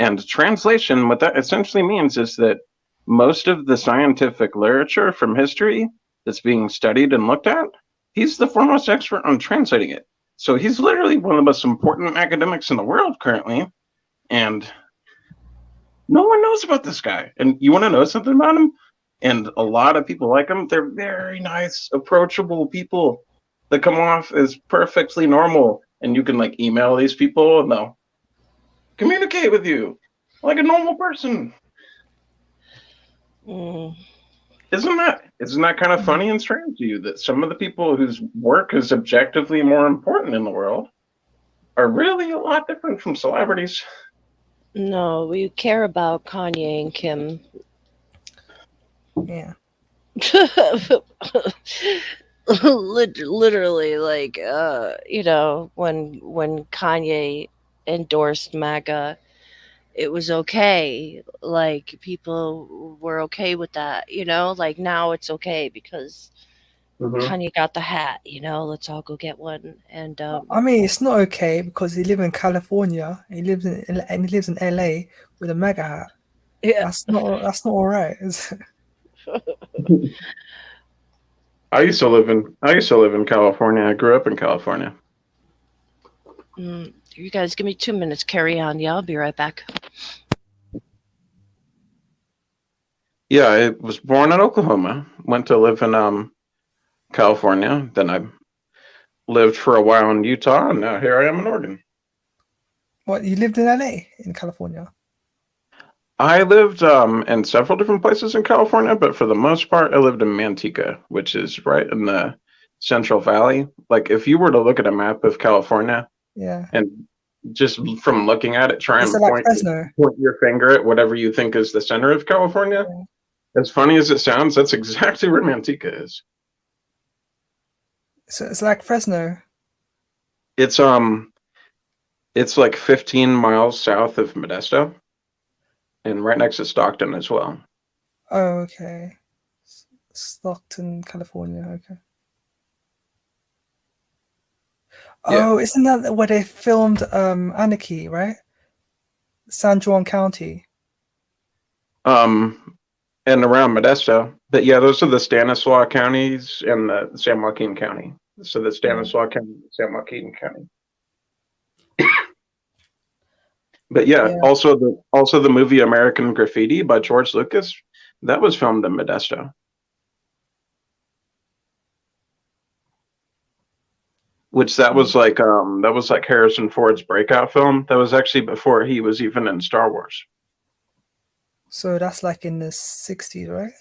And translation, what that essentially means is that most of the scientific literature from history that's being studied and looked at, he's the foremost expert on translating it. So he's literally one of the most important academics in the world currently. And no one knows about this guy. And you want to know something about him? And a lot of people like them. They're very nice, approachable people that come off as perfectly normal. And you can like email these people and they'll communicate with you like a normal person. Isn't that kind of funny and strange to you that some of the people whose work is objectively more important in the world are really a lot different from celebrities? No, we care about Kanye and Kim. Yeah. Literally, like, you know, when Kanye endorsed MAGA, it was okay. Like, people were okay with that, you know? Like, now it's okay because Kanye got the hat, you know? Let's all go get one. And I mean, it's not okay because he lives in California. He lives in LA with a MAGA hat. Yeah. That's not all right. Is it? I used to live in California. I grew up in California. You guys give me 2 minutes. Carry on. Yeah, I'll be right back. Yeah, I was born in Oklahoma. Went to live in California. Then I lived for a while in Utah, and now here I am in Oregon. What, you lived in LA, in California? I lived in several different places in California, but for the most part, I lived in Manteca, which is right in the Central Valley. Like if you were to look at a map of California Yeah. and just from looking at it, try Is and it like point Fresno? your finger at whatever you think is the center of California. As funny as it sounds, that's exactly where Manteca is. So it's like Fresno. It's like 15 miles south of Modesto, and right next to Stockton as well. Oh, okay. Stockton, California. Okay. Yeah. Oh, isn't that where they filmed Anarchy, right? San Juan County. And around Modesto. But yeah, those are the Stanislaus counties and the San Joaquin County. So the Stanislaus County, San Joaquin County. But yeah, also the movie American Graffiti by George Lucas, that was filmed in Modesto. Which that was like Harrison Ford's breakout film. That was actually before he was even in Star Wars. So that's like in the 60s, right?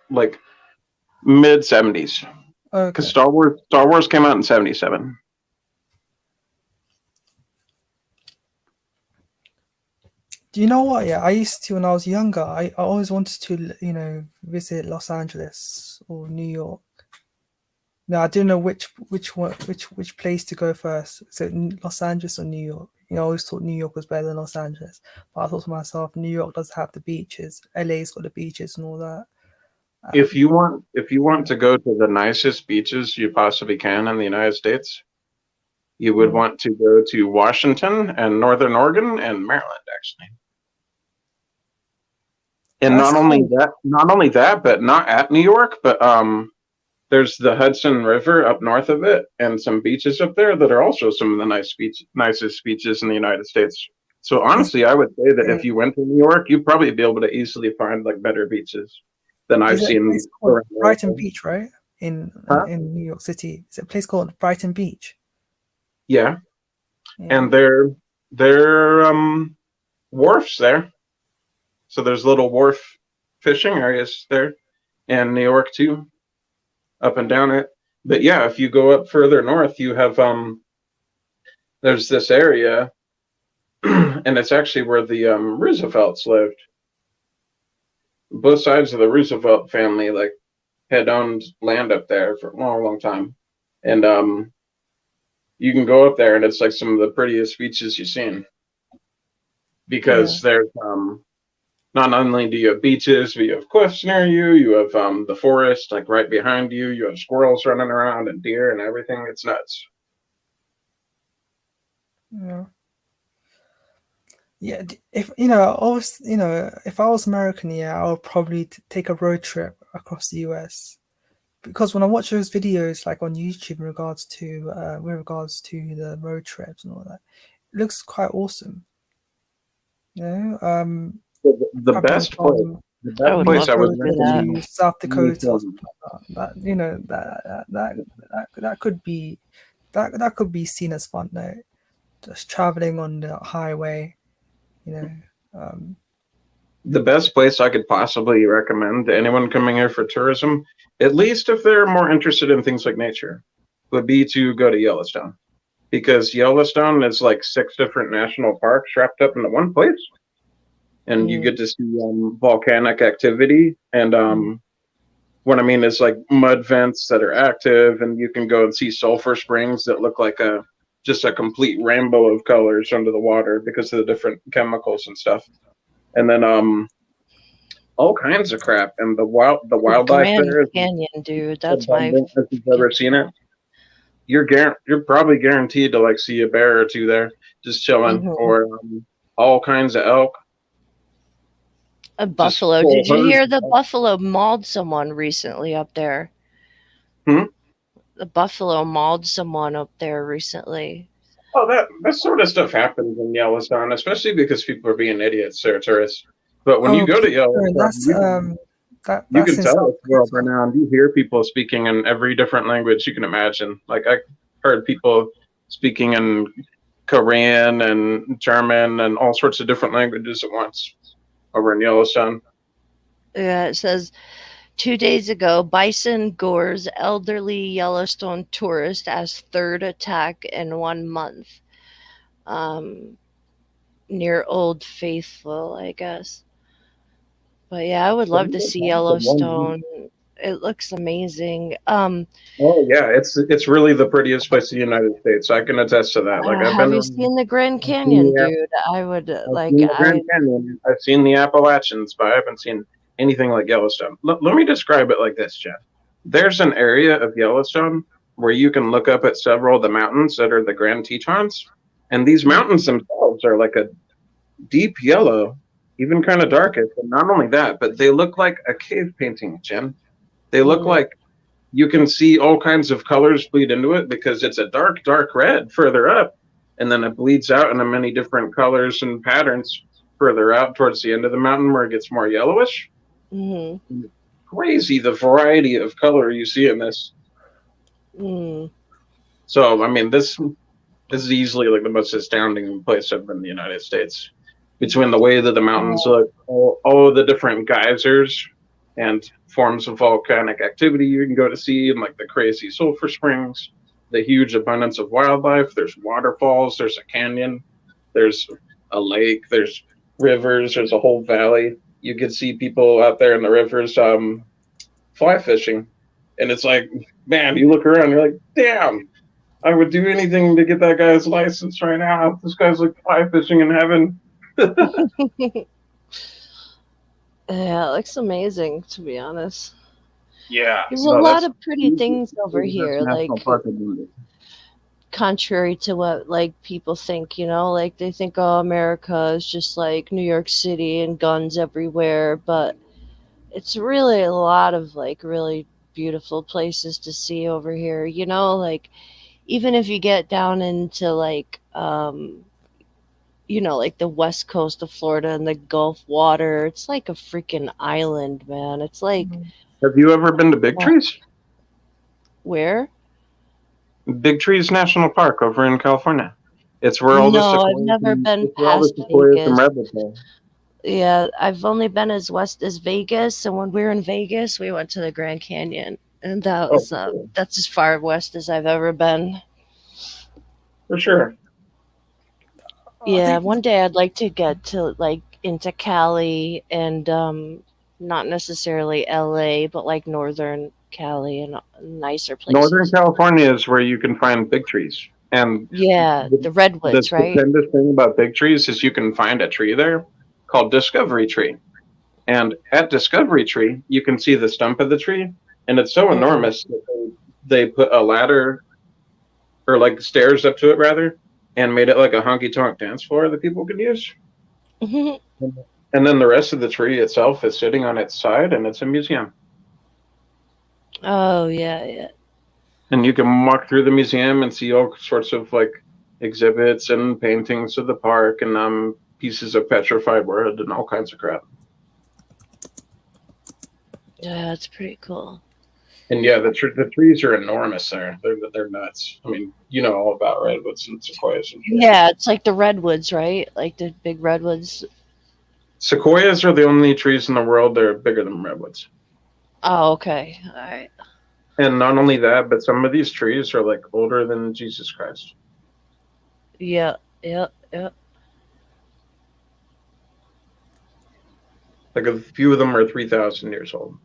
Like mid 70s. Okay. Because Star Wars came out in 77. Do you know what? Yeah, I used to when I was younger. I always wanted to, visit Los Angeles or New York. Now I didn't know which place to go first. So Los Angeles or New York? I always thought New York was better than Los Angeles, but I thought to myself, New York does have the beaches. LA's got the beaches and all that. If you want to go to the nicest beaches you possibly can in the United States, you would want to go to Washington and Northern Oregon and Maryland, actually. And not only that, but not at New York, but there's the Hudson River up north of it, and some beaches up there that are also some of the nicest beaches in the United States. So honestly, I would say that if you went to New York, you'd probably be able to easily find like better beaches than I've seen. It's called Brighton Beach, right? In New York City, is it a place called Brighton Beach? Yeah. And they're wharfs there. So there's little wharf fishing areas there in New York too, up and down it. But yeah, if you go up further north, you have there's this area, and it's actually where the Roosevelts lived. Both sides of the Roosevelt family had owned land up there for a long, long time, and you can go up there, and it's like some of the prettiest beaches you've seen, because there's not only do you have beaches, but you have cliffs near you. You have the forest like right behind you. You have squirrels running around and deer and everything. It's nuts. Yeah. Yeah. If if I was American, I would probably take a road trip across the US, because when I watch those videos like on YouTube in regards to the road trips and all that, it looks quite awesome. The best place I was in South Dakota, or something like that. That could be seen as fun, though. Just traveling on the highway, The best place I could possibly recommend to anyone coming here for tourism, at least if they're more interested in things like nature, would be to go to Yellowstone, because Yellowstone is like 6 different national parks wrapped up into one place. And you get to see volcanic activity, and what I mean is like mud vents that are active, and you can go and see sulfur springs that look like just a complete rainbow of colors under the water because of the different chemicals and stuff. And then all kinds of crap, and the wildlife there. Canyon, dude, that's my. If you've ever seen it, you're probably guaranteed to like see a bear or two there just chilling, or all kinds of elk. A buffalo. Did you hear the buffalo mauled someone recently up there? The buffalo mauled someone up there recently. Oh, that sort of stuff happens in Yellowstone, especially because people are being idiots or tourists. But when you go to Yellowstone, you can tell it's world renowned. You hear people speaking in every different language you can imagine. Like I heard people speaking in Korean and German and all sorts of different languages at once over in Yellowstone. Yeah, it says 2 days ago, bison gores elderly Yellowstone tourist as third attack in 1 month. Near Old Faithful, I guess. But yeah, I would love to see Yellowstone. It looks amazing. Oh yeah, it's really the prettiest place in the United States. I can attest to that. Like I've have been. you seen the Grand Canyon, dude? I would like. Seen the Grand Canyon. I've seen the Appalachians, but I haven't seen anything like Yellowstone. Let me describe it like this, Jeff. There's an area of Yellowstone where you can look up at several of the mountains that are the Grand Tetons, and these mountains themselves are like a deep yellow, even kind of darkish. And not only that, but they look like a cave painting, Jen. They look like you can see all kinds of colors bleed into it because it's a dark, dark red further up, and then it bleeds out into many different colors and patterns further out towards the end of the mountain where it gets more yellowish. Mm-hmm. Crazy the variety of color you see in this. So, I mean, this is easily like the most astounding place I've been in the United States. Between the way that the mountains look, all of the different geysers and forms of volcanic activity you can go to see, and like the crazy sulfur springs, the huge abundance of wildlife. There's waterfalls, there's a canyon, there's a lake, there's rivers, there's a whole valley. You could see people out there in the rivers fly fishing. And it's like, man, you look around, you're like, damn, I would do anything to get that guy's license right now. This guy's like fly fishing in heaven. Yeah, it looks amazing, to be honest. Yeah. There's a lot of pretty things over here, like contrary to what like people think, you know, like they think, oh, America is just like New York City and guns everywhere, but it's really a lot of like really beautiful places to see over here, you know, like even if you get down into like you know, like the west coast of Florida and the Gulf water, it's like a freaking island, man. It's like Have you ever been to Big Trees? where? Big Trees National Park over in California. It's where all the No, I've sequoias never and- been it's where all the past sequoias and Vegas. redwoods are. Yeah, I've only been as west as Vegas, and when we were in Vegas, we went to the Grand Canyon, and that was that's as far west as I've ever been. For sure. Yeah, one day I'd like to get to like into Cali and not necessarily LA, but like northern Cali and nicer places. Northern California is where you can find big trees. And Yeah, the redwoods, the right? stupendous thing about big trees is you can find a tree there called Discovery Tree. And at Discovery Tree, you can see the stump of the tree, and it's so enormous that they put a ladder or like stairs up to it rather, and made it like a honky tonk dance floor that people could use. And then the rest of the tree itself is sitting on its side, and it's a museum. Oh yeah, yeah. And you can walk through the museum and see all sorts of like exhibits and paintings of the park and pieces of petrified wood and all kinds of crap. Yeah, that's pretty cool. And yeah, the trees are enormous there. They're nuts. I mean, you know all about redwoods and sequoias. And shit. Yeah, it's like the redwoods, right? Like the big redwoods. Sequoias are the only trees in the world that are bigger than redwoods. Oh, okay. All right. And not only that, but some of these trees are like older than Jesus Christ. Yeah, yeah, yeah. Like a few of them are 3,000 years old.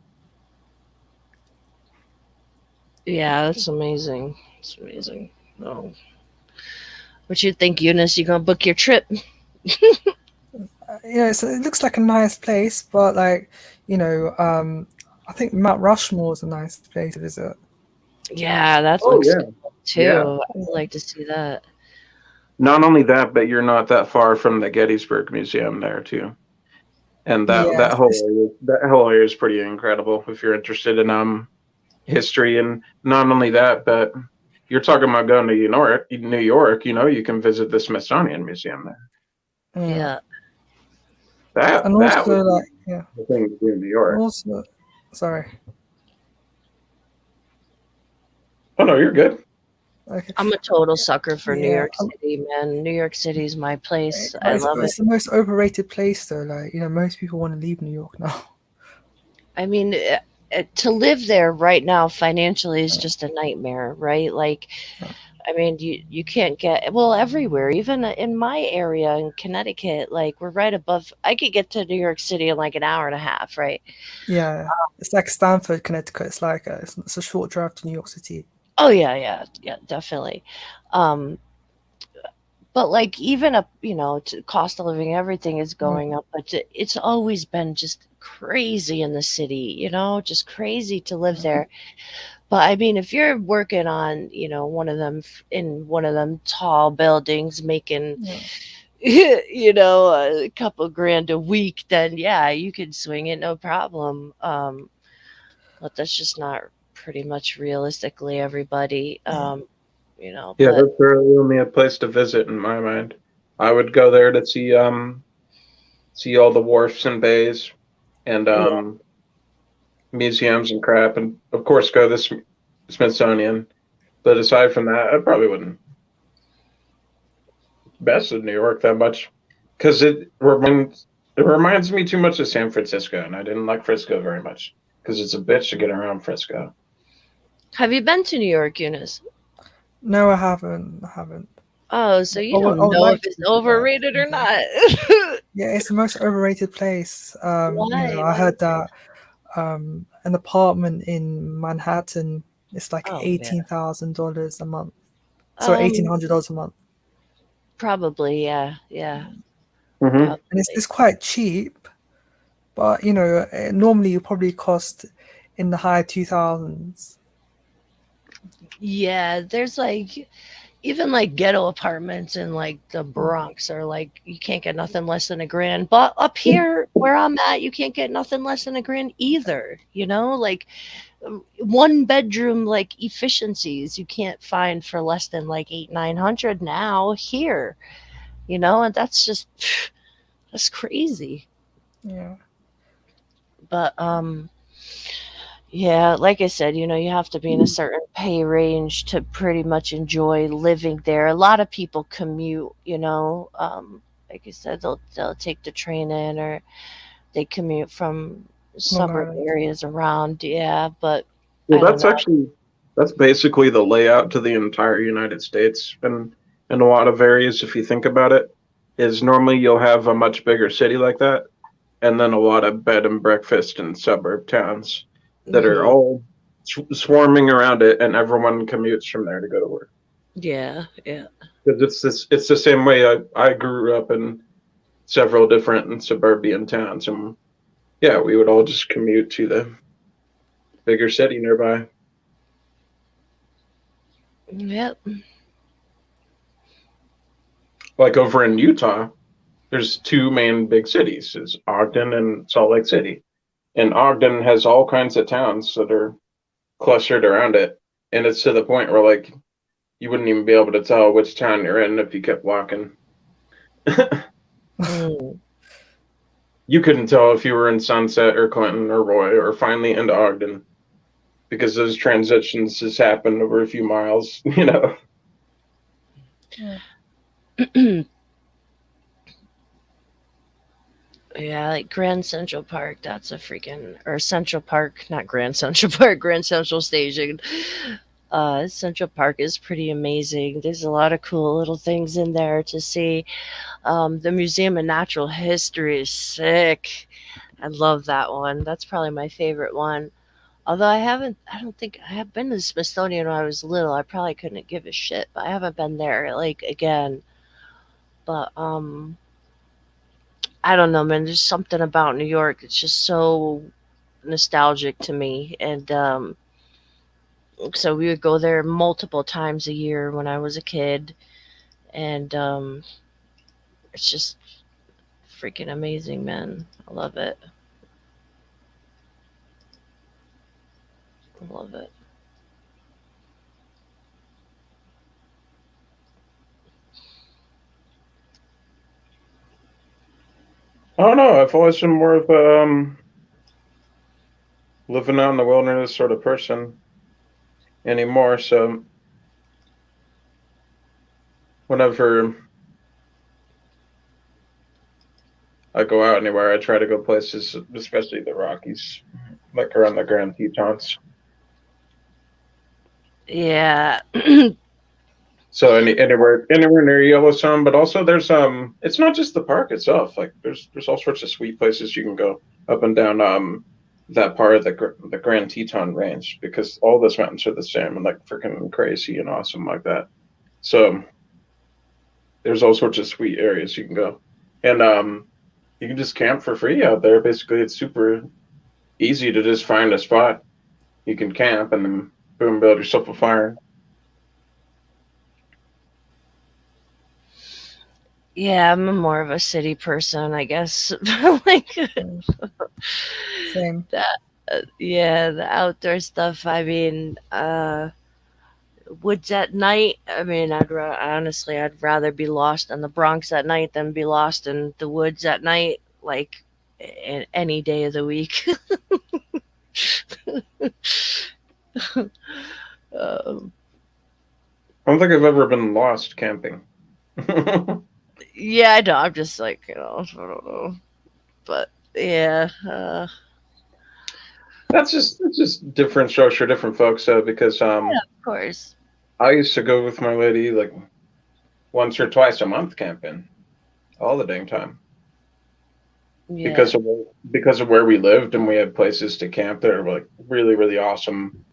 Yeah, that's amazing. It's amazing. Oh. What you think, Eunice? You gonna book your trip? Yeah, so it looks like a nice place, but like, you know, I think Mount Rushmore is a nice place to visit. Yeah, that Oh, looks yeah. good too. Yeah. I'd like to see that. Not only that, but you're not that far from the Gettysburg Museum there too. And that Yeah. that whole area is pretty incredible if you're interested in history. And not only that, but you're talking about going to New York, you know, you can visit the Smithsonian Museum there. Yeah. That And that also, would like, be yeah. the thing to do in New York. Also, sorry. Oh no, you're good. Okay. I'm a total sucker for New Yeah, York City, man. New York City's my place. I It's, love it. it's the most overrated place, though. Like, you know, most people want to leave New York now. I mean, to live there right now financially is just a nightmare, right? Like, I mean, you can't get, well, everywhere, even in my area in Connecticut, like we're right above. I could get to New York City in like an hour and a half, right? Yeah, it's like Stamford, Connecticut. It's like it's a short drive to New York City. Oh yeah, definitely. Um, but like even up, cost of living, everything is going up. But it's always been just crazy in the city, just crazy to live there. But I mean, if you're working on, one of them in one of them tall buildings, making, a couple grand a week, then yeah, you could swing it, no problem. But that's just not pretty much realistically everybody. Yeah, But that's really only a place to visit in my mind. I would go there to see all the wharfs and bays and museums and crap, and of course go to the Smithsonian. But aside from that, I probably wouldn't mess with New York that much because it reminds me too much of San Francisco, and I didn't like Frisco very much because it's a bitch to get around Frisco. have you been to New York, Eunice? No, I haven't. Oh, so you I would- don't I would know like if it's to visit there. overrated or not. Yeah, it's the most overrated place. Why? I heard that an apartment in Manhattan is like Oh, yeah. $18,000 a month. Sorry, $1,800 a month. Probably, yeah. And it's quite cheap, but normally you probably cost in the high 2000s. Yeah, there's like even like ghetto apartments in like the Bronx are like you can't get nothing less than $1,000. But up here where I'm at, you can't get nothing less than $1,000 either. Like 1 bedroom like efficiencies you can't find for less than like 800-900 now here. And that's just that's crazy. Yeah. But yeah, like I said, you have to be in a certain pay range to pretty much enjoy living there. A lot of people commute, like I said, they'll take the train in or they commute from suburb Island. areas around. Yeah, but Well, I don't know. that's basically the layout to the entire United States, and in a lot of areas, if you think about it, is normally you'll have a much bigger city like that, and then a lot of bed and breakfast and suburb towns that are all swarming around it, and everyone commutes from there to go to work. Yeah. Because it's the same way I grew up in several different suburban towns, and yeah, we would all just commute to the bigger city nearby. Yep. Like over in Utah, there's 2 main big cities, is Ogden and Salt Lake City. And Ogden has all kinds of towns that are clustered around it. And it's to the point where like you wouldn't even be able to tell which town you're in if you kept walking. You couldn't tell if you were in Sunset or Clinton or Roy or finally into Ogden because those transitions just happen over a few miles, Yeah, like Grand Central Park, that's a freaking, or Central Park, not Grand Central Park, Grand Central Station. Central Park is pretty amazing. There's a lot of cool little things in there to see. The Museum of Natural History is sick. I love that one. That's probably my favorite one. Although I don't think I have been to the Smithsonian when I was little. I probably couldn't give a shit, but I haven't been there like again. But I don't know, man. There's something about New York. It's just so nostalgic to me. And so we would go there multiple times a year when I was a kid. And it's just freaking amazing, man. I love it. I love it. I don't know. I've always been more of a living out in the wilderness sort of person anymore. So whenever I go out anywhere, I try to go places, especially the Rockies, like around the Grand Tetons. Yeah. So anywhere near Yellowstone, but also there's it's not just the park itself. Like there's all sorts of sweet places you can go up and down that part of the Grand Teton Range, because all those mountains are the same and like freaking crazy and awesome like that. So there's all sorts of sweet areas you can go, and you can just camp for free out there. Basically, it's super easy to just find a spot. You can camp and then boom, build yourself a fire. Yeah, I'm more of a city person, I guess. Like Same. that. Yeah, the outdoor stuff. I mean, woods at night. I mean, honestly, I'd rather be lost in the Bronx at night than be lost in the woods at night, like any day of the week. I don't think I've ever been lost camping. Yeah, I know. I'm just like, I don't know. But yeah. That's just different structure, different folks. Because Yeah, of course. I used to go with my lady like once or twice a month camping, all the dang time. Yeah. Because of where we lived, and we had places to camp that are like really, really awesome,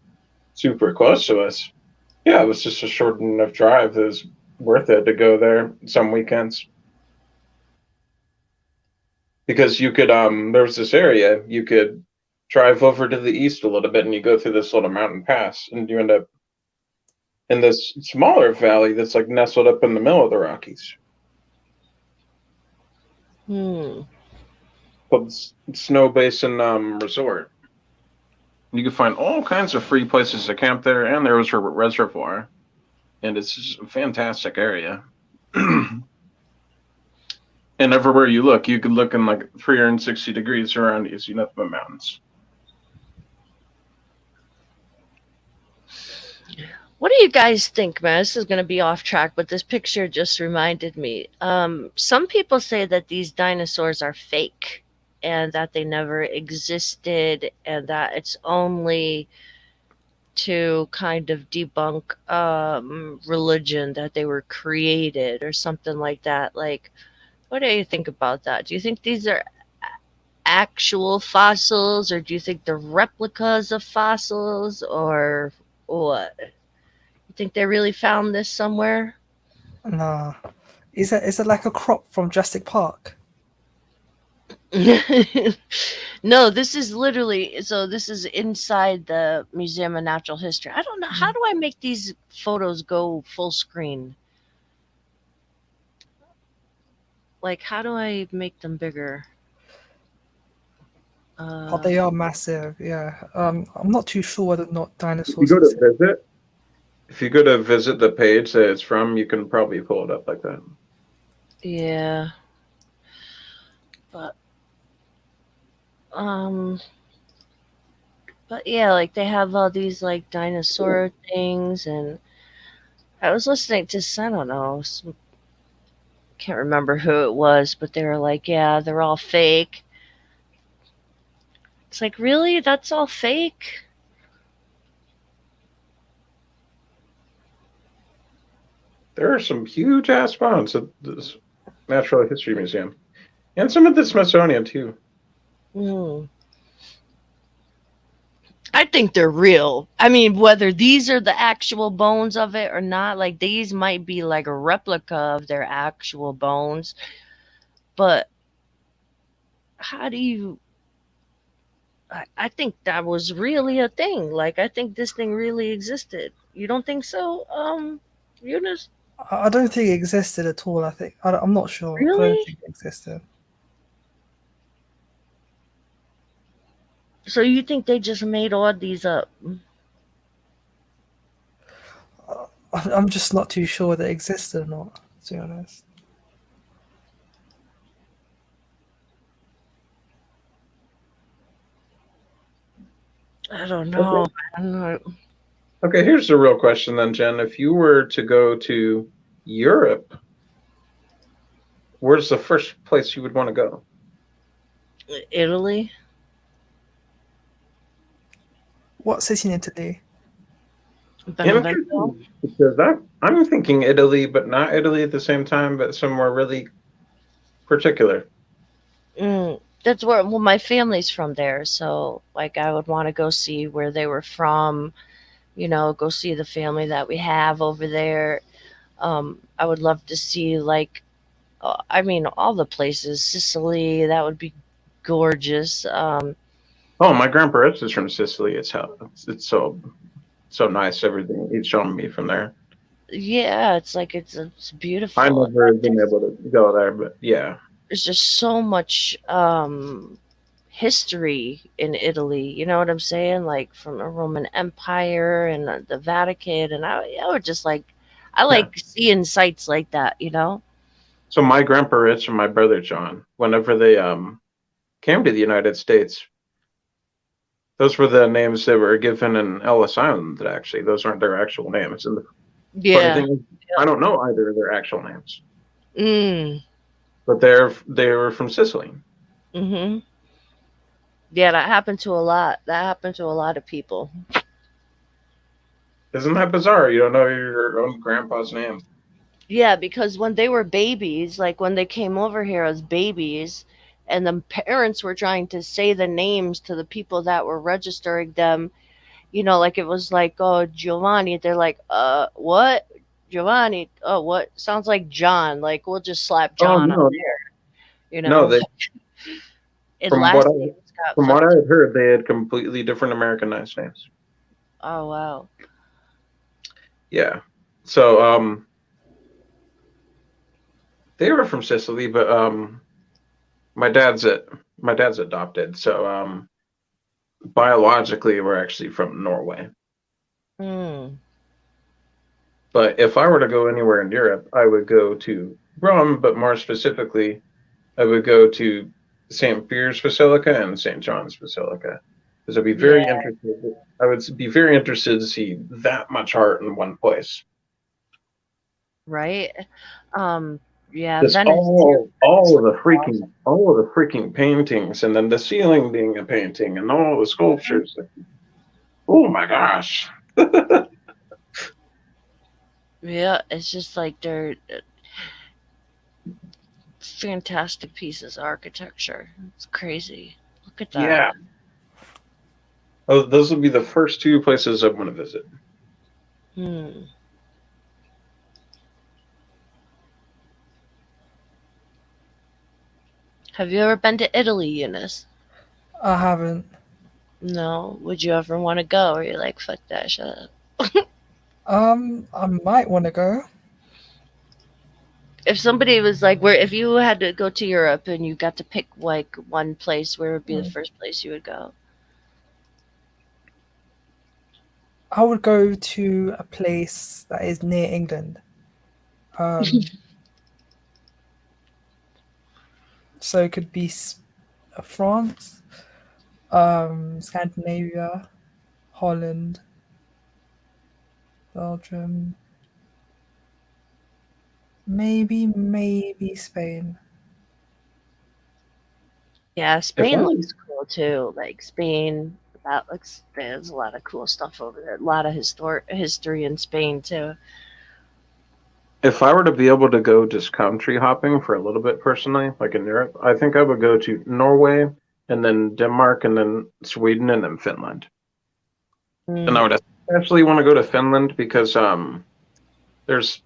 super close to us. Yeah, it was just a short enough drive. It was worth it to go there some weekends. Because you could there was this area you could drive over to the east a little bit, and you go through this little mountain pass, and you end up in this smaller valley that's like nestled up in the middle of the Rockies. Called Snow Basin Resort. You can find all kinds of free places to camp there, and there was a reservoir, and it's just a fantastic area. And everywhere you look, you could look in like 360 degrees around you, see nothing but mountains. What do you guys think, man? This is going to be off track, but this picture just reminded me. Some people say that these dinosaurs are fake and that they never existed, and that it's only to kind of debunk religion that they were created or something like that. Like, what do you think about that? Do you think these are actual fossils, or do you think they're replicas of fossils, or what? You think they really found this somewhere? Nah. Is it like a crop from Jurassic Park? No, this is literally, so this is inside the Museum of Natural History. I don't know, how do I make these photos go full screen? Like, how do I make them bigger? Oh, they are massive, yeah. I'm not too sure whether or not If dinosaurs you exist. go to visit the page that it's from, you can probably pull it up like that. Yeah. But yeah, like they have all these like dinosaur things, and I was listening to, I don't know, can't remember who it was, but they were like, yeah, they're all fake. It's like, really? That's all fake? There are some huge ass bones at this Natural History Museum, and some at the Smithsonian too. I think they're real. I mean, whether these are the actual bones of it or not, like these might be like a replica of their actual bones. But how do you... I think that was really a thing. Like, I think this thing really existed. You don't think so, Eunice? I don't think it existed at all. I'm not sure. I Really? don't think it existed. So you think they just made all these up? I'm just not too sure whether it existed or not, to be honest. I don't know. Okay, here's the real question then, Jen. If you were to go to Europe, where's the first place you would want to go? Italy? What city in Italy? Benevento. Because I'm thinking Italy, but not Italy at the same time, but somewhere really particular. That's where, well, my family's from there, so like I would want to go see where they were from, you know, go see the family that we have over there. I would love to see like, I mean, all the places, Sicily, that would be gorgeous. Oh, my grandparents is from Sicily. It's so nice. Everything he's showing me from there. Yeah, it's like it's beautiful. I never been able to go there, but yeah. There's just so much history in Italy. You know what I'm saying? Like from the Roman Empire and the Vatican, and I would just like, I like seeing sites like that. You know? So my grandpa Rich and my brother John, whenever they came to the United States, those were the names that were given in Ellis Island. Actually, those aren't their actual names. And the funny thing is, I don't know either of their actual names. But they were from Sicily. Mm-hmm. Yeah, that happened to a lot. That happened to a lot of people. Isn't that bizarre? You don't know your own grandpa's name. Yeah, because when they were babies, like when they came over here as babies, and the parents were trying to say the names to the people that were registering them, you know, like it was like, oh, Giovanni. They're like, what? Giovanni? Oh, what? Sounds like John. Like, we'll just slap John no. on there. You know? No, they. From From what I had heard, they had completely different Americanized names. Oh, wow. Yeah. So they were from Sicily, but my dad's adopted, so biologically we're actually from Norway. But if I were to go anywhere in Europe, I would go to Rome, but more specifically, I would go to St. Peter's Basilica and St. John's Basilica, because I'd be very interested. I would be very interested to see that much art in one place. Right? Yeah, Just Venice. all of the freaking paintings, and then the ceiling being a painting, and all the sculptures. Oh my gosh! Yeah, it's just like they're fantastic pieces of architecture. It's crazy. Look at that. Yeah. Oh, those will be the first two places I want to visit. Have you ever been to Italy, Eunice? I haven't. No. Would you ever want to go? Or you're like, fuck that, shut up. I might want to go. If somebody was like, where, if you had to go to Europe and you got to pick like one place, where would be the first place you would go? I would go to a place that is near England. So it could be France, Scandinavia, Holland, Belgium, maybe Spain. Yeah, Spain looks cool too. Like Spain, there's a lot of cool stuff over there. A lot of history in Spain too. If I were to be able to go just country hopping for a little bit personally, like in Europe, I think I would go to Norway and then Denmark and then Sweden and then Finland. And I would especially want to go to Finland because there's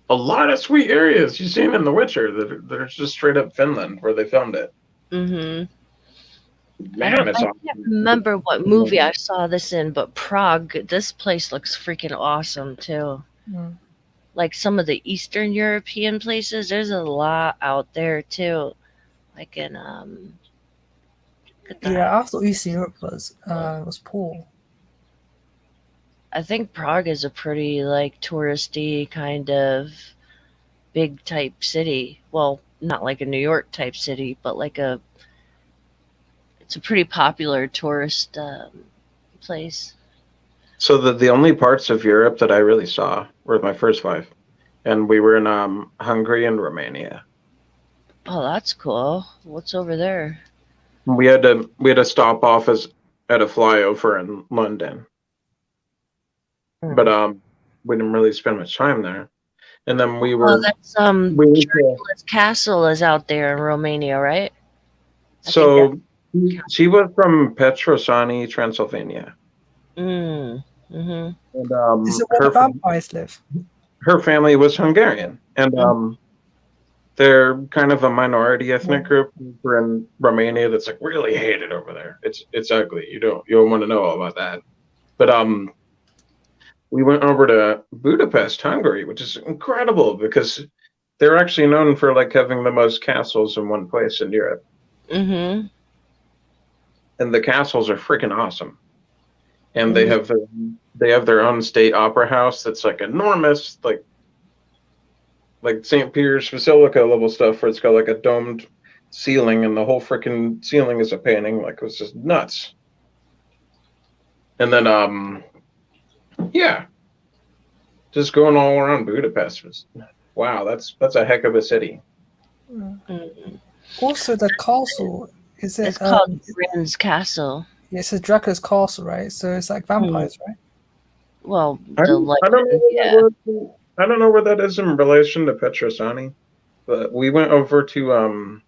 a lot of sweet areas you've seen in The Witcher that are just straight up Finland where they filmed it. I Man, it's can't remember what movie I saw this in, but Prague, this place looks freaking awesome too. Like some of the Eastern European places, there's a lot out there too. Like in Yeah, I thought Eastern Europe was poor. I think Prague is a pretty like touristy kind of big type city. Well, not like a New York type city, but like it's a pretty popular tourist place. So the only parts of Europe that I really saw were my first 5, and we were in Hungary and Romania. Oh, that's cool. What's over there? We had to stop off as at a flyover in London. But we didn't really spend much time there. And then we were Oh, that's we went to- Dracula's castle is out there in Romania, right? so she was from Petrosani, Transylvania. Mm-hmm. And Is it where the vampires live? her family was Hungarian, and they're kind of a minority ethnic group over in Romania that's like really hated over there. It's ugly. You don't want to know all about that. But we went over to Budapest, Hungary, which is incredible because they're actually known for like having the most castles in one place in Europe. Mm-hmm. And the castles are freaking awesome. And they have their own state opera house that's like enormous, like St. Peter's Basilica level stuff, where it's got like a domed ceiling and the whole freaking ceiling is a painting. Like, it was just nuts. And then yeah, just going all around Budapest was, wow, that's a heck of a city. Also, the castle is it? It's called Bryn's Castle. Yeah, it's a Dracula's castle, right? So it's like vampires, right? Well, I don't know where that is in relation to Petrosani, but we went over to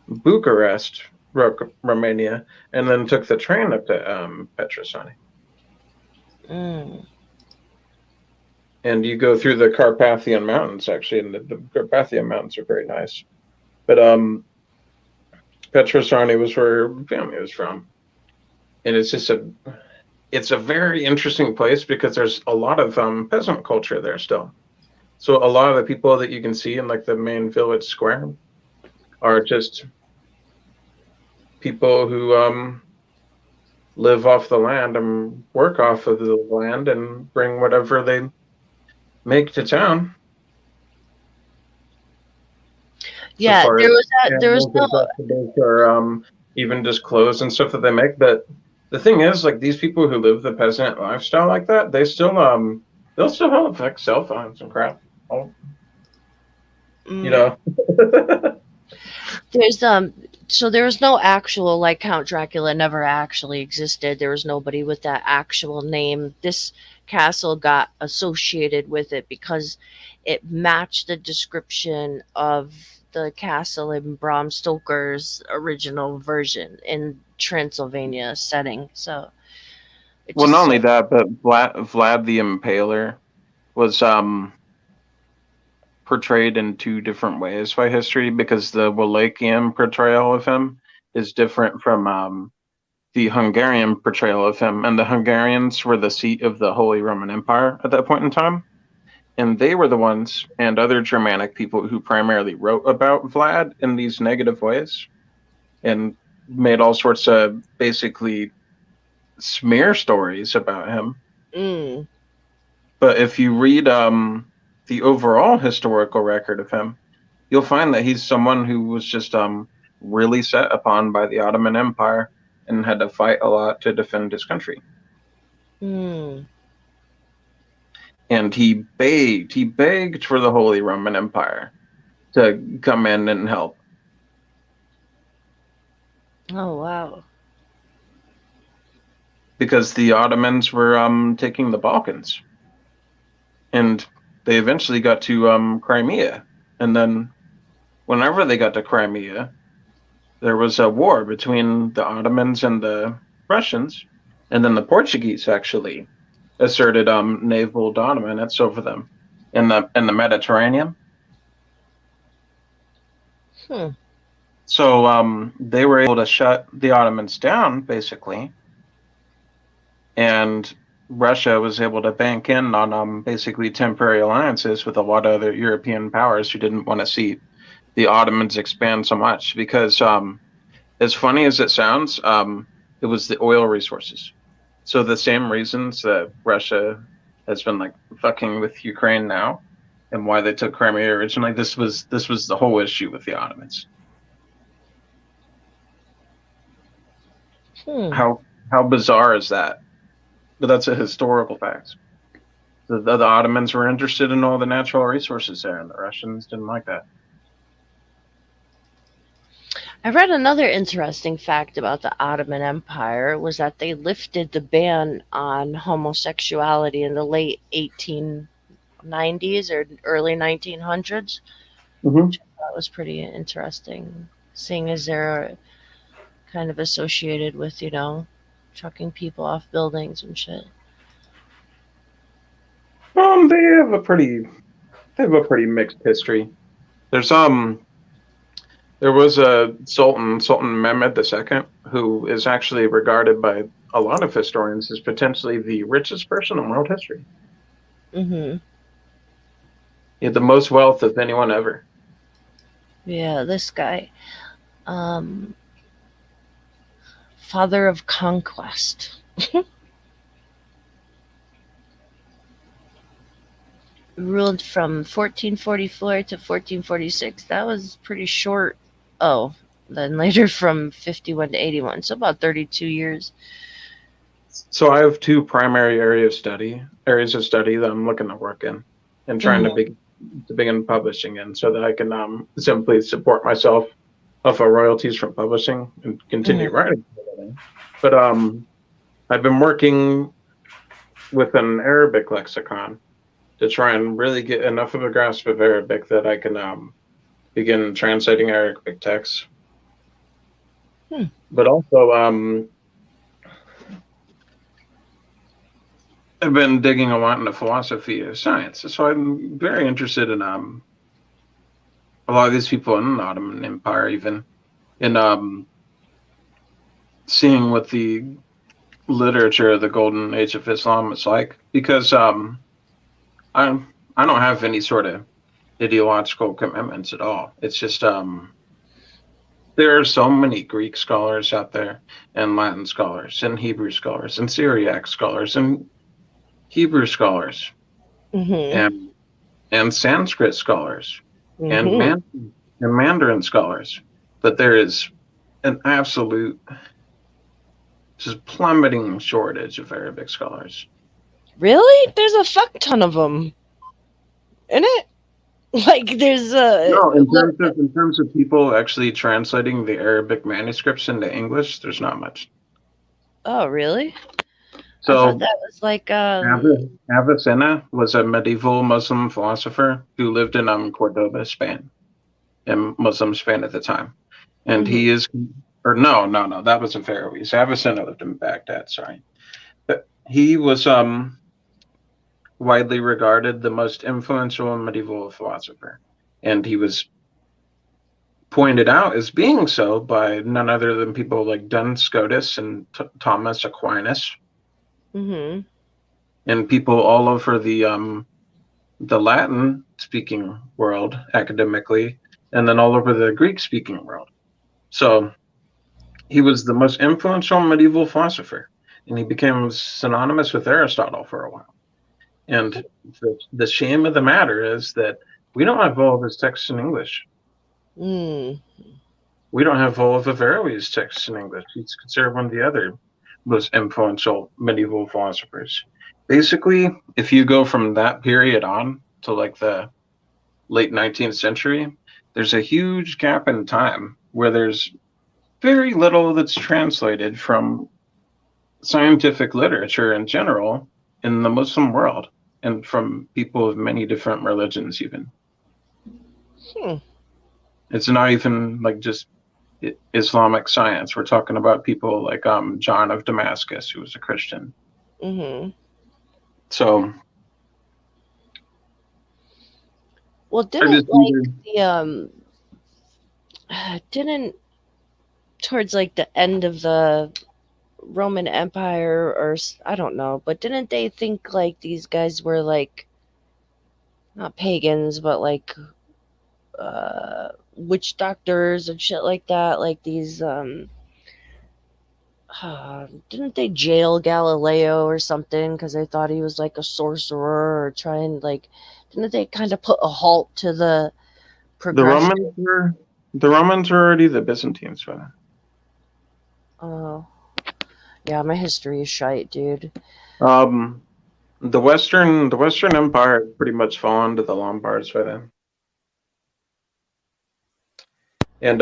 Bucharest, Romania, and then took the train up to Petrosani. And you go through the Carpathian Mountains, actually, and the Carpathian Mountains are very nice. But Petrosani was where her family was from. And it's just it's a very interesting place because there's a lot of peasant culture there still. So a lot of the people that you can see in like the main village square are just people who live off the land and work off of the land and bring whatever they make to town. Yeah, there was no or even just clothes and stuff that they make. But the thing is, like, these people who live the peasant lifestyle like that, they still they'll still have like cell phones and crap. You know. There's so there was no actual, like, Count Dracula never actually existed. There was nobody with that actual name. This castle got associated with it because it matched the description of the castle in Bram Stoker's original version in Transylvania setting. So well, not only that, but Vlad the Impaler was portrayed in two different ways by history, because the Wallachian portrayal of him is different from the Hungarian portrayal of him. And the Hungarians were the seat of the Holy Roman Empire at that point in time. And they were the ones, and other Germanic people, who primarily wrote about Vlad in these negative ways and made all sorts of basically smear stories about him. But if you read the overall historical record of him, you'll find that he's someone who was just really set upon by the Ottoman Empire and had to fight a lot to defend his country. And he begged for the Holy Roman Empire to come in and help. Oh, wow. Because the Ottomans were taking the Balkans. And they eventually got to Crimea. And then whenever they got to Crimea, there was a war between the Ottomans and the Russians. And then the Portuguese actually asserted naval dominance over them in the Mediterranean. So they were able to shut the Ottomans down, basically, and Russia was able to bank in on basically temporary alliances with a lot of other European powers who didn't want to see the Ottomans expand so much, because as funny as it sounds, it was the oil resources. So the same reasons that Russia has been like fucking with Ukraine now, and why they took Crimea originally, this was the whole issue with the Ottomans. How bizarre is that? But that's a historical fact. The Ottomans were interested in all the natural resources there, and the Russians didn't like that. I read another interesting fact about the Ottoman Empire was that they lifted the ban on homosexuality in the late 1890s or early 1900s. Mhm. That was pretty interesting, seeing as they're kind of associated with, chucking people off buildings and shit. They have a pretty mixed history. There was a Sultan Mehmed II, who is actually regarded by a lot of historians as potentially the richest person in world history. Mm-hmm. He had the most wealth of anyone ever. Yeah, this guy. Father of conquest. Ruled from 1444 to 1446. That was pretty short. Oh, then later from 51 to 81. So about 32 years. So I have two primary areas of study that I'm looking to work in and trying to begin publishing in, so that I can simply support myself off of royalties from publishing and continue writing. But I've been working with an Arabic lexicon to try and really get enough of a grasp of Arabic that I can begin translating Arabic texts. But also, I've been digging a lot into philosophy of science, so I'm very interested in a lot of these people in the Ottoman Empire, even in seeing what the literature of the Golden Age of Islam is like, because I don't have any sort of ideological commitments at all. It's just there are so many Greek scholars out there, and Latin scholars, and Hebrew scholars, and Syriac scholars, and Hebrew scholars, and Sanskrit scholars, and Mandarin scholars, but there is an absolute just plummeting shortage of Arabic scholars. Really? There's a fuck ton of them. In it? Like there's No, in terms of people actually translating the Arabic manuscripts into English, there's not much. Oh, really? So I thought that was like Avicenna was a medieval Muslim philosopher who lived in Cordoba, Spain, in Muslim Spain at the time, and he is, or no, that was Averroes. Avicenna lived in Baghdad. Sorry, but he was widely regarded the most influential medieval philosopher, and he was pointed out as being so by none other than people like Duns Scotus and Thomas Aquinas. And people all over the Latin speaking world academically, and then all over the Greek speaking world. So he was the most influential medieval philosopher, and he became synonymous with Aristotle for a while. And the shame of the matter is that we don't have all of his texts in English. We don't have all of Averroes' texts in English. He's considered one of the other most influential medieval philosophers. Basically, if you go from that period on to like the late 19th century, there's a huge gap in time where there's very little that's translated from scientific literature in general in the Muslim world, and from people of many different religions even. It's not even like just Islamic science. We're talking about people like John of Damascus, who was a Christian. So, well, didn't towards like the end of the Roman Empire, or I don't know, but didn't they think like these guys were like not pagans, but like witch doctors and shit like that? Like these didn't they jail Galileo or something because they thought he was like a sorcerer, or trying like, didn't they kind of put a halt to the progression? The Romans were already the Byzantines by then. Oh, yeah, my history is shite, dude. The Western Empire pretty much fell into the Lombards by then. And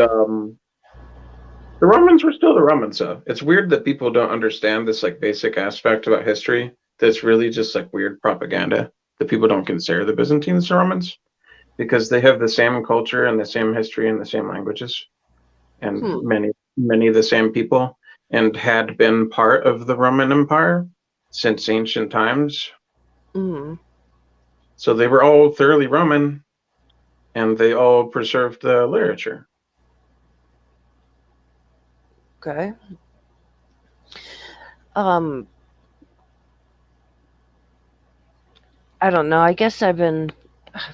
The Romans were still the Romans, though. It's weird that people don't understand this like basic aspect about history. That's really just like weird propaganda that people don't consider the Byzantines the Romans because they have the same culture and the same history and the same languages and many of the same people and had been part of the Roman Empire since ancient times. Mm. So they were all thoroughly Roman and they all preserved the literature. Okay. I don't know. I guess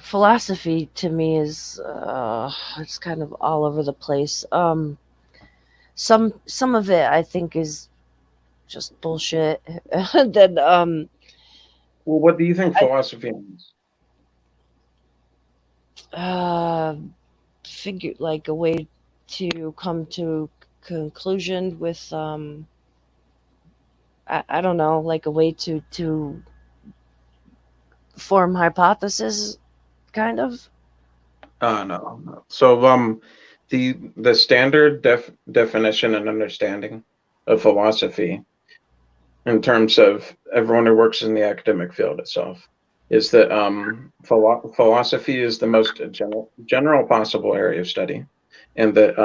philosophy to me is it's kind of all over the place. Some of it I think is just bullshit. Then well, what do you think philosophy means? Figure like a way to come to conclusion with I don't know, like a way to form hypothesis, kind of. No. So the standard definition and understanding of philosophy in terms of everyone who works in the academic field itself is that philosophy is the most general possible area of study, and that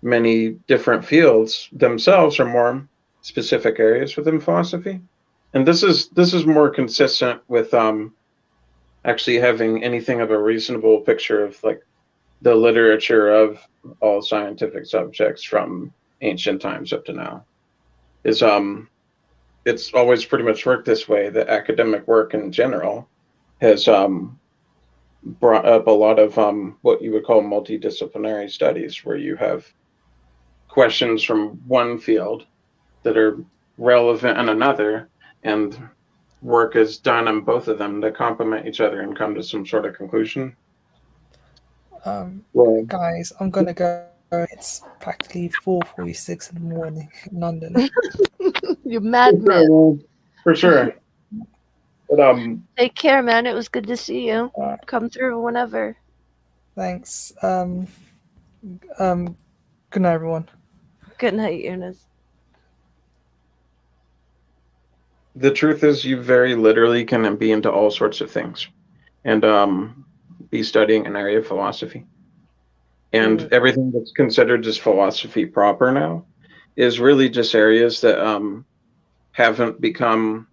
many different fields themselves are more specific areas within philosophy. And this is more consistent with actually having anything of a reasonable picture of like the literature of all scientific subjects from ancient times up to now. Is it's always pretty much worked this way. The academic work in general has brought up a lot of what you would call multidisciplinary studies, where you have questions from one field that are relevant in another, and work is done on both of them to complement each other and come to some sort of conclusion. Guys, I'm gonna go. It's practically 4:46 in the morning in London. You madman. For sure. But Take care, man. It was good to see you. Come through whenever. Thanks. Good night, everyone. Good night, Eunice. The truth is, you very literally can be into all sorts of things and be studying an area of philosophy. And everything that's considered just philosophy proper now is really just areas that haven't become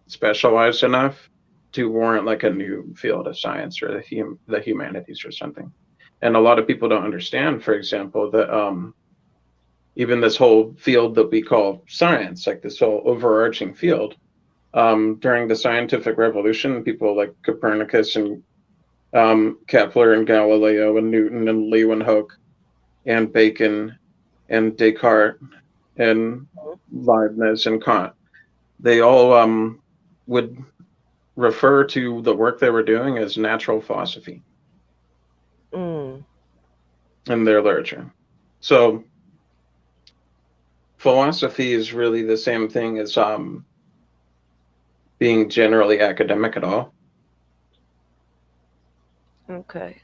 specialized enough to warrant like a new field of science or the humanities or something. And a lot of people don't understand, for example, that even this whole field that we call science, like this whole overarching field, during the scientific revolution, people like Copernicus and Kepler and Galileo and Newton and Leeuwenhoek and Bacon and Descartes and Leibniz and Kant, they all would refer to the work they were doing as natural philosophy in their literature. So philosophy is really the same thing as being generally academic at all. Okay.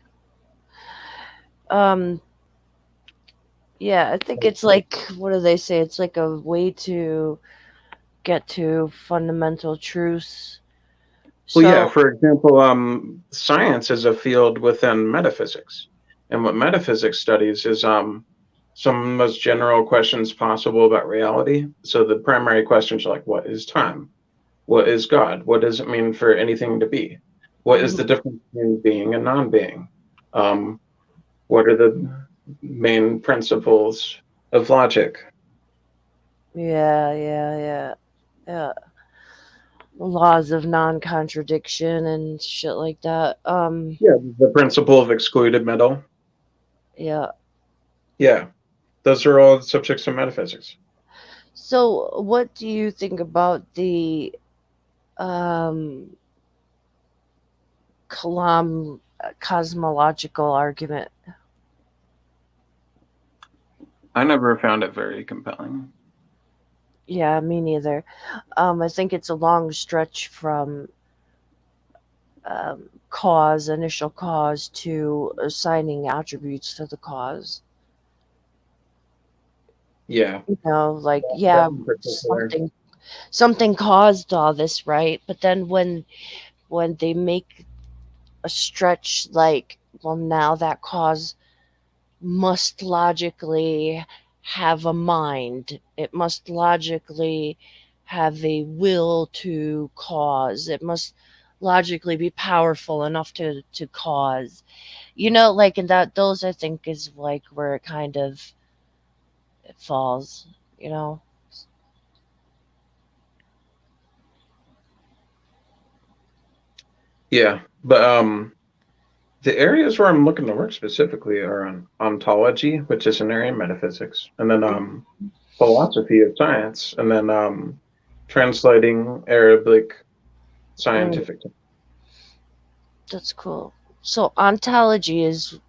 Yeah, I think it's like, what do they say? It's like a way to get to fundamental truths. Well, yeah, for example, science is a field within metaphysics. And what metaphysics studies is some of the most general questions possible about reality. So the primary questions are like, what is time? What is God? What does it mean for anything to be? What is the difference between being and non-being? What are the main principles of logic? Yeah. Laws of non-contradiction and shit like that. Yeah, the principle of excluded middle. Yeah. Yeah, those are all subjects of metaphysics. So, what do you think about the cosmological argument? I never found it very compelling. Yeah, me neither. I think it's a long stretch from initial cause, to assigning attributes to the cause. Yeah. You know, like, That yeah, in particular. something caused all this, right? But then when they make a stretch like, well, now that cause must logically have a mind. It must logically have a will to cause. It must logically be powerful enough to cause. You know, like, and that those, I think, is like where it kind of it falls, you know. Yeah, but the areas where I'm looking to work specifically are on ontology, which is an area in metaphysics, and then philosophy of science, and then translating Arabic scientific. That's cool. So ontology is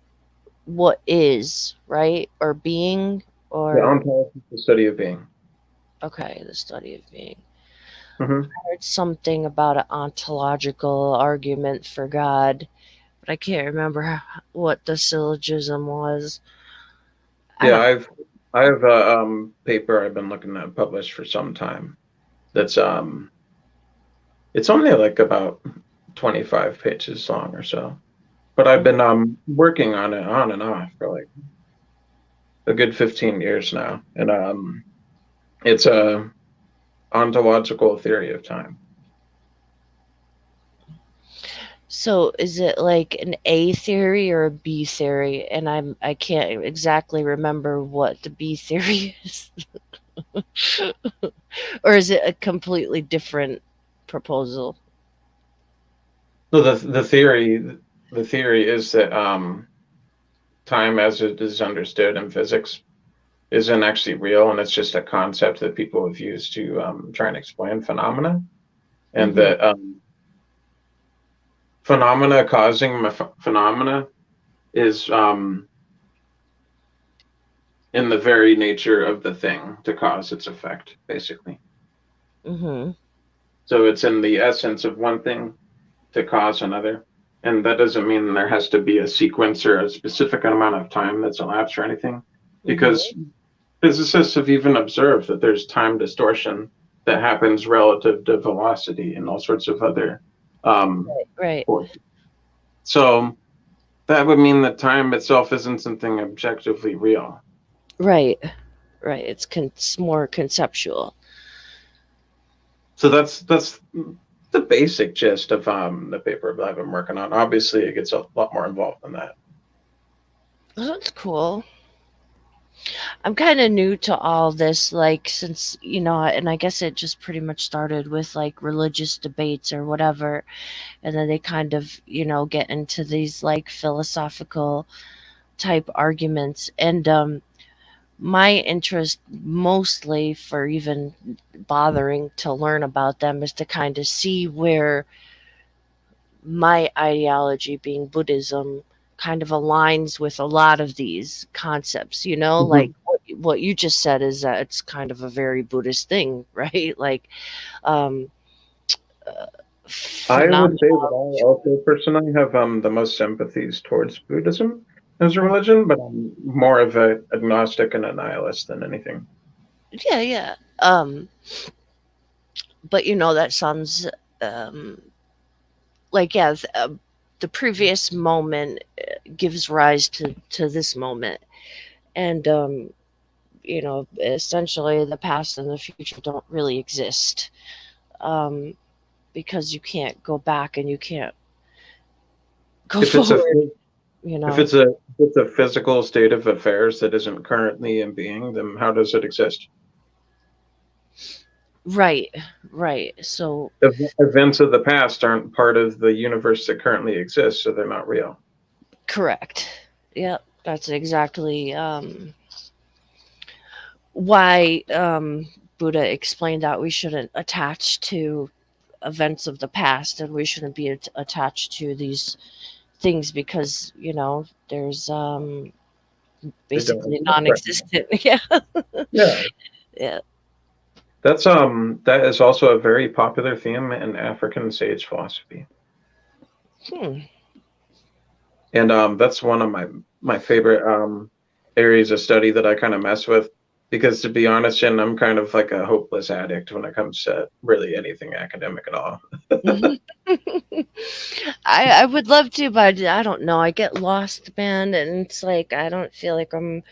what is, right? Or being, The or ontology is the study of being. okay, the study of being. Mhm. I heard something about an ontological argument for God, but I can't remember what the syllogism was. Yeah, I have a paper I've been looking at published for some time. That's it's only like about 25 pages long or so, but I've been working on it on and off for like a good 15 years now, and it's a ontological theory of time. So is it like an A theory or a B theory? And I can't exactly remember what the B theory is. Or is it a completely different proposal? So the theory is that time as it is understood in physics isn't actually real, and it's just a concept that people have used to try and explain phenomena, and that phenomena causing phenomena is in the very nature of the thing to cause its effect, basically. Mm-hmm. So it's in the essence of one thing to cause another. And that doesn't mean there has to be a sequence or a specific amount of time that's elapsed or anything, because physicists have even observed that there's time distortion that happens relative to velocity and all sorts of other Right. forces. So that would mean that time itself isn't something objectively real. Right. Right. It's more conceptual. So that's the basic gist of the paper that I've been working on. Obviously, it gets a lot more involved than that. Oh, that's cool. I'm kind of new to all this, like, since, you know, and I guess it just pretty much started with like religious debates or whatever. And then they kind of, you know, get into these like philosophical type arguments. And my interest mostly for even bothering to learn about them is to kind of see where my ideology, being Buddhism, kind of aligns with a lot of these concepts, you know, like what you just said is that it's kind of a very Buddhist thing, right? Like, I would say that I also personally have the most sympathies towards Buddhism as a religion, but I'm more of an agnostic and a nihilist than anything. Yeah. But you know, that sounds like, yeah, the previous moment gives rise to this moment. And you know, essentially the past and the future don't really exist, because you can't go back and you can't go If it's forward, you know. if it's a physical state of affairs that isn't currently in being, then how does it exist? Right. So Events of the past aren't part of the universe that currently exists, so they're not real. correct. Yep, that's exactly why Buddha explained that we shouldn't attach to events of the past, and we shouldn't be attached to these things, because, you know, there's basically non-existent. Yeah. Yeah. That's that is also a very popular theme in African sage philosophy. And that's one of my favorite areas of study that I kind of mess with, Because to be honest, Jen, I'm kind of like a hopeless addict when it comes to really anything academic at all. I would love to, but I don't know. I get lost, man, and it's like I don't feel like I'm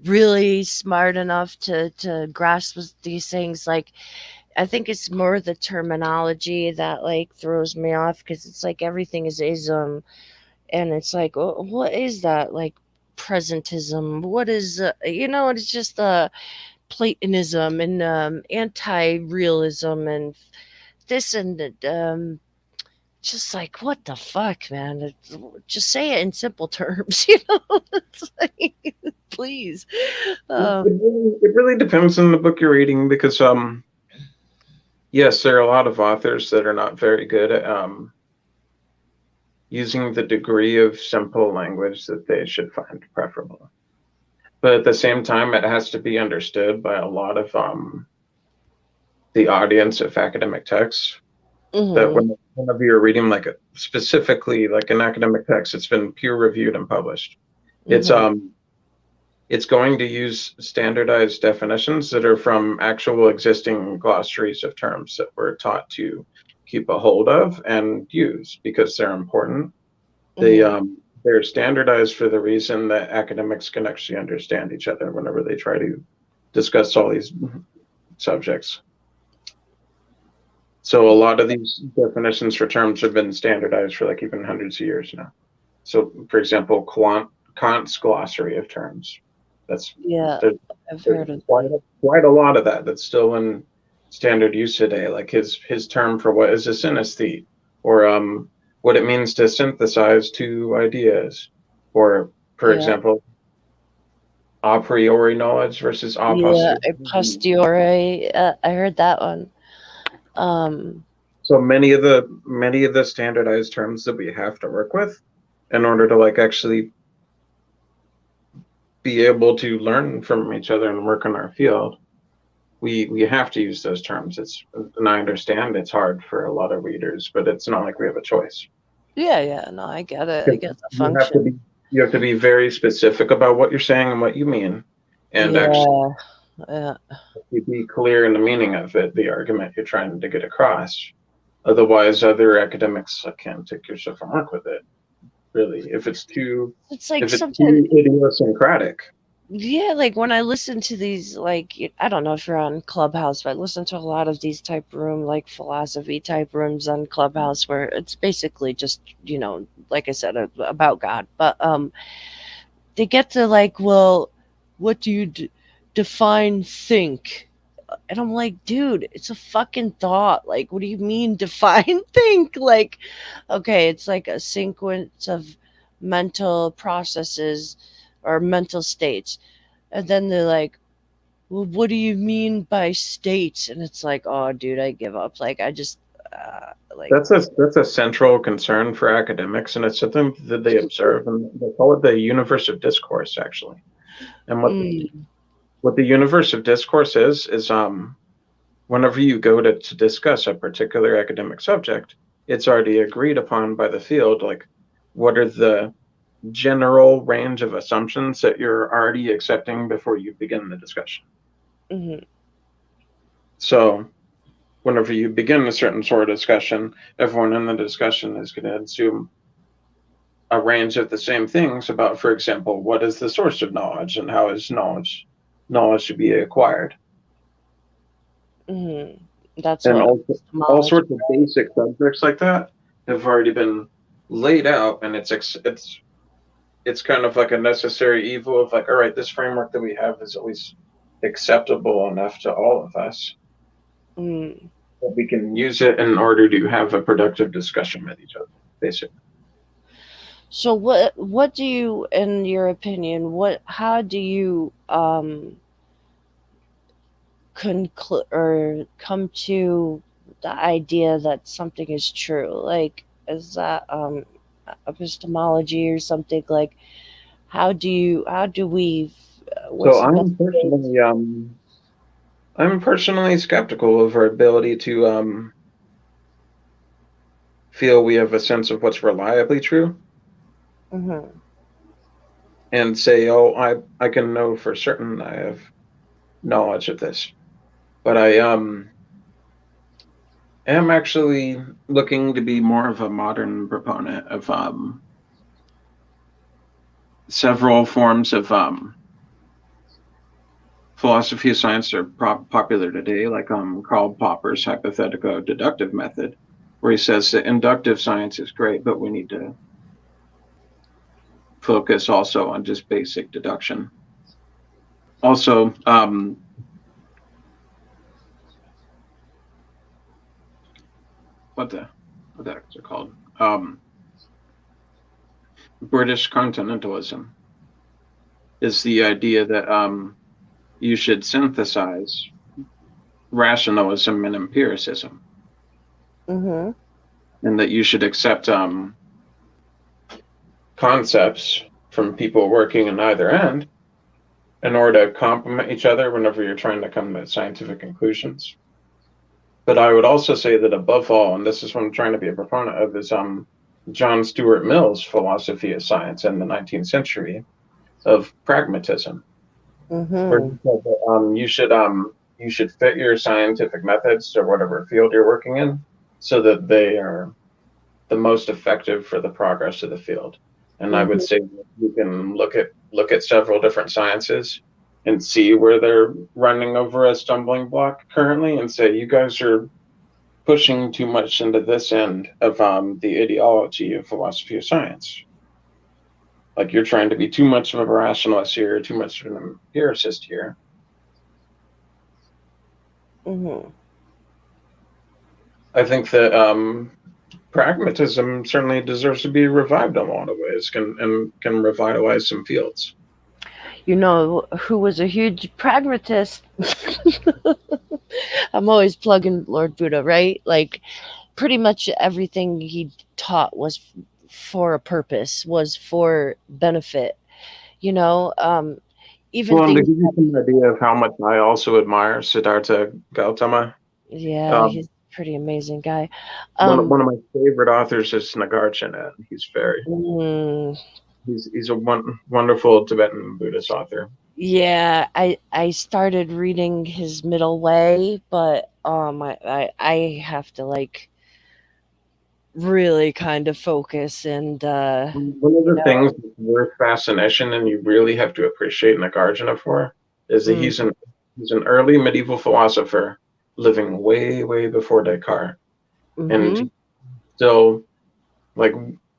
really smart enough to grasp these things. Like I think it's more the terminology that like throws me off because it's like everything is ism, and it's like what is that like presentism? What is it's just Platonism and anti-realism and this and just like what the fuck, man. Just say it in simple terms. It's like, please. It really depends on the book you're reading because yes, there are a lot of authors that are not very good at using the degree of simple language that they should find preferable. But at the same time, it has to be understood by a lot of the audience of academic texts. That whenever you're reading like specifically like an academic text, it's been peer reviewed and published. It's going to use standardized definitions that are from actual existing glossaries of terms that we're taught to keep a hold of and use because they're important. They're standardized for the reason that academics can actually understand each other whenever they try to discuss all these subjects. So a lot of these definitions for terms have been standardized for like even hundreds of years now. So for example, Kant's glossary of terms. I've heard of quite a lot of that that's still in standard use today. Like his term for what is a synesthete, or what it means to synthesize two ideas, or for example, a priori knowledge versus a posteriori. I heard that one. So many of the standardized terms that we have to work with in order to like actually be able to learn from each other and work in our field, we have to use those terms. And I understand it's hard for a lot of readers, but it's not like we have a choice. No, I get it. I get the function. You have to be very specific about what you're saying and what you mean, and actually be clear in the meaning of it, the argument you're trying to get across. Otherwise, other academics can't take your stuff and work with it. Really, if it's too idiosyncratic. Yeah, like when I listen to these, like I don't know if you're on Clubhouse, but I listen to a lot of these type room, like philosophy type rooms on Clubhouse, where it's basically just like I said, about God. But they get to like, well, what do you define think? And I'm like, dude, it's a fucking thought. Like, what do you mean define think? Like, okay, it's like a sequence of mental processes or mental states. And then they're like, well, what do you mean by states? And it's like, oh, dude, I give up. Like, I just like that's a central concern for academics, and it's something that they observe, and they call it the universe of discourse, actually. And what the universe of discourse is whenever you go to discuss a particular academic subject, it's already agreed upon by the field, like what are the general range of assumptions that you're already accepting before you begin the discussion. So whenever you begin a certain sort of discussion, everyone in the discussion is going to assume a range of the same things about, for example, what is the source of knowledge and how is knowledge to be acquired. That's and all sorts of basic subjects like that have already been laid out, and it's kind of like a necessary evil of like, all right, this framework that we have is always acceptable enough to all of us that we can use it in order to have a productive discussion with each other, basically. So what do you, in your opinion, how do you conclude or come to the idea that something is true? Like, is that epistemology or something? Like, how do we so I'm personally skeptical of our ability to feel we have a sense of what's reliably true. And say, oh, I can know for certain I have knowledge of this, but I am actually looking to be more of a modern proponent of several forms of philosophy of science are popular today, like Karl Popper's hypothetico-deductive method, where he says that inductive science is great, but we need to focus also on just basic deduction. Also, what the heck is it called? British continentalism is the idea that you should synthesize rationalism and empiricism, Mm-hmm. and that you should accept concepts from people working in either end in order to complement each other whenever you're trying to come to scientific conclusions. But I would also say that above all, and this is what I'm trying to be a proponent of, is John Stuart Mill's philosophy of science in the 19th century of pragmatism, where he said that you should fit your scientific methods to whatever field you're working in, so that they are the most effective for the progress of the field. And I would say that you can look at several different sciences and see where they're running over a stumbling block currently, and say, you guys are pushing too much into this end of the ideology of philosophy of science. Like, you're trying to be too much of a rationalist here, too much of an empiricist here. Mm-hmm. I think that pragmatism certainly deserves to be revived in a lot of ways, and can revitalize some fields. You know who was a huge pragmatist? I'm always plugging Lord Buddha, right? Like, pretty much everything he taught was for a purpose, was for benefit. You know, even Well, and to things. give you some idea of how much I also admire Siddhartha Gautama, Yeah, he's a pretty amazing guy. one of my favorite authors is Nagarjuna. He's very Mm, he's a wonderful Tibetan Buddhist author. yeah, I started reading his Middle Way, but I have to like really kind of focus and One of the things that's worth fascination and you really have to appreciate Nagarjuna for is that he's an early medieval philosopher living way before Descartes, and still like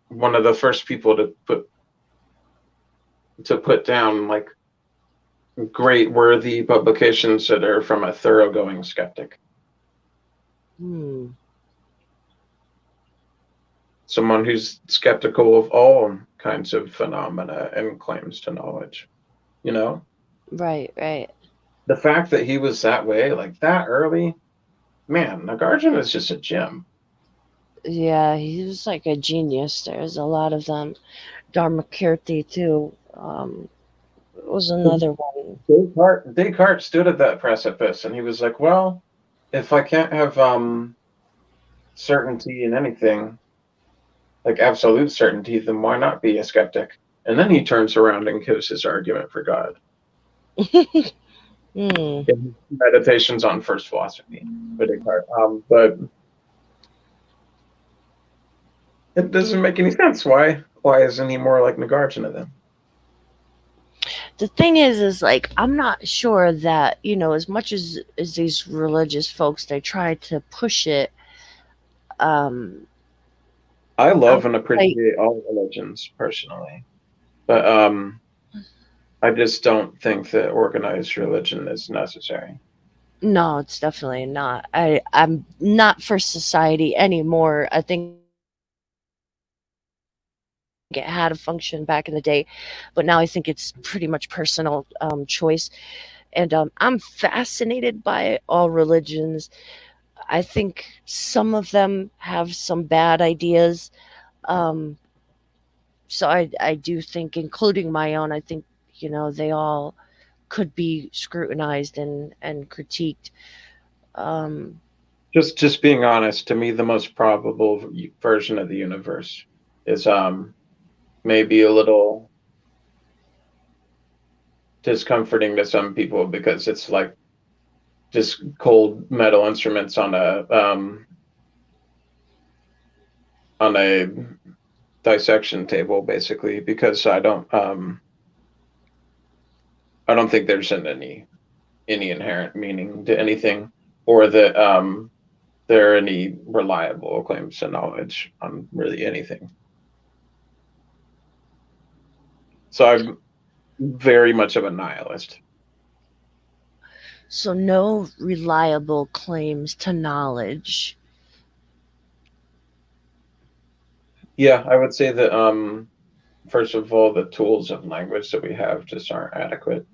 one of the first people to put down like great worthy publications that are from a thoroughgoing skeptic. Someone who's skeptical of all kinds of phenomena and claims to knowledge, you know? Right. The fact that he was that way, like that early, man, Nagarjuna is just a gem. Yeah, he was like a genius. There's a lot of them. Dharmakirti too. Was another one. Descartes stood at that precipice and he was like, well, if I can't have certainty in anything, like absolute certainty, then why not be a skeptic? And then he turns around and gives his argument for God. Meditations on First Philosophy by Descartes. But it doesn't make any sense. Why isn't he more like Nagarjuna then? The thing is like, I'm not sure that, you know, as much as these religious folks, they try to push it. I love and appreciate all religions personally, but I just don't think that organized religion is necessary. No, it's definitely not. I'm not for society anymore. I think it had a function back in the day, but now I think it's pretty much personal choice. And I'm fascinated by all religions. I think some of them have some bad ideas. So I do think, including my own, I think, you know, they all could be scrutinized and critiqued. Just being honest, to me, the most probable version of the universe is maybe a little discomforting to some people because it's like just cold metal instruments on a dissection table, basically, because I don't think there's any inherent meaning to anything, or that there are any reliable claims to knowledge on really anything. So I'm very much of a nihilist. So no reliable claims to knowledge. Yeah, I would say that first of all, the tools of language that we have just aren't adequate.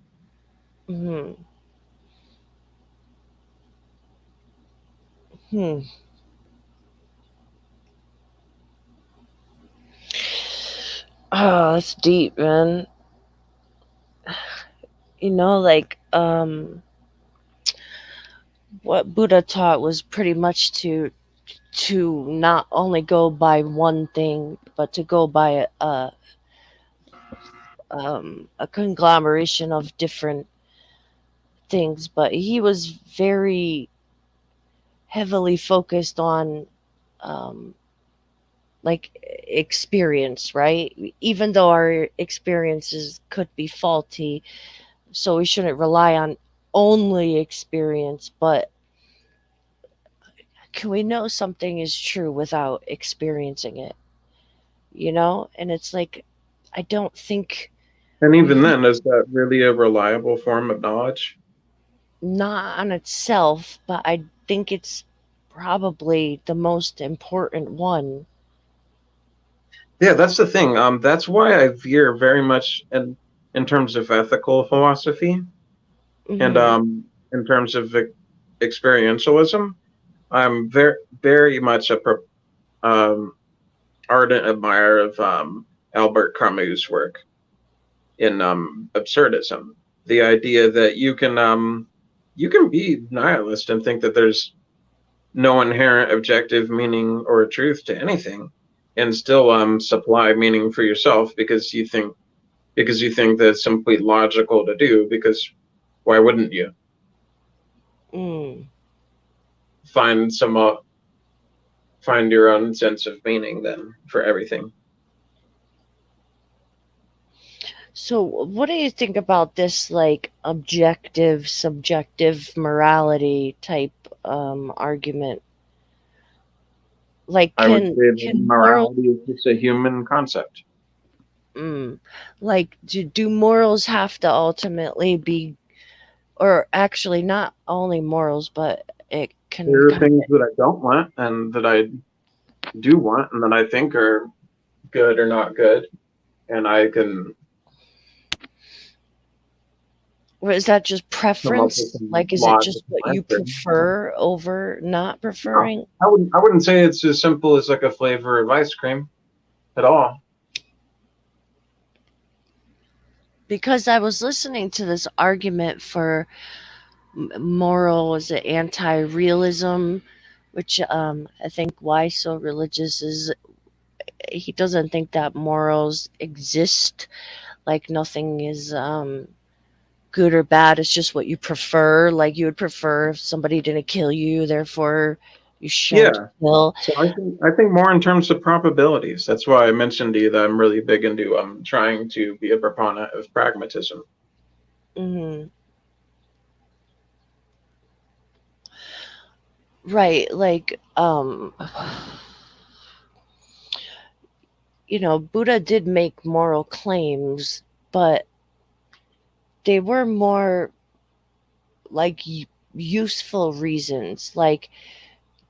Hmm. Oh, that's deep, man. You know, like what Buddha taught was pretty much to not only go by one thing, but to go by a conglomeration of different things. But he was very heavily focused on like experience, right? Even though our experiences could be faulty, so we shouldn't rely on only experience, but can we know something is true without experiencing it? You know? And it's like, I don't think, And even then, is that really a reliable form of knowledge? not on itself, but I think it's probably the most important one. Yeah, that's the thing. That's why I veer very much in terms of ethical philosophy, and Mhm. in terms of experientialism. I'm very much a ardent admirer of Albert Camus' work in absurdism. The idea that you can be nihilist and think that there's no inherent objective meaning or truth to anything, and still supply meaning for yourself because you think that's simply logical to do. Because why wouldn't you find find your own sense of meaning then for everything? So, what do you think about this, like, objective, subjective morality type argument? Like, I would say that can moral, morality is just a human concept. like, do morals have to ultimately be, or actually not only morals, but it can There are kind things that I don't want and that I do want and that I think are good or not good, and I can or is that just come up with preference? some Like, is it just logical what you answer. prefer over not No, preferring? I wouldn't say it's as simple as like a flavor of ice cream at all. Because I was listening to this argument for moral, is it anti-realism, which I think Why So Religious is, he doesn't think that morals exist, like nothing is good or bad, it's just what you prefer. Like, you would prefer if somebody didn't kill you, therefore you shouldn't Yeah. kill. So I think more in terms of probabilities. That's why I mentioned to you that I'm really big into trying to be a proponent of pragmatism. Right, like you know, Buddha did make moral claims, but they were more like useful reasons, like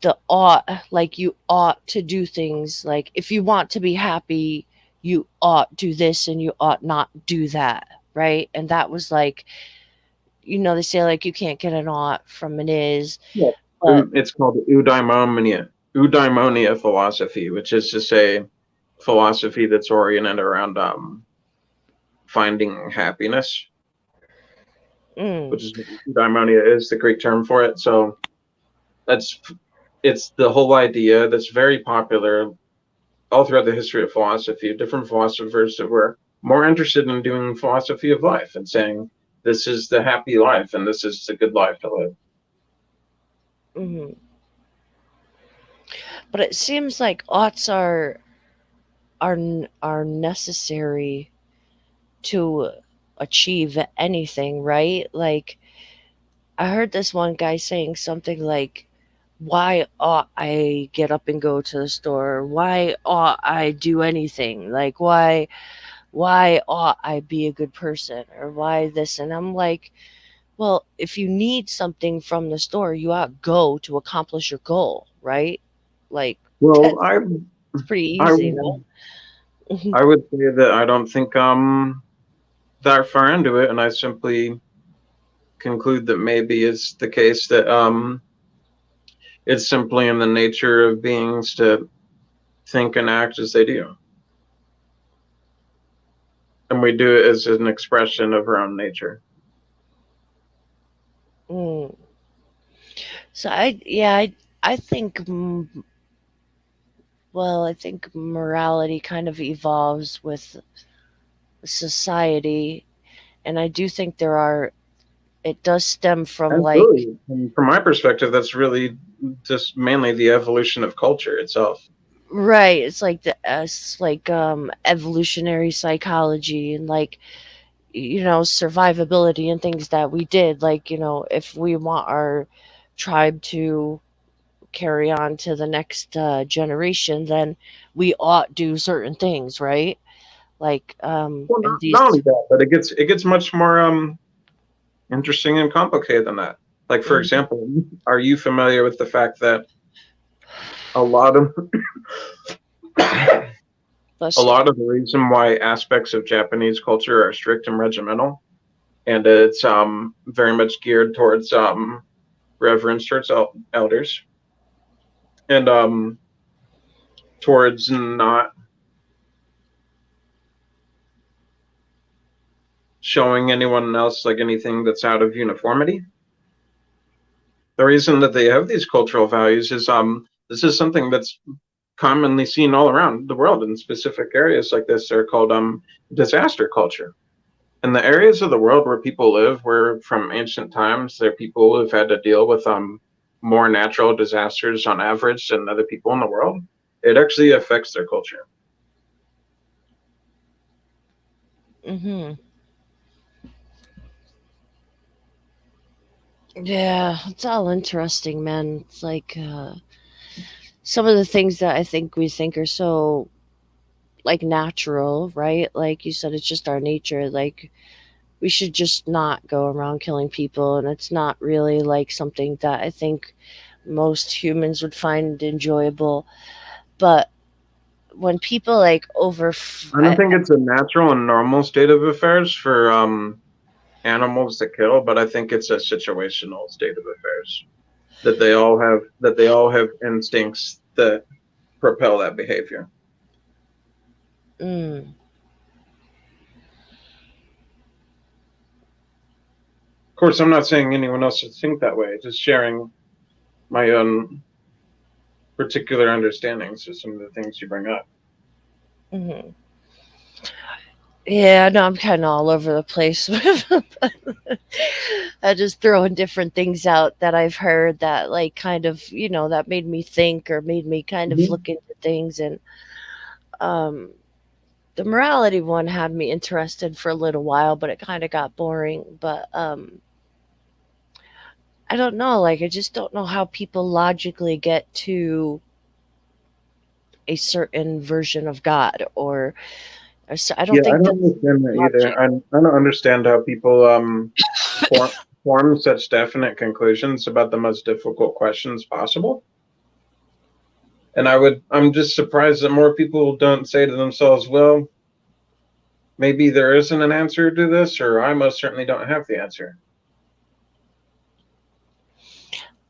the ought, like you ought to do things, like if you want to be happy, you ought do this and you ought not do that, right? And that was like, you know, they say like you can't get an ought from an is, Yeah. but It's called eudaimonia philosophy, which is to say philosophy that's oriented around finding happiness, which is what eudaimonia is, the Greek term for it. So it's the whole idea that's very popular all throughout the history of philosophy, different philosophers that were more interested in doing philosophy of life and saying, this is the happy life and this is the good life to live. Hmm. But it seems like oughts are necessary to achieve anything, right? Like I heard this one guy saying something like, "Why ought I get up and go to the store? Why ought I do anything? Like why ought I be a good person or why this?" And I'm like, well, if you need something from the store, you ought go to accomplish your goal, right? Like Well, it's pretty I easy, no? I would say that I don't think that far into it, and I simply conclude that maybe it's the case that it's simply in the nature of beings to think and act as they do. And we do it as an expression of our own nature. Mm. So I think I think morality kind of evolves with society, and I do think it does stem from like Absolutely. And from my perspective, that's really just mainly the evolution of culture itself. right, it's like evolutionary psychology and like survivability and things that we did, like if we want our tribe to carry on to the next generation, then we ought do certain things, right? Like Well, and not only that, but it gets much more interesting and complicated than that. Like, for example, are you familiar with the fact that a lot of the reason why aspects of Japanese culture are strict and regimental, and it's very much geared towards reverence towards elders, and towards not showing anyone else like anything that's out of uniformity. The reason that they have these cultural values is this is something that's commonly seen all around the world in specific areas like this. They're called disaster culture. In the areas of the world where people live, where from ancient times, there are people who've had to deal with more natural disasters on average than other people in the world. It actually affects their culture. Mm-hmm. Yeah, it's all interesting, man. It's like some of the things that I think we think are so like natural, right? Like you said, it's just our nature. Like we should just not go around killing people, and it's not really like something that I think most humans would find enjoyable. But when people like I don't think it's a natural and normal state of affairs for animals to kill, but I think it's a situational state of affairs that they all have instincts that propel that behavior. Mm. Of course, I'm not saying anyone else should think that way, just sharing my own particular understandings of some of the things you bring up. Mm-hmm. Yeah, no, I'm kind of all over the place. I just throwing different things out that I've heard that, like, kind of, that made me think or made me kind of look into things. And the morality one had me interested for a little while, but it kind of got boring. But I don't know. Like, I just don't know how people logically get to a certain version of God or so I don't I think don't understand that either. I don't understand how people form such definite conclusions about the most difficult questions possible. And I'm just surprised that more people don't say to themselves, well, maybe there isn't an answer to this, or I most certainly don't have the answer.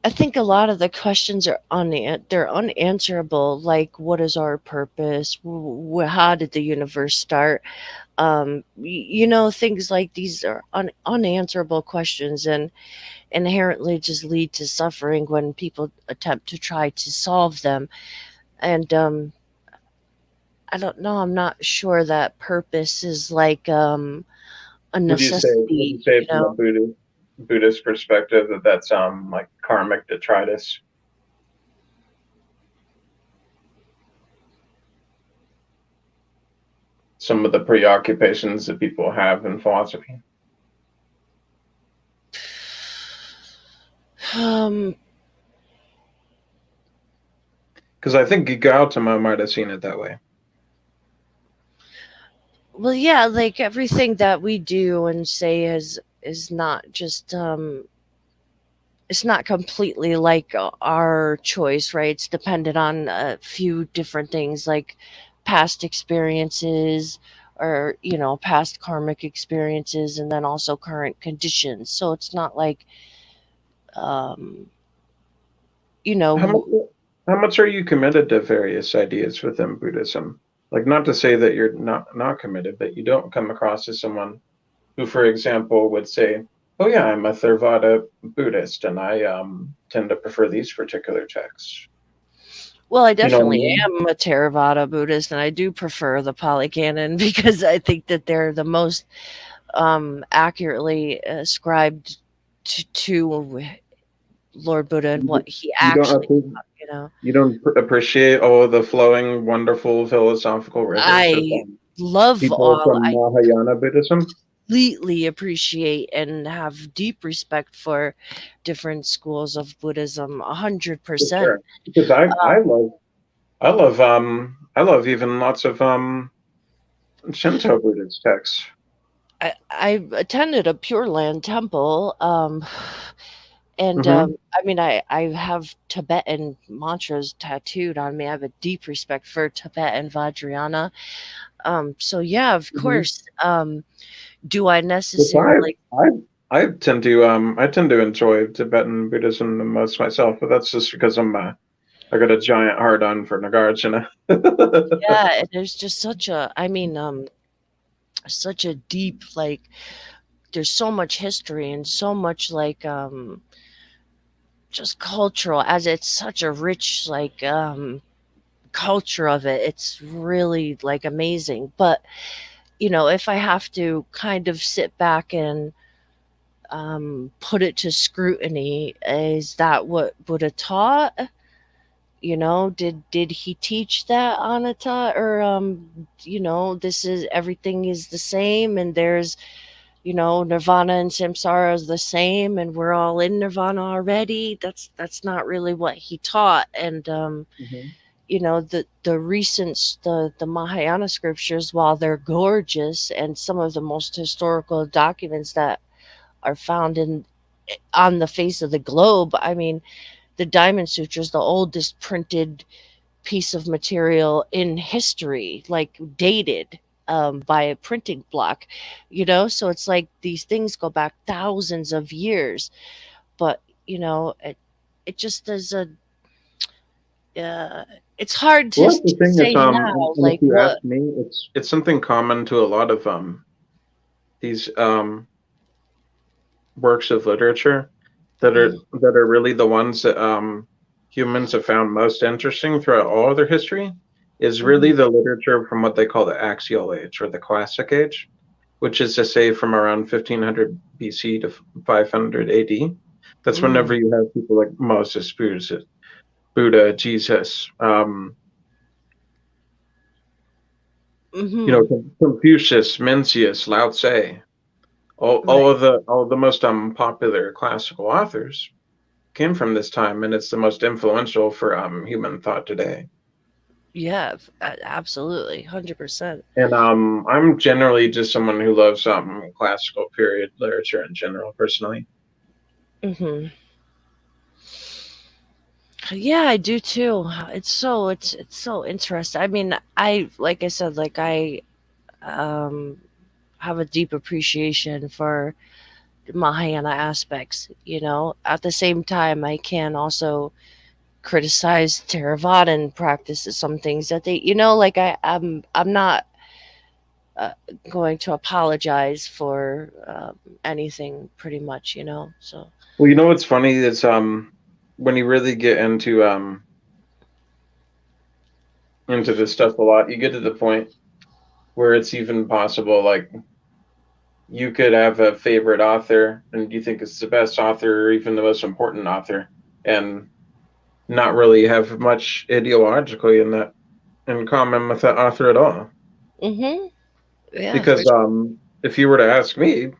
I think a lot of the questions are they're unanswerable. Like, what is our purpose? How did the universe start? Things like these are unanswerable questions, and inherently just lead to suffering when people attempt to try to solve them. And I don't know. I'm not sure that purpose is like a Would you say necessity, you from a know. Buddhist perspective that that's like karmic detritus? Some of the preoccupations that people have in philosophy. Because I think Gautama might have seen it that way. Well, yeah, like everything that we do and say is not just it's not completely like our choice, right? It's dependent on a few different things like past experiences or, you know, past karmic experiences and then also current conditions. So it's not like you know, How much are you committed to various ideas within Buddhism? Like, not to say that you're not committed, but you don't come across as someone who, for example, would say, "Oh yeah, I'm a Theravada Buddhist, and I tend to prefer these particular texts." well, I You know what I definitely mean? am a Theravada Buddhist, and I do prefer the Pali Canon because I think that they're the most accurately ascribed to Lord Buddha and what he You don't actually appre- taught, you know. you don't appreciate all the flowing, wonderful philosophical rivers of I love people all. from I Mahayana Buddhism. completely appreciate and have deep respect for different schools of Buddhism. 100%. Sure, because I love even lots of Shinto Buddhist texts. I attended a Pure Land temple, and Mhm. I mean, I have Tibetan mantras tattooed on me. I have a deep respect for Tibetan Vajrayana. So yeah, of Mhm. course. Do I Which necessarily? I tend to enjoy Tibetan Buddhism the most myself, but that's just because I got a giant hard on for Nagarjuna. Yeah, and there's just such a. I mean, such a deep like. There's so much history and so much like just cultural as it's such a rich like culture of it. It's really like amazing. But you know, if I have to kind of sit back and put it to scrutiny, is that what Buddha taught? You know, did he teach that anatta, or you know, this is everything is the same and there's, you know, nirvana and samsara is the same and we're all in nirvana already? That's not really what he taught. And Mhm. you know, the Mahayana scriptures, while they're gorgeous and some of the most historical documents that are found in on the face of the globe, I mean, the Diamond Sutra is the oldest printed piece of material in history, like dated by a printing block, you know. So it's like these things go back thousands of years, but you know, it just is a it's hard Well, to that's the thing is, say now, and if like you what. ask me, it's something common to a lot of these works of literature that are really the ones that humans have found most interesting throughout all of their history is really the literature from what they call the Axial Age or the Classic Age, which is to say from around 1500 BC to 500 AD. That's whenever you have people like Moses, Buddha, Jesus, you know, Confucius, Mencius, Lao Tse, all of the most popular classical authors came from this time, and it's the most influential for human thought today. Yeah, absolutely, 100%. And I'm generally just someone who loves classical period literature in general, personally. Yeah, I do too. It's so interesting. I mean, I like I said, like I um have a deep appreciation for Mahayana aspects, you know. At the same time, I can also criticize Theravadan practices, some things that they, you know, like I'm not going to apologize for anything, pretty much, you know. So Well, you know what's funny is when you really get into this stuff a lot, you get to the point where it's even possible, like you could have a favorite author and you think it's the best author or even the most important author, and not really have much ideologically in common with that author at all. Mm-hmm. Yeah. Because if you were to ask me,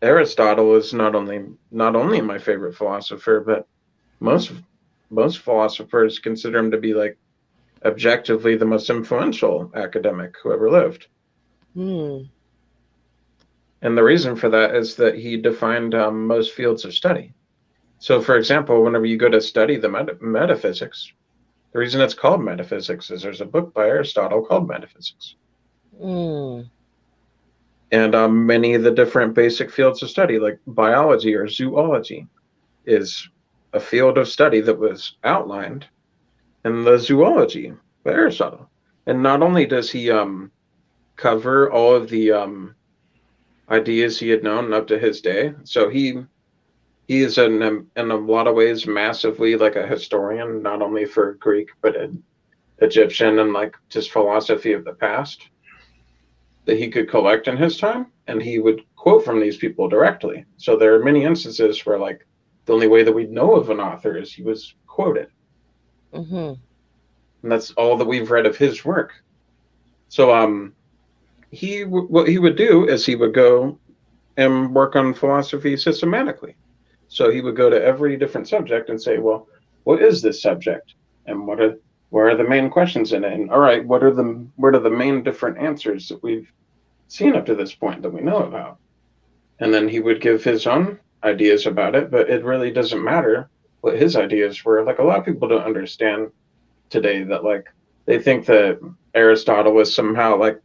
Aristotle is not only my favorite philosopher, but most philosophers consider him to be like objectively the most influential academic who ever lived. Hmm. And the reason for that is that he defined most fields of study. So, for example, whenever you go to study the metaphysics, the reason it's called metaphysics is there's a book by Aristotle called Metaphysics. Mm. And many of the different basic fields of study, like biology or zoology, is a field of study that was outlined in the Zoology by Aristotle. And not only does he cover all of the ideas he had known up to his day, so he is in a lot of ways massively like a historian, not only for Greek but Egyptian and like just philosophy of the past that he could collect in his time, and he would quote from these people directly. So there are many instances where like the only way that we know of an author is he was quoted. Mm-hmm. And that's all that we've read of his work. So what he would do is he would go and work on philosophy systematically. So he would go to every different subject and say, well, what is this subject? And what are the main questions in it? And all right, what are the main different answers that we've seen up to this point that we know about? And then he would give his own ideas about it, but it really doesn't matter what his ideas were. Like a lot of people don't understand today that like they think that Aristotle is somehow like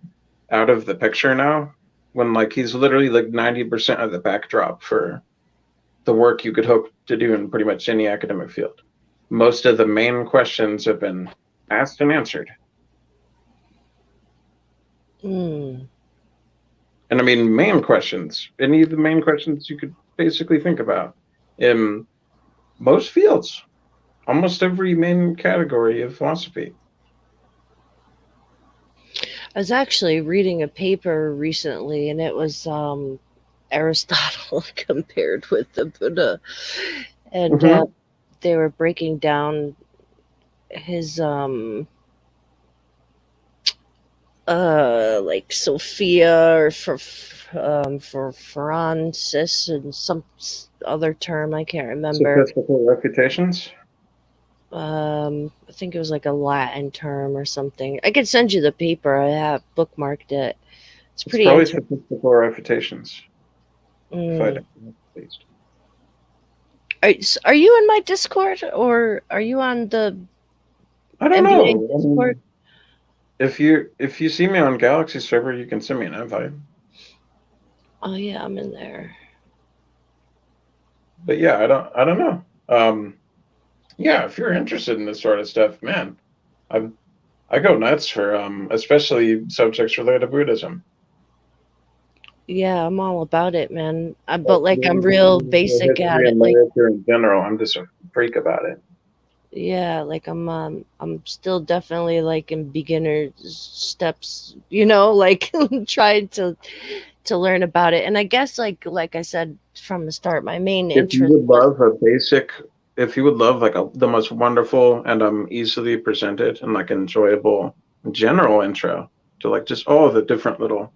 out of the picture now, when like he's literally like 90% of the backdrop for the work you could hope to do in pretty much any academic field. Most of the main questions have been asked and answered. Mm. And I mean, main questions, any of the main questions you could basically think about in most fields, almost every main category of philosophy. I was actually reading a paper recently, and it was Aristotle compared with the Buddha, and they were breaking down his like Sophia or for Francis and some other term I can't remember. Sophistical refutations. I think it was like a Latin term or something. I could send you the paper. I have bookmarked it. It's pretty probably interesting. sophistical refutations. Mm. Are you in my Discord or are you on the I don't NBA know. Discord? If you see me on Galaxy server, you can send me an invite. Oh yeah, I'm in there. But yeah, I don't know. Yeah, if you're interested in this sort of stuff, man, I go nuts for especially subjects related to Buddhism. Yeah, I'm all about it, man. But like I'm real basic at History it. and Like literature in general, I'm just a freak about it. yeah, like I'm still definitely like in beginner steps, you know, like trying to learn about it. And I guess like I said from the start, my main If you interest would love if you would love like the most wonderful and easily presented and like enjoyable general intro to like just all of the different little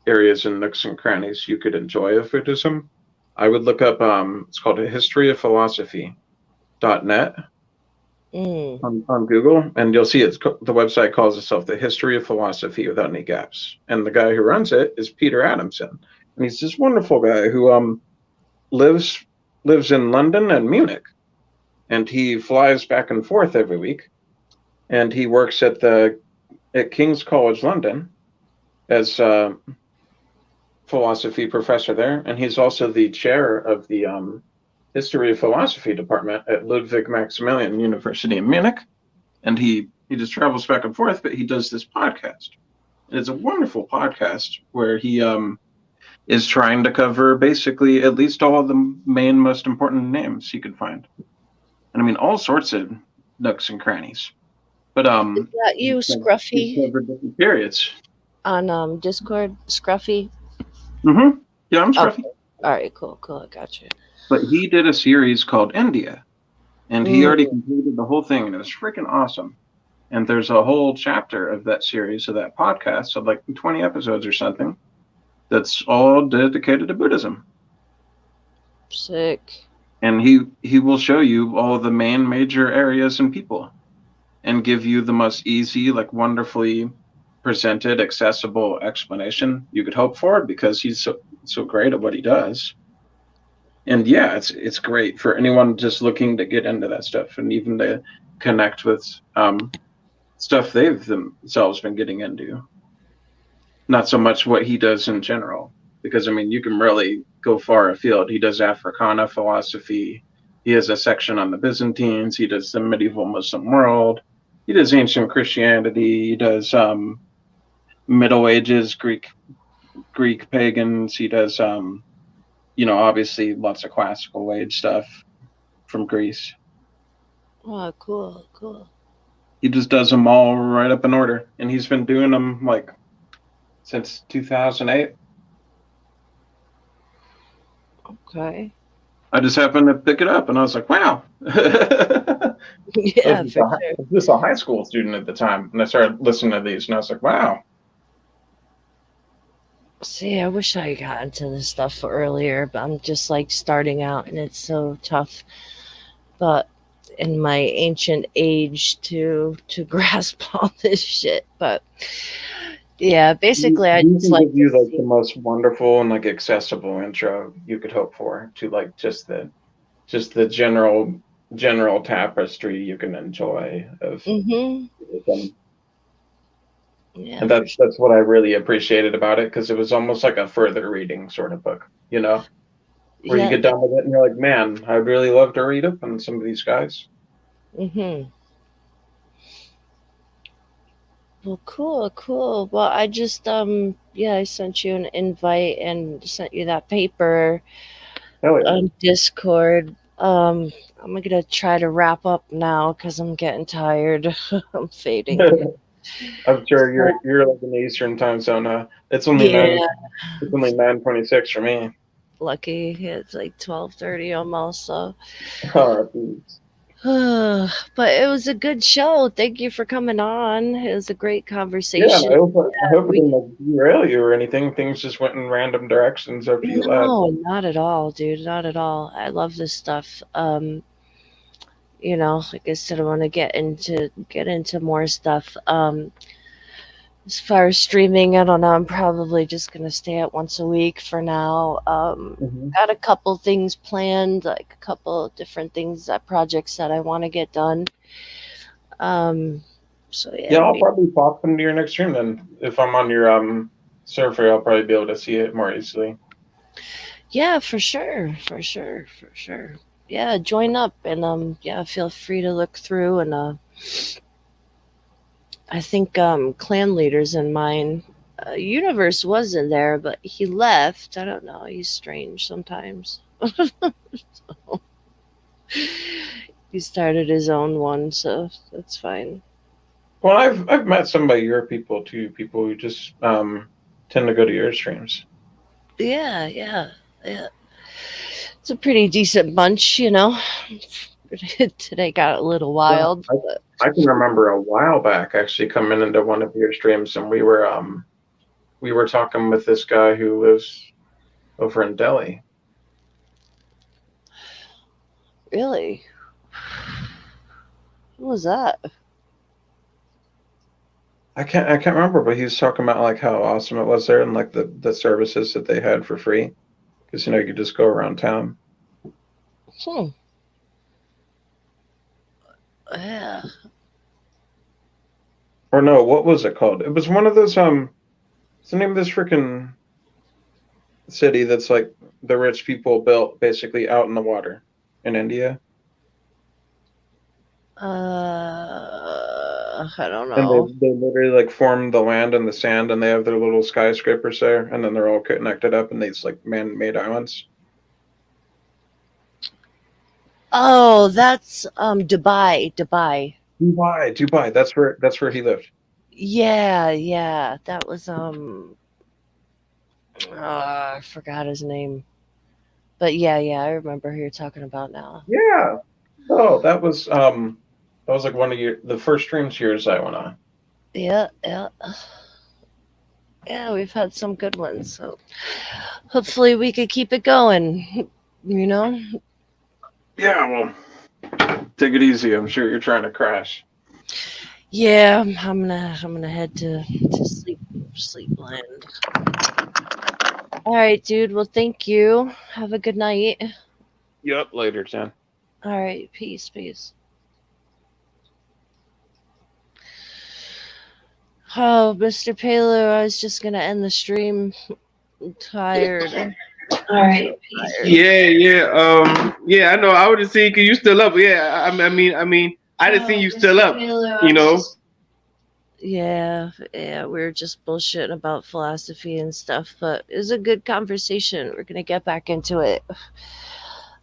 areas and nooks and crannies you could enjoy of Buddhism, I would look up it's called historyofphilosophy.net on Google, and you'll see the website calls itself the History of Philosophy Without Any Gaps, and the guy who runs it is Peter Adamson, and he's this wonderful guy who lives in London and Munich, and he flies back and forth every week, and he works at King's College London as a philosophy professor there, and he's also the chair of the History of Philosophy department at Ludwig Maximilian University in Munich, and he just travels back and forth, but he does this podcast. And it's a wonderful podcast where he is trying to cover basically at least all of the main most important names he could find. And I mean all sorts of nooks and crannies. But is that you, Scruffy? Over different periods. On Discord, Scruffy? Mm-hmm. Yeah, I'm Okay. Scruffy. All right, cool, cool. I got you. But he did a series called India, and he already completed the whole thing, and it was freaking awesome. And there's a whole chapter of that series, of that podcast, of like 20 episodes or something, that's all dedicated to Buddhism. Sick. And he will show you all the main major areas and people, and give you the most easy, like wonderfully presented, accessible explanation you could hope for, because he's so great at what he does. And yeah, it's great for anyone just looking to get into that stuff, and even to connect with stuff they've themselves been getting into. Not so much what he does in general, because I mean, you can really go far afield. He does Africana philosophy. He has a section on the Byzantines. He does the medieval Muslim world. He does ancient Christianity. He does Middle Ages Greek pagans. He does obviously lots of classical age stuff from Greece. Oh, cool, cool. He just does them all right up in order, and he's been doing them like since 2008. Okay. I just happened to pick it up, and I was like, wow. Yeah, I was for just a high school student at the time, and I started listening to these, and I was like, wow. See, I wish I got into this stuff earlier, but I'm just like starting out, and it's so tough. But in my ancient age to grasp all this shit. But yeah, basically, I just like give you like the most wonderful and like accessible intro you could hope for to like just the general tapestry you can enjoy of them. Yeah, and that's what I really appreciated about it, because it was almost like a further reading sort of book, where you get done with it and you're like, man, I'd really love to read up on some of these guys. Well, cool. Well, I just I sent you an invite and sent you that paper on Discord. I'm gonna try to wrap up now because I'm getting tired. I'm fading. I'm sure you're like in the Eastern time zone. It's only 9:26 for me. Lucky it's like 12:30 almost. So, but it was a good show. Thank you for coming on. It was a great conversation. Yeah, I hope it didn't like derail you or anything. Things just went in random directions after you left. No, not at all, dude. Not at all. I love this stuff. Like I said, I want to get into more stuff. As far as streaming, I don't know. I'm probably just gonna stay at once a week for now. Got a couple things planned, like a couple different things, projects that I want to get done. So yeah. I'll probably pop into your next stream then. If I'm on your server, I'll probably be able to see it more easily. Yeah, for sure. Yeah, join up and feel free to look through and I think clan leaders in mine. Universe was in there, but he left. I don't know. He's strange sometimes. So, he started his own one, so that's fine. Well, I've met some of your people too. People who just tend to go to your streams. Yeah. It's a pretty decent bunch, Today got a little wild. I can remember a while back actually coming into one of your streams, and we were talking with this guy who lives over in Delhi. Really? What was that? I can't remember, but he was talking about like how awesome it was there and like the services that they had for free, because you could just go around town. Yeah. Or no, what was it called? It was one of those what's the name of this freaking city that's like the rich people built basically out in the water in India? I don't know. And they literally like formed the land and the sand, and they have their little skyscrapers there, and then they're all connected up in these like man-made islands. Oh, that's Dubai. Dubai. That's where he lived. Yeah. That was I forgot his name. But yeah, I remember who you're talking about now. Yeah. Oh, that was like one of the first streams yours I went on. Yeah. Yeah, we've had some good ones. So hopefully we could keep it going. You know? Yeah, well, take it easy. I'm sure you're trying to crash. Yeah, I'm gonna head to sleepland. All right, dude. Well, thank you. Have a good night. Yep, later, Jen. All right, peace. Oh, Mr. Palo, I was just gonna end the stream. I'm tired. All right, peace. Yeah. I know. I would have seen because you still up. Yeah, I mean, I didn't see you still up. You know. Yeah, we're just bullshitting about philosophy and stuff, but it was a good conversation. We're gonna get back into it.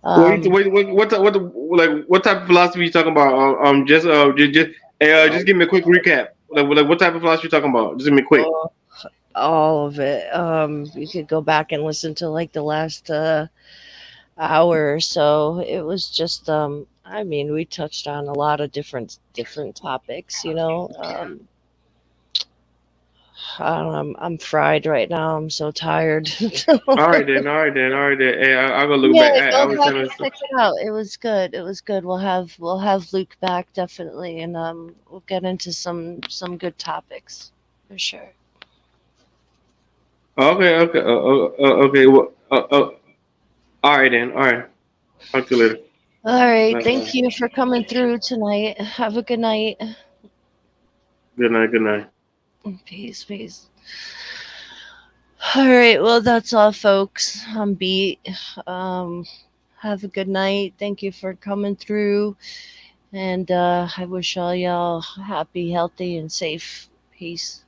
What type of philosophy you talking about? Just give me a quick recap. Like what type of philosophy you talking about? Just give me a quick. All of it. You could go back and listen to like the last hour or so. It was just I mean, we touched on a lot of different topics, you know. I don't know, I'm fried right now. I'm so tired. All right then. Hey, I'll go look Yeah, back. I go was back telling and check it out. It was good. We'll have Luke back definitely, and we'll get into some good topics for sure. Okay. Well, all right then. All right. Talk to you later. All right, Bye. thank you for coming through tonight. Have a good night. Good night. Peace. All right, well that's all, folks. I'm beat. Have a good night. Thank you for coming through, and I wish all y'all happy, healthy, and safe. Peace.